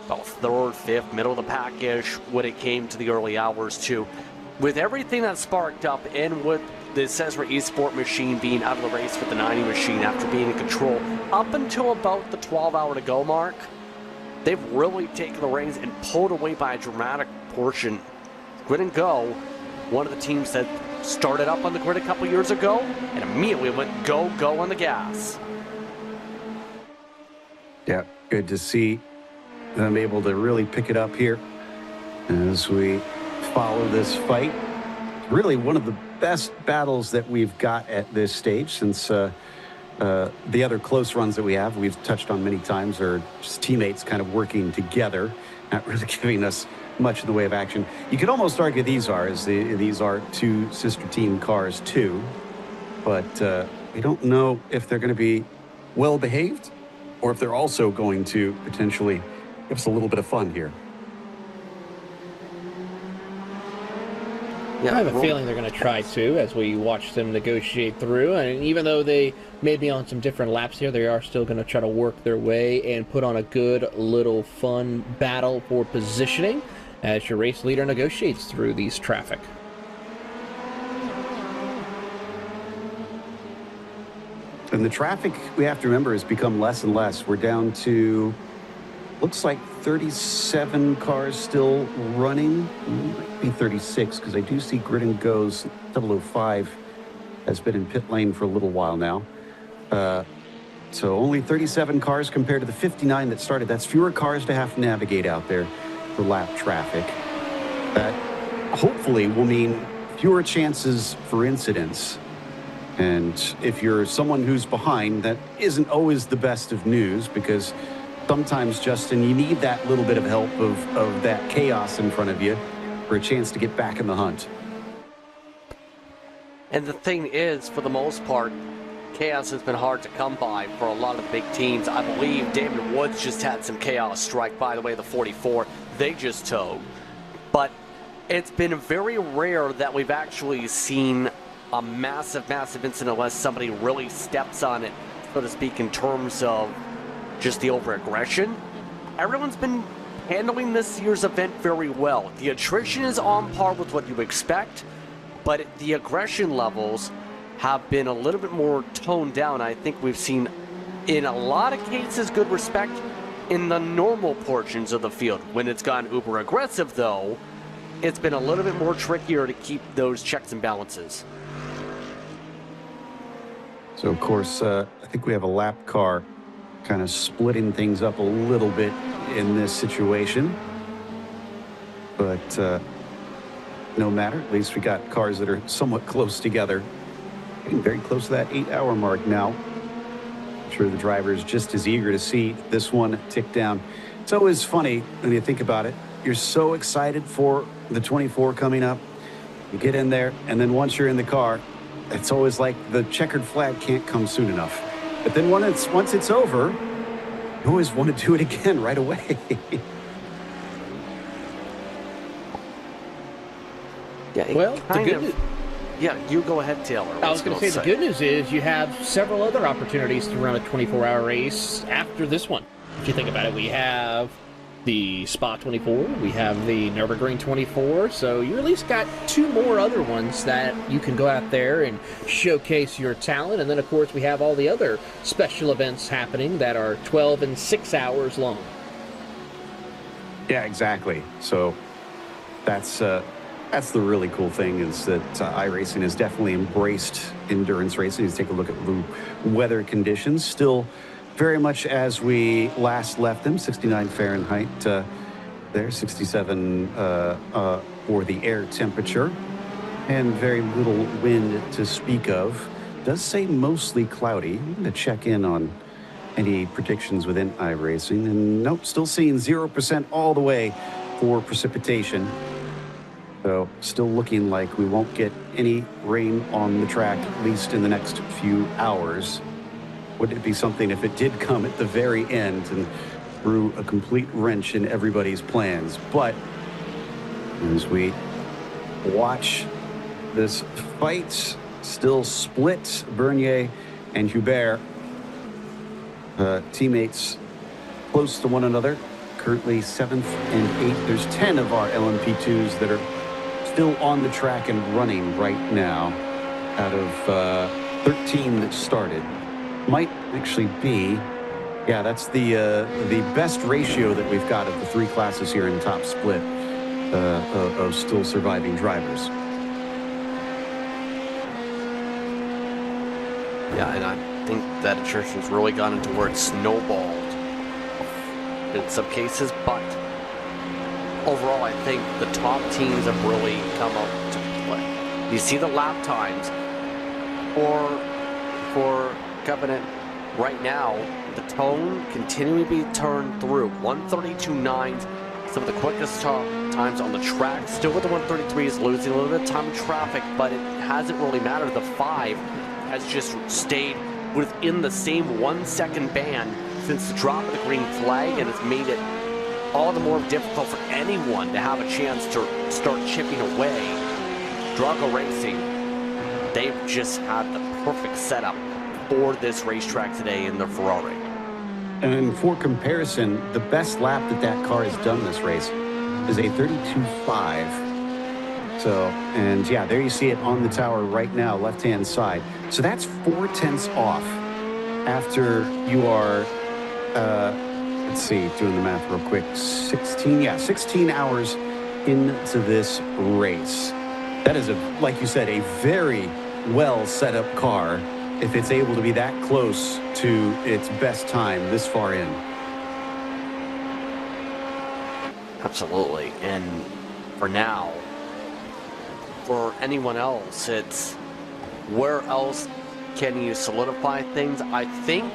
about 3rd, 5th, middle of the pack-ish when it came to the early hours to, with everything that sparked up and with the Cesar eSport machine being out of the race with the 90 machine after being in control up until about the 12-hour to go mark, they've really taken the reins and pulled away by a dramatic portion. Grid and Go, one of the teams that started up on the grid a couple years ago and immediately went go on the gas. Yeah, good to see them able to really pick it up here as we follow this fight. Really one of the best battles that we've got at this stage, since the other close runs that we've touched on many times, are just teammates kind of working together, not really giving us much in the way of action. You could almost argue these are two sister team cars too, but we don't know if they're going to be well behaved or if they're also going to potentially give us a little bit of fun here. I have a feeling they're going to try to, as we watch them negotiate through. And even though they may be on some different laps here, they are still going to try to work their way and put on a good little fun battle for positioning as your race leader negotiates through these traffic. And the traffic, we have to remember, has become less and less. We're down to, looks like 37 cars still running. Might be 36, because I do see Grid and Go's 005 has been in pit lane for a little while now. So only 37 cars compared to the 59 that started. That's fewer cars to have to navigate out there for lap traffic. That hopefully will mean fewer chances for incidents. And if you're someone who's behind, that isn't always the best of news, because sometimes, Justin, you need that little bit of help of that chaos in front of you for a chance to get back in the hunt. And the thing is, for the most part, chaos has been hard to come by for a lot of big teams. I believe David Woods just had some chaos strike, by the way, the 44. They just towed. But it's been very rare that we've actually seen a massive, massive incident unless somebody really steps on it, so to speak, in terms of just the over-aggression. Everyone's been handling this year's event very well. The attrition is on par with what you expect, but the aggression levels have been a little bit more toned down. I think we've seen, in a lot of cases, good respect in the normal portions of the field. When it's gone uber aggressive, though, it's been a little bit more trickier to keep those checks and balances. So, of course, I think we have a lap car kind of splitting things up a little bit in this situation. But no matter, at least we got cars that are somewhat close together. Getting very close to that 8-hour mark now. I'm sure the driver is just as eager to see this one tick down. It's always funny when you think about it. You're so excited for the 24 coming up. You get in there, and then once you're in the car, it's always like the checkered flag can't come soon enough. But then once it's over, you always want to do it again right away. Yeah, Well, the good news. Yeah, you go ahead, Taylor. I was going to say, the good news is you have several other opportunities to run a 24-hour race after this one. If you think about it, we have the Spa 24, we have the Nürburgring 24, so you at least got two more other ones that you can go out there and showcase your talent. And then, of course, we have all the other special events happening that are 12 and 6 hours long. Yeah, exactly. So that's the really cool thing, is that iRacing has definitely embraced endurance racing. You take a look at the weather conditions, still very much as we last left them, 69 Fahrenheit there, 67 for the air temperature, and very little wind to speak of. Does say mostly cloudy. I'm going to check in on any predictions within iRacing, and nope, still seeing 0% all the way for precipitation. So still looking like we won't get any rain on the track, at least in the next few hours. Would it be something if it did come at the very end and threw a complete wrench in everybody's plans? But as we watch this fight, still split, Bernier and Hubert, teammates close to one another, currently 7th and 8th. There's 10 of our LMP2s that are still on the track and running right now out of 13 that started. Might actually be, yeah, that's the best ratio that we've got of the three classes here in top split of still surviving drivers. Yeah, and I think that attrition's really gone into where it's snowballed in some cases, but overall, I think the top teams have really come up to play. You see the lap times for Covenant right now, the tone continuing to be turned through. 132.9, some of the quickest times on the track. Still with the 133s, losing a little bit of time in traffic, but it hasn't really mattered. The 5 has just stayed within the same 1 second band since the drop of the green flag, and it's made it all the more difficult for anyone to have a chance to start chipping away. Drago Racing, they've just had the perfect setup for this racetrack today in their Ferrari. And for comparison, the best lap that car has done this race is a 32.5. So, and yeah, there you see it on the tower right now, left-hand side. So that's 4/10 off after you are, let's see, doing the math real quick, 16 hours into this race. That is, like you said, a very well set up car if it's able to be that close to its best time this far in. Absolutely. And for now, for anyone else, it's where else can you solidify things? I think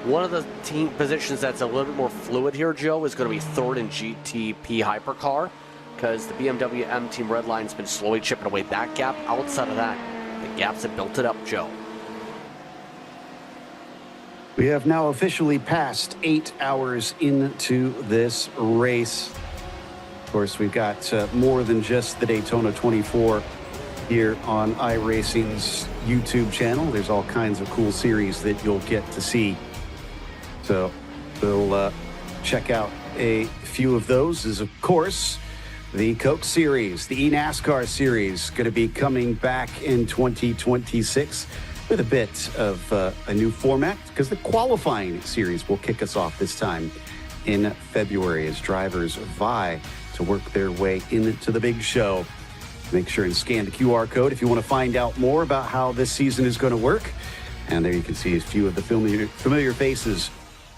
one of the team positions that's a little bit more fluid here, Joe, is going to be third in GTP hypercar, because the BMW M Team Redline's been slowly chipping away that gap. Outside of that, the gaps have built it up, Joe. We have now officially passed 8 hours into this race. Of course, we've got more than just the Daytona 24 here on iRacing's YouTube channel. There's all kinds of cool series that you'll get to see. So we'll check out a few of those. Is, of course, the Coke Series, the eNASCAR Series, going to be coming back in 2026 with a bit of a new format, because the qualifying series will kick us off this time in February as drivers vie to work their way into the big show. Make sure and scan the QR code if you want to find out more about how this season is going to work. And there you can see a few of the familiar faces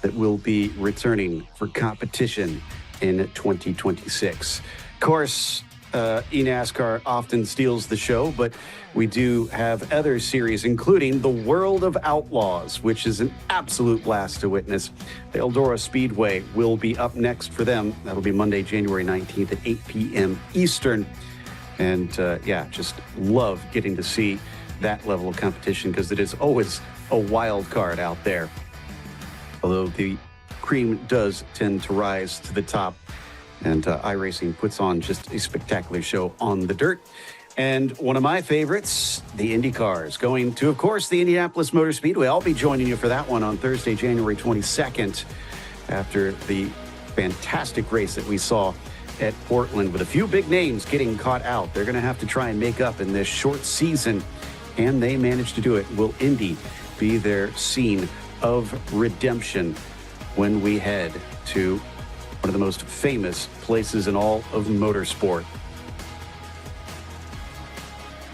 that will be returning for competition in 2026. Of course, eNASCAR often steals the show, but we do have other series, including the World of Outlaws, which is an absolute blast to witness. The Eldora Speedway will be up next for them. That'll be Monday, January 19th at 8 p.m. Eastern. And yeah, just love getting to see that level of competition, because it is always a wild card out there. Although the cream does tend to rise to the top. And iRacing puts on just a spectacular show on the dirt. And one of my favorites, the Indy cars, going to, of course, the Indianapolis Motor Speedway. I'll be joining you for that one on Thursday, January 22nd, after the fantastic race that we saw at Portland, with a few big names getting caught out. They're going to have to try and make up in this short season, and they managed to do it. Will Indy be their scene of redemption when we head to one of the most famous places in all of motorsport?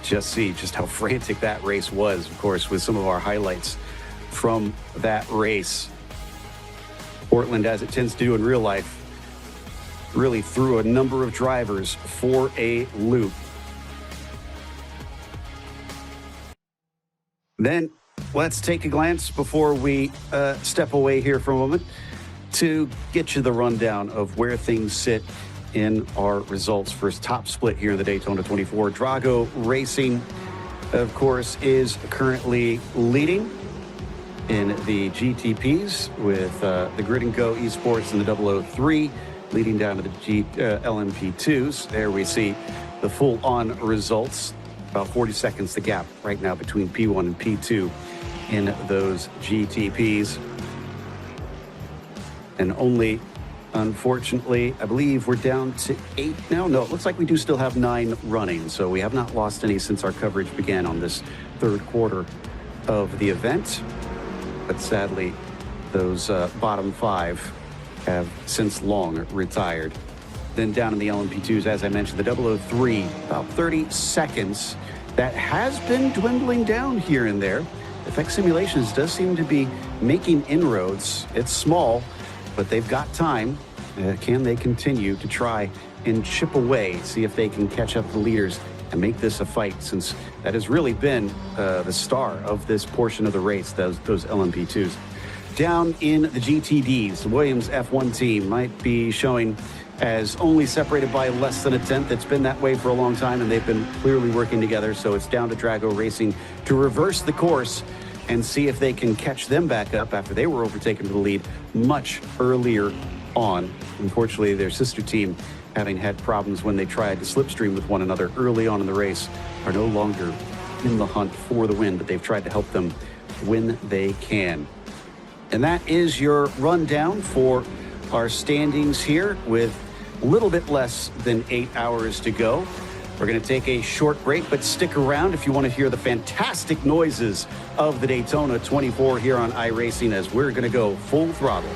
Just see just how frantic that race was, of course, with some of our highlights from that race. Portland, as it tends to do in real life, really threw a number of drivers for a loop. Then let's take a glance before we step away here for a moment to get you the rundown of where things sit in our results for his top split here in the Daytona 24. Drago Racing, of course, is currently leading in the GTPs with the Grid and Go Esports and the 003 leading down to the LMP2s. There we see the full-on results. About 40 seconds the gap right now between P1 and P2 in those GTPs. And only, unfortunately, I believe we're down to 8 now. No, it looks like we do still have 9 running. So we have not lost any since our coverage began on this third quarter of the event. But sadly, those bottom 5 have since long retired. Then down in the LMP2s, as I mentioned, the 003, about 30 seconds. That has been dwindling down here and there. Effect Simulations does seem to be making inroads. It's small, but they've got time. Can they continue to try and chip away, see if they can catch up the leaders and make this a fight, since that has really been the star of this portion of the race, those LMP2s. Down in the GTDs, the Williams F1 team might be showing as only separated by less than a tenth. It's been that way for a long time, and they've been clearly working together. So it's down to Drago Racing to reverse the course and see if they can catch them back up after they were overtaken to the lead much earlier on. Unfortunately, their sister team, having had problems when they tried to slipstream with one another early on in the race, are no longer in the hunt for the win, but they've tried to help them when they can. And that is your rundown for our standings here with a little bit less than 8 hours to go. We're going to take a short break, but stick around if you want to hear the fantastic noises of the Daytona 24 here on iRacing, as we're going to go full throttle.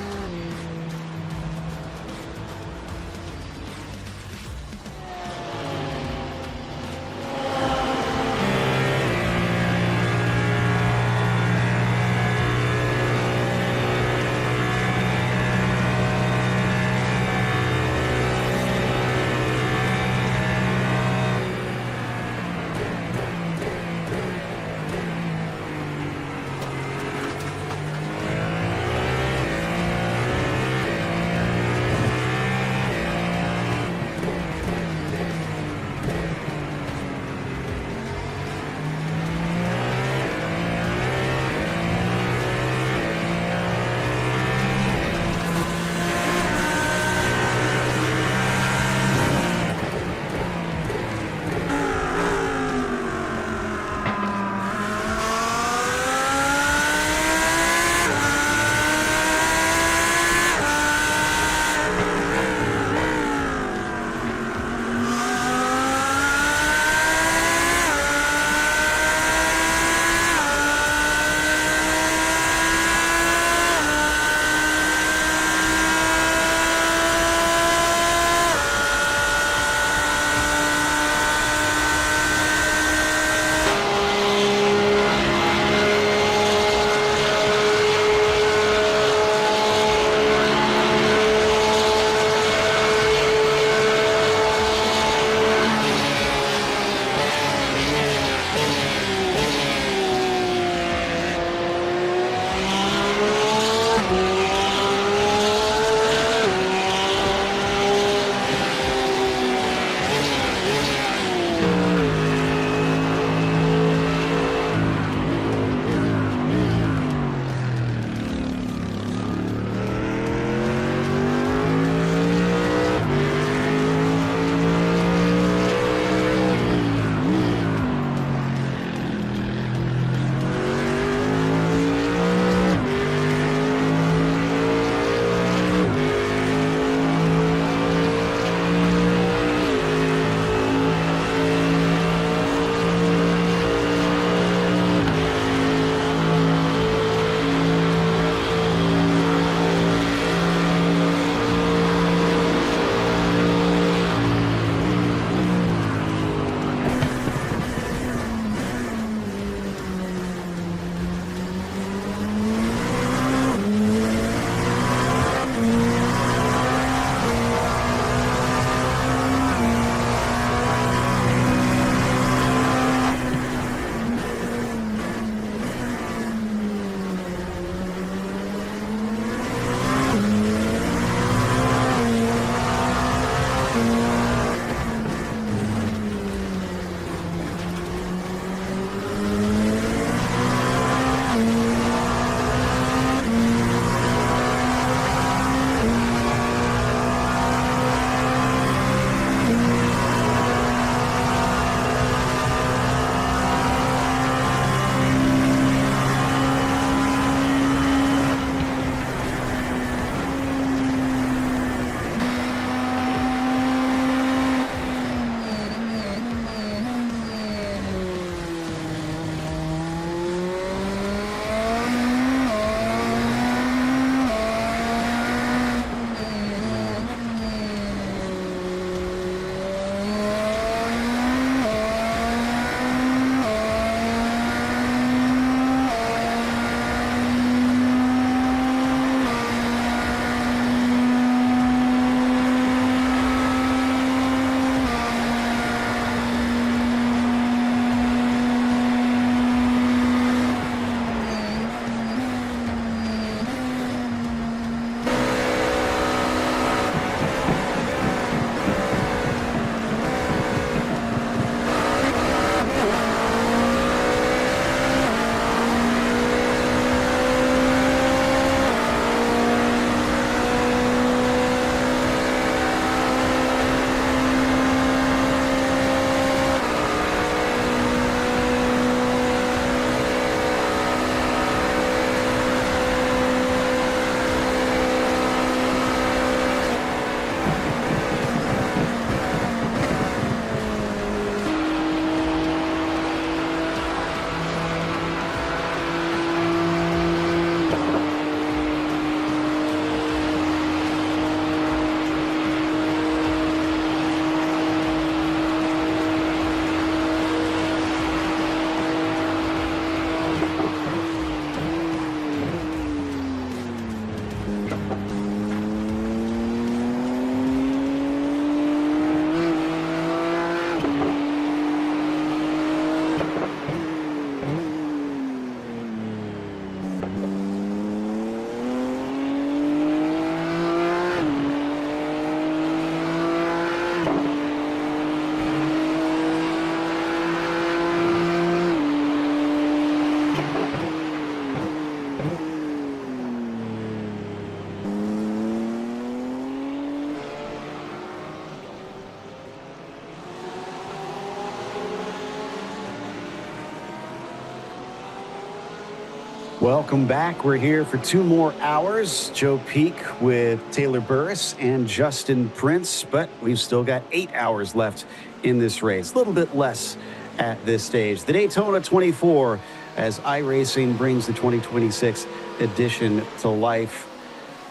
Welcome back. We're here for 2 more hours. Joe Peak with Taylor Burris and Justin Prince, but we've still got 8 hours left in this race. A little bit less at this stage. The Daytona 24 as iRacing brings the 2026 edition to life.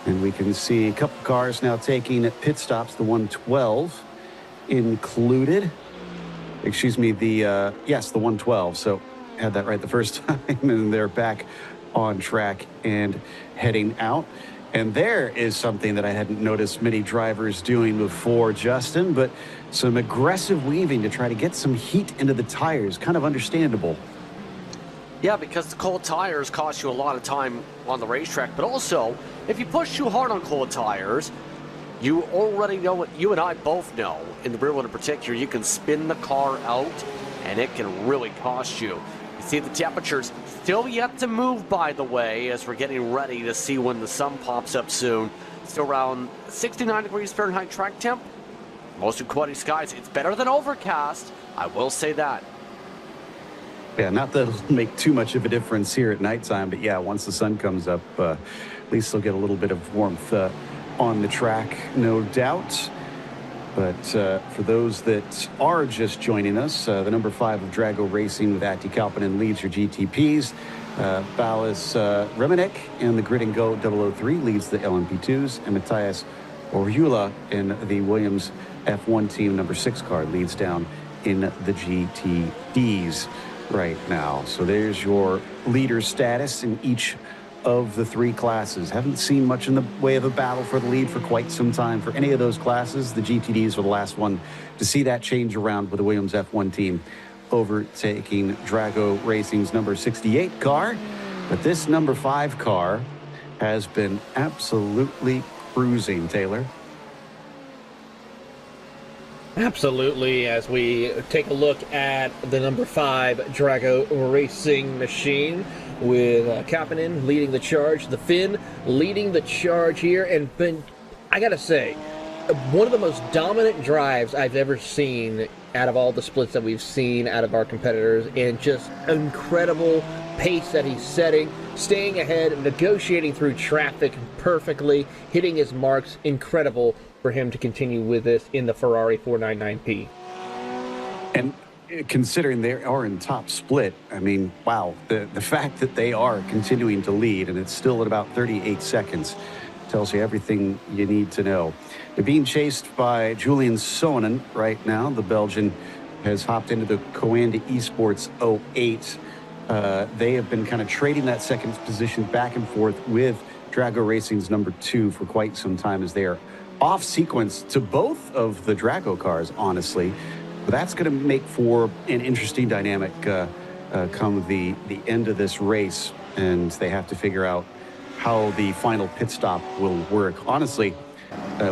And we can see a couple cars now taking pit stops, the 112 included. Excuse me, the 112. So had that right the first time, and they're back on track and heading out. And there is something that I hadn't noticed many drivers doing before, Justin, but some aggressive weaving to try to get some heat into the tires. Kind of understandable. Yeah, because the cold tires cost you a lot of time on the racetrack, but also, if you push too hard on cold tires, you already know what you and I both know. In the rear one in particular, you can spin the car out, and it can really cost you. You see the temperatures still yet to move, by the way, as we're getting ready to see when the sun pops up soon. Still around 69 degrees Fahrenheit track temp. Mostly cloudy skies. It's better than overcast, I will say that. Yeah, not that it'll make too much of a difference here at nighttime, but yeah, once the sun comes up, at least they'll get a little bit of warmth on the track, no doubt. But for those that are just joining us, the number 5 of Drago Racing with Atti Kalpanen leads your GTPs. Balas Remenek and the Grid and Go 003 leads the LMP2s. And Matthias Orjula in the Williams F1 team number 6 car leads down in the GTDs right now. So there's your leader status in each of the 3 classes. Haven't seen much in the way of a battle for the lead for quite some time for any of those classes. The GTDs were the last one to see that change around with the Williams F1 team overtaking Drago Racing's number 68 car. But this number 5 car has been absolutely cruising, Taylor. Absolutely, as we take a look at the number 5 Drago Racing machine with Kapanen leading the charge, the Finn leading the charge here, and been, I gotta say, one of the most dominant drives I've ever seen out of all the splits that we've seen out of our competitors, and just incredible pace that he's setting, staying ahead, negotiating through traffic perfectly, hitting his marks. Incredible for him to continue with this in the Ferrari 499P. And considering they are in top split, I mean, wow, the fact that they are continuing to lead, and it's still at about 38 seconds, tells you everything you need to know. They're being chased by Julian Sonnen right now. The Belgian has hopped into the Coanda Esports 08. They have been kind of trading that second position back and forth with Drago Racing's number 2 for quite some time, as they are off sequence to both of the Drago cars, honestly. But that's going to make for an interesting dynamic come the end of this race, and they have to figure out how the final pit stop will work. Honestly,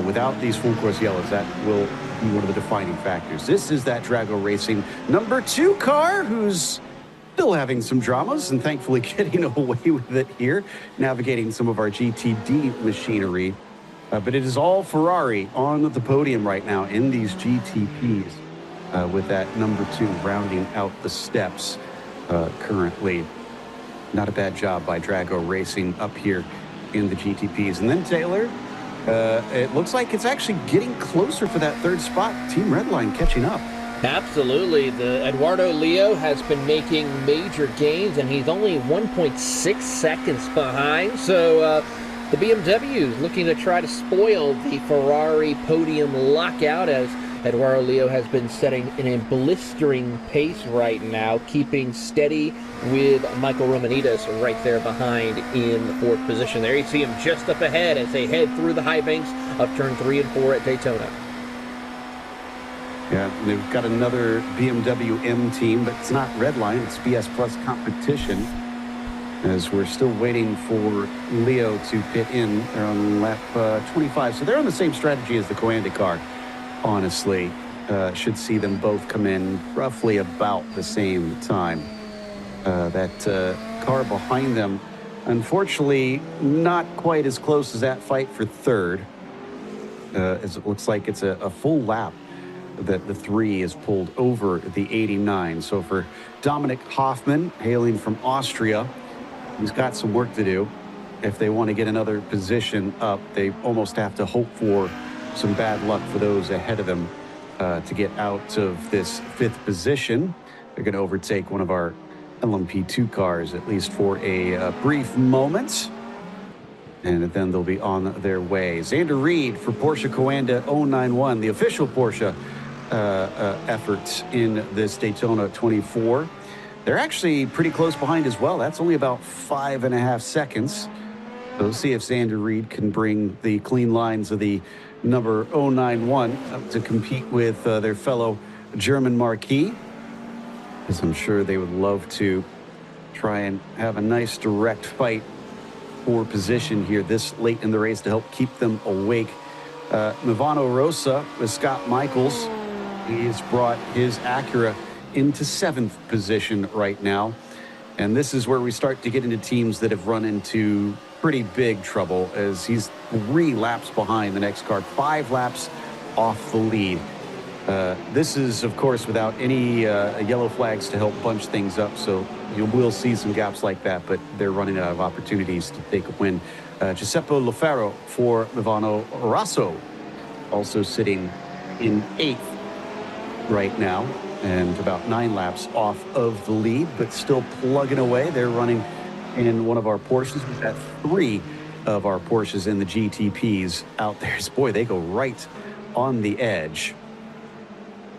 without these full course yellows, that will be one of the defining factors. This is that Drago Racing number 2 car who's still having some dramas and thankfully getting away with it here, navigating some of our GTD machinery. But it is all Ferrari on the podium right now in these GTPs, with that number 2 rounding out the steps currently. Not a bad job by Drago Racing up here in the GTPs. And then Taylor, it looks like it's actually getting closer for that 3rd spot. Team Redline catching up. Absolutely. The Eduardo Leo has been making major gains, and he's only 1.6 seconds behind. So the BMW is looking to try to spoil the Ferrari podium lockout, as Eduardo Leo has been setting in a blistering pace right now, keeping steady with Michael Romanides right there behind in the 4th position. There you see him just up ahead as they head through the high banks of turn 3 and 4 at Daytona. Yeah, they've got another BMW M team, but it's not Redline, it's BS Plus Competition, as we're still waiting for Leo to pit in. They're on lap 25, so they're on the same strategy as the Coanda car, honestly. Should see them both come in roughly about the same time. That car behind them, unfortunately, not quite as close as that fight for 3rd, as it looks like it's a full lap that the 3 is pulled over the 89. So for Dominic Hoffman, hailing from Austria, He's got some work to do. If they want to get another position up, they almost have to hope for some bad luck for those ahead of him to get out of this 5th position. They're going to overtake one of our LMP2 cars, at least for a brief moment. And then they'll be on their way. Xander Reed for Porsche Coanda 091, the official Porsche efforts in this Daytona 24. They're actually pretty close behind as well. That's only about 5.5 seconds. So we'll see if Xander Reed can bring the clean lines of the number 091 up to compete with their fellow German marquee, because I'm sure they would love to try and have a nice direct fight for position here this late in the race to help keep them awake. Movano Rosa with Scott Michaels. He's brought his Acura into 7th position right now. And this is where we start to get into teams that have run into pretty big trouble, as he's 3 laps behind the next car, 5 laps off the lead. This is, of course, without any yellow flags to help bunch things up, so you will see some gaps like that, but they're running out of opportunities to take a win. Giuseppe Lofero for Movano Rosso, also sitting in 8th right now, and about 9 laps off of the lead, but still plugging away. They're running in one of our Porsches. We've got 3 of our Porsches in the GTPs out there. Boy, they go right on the edge.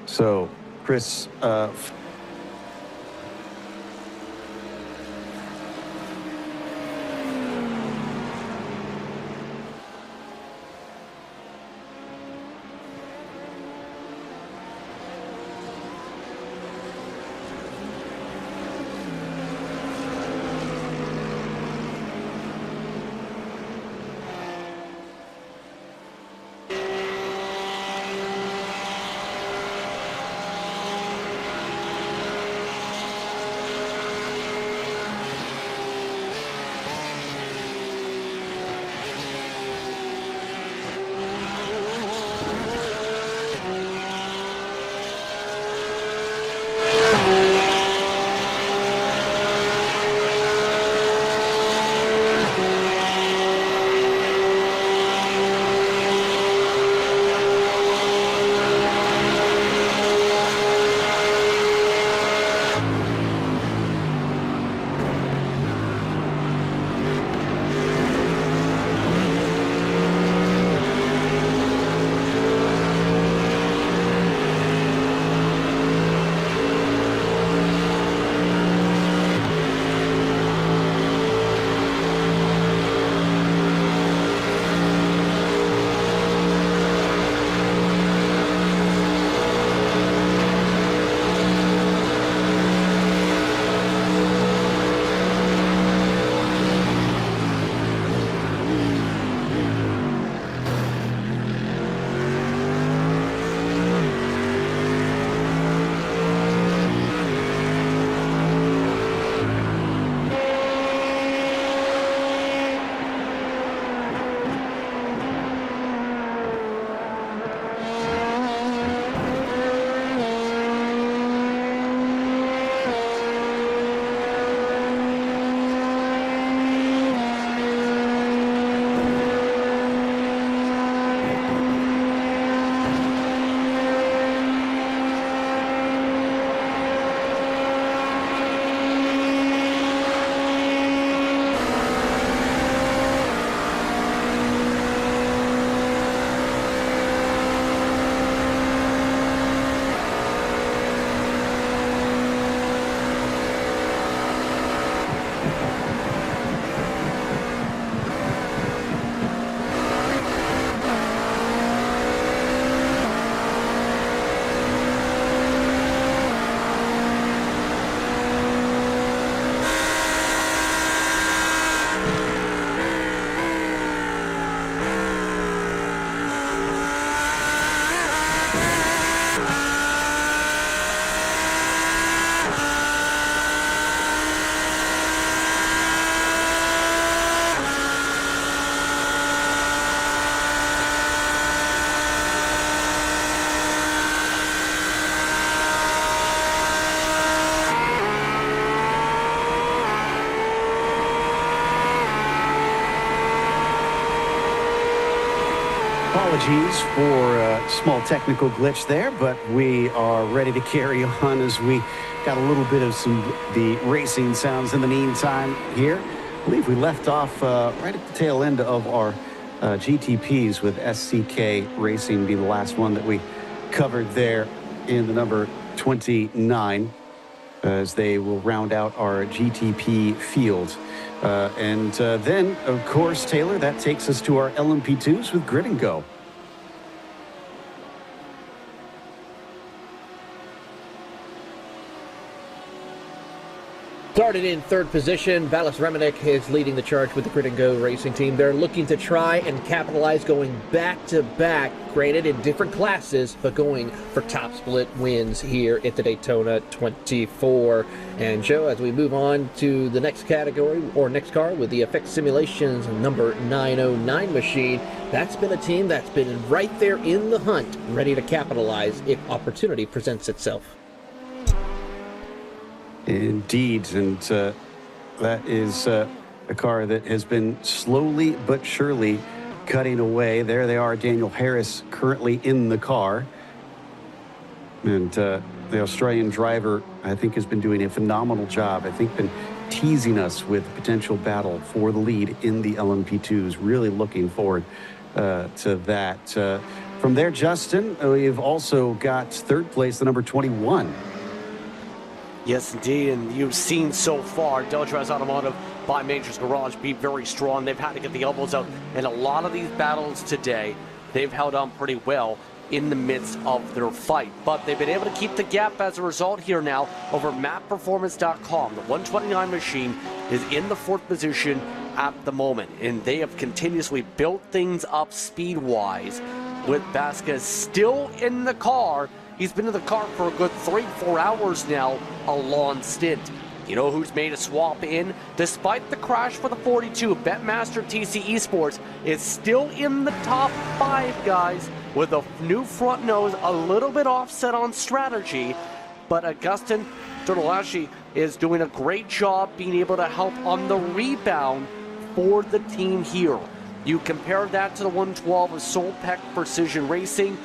So, Chris, Apologies for a small technical glitch there, but we are ready to carry on as we got a little bit of the racing sounds in the meantime here. I believe we left off right at the tail end of our GTPs with SCK Racing being the last one that we covered there in the number 29 as they will round out our GTP field. Then, of course, Taylor, that takes us to our LMP2s with Grid and Go. Started in third position, Valis Remenek is leading the charge with the Grid and Go racing team. They're looking to try and capitalize, going back-to-back, granted in different classes, but going for top split wins here at the Daytona 24. And Joe, as we move on to the next category, or next car, with the Effect Simulations number 909 machine, that's been a team that's been right there in the hunt, ready to capitalize if opportunity presents itself. Indeed, and that is a car that has been slowly but surely cutting away. There they are, Daniel Harris currently in the car. And the Australian driver, I think, has been doing a phenomenal job. I think been teasing us with potential battle for the lead in the LMP2s. Really looking forward to that. From there, Justin, we've also got third place, the number 21. Yes, indeed, and you've seen so far Deltraz Automotive by Majors Garage be very strong. They've had to get the elbows out in a lot of these battles today. They've held on pretty well in the midst of their fight, but they've been able to keep the gap as a result here now over mapperformance.com. The 129 machine is in the fourth position at the moment, and they have continuously built things up speed-wise with Vasquez still in the car. He's been in the car for a good 3-4 hours now, a long stint. You know who's made a swap in? Despite the crash for the 42, Betmaster TC Esports is still in the top 5, guys, with a new front nose, a little bit offset on strategy. But Augustin Turtolashi is doing a great job being able to help on the rebound for the team here. You compare that to the 112 of Solpec Precision Racing,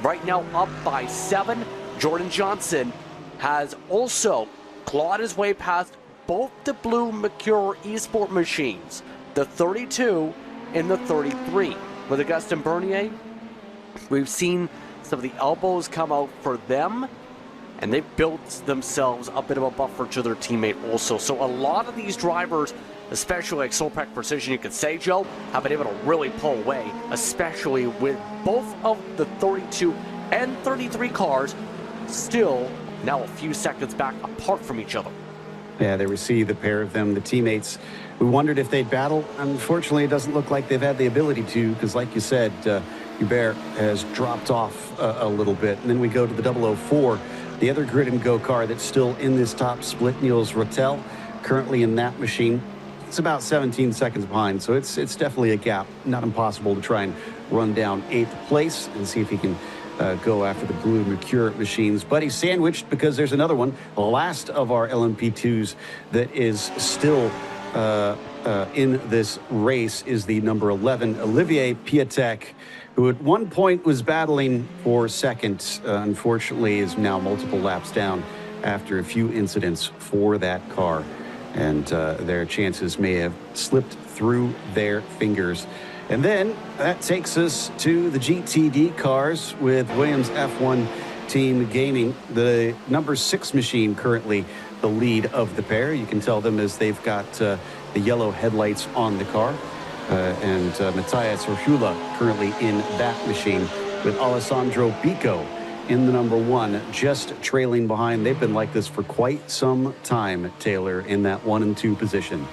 right now up by 7. Jordan Johnson has also clawed his way past both the Blue Mercure Esport machines, the 32 and the 33. With Augustin Bernier, we've seen some of the elbows come out for them, and they've built themselves a bit of a buffer to their teammate also. So a lot of these drivers, especially like Solpec Precision, you could say, Joe, have been able to really pull away, especially with both of the 32 and 33 cars still now a few seconds back apart from each other. Yeah, there we see the pair of them, the teammates. We wondered if they'd battle. Unfortunately, it doesn't look like they've had the ability to, because like you said, Hubert has dropped off a little bit. And then we go to the 004, the other Grid and Go car that's still in this top split, Niels Rotel, currently in that machine. It's about 17 seconds behind, so it's definitely a gap. Not impossible to try and run down 8th place and see if he can go after the Blue Mercure machines. But he's sandwiched because there's another one, the last of our LMP2s that is still in this race is the number 11, Olivier Piatek, who at one point was battling for second. Unfortunately, is now multiple laps down after a few incidents for that car. And their chances may have slipped through their fingers. And then that takes us to the GTD cars with Williams F1 Team Gaming, the number 6 machine currently the lead of the pair. You can tell them as they've got the yellow headlights on the car. And Matthias Urshula currently in that machine with Alessandro Bico in the number 1, just trailing behind. They've been like this for quite some time, Taylor, in that 1 and 2 position.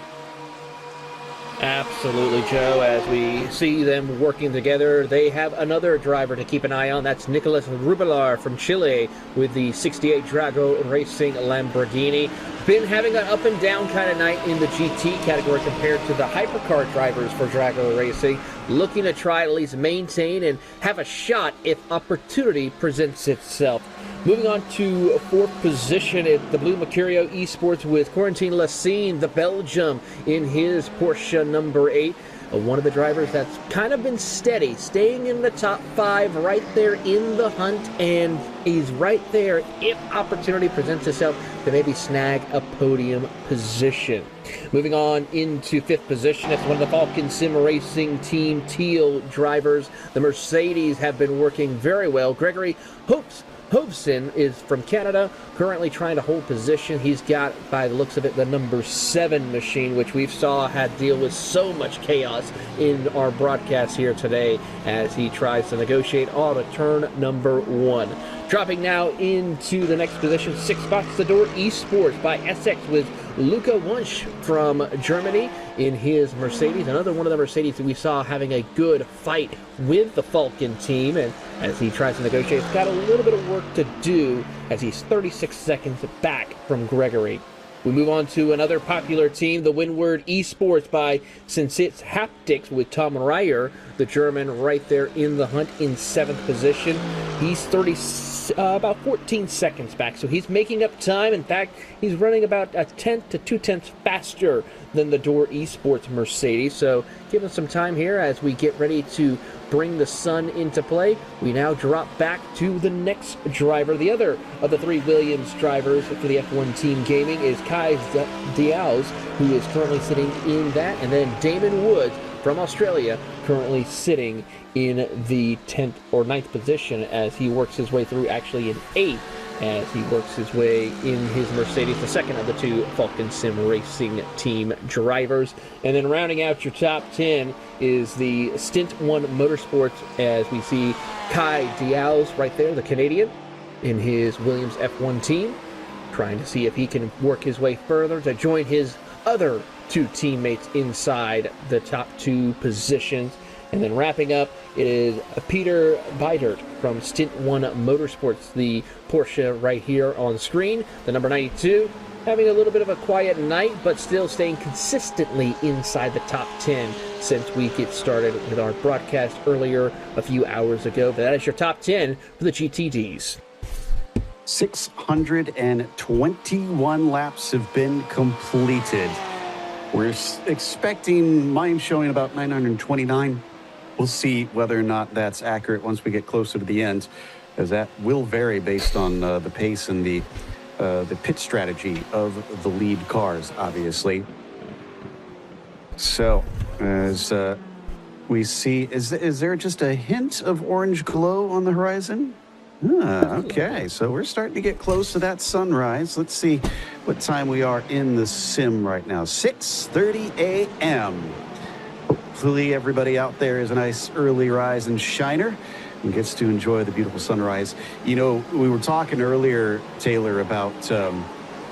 Absolutely, Joe. As we see them working together, they have another driver to keep an eye on. That's Nicolas Rubilar from Chile with the 68 Drago Racing Lamborghini. Been having an up and down kind of night in the GT category compared to the hypercar drivers for Drago Racing. Looking to try at least maintain and have a shot if opportunity presents itself. Moving on to 4th position at the Blue Mercurio Esports with Corentin Lassine, the Belgium, in his Porsche number 8. one of the drivers that's kind of been steady, staying in the top 5, right there in the hunt, and he's right there if opportunity presents itself to maybe snag a podium position. Moving on into 5th position, it's one of the Falcon Sim Racing Team Teal drivers. The Mercedes have been working very well. Gregory Hoveson is from Canada, currently trying to hold position. He's got, by the looks of it, the number 7 machine, which we've saw had to deal with so much chaos in our broadcast here today as he tries to negotiate on a turn number 1. Dropping now into the next position, 6 spots, the Door Esports by SX with Luca Wunsch from Germany in his Mercedes. Another one of the Mercedes that we saw having a good fight with the Falcon team, and as he tries to negotiate, he's got a little bit of work to do as he's 36 seconds back from Gregory. We move on to another popular team, the Windward Esports by Sensitz Haptics with Tom Reyer, the German, right there in the hunt in 7th position. He's about 14 seconds back, so he's making up time. In fact, he's running about a tenth to 2/10 faster than the Door Esports Mercedes, so give him some time here as we get ready to bring the sun into play. We now drop back to the next driver. The other of the 3 Williams drivers for the F1 Team Gaming is Kai Diaz, who is currently sitting in that, and then Damon Woods from Australia currently sitting in the 10th or 9th position as he works his way through, actually in 8th, as he works his way in his Mercedes, the second of the 2 Falcon Sim Racing Team drivers. And then rounding out your top 10 is the Stint 1 Motorsports, as we see Kai Diaz right there, the Canadian, in his Williams F1 team, trying to see if he can work his way further to join his other 2 teammates inside the top 2 positions. And then wrapping up, it is Peter Beidert from Stint 1 Motorsports, the Porsche right here on screen, the number 92, having a little bit of a quiet night, but still staying consistently inside the top 10 since we get started with our broadcast earlier a few hours ago. But that is your top 10 for the GTDs. 621 laps have been completed. We're expecting mine showing about 929. We'll see whether or not that's accurate once we get closer to the end, as that will vary based on the pace and the pit strategy of the lead cars, obviously. So, as we see, is there just a hint of orange glow on the horizon? Okay, so we're starting to get close to that sunrise. Let's see what time we are in the sim right now. 6:30 a.m. Hopefully everybody out there is a nice early rise and shiner and gets to enjoy the beautiful sunrise. You know, we were talking earlier, Taylor, about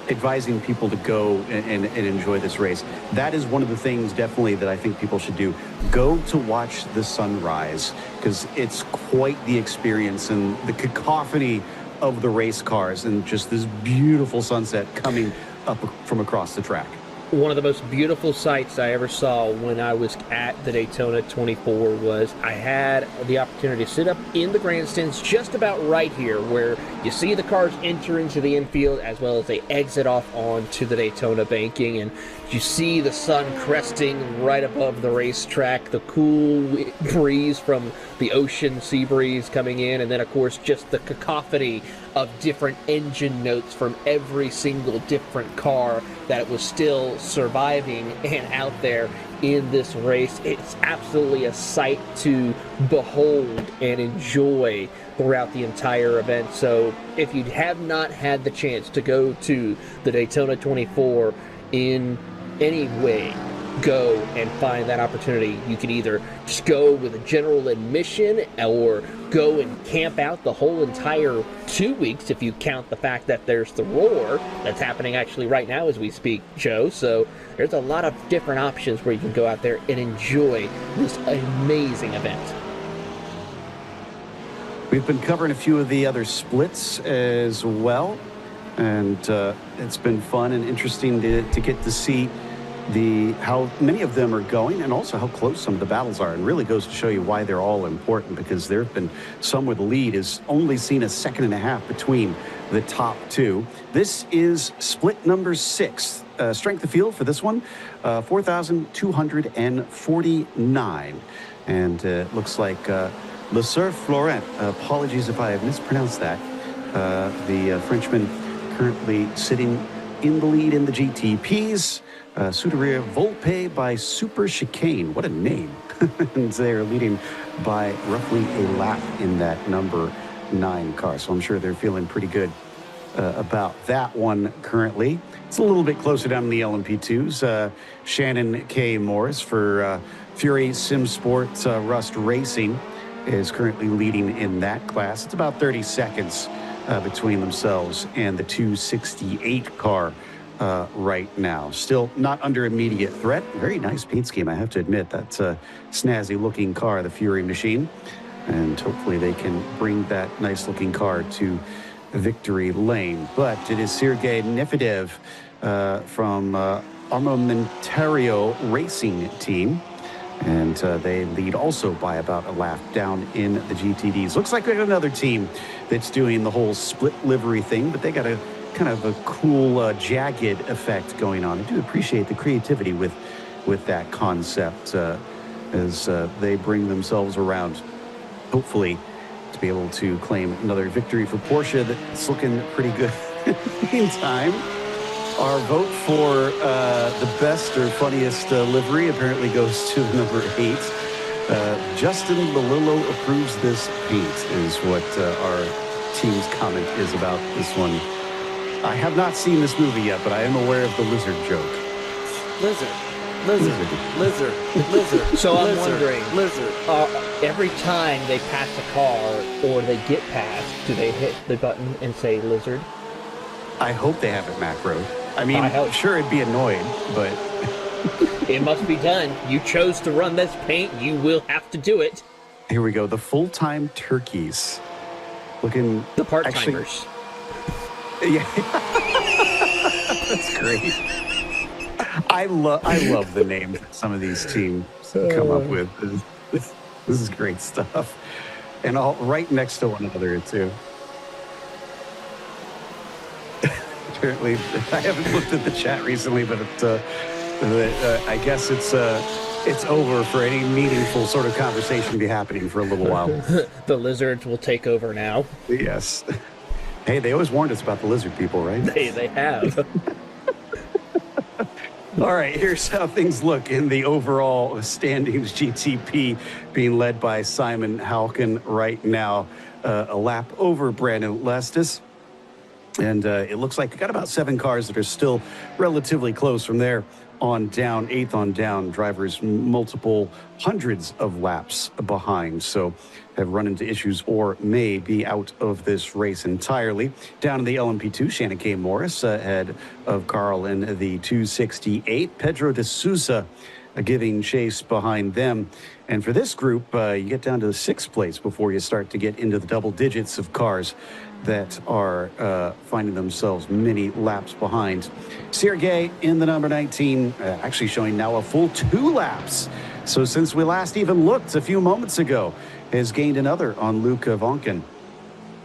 advising people to go and enjoy this race. That is one of the things definitely that I think people should do. Go to watch the sunrise, because it's quite the experience, and the cacophony of the race cars and just this beautiful sunset coming up from across the track. One of the most beautiful sights I ever saw when I was at the Daytona 24 was I had the opportunity to sit up in the grandstands just about right here where you see the cars enter into the infield as well as they exit off onto the Daytona banking, and you see the sun cresting right above the racetrack, the cool breeze from the ocean sea breeze coming in, and then of course just the cacophony of different engine notes from every single different car that it was still surviving and out there in this race. It's absolutely a sight to behold and enjoy throughout the entire event. So if you have not had the chance to go to the Daytona 24 in any way, go and find that opportunity. You can either just go with a general admission or go and camp out the whole entire 2 weeks if you count the fact that there's the Roar that's happening actually right now as we speak, Joe. So there's a lot of different options where you can go out there and enjoy this amazing event. We've been covering a few of the other splits as well, and it's been fun and interesting to get to see how many of them are going, and also how close some of the battles are. And really goes to show you why they're all important, because there have been some where the lead is only seen a second and a half between the top two. This is split number 6 strength of field for this one, 4,249. And it looks like Le Sir Florent, apologies if I have mispronounced that, the Frenchman currently sitting in the lead in the GTPs. Scuderia Volpe by Super Chicane. What a name. And they're leading by roughly a lap in that number 9 car. So I'm sure they're feeling pretty good about that one currently. It's a little bit closer down in the LMP2s. Shannon K. Morris for Fury Sim Sports Rust Racing is currently leading in that class. It's about 30 seconds between themselves and the 268 car right now. Still not under immediate threat. Very nice paint scheme, I have to admit. That's a snazzy looking car, the Fury machine. And hopefully they can bring that nice looking car to victory lane. But it is Sergei Nefidev from Armamentario Racing Team. And they lead also by about a lap down in the GTDs. Looks like we got another team that's doing the whole split livery thing, but they got a kind of a cool jagged effect going on. I do appreciate the creativity with that concept as they bring themselves around, hopefully, to be able to claim another victory for Porsche. That's looking pretty good. Meantime, our vote for the best or funniest livery apparently goes to number 8. Justin Lillo approves this paint, is what our team's comment is about this one. I have not seen this movie yet, but I am aware of the lizard joke. Lizard. So I'm Lizard. wondering, Lizard. every time they pass a car or they get passed, do they hit the button and say lizard? I hope they have it macroed. I mean, I hope. sure, it'd be annoying, but It must be done. You chose to run this paint. You will have to do it. here we go. The full-time turkeys. Looking... The part-timers. Yeah. That's great. I love the names that some of these teams come up with. This is great stuff. And all right next to one another, too. Apparently, I haven't looked at the chat recently, but I guess it's over for any meaningful sort of conversation to be happening for a little while. The lizards will take over now. Yes. Hey, they always warned us about the lizard people, right? They have. All right, here's how things look in the overall standings. GTP being led by Simon Halkin right now, a lap over Brandon Lestis. And it looks like we got about 7 cars that are still relatively close from there on down, 8th on down. Drivers multiple hundreds of laps behind, so have run into issues or may be out of this race entirely. Down in the LMP2, Shannon K. Morris ahead of Carl in the 268. Pedro de Sousa giving chase behind them. And for this group, you get down to the 6th place before you start to get into the double digits of cars that are finding themselves many laps behind. Sergei in the number 19, actually showing now a full 2 laps. So since we last even looked a few moments ago, has gained another on Luca Vonkin.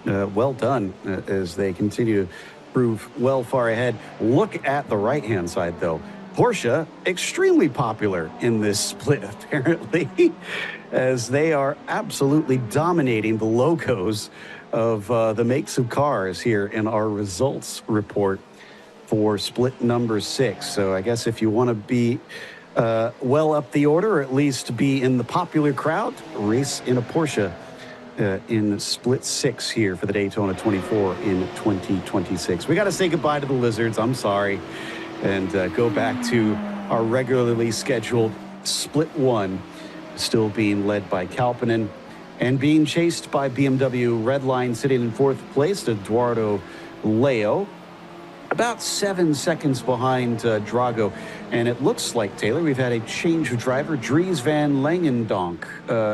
Well done as they continue to prove well far ahead. Look at the right-hand side, though. Porsche, extremely popular in this split, apparently, as they are absolutely dominating the logos of the makes of cars here in our results report for split number 6. So I guess if you want to be well up the order, or at least be in the popular crowd, race in a Porsche in split 6 here for the Daytona 24 in 2026. We got to say goodbye to the lizards. I'm sorry. And go back to our regularly scheduled split 1, still being led by Kalpinen and being chased by BMW Redline, sitting in 4th place, Eduardo Leo, about 7 seconds behind Drago. And it looks like, Taylor, we've had a change of driver. Dries van Langendonk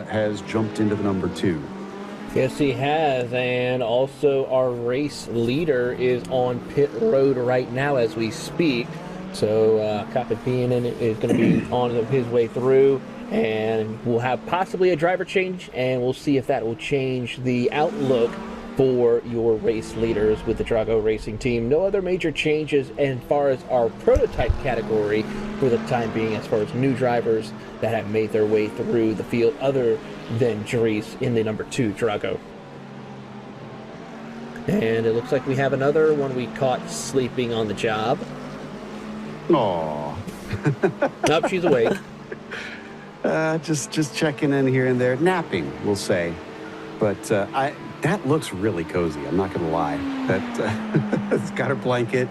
has jumped into the number 2. Yes, he has, and also our race leader is on pit road right now as we speak. So Kapapinen is going to be on his way through, and we'll have possibly a driver change, and we'll see if that will change the outlook for your race leaders with the Drago Racing team. No other major changes as far as our prototype category for the time being, as far as new drivers that have made their way through the field other than Dries in the number 2 Drago. And it looks like we have another one we caught sleeping on the job. Aw. Nope, she's awake. Just checking in here and there, napping, we'll say. But that looks really cozy. I'm not gonna lie. That it's got her blanket.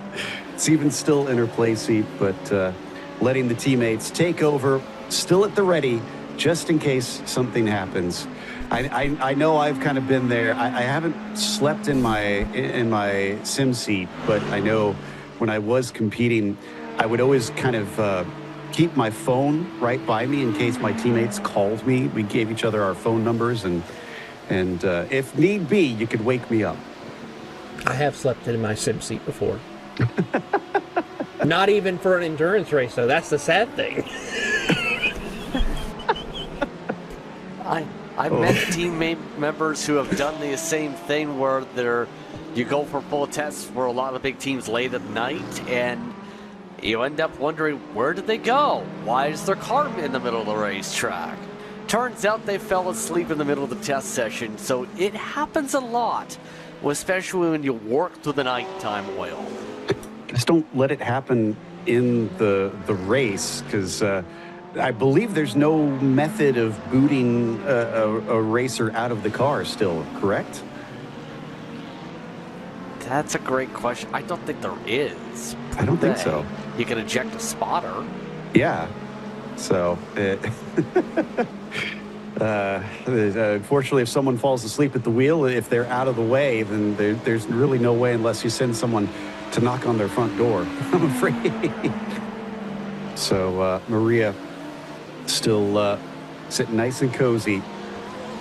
It's even still in her play seat, but letting the teammates take over, still at the ready, just in case something happens. I know I've kind of been there. I haven't slept in my sim seat, but I know when I was competing, I would always kind of keep my phone right by me in case my teammates called me. We gave each other our phone numbers, and if need be, you could wake me up. I have slept in my sim seat before. Not even for an endurance race, though. That's the sad thing. I've met teammate members who have done the same thing where you go for full tests where a lot of big teams late at night, and you end up wondering, where did they go? Why is their car in the middle of the racetrack? Turns out they fell asleep in the middle of the test session, so it happens a lot, especially when you work through the nighttime oil. Just don't let it happen in the race, because I believe there's no method of booting a racer out of the car still, correct? That's a great question. I don't think there is. I don't think so. You can eject a spotter. Yeah. So, unfortunately, if someone falls asleep at the wheel, if they're out of the way, then there's really no way unless you send someone to knock on their front door, I'm afraid. So, Maria still sitting nice and cozy,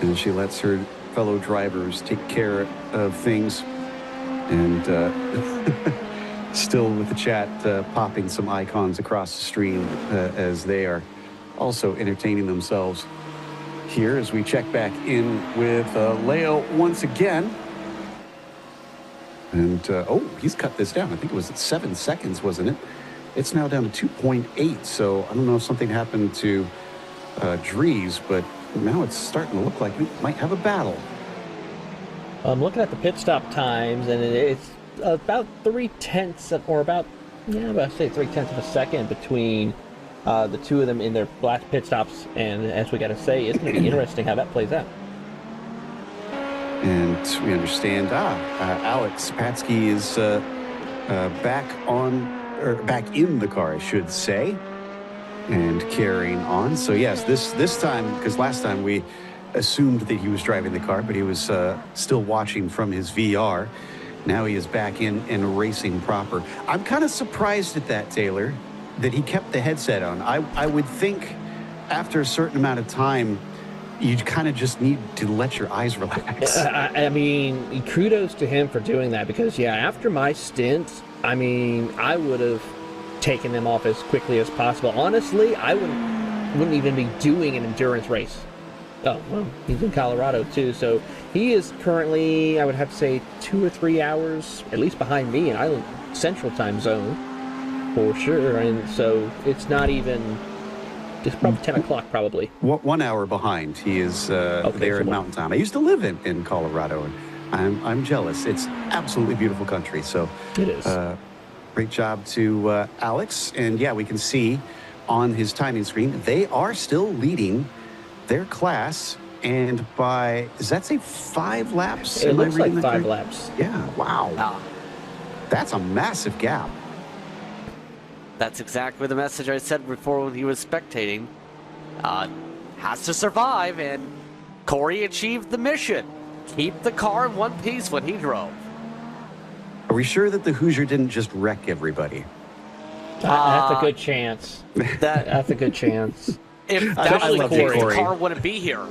and she lets her fellow drivers take care of things, and still with the chat popping some icons across the stream as they are also entertaining themselves here as we check back in with Leo once again. And oh, he's cut this down. I think it was at 7 seconds, wasn't it? It's now down to 2.8, so I don't know if something happened to Dries, but now it's starting to look like we might have a battle. I'm looking at the pit stop times, and it's about 3/10, or about 3/10 of a second between the two of them in their last pit stops. And as we got to say, it's going to be interesting how that plays out. And we understand, Alex Patsky is back in the car, I should say, and carrying on. So yes, this time, because last time we assumed that he was driving the car, but he was still watching from his VR. Now he is back in and racing proper. I'm kind of surprised at that, Taylor, that he kept the headset on. I would think after a certain amount of time, you kind of just need to let your eyes relax. I mean, kudos to him for doing that, because, yeah, after my stint, I mean, I would have taken them off as quickly as possible. Honestly, I wouldn't even be doing an endurance race. Oh, well, he's in Colorado, too, so he is currently, I would have to say, 2 or 3 hours, at least behind me in Island Central Time Zone, for sure, and so it's not even... It's probably 10 o'clock, probably. 1 hour behind. He is there in Mountain Time. I used to live in Colorado, and I'm jealous. It's absolutely beautiful country. So it is. Great job to Alex. And yeah, we can see on his timing screen, they are still leading their class. And by, does that say 5 laps? It looks like 5 laps. Yeah, wow. That's a massive gap. That's exactly the message I said before when he was spectating. Has to survive, and Corey achieved the mission. Keep the car in one piece when he drove. Are we sure that the Hoosier didn't just wreck everybody? That's a good chance. That's a good chance. If that was the case, the car wouldn't be here.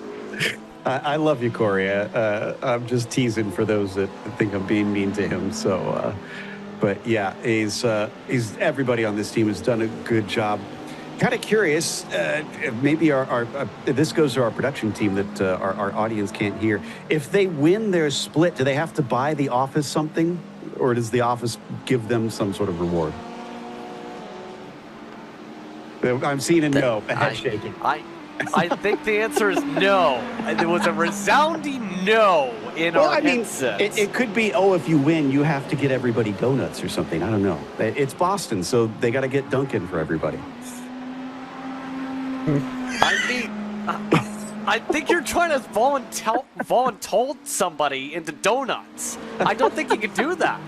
I love you, Corey. I'm just teasing for those that think I'm being mean to him. So, but yeah, he's everybody on this team has done a good job kind of curious, maybe this goes to our production team that our audience can't hear. If they win their split, do they have to buy the office something, or does the office give them some sort of reward? I'm seeing a no, a head shaking. I think the answer is no. There was a resounding no in our headsets. It could be, if you win, you have to get everybody donuts or something. I don't know. It's Boston, so they got to get Dunkin' for everybody. I think you're trying to voluntold somebody into donuts. I don't think you could do that.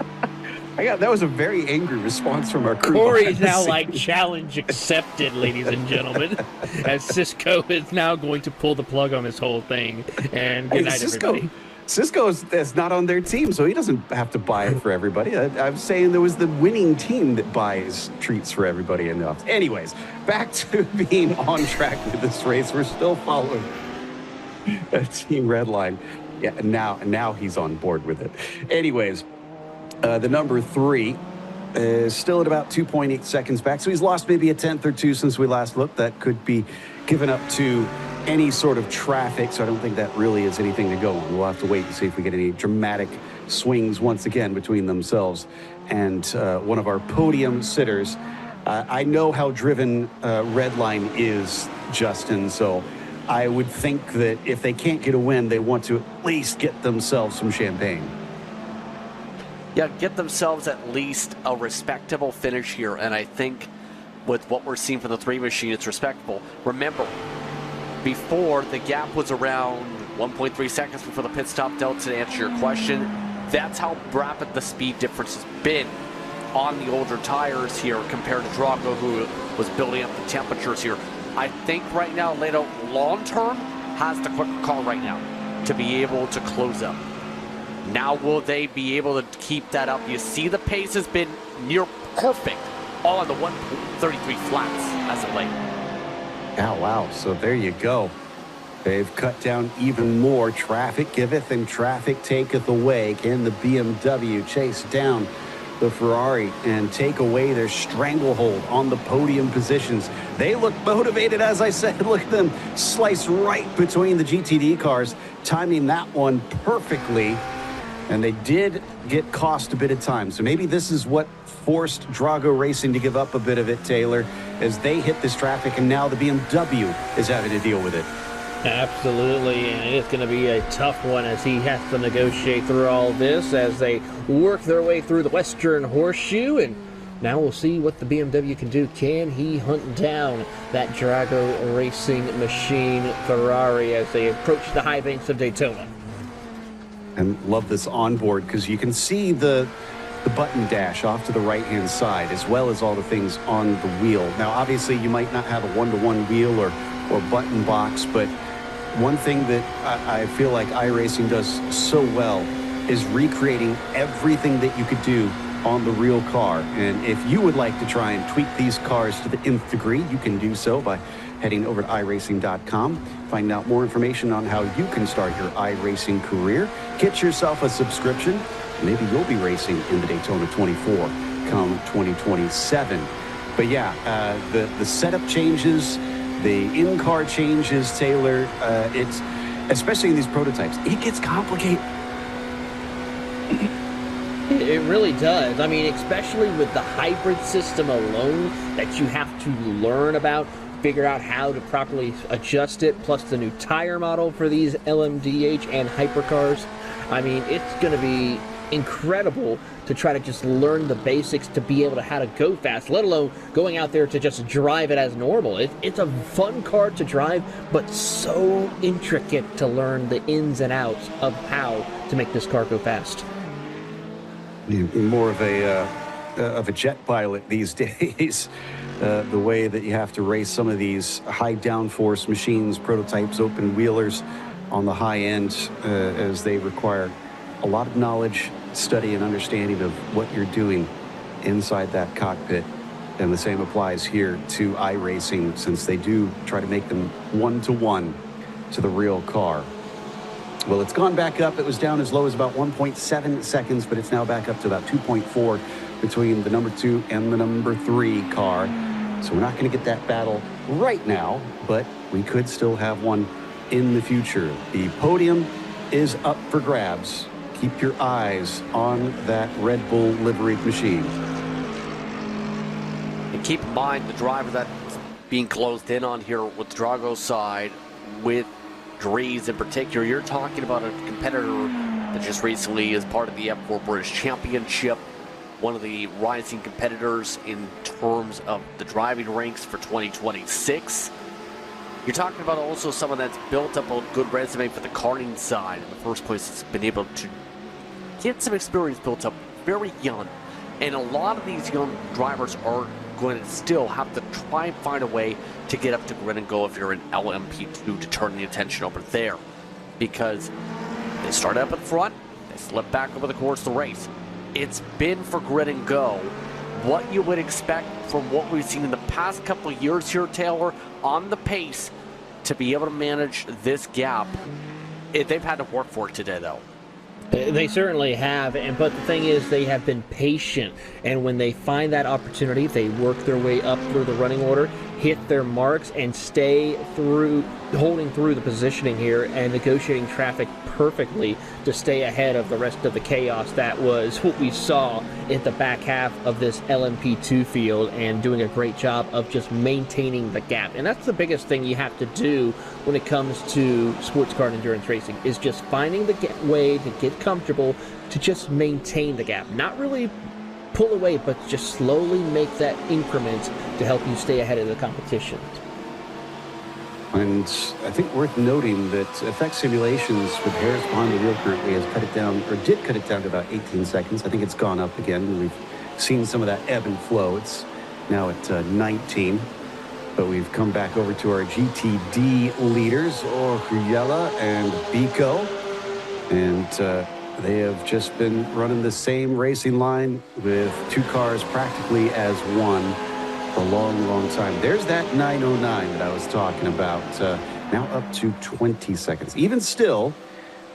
That was a very angry response from our crew. Corey is now like, challenge accepted, ladies and gentlemen, as Cisco is now going to pull the plug on this whole thing. And good night, everybody. Cisco is not on their team, so he doesn't have to buy it for everybody. I'm saying there was the winning team that buys treats for everybody in the office. Anyways, back to being on track with this race. We're still following Team Redline. Yeah, now he's on board with it. Anyways, the number 3 is still at about 2.8 seconds back, so he's lost maybe a tenth or two since we last looked. That could be given up to any sort of traffic, so I don't think that really is anything to go on. We'll have to wait and see if we get any dramatic swings once again between themselves and one of our podium sitters. I know how driven Redline is, Justin, so I would think that if they can't get a win, they want to at least get themselves some champagne. Yeah, get themselves at least a respectable finish here, and I think with what we're seeing from the 3 machine, it's respectable. Remember, before, the gap was around 1.3 seconds before the pit stop delta, to answer your question. That's how rapid the speed difference has been on the older tires here compared to Drago, who was building up the temperatures here. I think right now, Leto, long term, has the quicker car right now to be able to close up. Now will they be able to keep that up? You see the pace has been near perfect on the 133 flats as of late. Oh, wow. So there you go. They've cut down even more. Traffic giveth and traffic taketh away. Can the BMW chase down the Ferrari and take away their stranglehold on the podium positions? They look motivated, as I said. Look at them slice right between the GTD cars, timing that one perfectly. And they did get cost a bit of time. So maybe this is what forced Drago Racing to give up a bit of it, Taylor, as they hit this traffic, and now the BMW is having to deal with it. Absolutely, and it's going to be a tough one as he has to negotiate through all this as they work their way through the Western Horseshoe, and now we'll see what the BMW can do. Can he hunt down that Drago Racing machine Ferrari as they approach the high banks of Daytona? And love this onboard because you can see the button dash off to the right-hand side, as well as all the things on the wheel. Now, obviously, you might not have a one-to-one wheel or button box, but one thing that I feel like iRacing does so well is recreating everything that you could do on the real car. And if you would like to try and tweak these cars to the nth degree, you can do so by heading over to iRacing.com, find out more information on how you can start your iRacing career, get yourself a subscription. Maybe you'll be racing in the Daytona 24 come 2027. But yeah, the setup changes, the in-car changes, Taylor, it's, especially in these prototypes, it gets complicated. It really does. I mean, especially with the hybrid system alone that you have to learn about, figure out how to properly adjust it, plus the new tire model for these LMDH and hypercars. I mean, it's going to be incredible to try to just learn the basics to be able to how to go fast, let alone going out there to just drive it as normal. It's a fun car to drive, but so intricate to learn the ins and outs of how to make this car go fast. More of a jet pilot these days. The way that you have to race some of these high downforce machines, prototypes, open wheelers on the high end, as they require a lot of knowledge, study, and understanding of what you're doing inside that cockpit. And the same applies here to iRacing, since they do try to make them one-to-one to the real car. Well, it's gone back up. It was down as low as about 1.7 seconds, but it's now back up to about 2.4 between the number 2 and the number 3 car. So we're not going to get that battle right now, but we could still have one in the future. The podium is up for grabs. Keep your eyes on that Red Bull liveried machine. And keep in mind the driver that's being closed in on here with Drago's side, with Dries in particular. You're talking about a competitor that just recently is part of the F4 British Championship, one of the rising competitors in terms of the driving ranks for 2026. You're talking about also someone that's built up a good resume for the karting side. In the first place, it's been able to get some experience built up very young. And a lot of these young drivers are going to still have to try and find a way to get up to grid and go if you're in LMP2 to turn the attention over there. Because they start up at the front, they slip back over the course of the race. It's been for grid and go what you would expect from what we've seen in the past couple of years here, Taylor, on the pace to be able to manage this gap. They've had to work for it today, though. They certainly have, but the thing is, they have been patient, and when they find that opportunity, they work their way up through the running order, hit their marks, and stay through, holding through the positioning here and negotiating traffic perfectly to stay ahead of the rest of the chaos that was what we saw at the back half of this LMP2 field, and doing a great job of just maintaining the gap. And that's the biggest thing you have to do when it comes to sports car and endurance racing, is just finding the way to get comfortable to just maintain the gap. Not really pull away, but just slowly make that increment to help you stay ahead of the competition. And I think worth noting that FX Simulations with Harris behind the wheel currently has cut it down, or did cut it down to about 18 seconds. I think it's gone up again. We've seen some of that ebb and flow. It's now at 19. But we've come back over to our GTD leaders, Orjella and Biko. And they have just been running the same racing line with two cars practically as one for a long, long time. There's that 909 that I was talking about, now up to 20 seconds. Even still,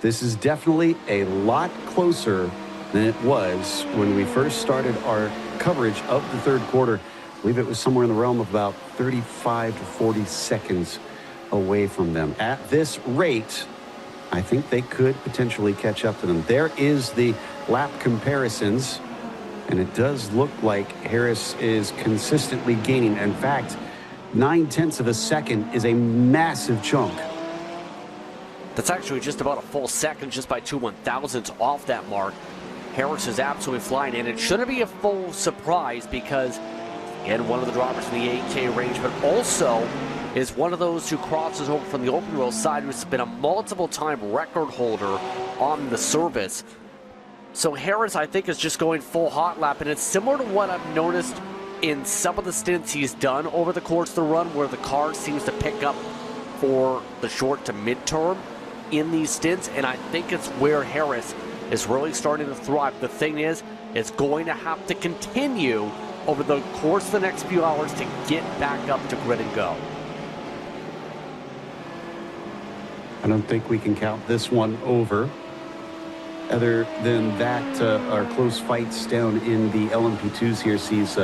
this is definitely a lot closer than it was when we first started our coverage of the third quarter. I believe it was somewhere in the realm of about 35 to 40 seconds away from them. At this rate, I think they could potentially catch up to them. There is the lap comparisons, and it does look like Harris is consistently gaining. In fact, 0.9 of a second is a massive chunk. That's actually just about a full second, just by 2/1000ths off that mark. Harris is absolutely flying, and it shouldn't be a full surprise because, again, one of the drivers in the 8K range, but also is one of those who crosses over from the open wheel side, who's been a multiple-time record holder on the service. So Harris, I think, is just going full hot lap, and it's similar to what I've noticed in some of the stints he's done over the course of the run, where the car seems to pick up for the short to midterm in these stints, and I think it's where Harris is really starting to thrive. The thing is, it's going to have to continue over the course of the next few hours to get back up to grid and go. I don't think we can count this one over. Other than that, our close fights down in the LMP2s here sees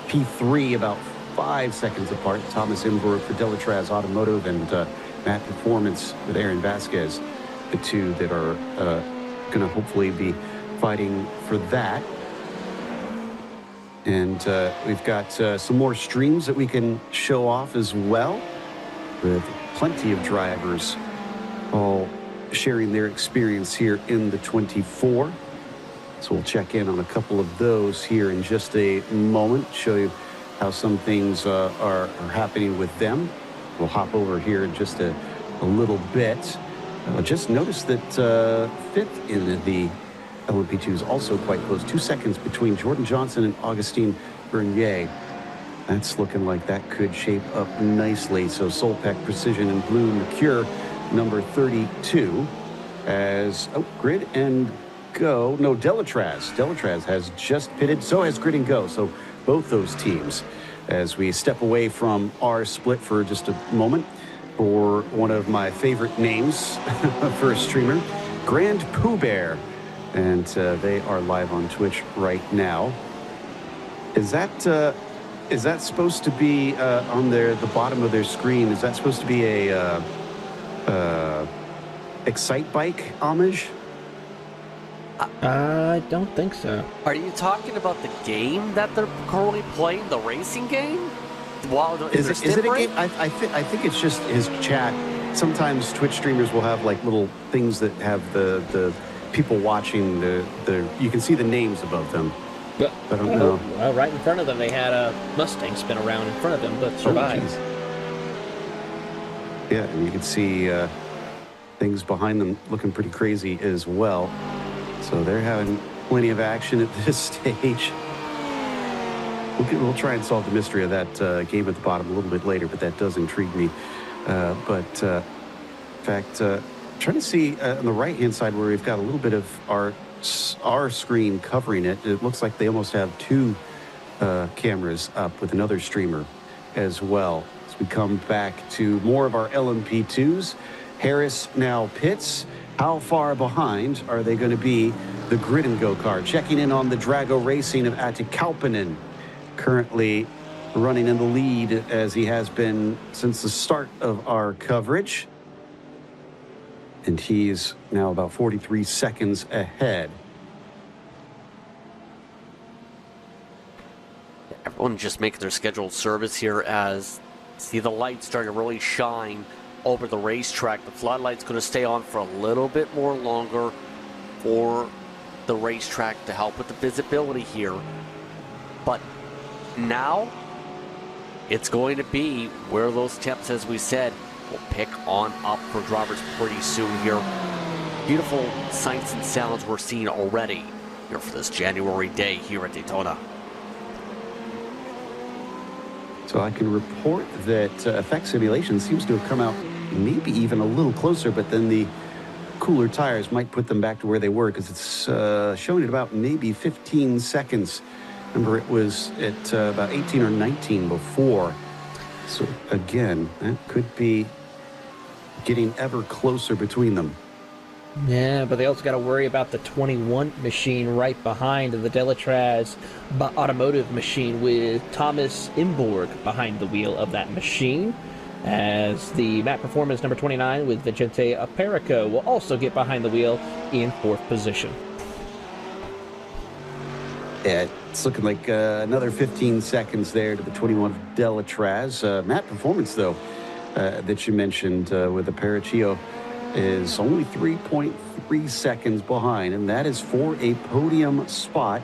P3 about 5 seconds apart. Thomas Imberg for Delatraz Automotive and Matt Performance with Aaron Vasquez, the two that are going to hopefully be fighting for that. And we've got some more streams that we can show off as well, with plenty of drivers all sharing their experience here in the 24. So we'll check in on a couple of those here in just a moment, show you how some things are happening with them. We'll hop over here in just a little bit. Just noticed that fifth in the LMP2 is also quite close. 2 seconds between Jordan Johnson and Augustine Bernier. That's looking like that could shape up nicely. So Solpec Precision and Blue Mercure, number 32, as Grid and Go. No, Delatraz. Delatraz has just pitted. So has Grid and Go. So both those teams. As we step away from our split for just a moment, for one of my favorite names for a streamer, Grand Pooh Bear. And they are live on Twitch right now. Is that Is that supposed to be on the bottom of their screen? Is that supposed to be a Excite Bike homage? I don't think so. Are you talking about the game that they're currently playing, the racing game? Wow, Is it a game? I think it's just his chat. Sometimes Twitch streamers will have like little things that have the people watching you can see the names above them. But I don't know. Well, right in front of them, they had a Mustang spin around in front of them, but survived. geez. Yeah, and you can see things behind them looking pretty crazy as well. So they're having plenty of action at this stage. We'll try and solve the mystery of that game at the bottom a little bit later, but that does intrigue me. In fact, trying to see on the right-hand side where we've got a little bit of our screen covering it. It looks like they almost have two cameras up with another streamer as well. As we come back to more of our LMP2s, Harris now pits. How far behind are they going to be? The Grid and Go car checking in on the Drago Racing of Atikaupinen, currently running in the lead as he has been since the start of our coverage. And he's now about 43 seconds ahead. Everyone just making their scheduled service here as see the lights starting to really shine over the racetrack. The floodlight's going to stay on for a little bit more longer for the racetrack to help with the visibility here. But now it's going to be where those temps, as we said, will pick on up for drivers pretty soon here. Beautiful sights and sounds we're seeing already here for this January day here at Daytona. So I can report that effect simulation seems to have come out maybe even a little closer, but then the cooler tires might put them back to where they were because it's showing at about maybe 15 seconds. Remember, it was at about 18 or 19 before. So again, that could be getting ever closer between them. Yeah, but they also got to worry about the 21 machine right behind the Delatraz automotive machine with Thomas Imborg behind the wheel of that machine, as the map performance number 29 with Vicente Aparico will also get behind the wheel in 4th position. Yeah, it's looking like another 15 seconds there to the 21 of Delatraz. Map performance, though, that you mentioned with Aparicio is only 3.3 seconds behind, and that is for a podium spot.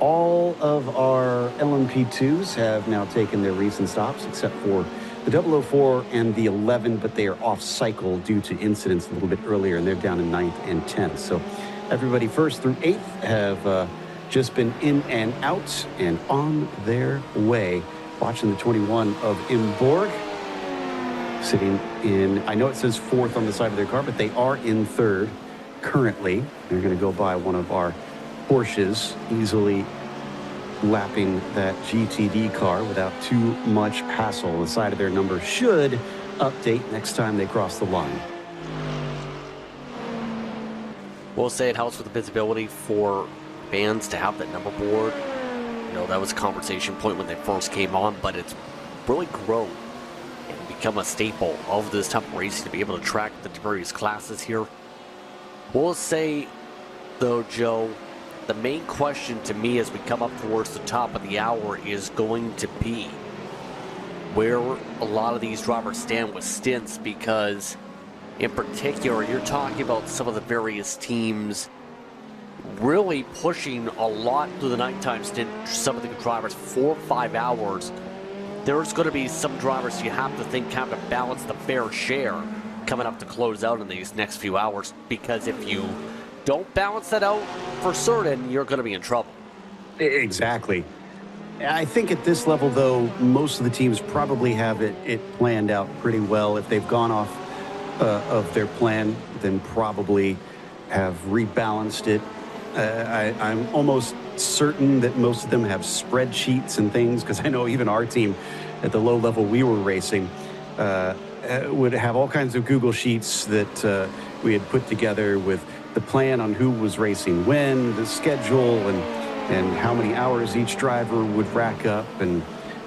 All of our LMP2s have now taken their recent stops, except for the 004 and the 11, but they are off cycle due to incidents a little bit earlier, and they're down in 9th and 10th. So everybody 1st through 8th have just been in and out and on their way. Watching the 21 of Imborg sitting in, I know it says 4th on the side of their car, but they are in 3rd currently. They're going to go by one of our Porsches, easily lapping that GTD car without too much hassle. The side of their number should update next time they cross the line. We'll say it helps with the visibility for fans to have that number board. You know, that was a conversation point when they first came on, but it's really grown and become a staple of this type of racing to be able to track the various classes here. We'll say, though, Joe, the main question to me as we come up towards the top of the hour is going to be where a lot of these drivers stand with stints, because in particular, you're talking about some of the various teams really pushing a lot through the nighttime stint. Some of the drivers 4 or 5 hours. There's going to be some drivers you have to think have to balance the fair share coming up to close out in these next few hours, because if you don't balance that out for certain, you're going to be in trouble. Exactly. I think at this level, though, most of the teams probably have it planned out pretty well. If they've gone off of their plan, then probably have rebalanced it. I'm almost certain that most of them have spreadsheets and things, because I know even our team at the low level we were racing would have all kinds of Google Sheets that we had put together with the plan on who was racing when, the schedule, and how many hours each driver would rack up. And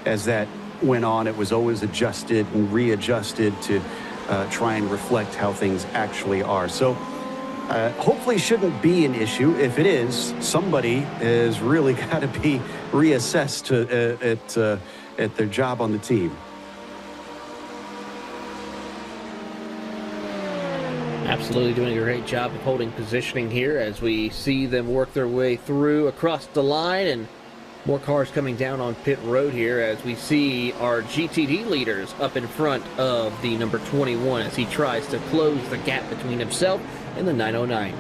as that went on, it was always adjusted and readjusted to try and reflect how things actually are. So hopefully shouldn't be an issue. If it is, somebody has really got to be reassessed at their job on the team. Absolutely doing a great job of holding positioning here as we see them work their way through across the line, and more cars coming down on pit road here as we see our GTD leaders up in front of the number 21 as he tries to close the gap between himself and the 909.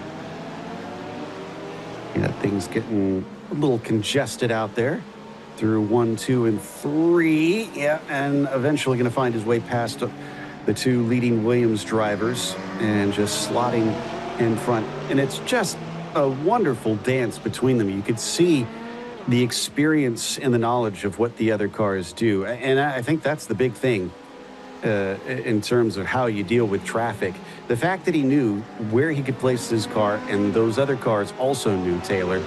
Yeah, things getting a little congested out there through 1, 2, and 3. Yeah, and eventually going to find his way past the two leading Williams drivers and just slotting in front. And it's just a wonderful dance between them. You could see the experience and the knowledge of what the other cars do. And I think that's the big thing in terms of how you deal with traffic. The fact that he knew where he could place his car, and those other cars also knew, Taylor,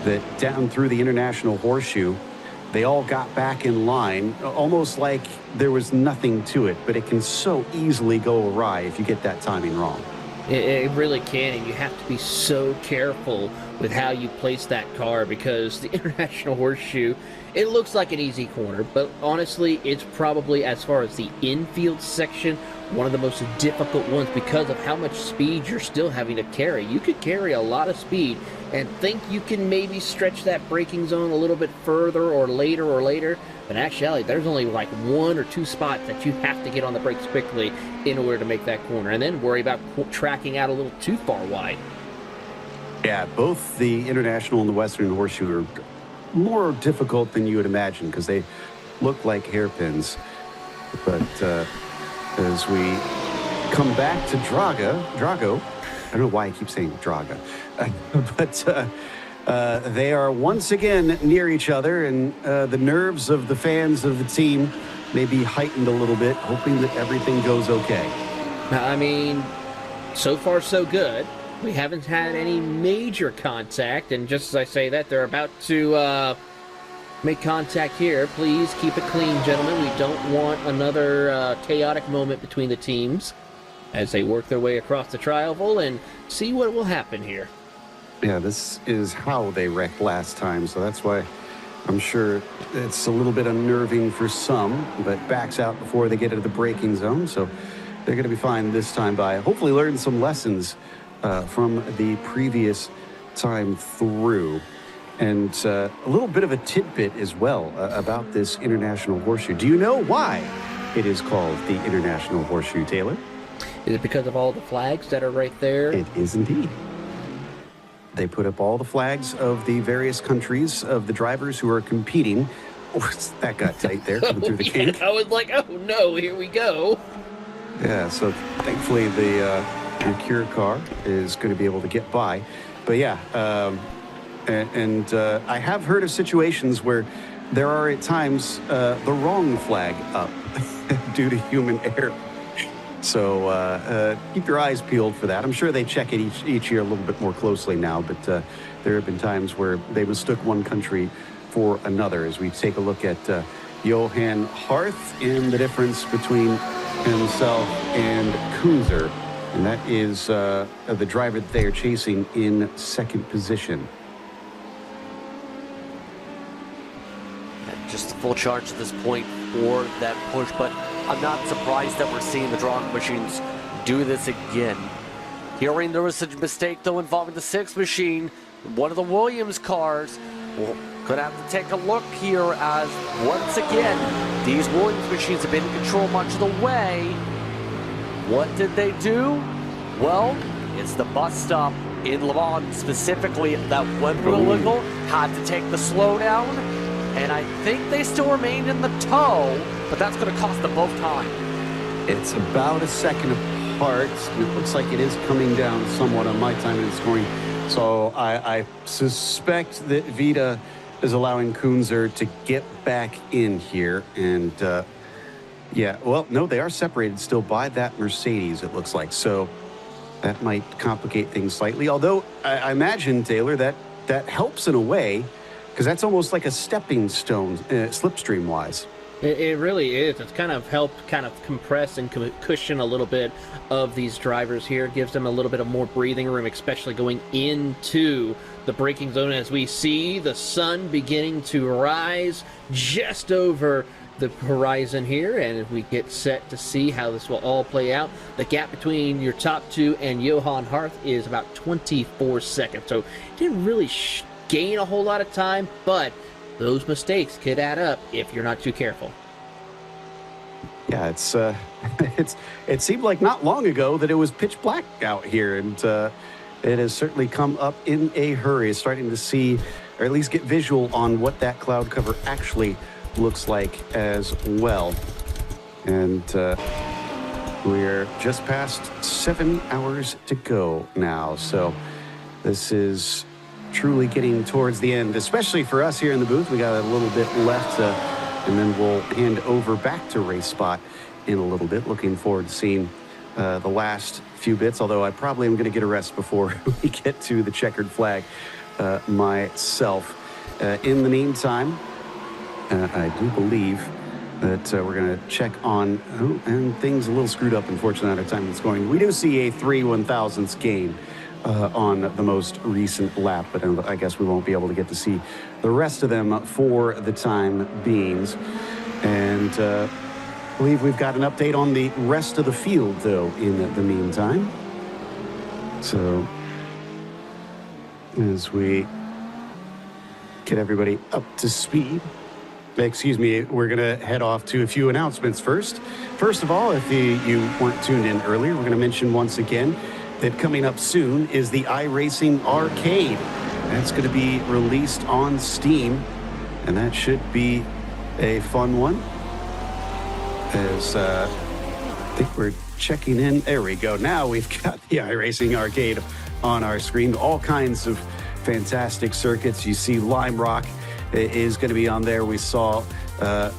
that down through the International Horseshoe, they all got back in line, almost like there was nothing to it, but it can so easily go awry if you get that timing wrong. It really can, and you have to be so careful with how you place that car because the International Horseshoe, it looks like an easy corner, but honestly, it's probably, as far as the infield section, one of the most difficult ones because of how much speed you're still having to carry. You could carry a lot of speed and think you can maybe stretch that braking zone a little bit further or later, but actually there's only like 1 or 2 spots that you have to get on the brakes quickly in order to make that corner, and then worry about tracking out a little too far wide. Yeah, both the International and the Western Horseshoe are more difficult than you would imagine because they look like hairpins. But as we come back to Drago, I don't know why I keep saying Draga, but they are once again near each other, and the nerves of the fans of the team may be heightened a little bit, hoping that everything goes okay. Now, I mean, so far so good. We haven't had any major contact, and just as I say that, they're about to make contact here. Please keep it clean, gentlemen. We don't want another chaotic moment between the teams as they work their way across the tri-oval and see what will happen here. Yeah, this is how they wrecked last time, so that's why I'm sure it's a little bit unnerving for some, but backs out before they get into the braking zone, so they're going to be fine this time by hopefully learn some lessons from the previous time through. And a little bit of a tidbit as well about this International Horseshoe. Do you know why it is called the International Horseshoe, Taylor? Is it because of all the flags that are right there? It is indeed. They put up all the flags of the various countries of the drivers who are competing. Oh, that got tight there, coming through the kink. I was like, oh no, here we go. Yeah, so thankfully the Cure car is going to be able to get by. But yeah, I have heard of situations where there are at times the wrong flag up due to human error. So keep your eyes peeled for that. I'm sure they check it each year a little bit more closely now, but there have been times where they mistook one country for another. As we take a look at Johan Harth and the difference between himself and Kunzer. And that is the driver that they are chasing in second position. Just full charge at this point for that push, but I'm not surprised that we're seeing the Drago machines do this again. Hearing there was a mistake, though, involving the 6 machine, one of the Williams cars. Well, gonna have to take a look here as, once again, these Williams machines have been in control much of the way. What did they do? Well, it's the bus stop in Le Mans specifically that went through illegal, had to take the slowdown, and I think they still remain in the tow, but that's going to cost them both time. It's about a second apart. It looks like it is coming down somewhat on my time in scoring. So I suspect that Vita is allowing Kunzer to get back in here. And yeah, well, no, they are separated still by that Mercedes, it looks like. So that might complicate things slightly. Although I imagine, Taylor, that helps in a way, because that's almost like a stepping stone, slipstream-wise. It really is. It's kind of helped kind of compress and cushion a little bit of these drivers here. It gives them a little bit of more breathing room, especially going into the braking zone as we see the sun beginning to rise just over the horizon here, and we get set to see how this will all play out. The gap between your top two and Johan Harth is about 24 seconds, so didn't really gain a whole lot of time, but those mistakes could add up if you're not too careful. Yeah, it seemed like not long ago that it was pitch black out here, and it has certainly come up in a hurry. It's starting to see, or at least get visual on what that cloud cover actually looks like as well. And we're just past 7 hours to go now, so this is truly getting towards the end, especially for us here in the booth. We got a little bit left, and then we'll hand over back to Race Spot in a little bit. Looking forward to seeing the last few bits, although I probably am going to get a rest before we get to the checkered flag myself. In the meantime, I do believe that we're going to check on, and things a little screwed up, unfortunately, at a time that's going. We do see a 3/1000ths gain on the most recent lap, but I guess we won't be able to get to see the rest of them for the time beings. And I believe we've got an update on the rest of the field, though, in the meantime. So as we get everybody up to speed, excuse me, we're going to head off to a few announcements first. First of all, if you weren't tuned in earlier, we're going to mention once again that coming up soon is the iRacing Arcade. That's going to be released on Steam, and that should be a fun one. As I think we're checking in. There we go. Now we've got the iRacing Arcade on our screen. All kinds of fantastic circuits. You see Lime Rock is going to be on there. We saw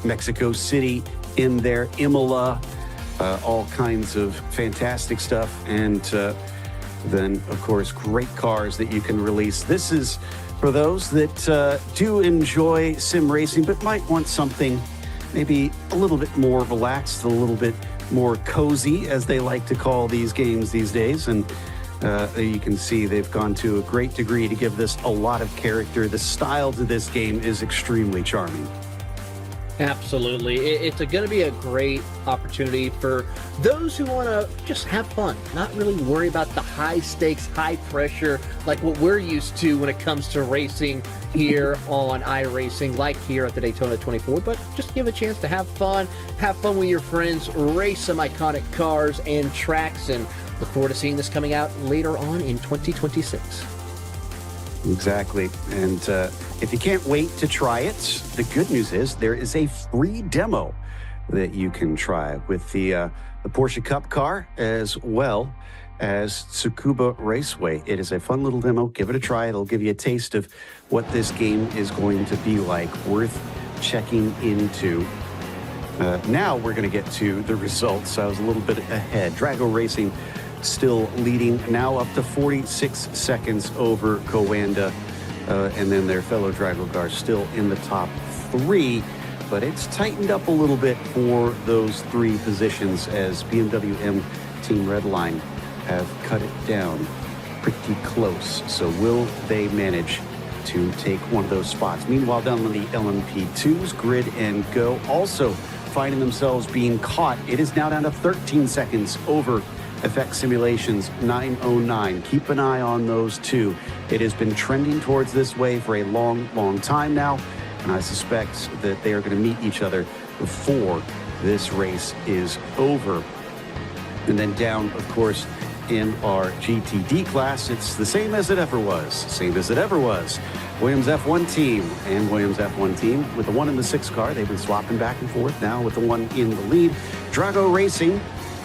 Mexico City in there, Imola, all kinds of fantastic stuff. And then, of course, great cars that you can release. This is for those that do enjoy sim racing, but might want something maybe a little bit more relaxed, a little bit more cozy, as they like to call these games these days. And you can see they've gone to a great degree to give this a lot of character. The style to this game is extremely charming. Absolutely. It's going to be a great opportunity for those who want to just have fun, not really worry about the high stakes, high pressure, like what we're used to when it comes to racing here on iRacing, like here at the Daytona 24, but just give a chance to have fun with your friends, race some iconic cars and tracks, and look forward to seeing this coming out later on in 2026. Exactly. And if you can't wait to try it, the good news is there is a free demo that you can try with the Porsche Cup car as well as Tsukuba Raceway. It is a fun little demo. Give it a try. It'll give you a taste of what this game is going to be like, worth checking into. Now we're going to get to the results. I was a little bit ahead. Drago Racing still leading, now up to 46 seconds over Coanda, and then their fellow Drago cars still in the top three, but it's tightened up a little bit for those three positions as BMW M Team Redline have cut it down pretty close. So will they manage to take one of those spots? Meanwhile, down on the LMP2s, Grid and Go also finding themselves being caught. It is now down to 13 seconds over Effect Simulations 909. Keep an eye on those two. It has been trending towards this way for a long time now, and I suspect that they are going to meet each other before this race is over. And then down, of course, in our GTD class, it's the same as it ever was. Williams F1 team and Williams F1 team with the 1 in the 6 car. They've been swapping back and forth now with the 1 in the lead. Drago Racing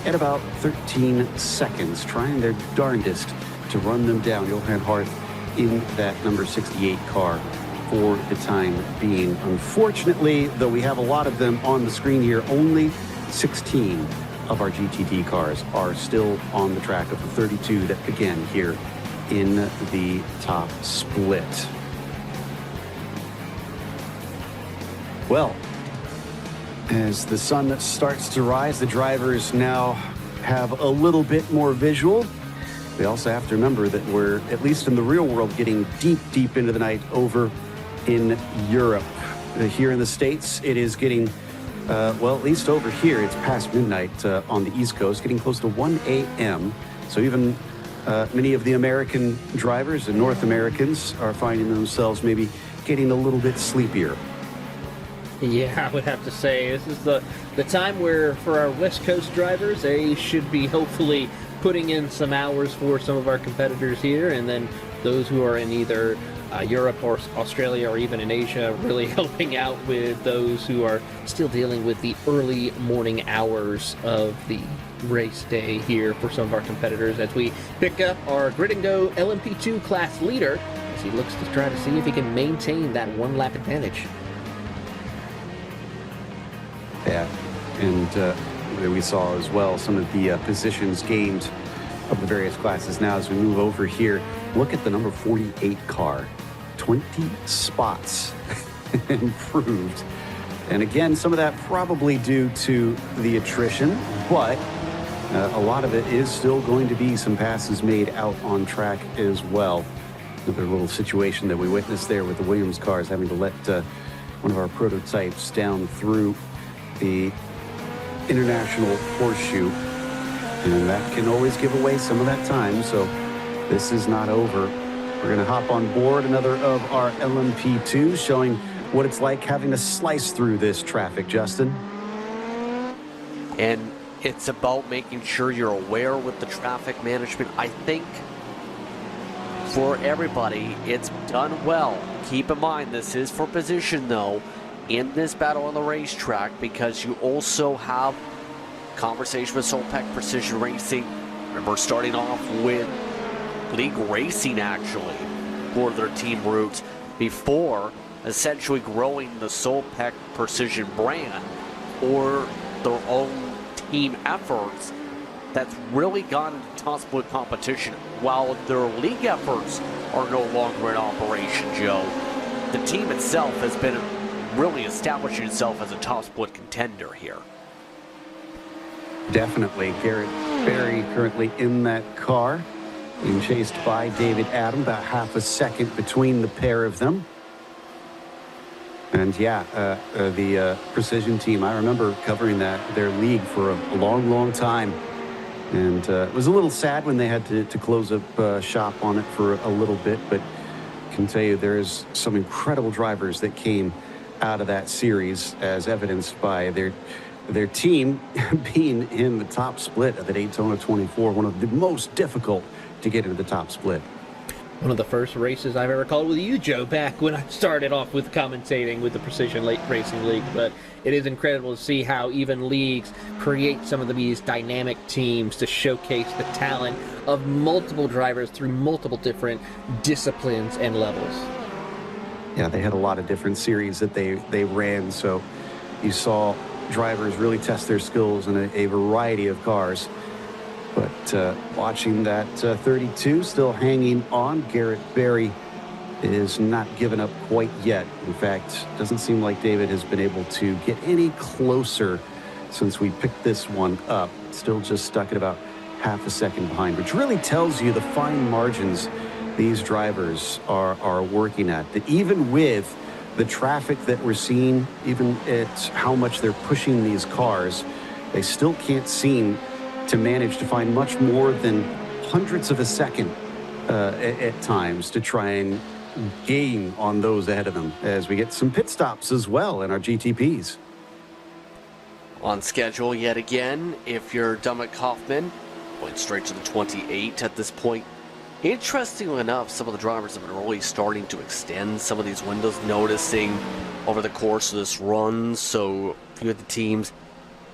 at about 13 seconds, trying their darndest to run them down. Johan Harth in that number 68 car for the time being. Unfortunately, though we have a lot of them on the screen here, only 16 of our GTD cars are still on the track of the 32 that began here in the top split. As the sun starts to rise, the drivers now have a little bit more visual. We also have to remember that we're, at least in the real world, getting deep, deep into the night over in Europe. Here in the States, it is getting, well, at least over here, it's past midnight on the East Coast, getting close to 1 a.m. So even many of the American drivers and North Americans are finding themselves maybe getting a little bit sleepier. Yeah, I would have to say this is the time where, for our West Coast drivers, they should be hopefully putting in some hours for some of our competitors here, and then those who are in either Europe or Australia or even in Asia, really helping out with those who are still dealing with the early morning hours of the race day here for some of our competitors, as we pick up our Grid and Go LMP2 class leader as he looks to try to see if he can maintain that one lap advantage. Yeah, and we saw as well some of the positions gained of the various classes. Now, as we move over here, look at the number 48 car. 20 spots improved. And again, some of that probably due to the attrition, but a lot of it is still going to be some passes made out on track as well. Another little situation that we witnessed there with the Williams cars having to let one of our prototypes down through the international horseshoe, and that can always give away some of that time. So this is not over. We're going to hop on board another of our LMP2s, showing what it's like having to slice through this traffic, Justin. And it's about making sure you're aware with the traffic management. I think for everybody, it's done well. Keep in mind, this is for position, though, in this battle on the racetrack, because you also have conversation with Soltec Precision Racing. Remember, starting off with League Racing, actually, for their team routes before essentially growing the Soltec Precision brand or their own team efforts that's really gone into top split competition. While their league efforts are no longer in operation, Joe, the team itself has been really establishing itself as a top split contender here. Definitely. Garrett Berry currently in that car, being chased by David Adam, about half a second between the pair of them. And yeah, the Precision team, I remember covering their league for a long, long time. And it was a little sad when they had to close up shop on it for a little bit, but I can tell you there's some incredible drivers that came out of that series, as evidenced by their team being in the top split of the Daytona 24, one of the most difficult to get into the top split. One of the first races I've ever called with you, Joe, back when I started off with commentating with the Precision Racing League. But it is incredible to see how even leagues create some of these dynamic teams to showcase the talent of multiple drivers through multiple different disciplines and levels. Yeah, they had a lot of different series that they ran, so you saw drivers really test their skills in a variety of cars. But watching that 32 still hanging on, Garrett Berry is not giving up quite yet. In fact, doesn't seem like David has been able to get any closer since we picked this one up. Still just stuck at about half a second behind, which really tells you the fine margins these drivers are working at. That even with the traffic that we're seeing, even at how much they're pushing these cars, they still can't seem to manage to find much more than hundredths of a second at times to try and gain on those ahead of them, as we get some pit stops as well in our GTPs. On schedule yet again, if you're Dummett Kaufman, going straight to the 28 at this point. Interestingly enough, some of the drivers have been really starting to extend some of these windows, noticing over the course of this run. So a few of the teams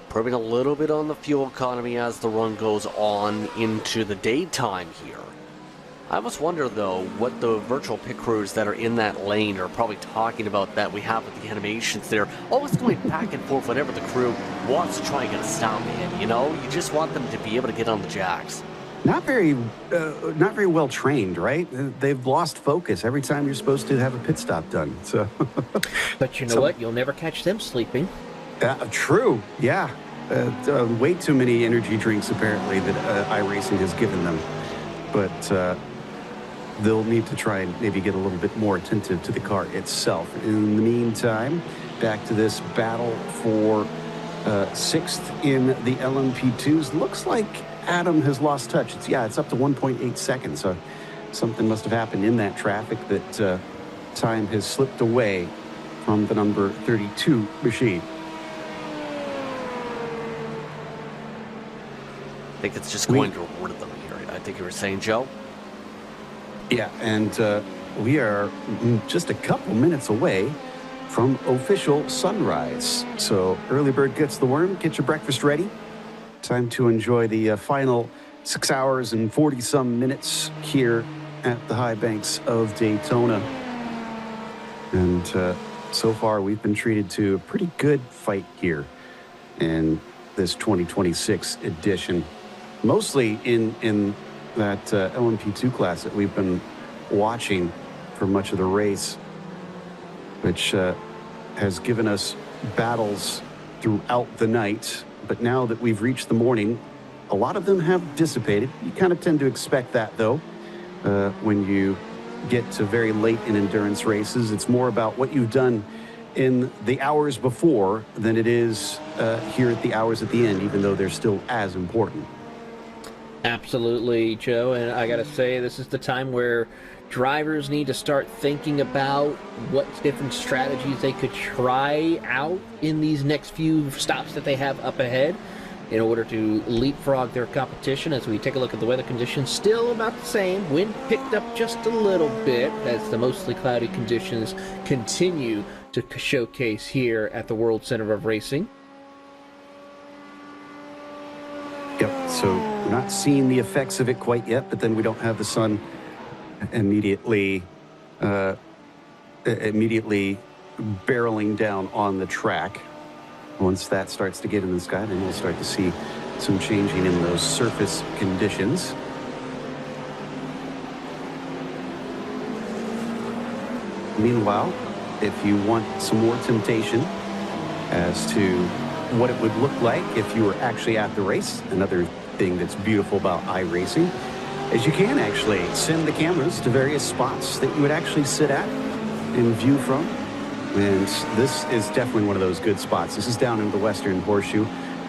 probing a little bit on the fuel economy as the run goes on into the daytime here. I almost wonder, though, what the virtual pit crews that are in that lane are probably talking about, that we have with the animations there. Always going back and forth whenever the crew wants to try and get a stop in, you know? You just want them to be able to get on the jacks. Not very well trained, right? They've lost focus every time you're supposed to have a pit stop done. So, but you know what? You'll never catch them sleeping. True. Yeah. Way too many energy drinks, apparently, that iRacing has given them. But they'll need to try and maybe get a little bit more attentive to the car itself. In the meantime, back to this battle for sixth in the LMP2s. Looks like Adam has lost touch. It's up to 1.8 seconds. So something must have happened in that traffic that time has slipped away from the number 32 machine. I think it's just going to rhythm here. I think you were saying, Joe? Yeah, and we are just a couple minutes away from official sunrise. So early bird gets the worm. Get your breakfast ready. Time to enjoy the final 6 hours and 40-some minutes here at the high banks of Daytona. And so far, we've been treated to a pretty good fight here in this 2026 edition. Mostly in that LMP2 class that we've been watching for much of the race, which has given us battles throughout the night. But now that we've reached the morning, a lot of them have dissipated. You kind of tend to expect that, though, when you get to very late in endurance races. It's more about what you've done in the hours before than it is here at the hours at the end, even though they're still as important. Absolutely, Joe. And I got to say, this is the time where drivers need to start thinking about what different strategies they could try out in these next few stops that they have up ahead in order to leapfrog their competition. As we take a look at the weather conditions, still about the same. Wind picked up just a little bit as the mostly cloudy conditions continue to showcase here at the World Center of Racing. Yep, so we're not seeing the effects of it quite yet, but then we don't have the sun immediately barreling down on the track. Once that starts to get in the sky, then we'll start to see some changing in those surface conditions. Meanwhile, if you want some more temptation as to what it would look like if you were actually at the race, another thing that's beautiful about iRacing is you can actually send the cameras to various spots that you would actually sit at and view from. And this is definitely one of those good spots. This is down in the Western Horseshoe.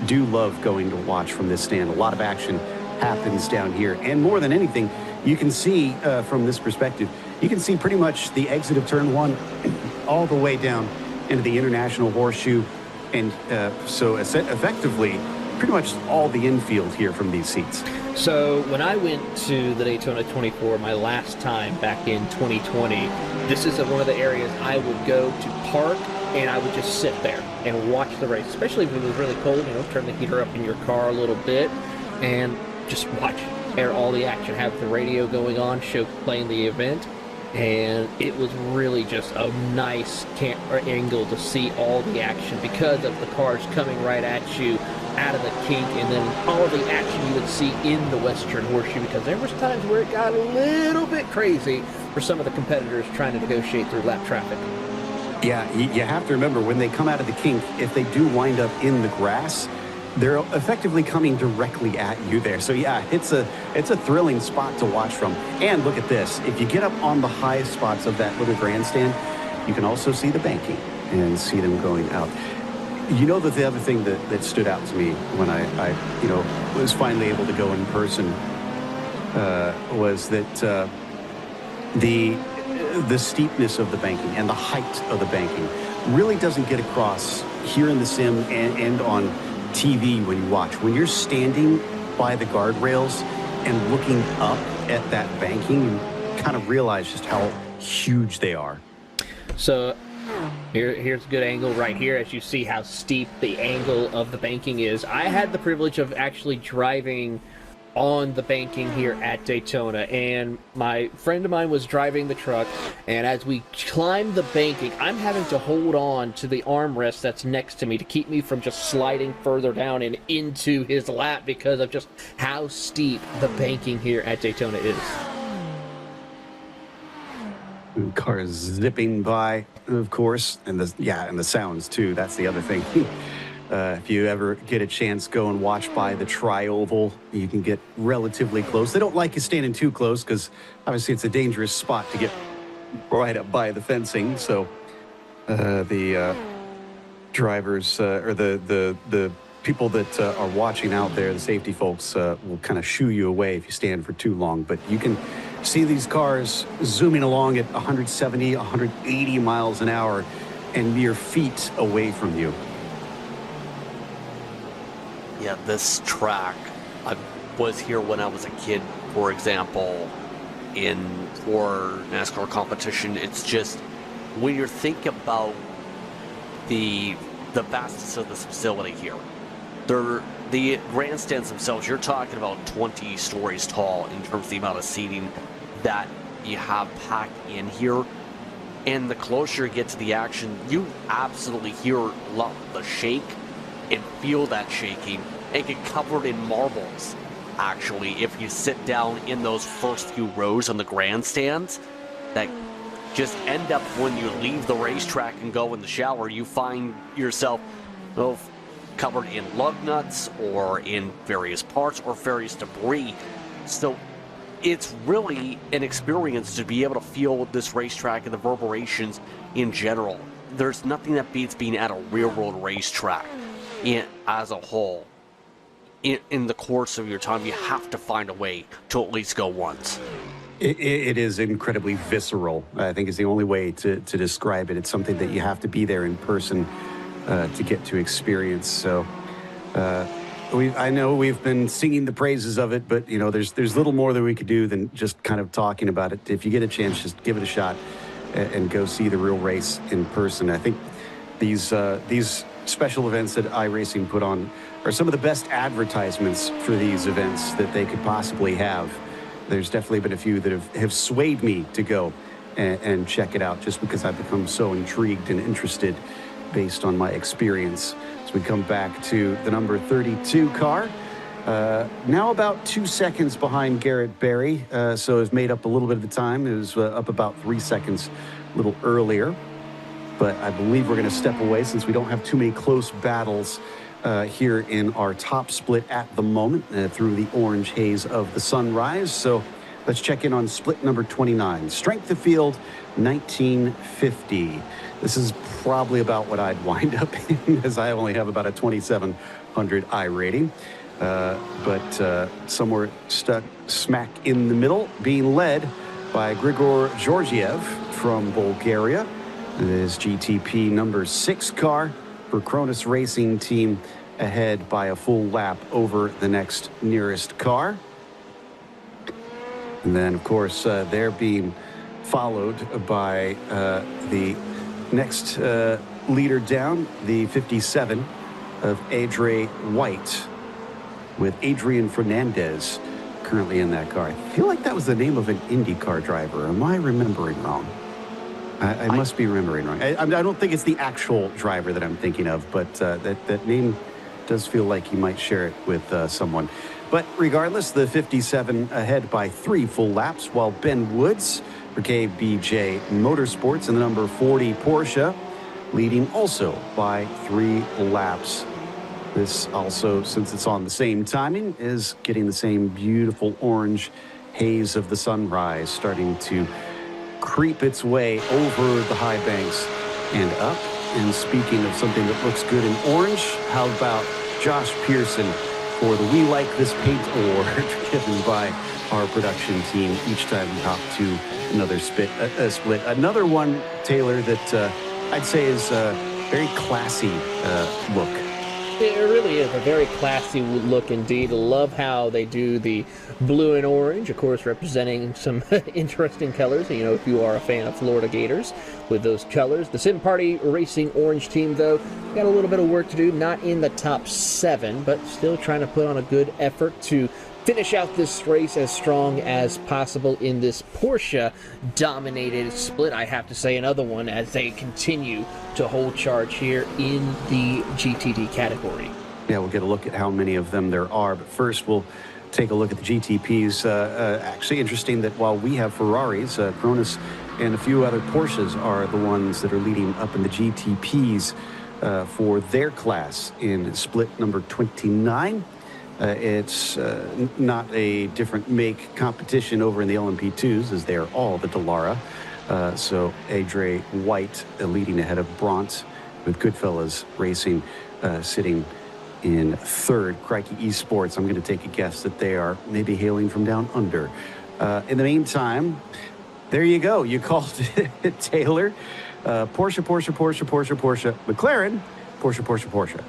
Do love going to watch from this stand. A lot of action happens down here. And more than anything, you can see from this perspective, you can see pretty much the exit of turn one all the way down into the International Horseshoe. And so effectively, pretty much all the infield here from these seats. So when I went to the Daytona 24 my last time back in 2020, this is one of the areas I would go to park, and I would just sit there and watch the race, especially if it was really cold, turn the heater up in your car a little bit and just watch all the action, have the radio going on, playing the event. And it was really just a nice angle to see all the action because of the cars coming right at you out of the kink, and then all of the action you would see in the Western Horseshoe, because there was times where it got a little bit crazy for some of the competitors trying to negotiate through lap traffic. Yeah, you have to remember when they come out of the kink, if they do wind up in the grass, they're effectively coming directly at you there. So yeah, it's a thrilling spot to watch from. And look at this. If you get up on the high spots of that little grandstand, you can also see the banking and see them going out. That the other thing that stood out to me when I was finally able to go in person was that the steepness of the banking and the height of the banking really doesn't get across here in the sim and on TV when you watch. When you're standing by the guardrails and looking up at that banking, you kind of realize just how huge they are. So here's a good angle right here as you see how steep the angle of the banking is. I had the privilege of actually driving on the banking here at Daytona, and my friend of mine was driving the truck, and as we climb the banking, I'm having to hold on to the armrest that's next to me to keep me from just sliding further down and into his lap because of just how steep the banking here at Daytona is. Cars zipping by, of course, and the sounds too. That's the other thing. If you ever get a chance, go and watch by the Tri-Oval. You can get relatively close. They don't like you standing too close because obviously it's a dangerous spot to get right up by the fencing. So the drivers or the people that are watching out there, the safety folks, will kind of shoo you away if you stand for too long. But you can see these cars zooming along at 170, 180 miles an hour and mere feet away from you. Yeah, this track, I was here when I was a kid, for example, for NASCAR competition. It's just, when you think about the vastness of this facility here, the grandstands themselves, you're talking about 20 stories tall in terms of the amount of seating that you have packed in here. And the closer you get to the action, you absolutely hear the shake and feel that shaking, and get covered in marbles. Actually, if you sit down in those first few rows on the grandstands, that just end up, when you leave the racetrack and go in the shower, you find yourself covered in lug nuts or in various parts or various debris. So it's really an experience to be able to feel this racetrack and the reverberations in general. There's nothing that beats being at a real-world racetrack as a whole. In the course of your time, you have to find a way to at least go once. It is incredibly visceral, I think is the only way to describe it. It's something that you have to be there in person to get to experience. So I know we've been singing the praises of it, but there's little more that we could do than just kind of talking about it. If you get a chance, just give it a shot and go see the real race in person. I think these special events that iRacing put on are some of the best advertisements for these events that they could possibly have. There's definitely been a few that have swayed me to go and check it out, just because I've become so intrigued and interested based on my experience. As we come back to the number 32 car, now about 2 seconds behind Garrett Berry, so has made up a little bit of the time. It was up about 3 seconds a little earlier. But I believe we're going to step away since we don't have too many close battles here in our top split at the moment through the orange haze of the sunrise. So let's check in on split number 29. Strength of field, 1950. This is probably about what I'd wind up in, as I only have about a 2,700 I rating. But somewhere stuck smack in the middle, being led by Grigor Georgiev from Bulgaria. This GTP number 6 car for Cronus Racing Team, ahead by a full lap over the next nearest car. And then, of course, they're being followed by the next leader down, the 57 of Adre White, with Adrian Fernandez currently in that car. I feel like that was the name of an IndyCar driver. Am I remembering wrong? I must be remembering wrong. I don't think it's the actual driver that I'm thinking of, but that name does feel like he might share it with someone. But regardless, the 57 ahead by 3 full laps, while Ben Woods for KBJ Motorsports in the number 40 Porsche, leading also by 3 laps. This also, since it's on the same timing, is getting the same beautiful orange haze of the sunrise starting to creep its way over the high banks and up. And speaking of something that looks good in orange, how about Josh Pearson for the We Like This Paint Award given by our production team each time we hop to another split. Another one, Taylor, that I'd say is a very classy look. It really is a very classy look indeed. Love how they do the blue and orange, of course, representing some interesting colors. If you are a fan of Florida Gators with those colors. The Sim Party Racing Orange team, though, got a little bit of work to do. Not in the top 7, but still trying to put on a good effort to finish out this race as strong as possible in this Porsche-dominated split. I have to say, another one as they continue to hold charge here in the GTD category. Yeah, we'll get a look at how many of them there are, but first we'll take a look at the GTPs. Actually interesting that while we have Ferraris, Cronus and a few other Porsches are the ones that are leading up in the GTPs for their class in split number 29. It's not a different make competition over in the LMP2s, as they are all the Dallara. So Adre White leading ahead of Bront, with Goodfellas Racing sitting in third. Crikey Esports, I'm going to take a guess that they are maybe hailing from down under. In the meantime, there you go. You called it, Taylor. Porsche, McLaren, Porsche.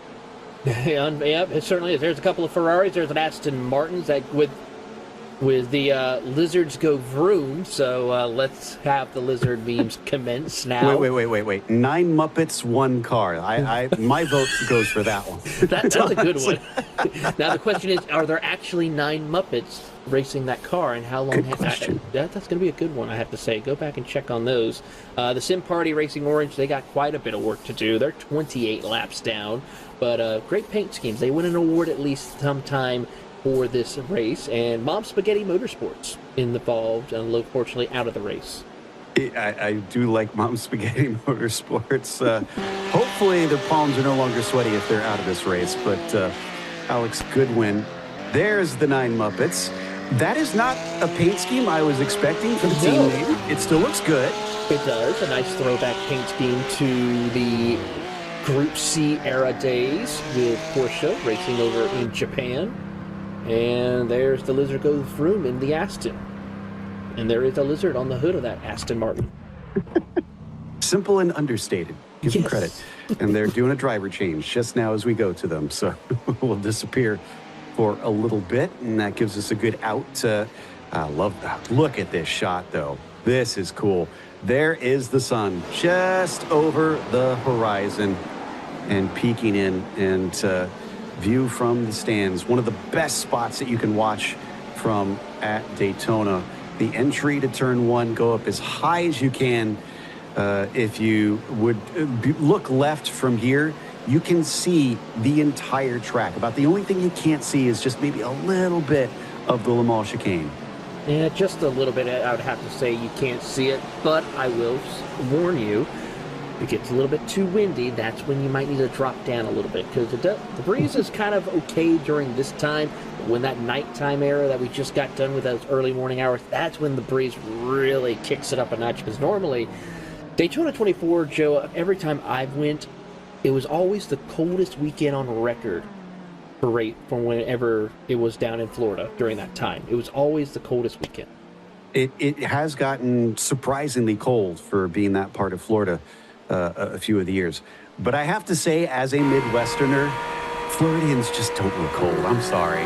Yeah, it certainly is. There's a couple of Ferraris. There's an Aston Martin's that with the lizards go vroom. So let's have the lizard memes commence now. Wait. 9 Muppets, 1 car. My vote goes for that one. That's a good one. Now the question is, are there actually 9 Muppets racing that car, and how long? Good question. That's going to be a good one, I have to say. Go back and check on those. The Sim Party Racing Orange, they got quite a bit of work to do. They're 28 laps down, but great paint schemes. They win an award at least sometime for this race, and Mom Spaghetti Motorsports involved, and unfortunately out of the race. I do like Mom Spaghetti Motorsports. Hopefully their palms are no longer sweaty if they're out of this race, but Alex Goodwin, there's the 9 Muppets. That is not a paint scheme I was expecting for the team name. It still looks good. It does. A nice throwback paint scheme to the Group C era days with Porsche racing over in Japan. And there's the lizard goes vroom in the Aston. And there is a lizard on the hood of that Aston Martin. Simple and understated. Give them credit. And they're doing a driver change just now as we go to them. So we'll disappear for a little bit, and that gives us a good out. I love that. Look at this shot, though. This is cool. There is the sun just over the horizon and peeking in, and view from the stands. One of the best spots that you can watch from at Daytona. The entry to turn 1, go up as high as you can. If you would look left from here, you can see the entire track. About the only thing you can't see is just maybe a little bit of the Le Mans chicane. Yeah, just a little bit. I would have to say you can't see it, but I will warn you, if it gets a little bit too windy, that's when you might need to drop down a little bit, because the breeze is kind of okay during this time. But when that nighttime era that we just got done with, those early morning hours, that's when the breeze really kicks it up a notch, because normally Daytona 24, Joe, every time I've went, it was always the coldest weekend on record from whenever it was down in Florida during that time. It was always the coldest weekend. It has gotten surprisingly cold for being that part of Florida a few of the years. But I have to say, as a Midwesterner, Floridians just don't look cold. I'm sorry.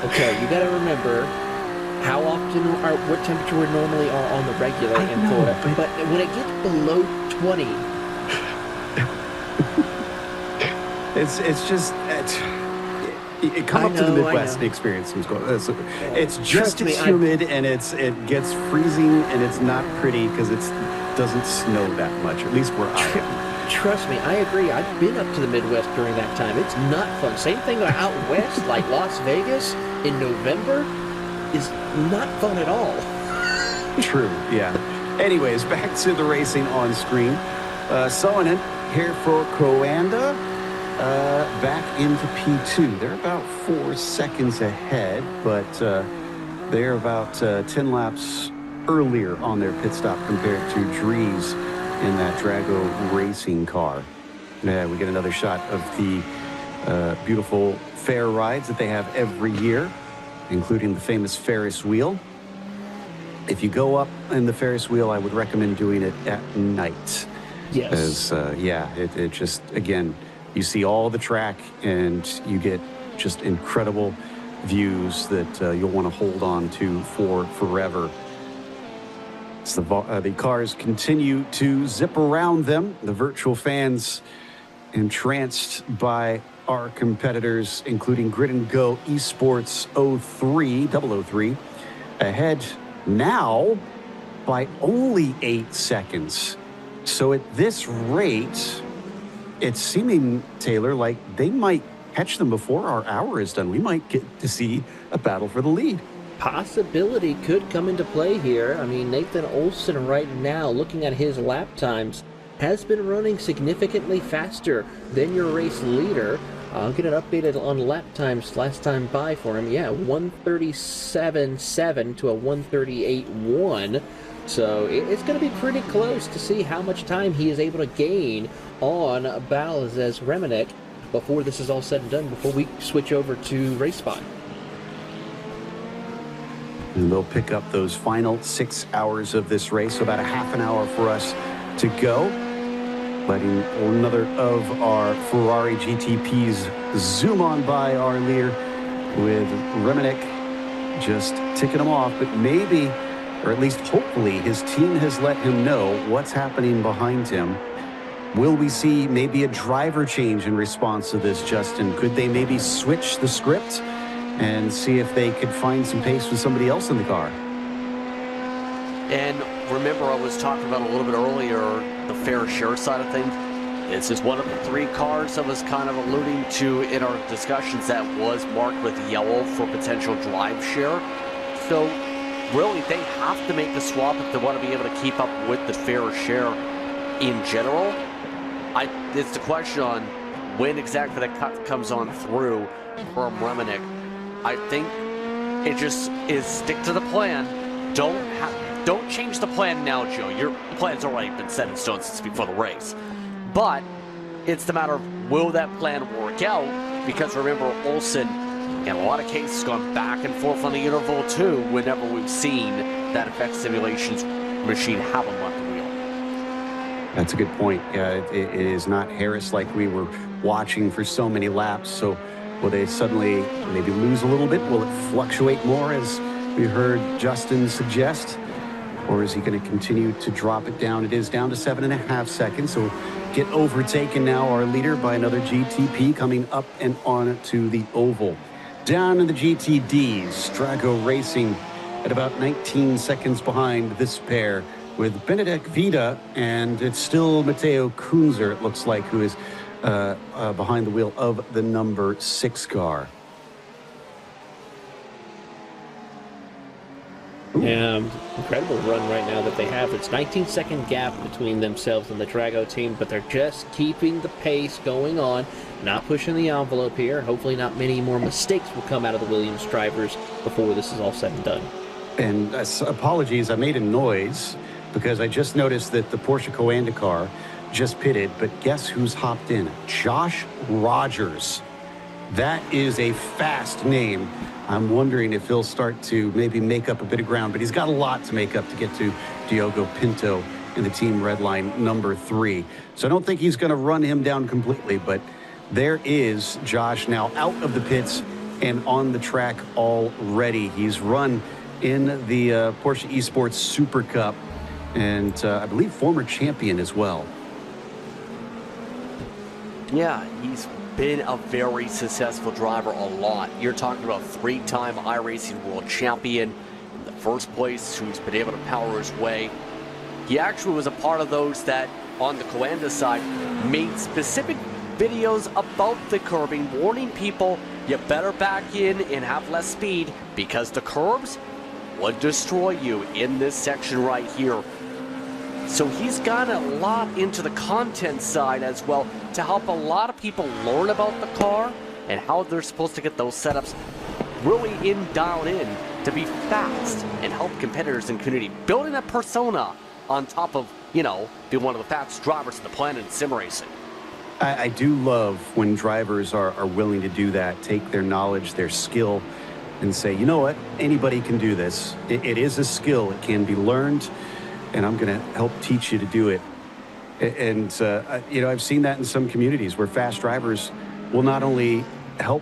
Okay, you got to remember how often or what temperature we normally are on the regular in Florida. But when it gets below 20, it's just come up to the Midwest and experience what's going on. It's just as humid, and it gets freezing, and it's not pretty because it doesn't snow that much, at least where I am. Trust me, I agree. I've been up to the Midwest during that time. It's not fun. Same thing out west, like Las Vegas in November, is not fun at all. True, yeah. Anyways, back to the racing on screen. Sonnen here for Coanda. Back into P2. They're about 4 seconds ahead, but they're about 10 laps earlier on their pit stop compared to Dries in that Drago racing car. We get another shot of the beautiful fair rides that they have every year, including the famous Ferris wheel. If you go up in the Ferris wheel, I would recommend doing it at night. Yes. As, it just, again, you see all the track, and you get just incredible views that you'll want to hold on to for forever. So the cars continue to zip around them. The virtual fans entranced by our competitors, including Grid and Go Esports 003, ahead now by only 8 seconds. So at this rate, it's seeming, Taylor, like they might catch them before our hour is done. We might get to see a battle for the lead. Possibility could come into play here. I mean, Nathan Olson right now, looking at his lap times, has been running significantly faster than your race leader. I'll get it updated on lap times last time by for him. Yeah, 137.7 to a 138.1. So it's going to be pretty close to see how much time he is able to gain on Balazs Remenek before this is all said and done, before we switch over to race spot. And they'll pick up those final 6 hours of this race, so about a half an hour for us to go. Letting another of our Ferrari GTPs zoom on by our leader, with Remenek just ticking him off. But maybe, or at least hopefully, his team has let him know what's happening behind him. Will we see maybe a driver change in response to this, Justin? Could they maybe switch the script and see if they could find some pace with somebody else in the car? And remember, I was talking about a little bit earlier the fair share side of things. This is one of the 3 cars I was kind of alluding to in our discussions that was marked with yellow for potential drive share. So really, they have to make the swap if they want to be able to keep up with the fair share in general. It's the question on when exactly that cut comes on through from Remenek. I think it just is stick to the plan. Don't change the plan now, Joe. Your plan's already been set in stone since before the race. But it's the matter of, will that plan work out? Because remember, Olsen, in a lot of cases, gone back and forth on the interval too whenever we've seen that effect simulations machine have him left the wheel. That's a good point. It is not Harris like we were watching for so many laps. So will they suddenly maybe lose a little bit? Will it fluctuate more, as we heard Justin suggest? Or is he going to continue to drop it down? It is down to 7.5 seconds. So get overtaken now, our leader, by another GTP coming up and on to the oval. Down in the GTDs, Drago racing at about 19 seconds behind this pair, with Benedict Vida, and it's still Matteo Kunzer, it looks like, who is behind the wheel of the number 6 car. Incredible run right now that they have. It's 19-second gap between themselves and the Drago team, but they're just keeping the pace going on, not pushing the envelope here. Hopefully not many more mistakes will come out of the Williams drivers before this is all said and done. And apologies, I made a noise because I just noticed that the Porsche Coanda car just pitted, but guess who's hopped in? Josh Rogers. That is a fast name. I'm wondering if he'll start to maybe make up a bit of ground, but he's got a lot to make up to get to Diogo Pinto in the team red line number 3. So I don't think he's going to run him down completely, but there is Josh now out of the pits and on the track already. He's run in the Porsche Esports Super Cup, and I believe former champion as well. Yeah, he's been a very successful driver a lot. You're talking about 3-time iRacing world champion in the first place, who's been able to power his way. He actually was a part of those that, on the Coanda side, made specific videos about the curbing, warning people, you better back in and have less speed because the curbs would destroy you in this section right here. So he's got a lot into the content side as well to help a lot of people learn about the car and how they're supposed to get those setups really dialed in to be fast and help competitors and community. Building that persona on top of, being one of the fastest drivers in the planet in sim racing. I do love when drivers are willing to do that, take their knowledge, their skill, and say, you know what, anybody can do this. It is a skill, it can be learned, and I'm going to help teach you to do it. And, I've seen that in some communities where fast drivers will not only help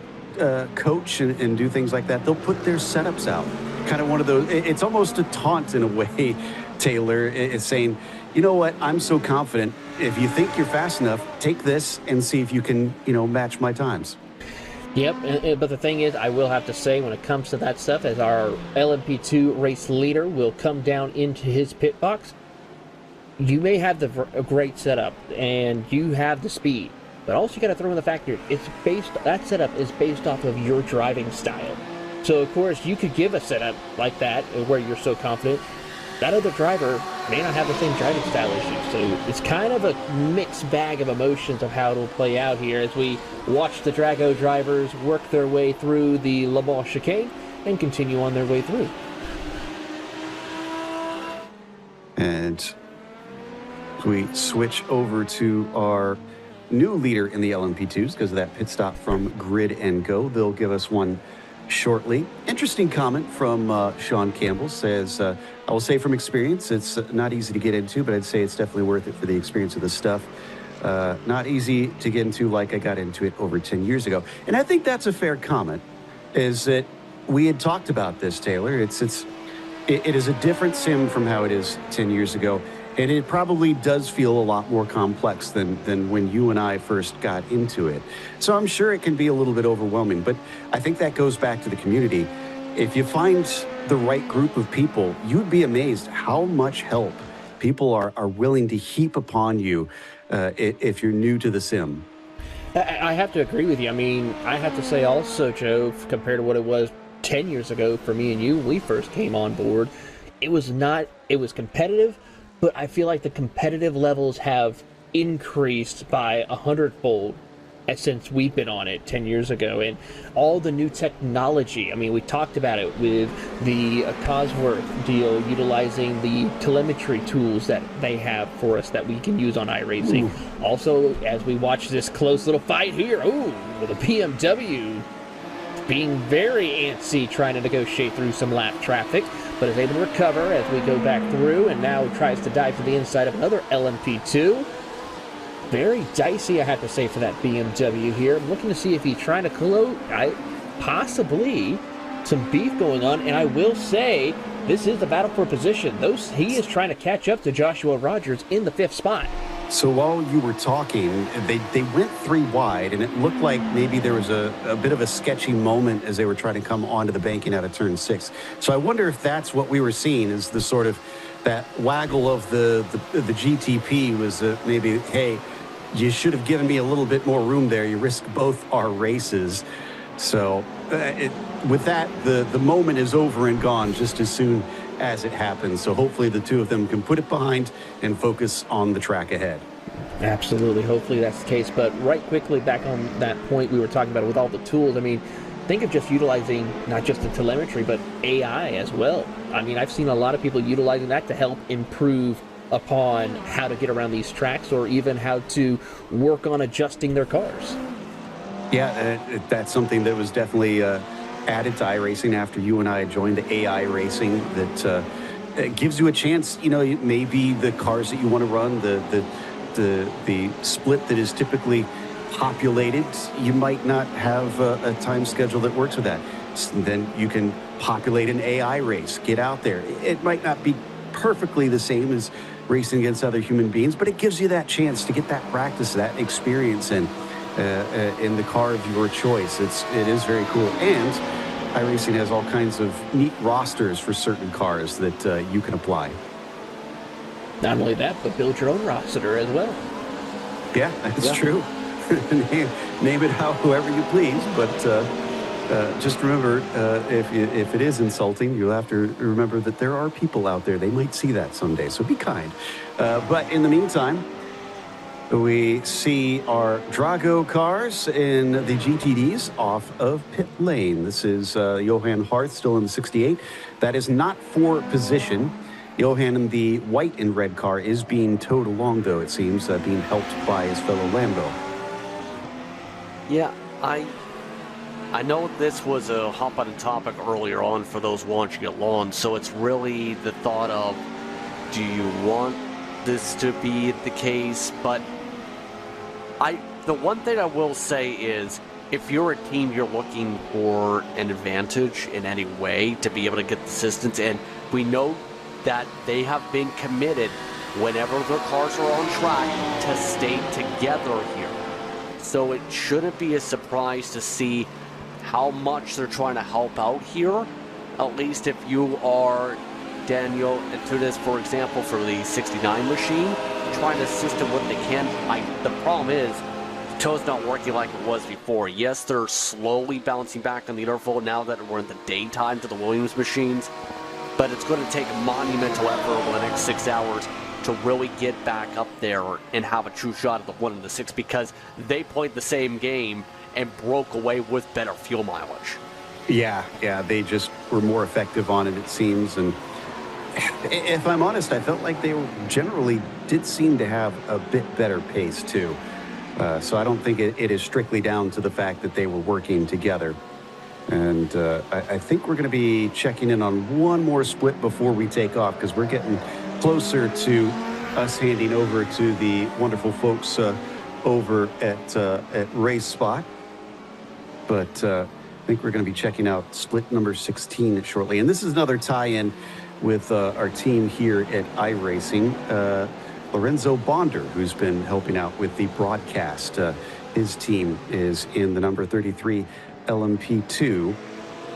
coach and do things like that, they'll put their setups out. Kind of one of those, it's almost a taunt in a way, Taylor. It's saying, you know what, I'm so confident. If you think you're fast enough, take this and see if you can, match my times. Yep, but the thing is, I will have to say, when it comes to that stuff, as our LMP2 race leader will come down into his pit box, you may have a great setup and you have the speed, but also you got to throw in the factor, that setup is based off of your driving style. So of course you could give a setup like that where you're so confident, that other driver may not have the same driving style issue. So it's kind of a mixed bag of emotions of how it'll play out here as we watch the Drago drivers work their way through the Le Mans chicane and continue on their way through. And we switch over to our new leader in the LMP2s because of that pit stop from Grid and Go. They'll give us one shortly. Interesting comment from Sean Campbell. Says, I will say from experience, it's not easy to get into, but I'd say it's definitely worth it for the experience of the stuff. Not easy to get into like I got into it over 10 years ago. And I think that's a fair comment, is that we had talked about this, Taylor. It is a different sim from how it is 10 years ago. And it probably does feel a lot more complex than when you and I first got into it. So I'm sure it can be a little bit overwhelming, but I think that goes back to the community. If you find the right group of people, you'd be amazed how much help people are willing to heap upon you if you're new to the sim. I have to agree with you. I mean, I have to say also, Joe, compared to what it was 10 years ago for me and you when we first came on board, it was competitive, but I feel like the competitive levels have increased by 100-fold since we've been on it 10 years ago. And all the new technology, I mean, we talked about it with the Cosworth deal, utilizing the telemetry tools that they have for us that we can use on iRacing. Ooh. Also, as we watch this close little fight here, with a BMW being very antsy trying to negotiate through some lap traffic, but is able to recover as we go back through and now tries to dive to the inside of another LMP2. Very dicey, I have to say, for that BMW here. I'm looking to see if he's trying to possibly some beef going on, and I will say this is the battle for position. He is trying to catch up to Joshua Rogers in the 5th spot. So while you were talking, they went 3 wide, and it looked like maybe there was a bit of a sketchy moment as they were trying to come onto the banking out of turn 6. So I wonder if that's what we were seeing, is the sort of that waggle of the GTP was maybe, hey, you should have given me a little bit more room there. You risk both our races. So with that, the moment is over and gone just as soon as it happens. So hopefully the two of them can put it behind and focus on the track ahead. Absolutely. Hopefully that's the case. But right quickly back on that point we were talking about with all the tools, I mean, think of just utilizing not just the telemetry, but AI as well. I mean, I've seen a lot of people utilizing that to help improve upon how to get around these tracks or even how to work on adjusting their cars. Yeah, that's something that was definitely added to iRacing after you and I joined the AI racing, that it gives you a chance, maybe the cars that you want to run, the split that is typically populated, you might not have a time schedule that works with that. Then you can populate an AI race, get out there. It might not be perfectly the same as racing against other human beings, but it gives you that chance to get that practice, that experience in the car of your choice. It is very cool. And iRacing has all kinds of neat rosters for certain cars that you can apply. Not only that, but build your own roster as well. Yeah, that's true. name it however you please, but just remember, if it is insulting, you'll have to remember that there are people out there. They might see that someday, so be kind. But in the meantime, we see our Drago cars in the GTDs off of pit lane. This is Johan Harth still in the 68. That is not for position. Johan in the white and red car is being towed along, though, it seems, being helped by his fellow Lambo. Yeah, I know this was a hot-button topic earlier on for those watching along, so it's really the thought of, do you want this to be the case? But the one thing I will say is, if you're a team, you're looking for an advantage in any way to be able to get the assistance, and we know that they have been committed whenever their cars are on track to stay together here. So it shouldn't be a surprise to see how much they're trying to help out here. At least if you are Daniel Antunes, for example, for the 69 machine, trying to assist them what they can. The problem is, the tow's not working like it was before. Yes, they're slowly bouncing back on the interval now that we're in the daytime to the Williams machines, but it's going to take a monumental effort over the next 6 hours to really get back up there and have a true shot at the 1 and the 6, because they played the same game and broke away with better fuel mileage. Yeah, they just were more effective on it seems. And if I'm honest, I felt like they generally did seem to have a bit better pace too. So I don't think it is strictly down to the fact that they were working together. And I think we're going to be checking in on one more split before we take off, because we're getting closer to us handing over to the wonderful folks over at Race Spot. But I think we're going to be checking out split number 16 shortly. And this is another tie-in with our team here at iRacing. Lorenzo Bonder, who's been helping out with the broadcast. His team is in the number 33 LMP2,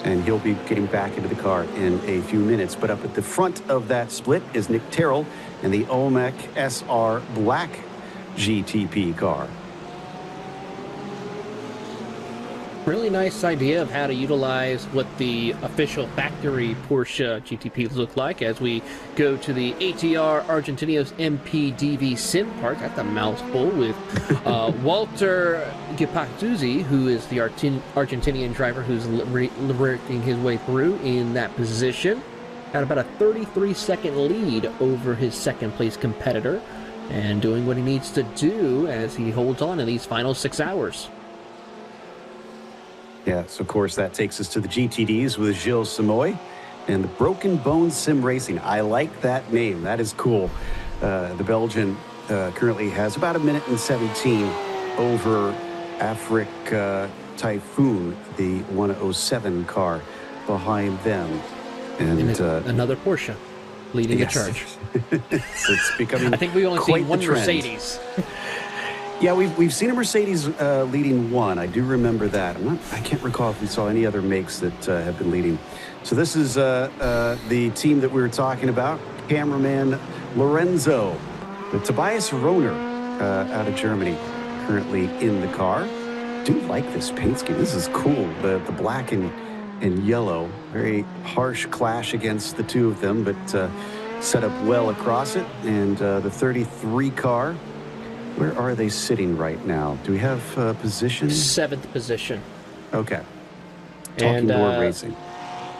and he'll be getting back into the car in a few minutes. But up at the front of that split is Nick Terrell in the Olmec SR Black GTP car. Really nice idea of how to utilize what the official factory Porsche GTPs look like as we go to the ATR Argentinos MPDV Sim Park. That's a mouthful with Walter Geparduzzi, who is the Argentinian driver who's liberating his way through in that position. Had about a 33-second lead over his second-place competitor and doing what he needs to do as he holds on in these final 6 hours. Yes, of course, that takes us to the GTDs with Gilles Simoy and the Broken Bones Sim Racing. I like that name. That is cool. The Belgian currently has about 1 minute and 17 over Afric Typhoon, the 107 car behind them. And another Porsche leading the charge. It's becoming I think we only see one Mercedes. Yeah, we've seen a Mercedes leading one. I do remember that. I can't recall if we saw any other makes that have been leading. So this is the team that we were talking about. Cameraman Lorenzo, Tobias Rohner out of Germany, currently in the car. Do like this paint scheme. This is cool. The black and yellow, very harsh clash against the two of them, but set up well across it. And the 33 car. Where are they sitting right now? Do we have positions? 7th position. Okay. Talking Door Racing.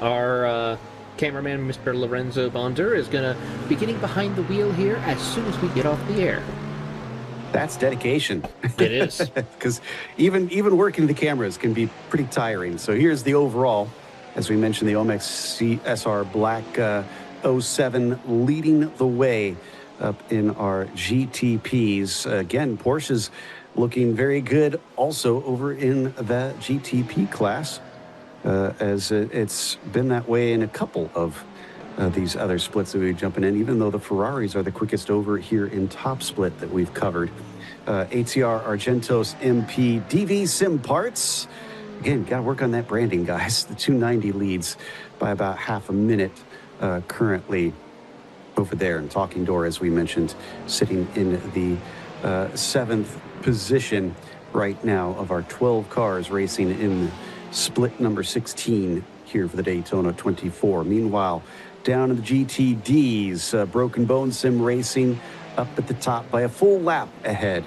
Our cameraman, Mr. Lorenzo Bonder, is going to be getting behind the wheel here as soon as we get off the air. That's dedication. It is. Because even working the cameras can be pretty tiring. So here's the overall. As we mentioned, the Olmec SR Black 07 leading the way up in our GTPs. Again, Porsche's looking very good also over in the GTP class, as it's been that way in a couple of these other splits that we're jumping in, even though the Ferraris are the quickest over here in top split that we've covered. ATR Argentos MP DV Sim Parts. Again, got to work on that branding, guys. The 290 leads by about half a minute currently over there. And Talking Door, as we mentioned, sitting in the 7th position right now of our 12 cars racing in split number 16 here for the Daytona 24. Meanwhile, down in the GTDs, Broken Bones Sim Racing up at the top by a full lap ahead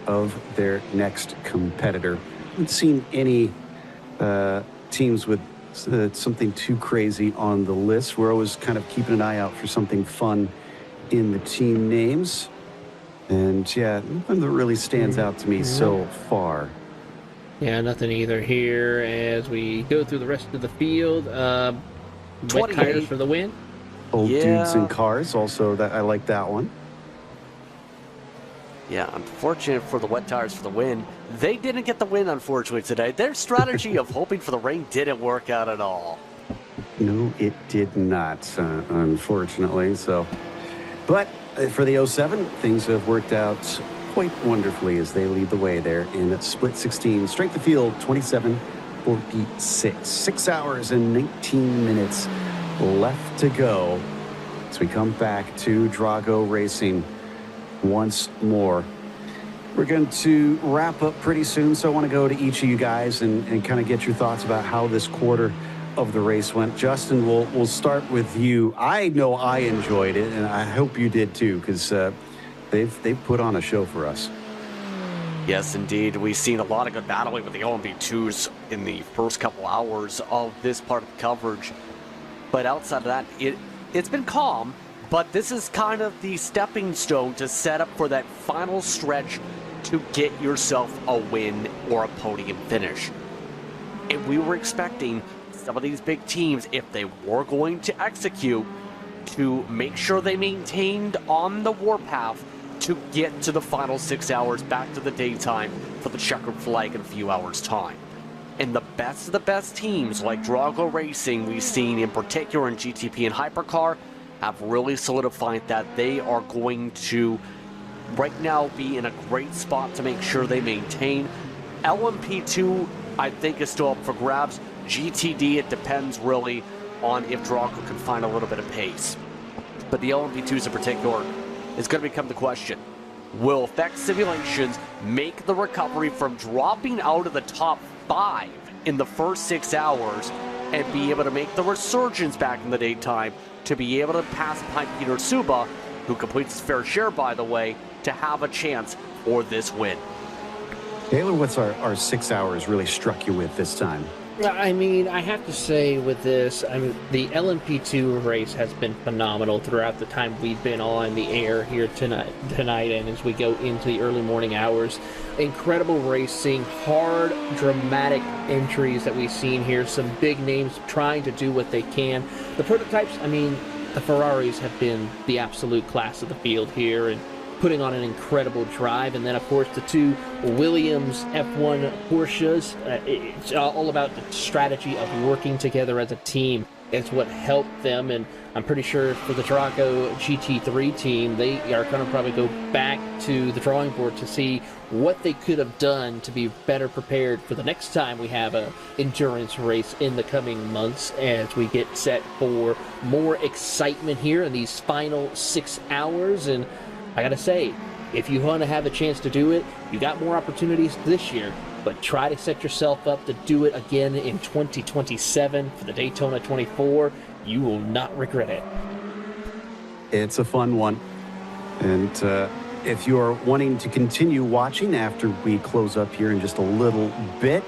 of their next competitor. Haven't seen any teams with something too crazy on the list. We're always kind of keeping an eye out for something fun in the team names. And yeah, nothing that really stands out to me so far. Yeah, nothing either here as we go through the rest of the field. Wet tires for the win. Old dudes in cars, also that I like that one. Yeah, unfortunate for the wet tires for the win. They didn't get the win, unfortunately, today. Their strategy of hoping for the rain didn't work out at all. No, it did not, unfortunately. So, but for the 07, things have worked out quite wonderfully as they lead the way there in split 16. Strength of field, 27.46. 6 hours and 19 minutes left to go as we come back to Drago Racing once more. We're going to wrap up pretty soon, so I want to go to each of you guys and kind of get your thoughts about how this quarter of the race went. Justin, we'll start with you. I know I enjoyed it, and I hope you did too, because they've put on a show for us. Yes, indeed. We've seen a lot of good battling with the LMP2s in the first couple hours of this part of the coverage. But outside of that, it's been calm, but this is kind of the stepping stone to set up for that final stretch to get yourself a win or a podium finish. And we were expecting some of these big teams, if they were going to execute, to make sure they maintained on the warpath to get to the final 6 hours back to the daytime for the checkered flag in a few hours' time. And the best of the best teams like Drago Racing, we've seen in particular in GTP and Hypercar, have really solidified that they are going to right now be in a great spot to make sure they maintain. LMP2, I think, is still up for grabs. GTD, it depends really on if Drago can find a little bit of pace. But the LMP2s in particular is going to become the question. Will Effect Simulations make the recovery from dropping out of the top 5 in the first 6 hours and be able to make the resurgence back in the daytime to be able to pass behind Peter Suba, who completes his fair share, by the way, to have a chance for this win? Taylor, what's our 6 hours really struck you with this time? I mean, I have to say with this, the LMP2 race has been phenomenal throughout the time we've been on the air here tonight, and as we go into the early morning hours. Incredible racing, hard, dramatic entries that we've seen here. Some big names trying to do what they can. The prototypes, I mean, the Ferraris have been the absolute class of the field here, and putting on an incredible drive. And then, of course, the two Williams F1 Porsches. It's all about the strategy of working together as a team. It's what helped them, and I'm pretty sure for the Drago GT3 team, they are going to probably go back to the drawing board to see what they could have done to be better prepared for the next time we have a endurance race in the coming months, as we get set for more excitement here in these final 6 hours. And I gotta say, if you want to have a chance to do it, you got more opportunities this year, but try to set yourself up to do it again in 2027 for the Daytona 24. You will not regret it. It's a fun one. And if you're wanting to continue watching after we close up here in just a little bit,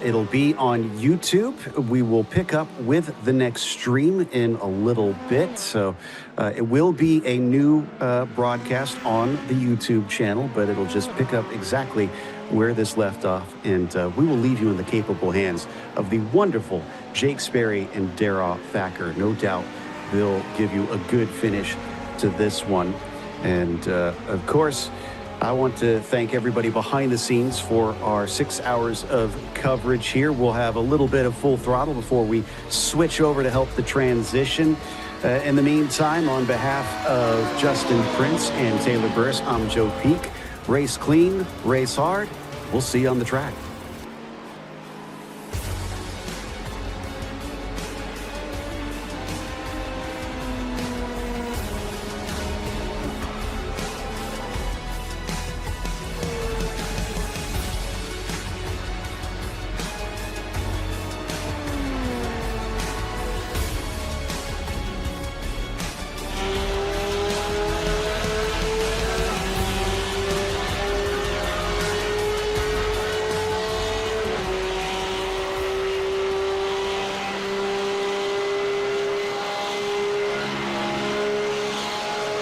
it'll be on YouTube. We will pick up with the next stream in a little bit. So it will be a new broadcast on the YouTube channel, but it'll just pick up exactly where this left off. And we will leave you in the capable hands of the wonderful Jake Sperry and Dara Thacker. No doubt they'll give you a good finish to this one. And of course, I want to thank everybody behind the scenes for our 6 hours of coverage here. We'll have a little bit of full throttle before we switch over to help the transition. In the meantime, on behalf of Justin Prince and Taylor Burris, I'm Joe Peak. Race clean, race hard. We'll see you on the track.